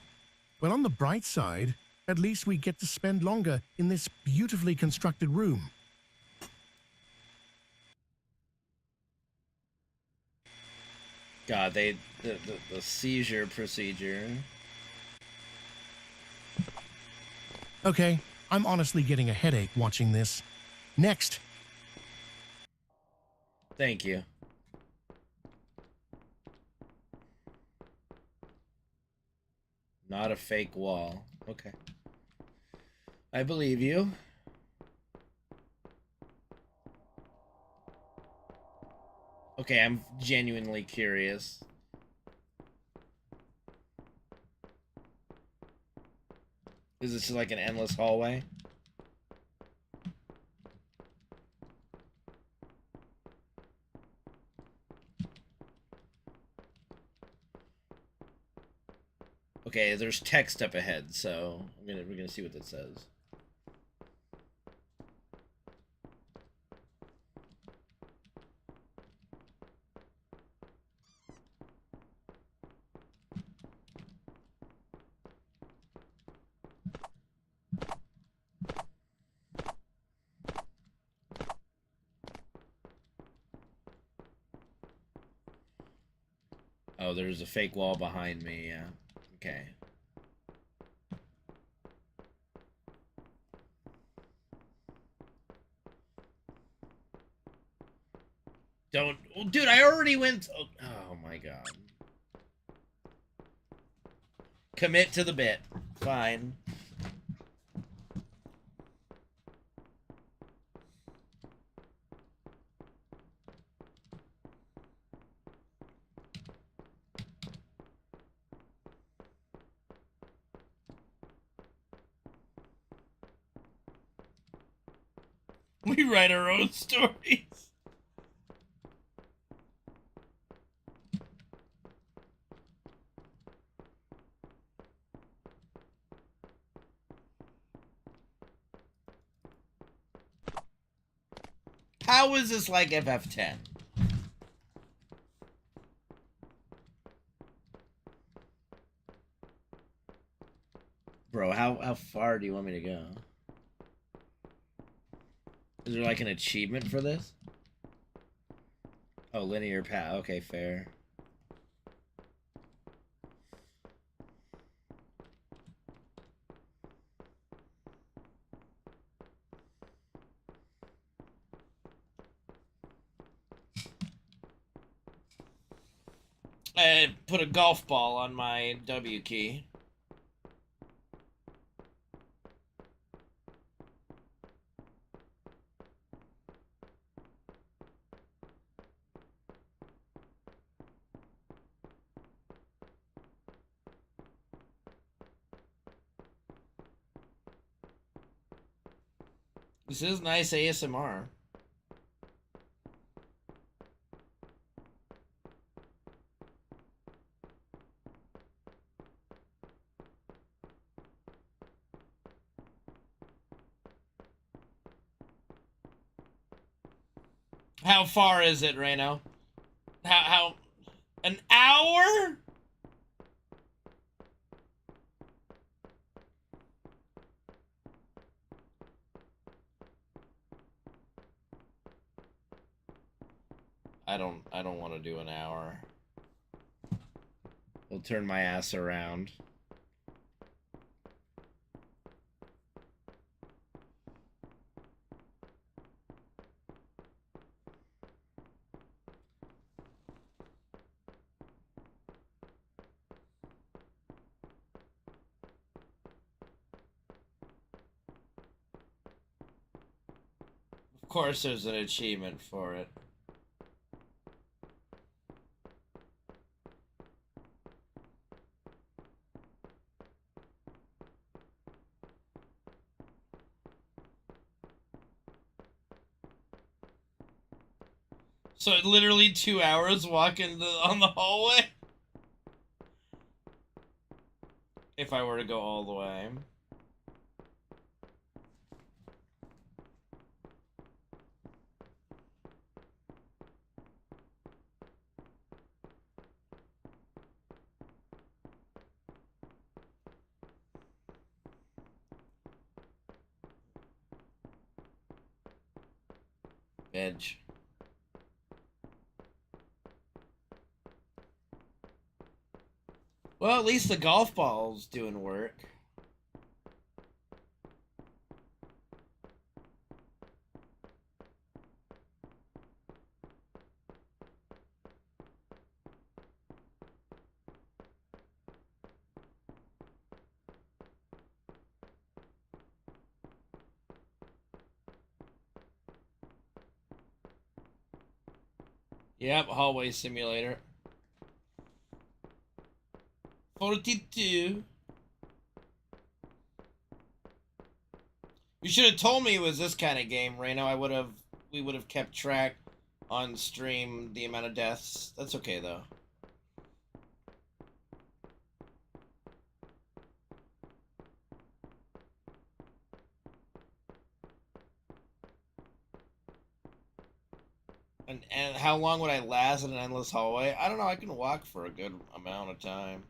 Well, on the bright side, at least we get to spend longer in this beautifully constructed room. God, the seizure procedure. Okay, I'm honestly getting a headache watching this. Next. Thank you. Not a fake wall. Okay. I believe you. Okay, I'm genuinely curious. Is this like an endless hallway? Okay, there's text up ahead, so we're gonna see what that says. Oh, there's a fake wall behind me, yeah. Okay. Don't... Oh, dude, I already went... Oh my my god. Commit to the bit. Fine. We write our own stories. How is this like FF10? Bro, how far do you want me to go? Is there like an achievement for this? Oh, linear path. Okay, fair. I put a golf ball on my W key. This is nice ASMR. How far is it, Reno? How an hour? I don't want to do an hour. We'll turn my ass around. Of course there's an achievement for it. So literally 2 hours walking on the hallway? If I were to go all the way. Edge. Well, at least the golf ball's doing work. Yep, hallway simulator. 42. You should have told me it was this kind of game, Reno. We would have kept track on stream the amount of deaths. That's okay though. And how long would I last in an endless hallway? I don't know. I can walk for a good amount of time.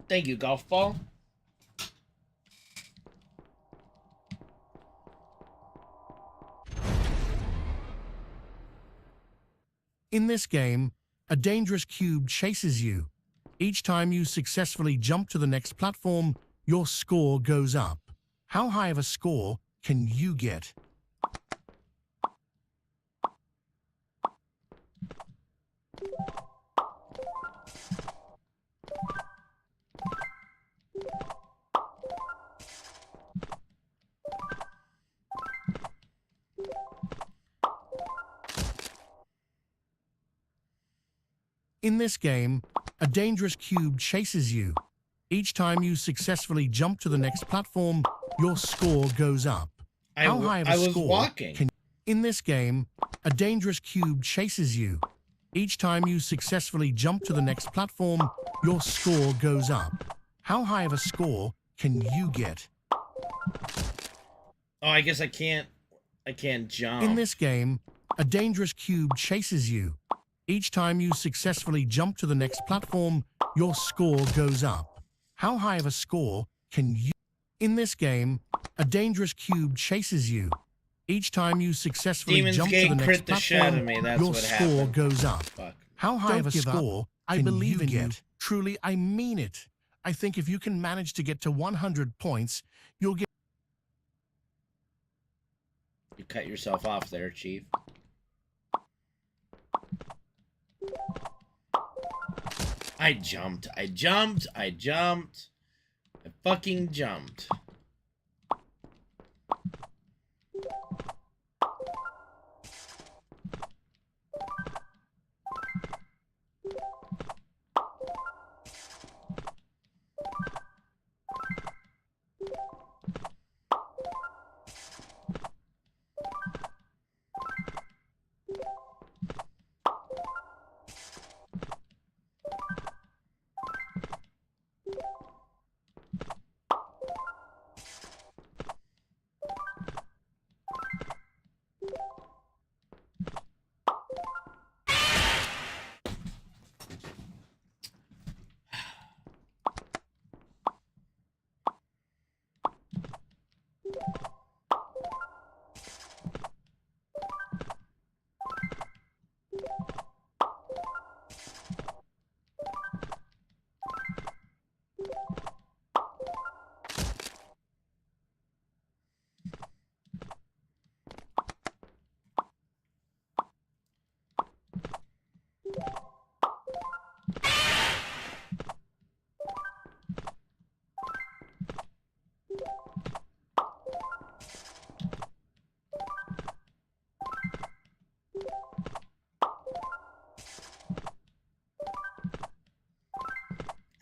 Thank you, golf ball. In this game, a dangerous cube chases you. Each time you successfully jump to the next platform, your score goes up. How high of a score can you get? In this game, a dangerous cube chases you. Each time you successfully jump to the next platform, your score goes up. How high of a was score walking. can In this game, a dangerous cube chases you. Each time you successfully jump to the next platform, your score goes up. How high of a score can you get? Oh, I guess I can't jump. In this game, a dangerous cube chases you. Each time you successfully jump to the next platform, your score goes up. How high of a score can you? In this game, a dangerous cube chases you. Each time you successfully Demon's jump to Gate the next crit the shit out of platform, me. That's your what score happened. goes up. Fuck. How high of a score I can believe you in you. get? Truly, I mean it. I think if you can manage to get to 100 points, you'll get... You cut yourself off there, Chief. I jumped. I fucking jumped.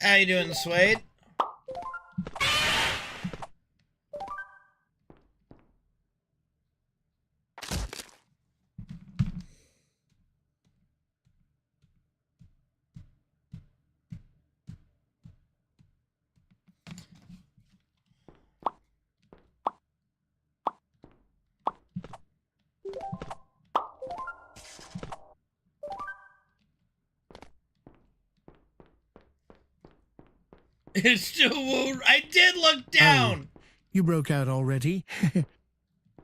How you doing, Suede? It's still. I did look down. You broke out already?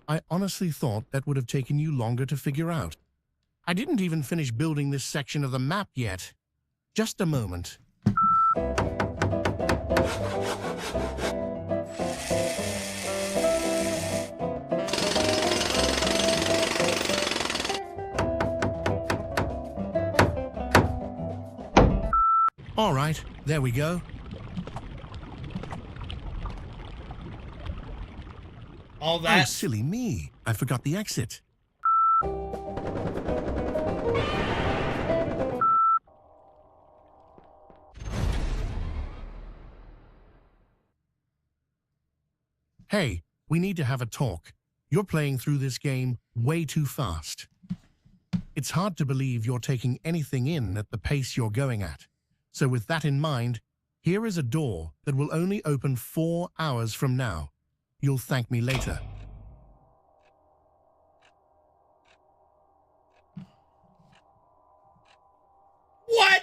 I honestly thought that would have taken you longer to figure out. I didn't even finish building this section of the map yet. Just a moment. All right, there we go. All Oh, that. silly me. I forgot the exit. Hey, we need to have a talk. You're playing through this game way too fast. It's hard to believe you're taking anything in at the pace you're going at. So with that in mind, here is a door that will only open 4 hours from now. You'll thank me later. What?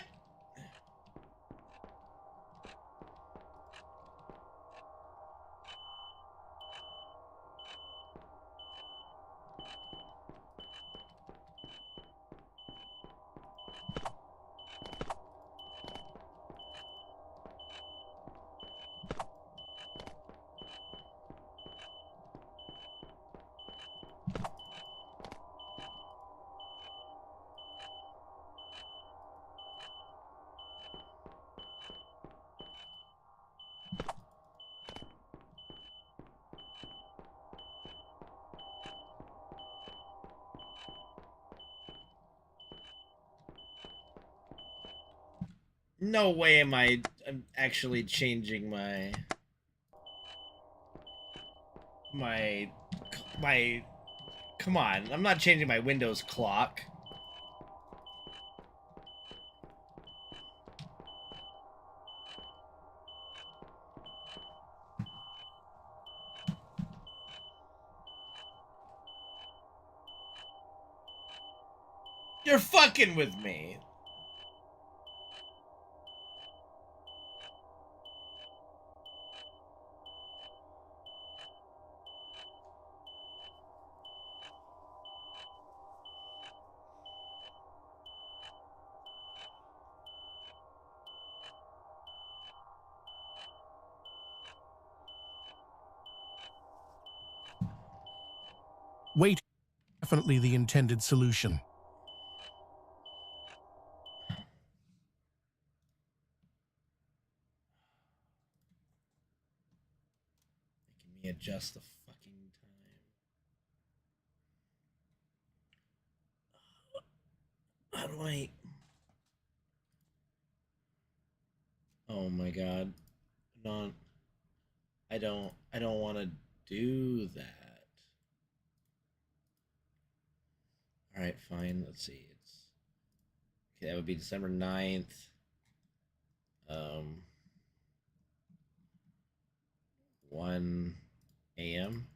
No way am I'm actually changing my come on, I'm not changing my Windows clock. You're fucking with me. Wait, definitely the intended solution. Making me adjust the fucking time. How do I? Oh my god. Not. I don't want to do that. All right, fine. Let's see. It's okay. That would be December 9th. 1 a.m.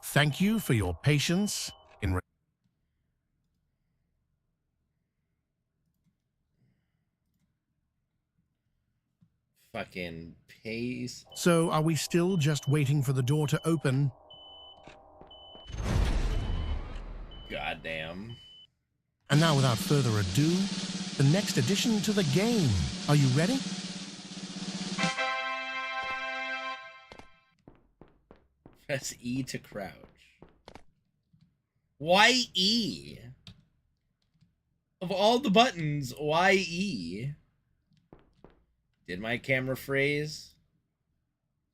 Thank you for your patience in Fucking pace. So are we still just waiting for the door to open? Goddamn. And now without further ado, the next addition to the game. Are you ready? Press E to crouch. Why E? Of all the buttons, why E? Did my camera freeze?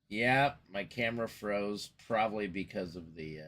Yeah, my camera froze, probably because of the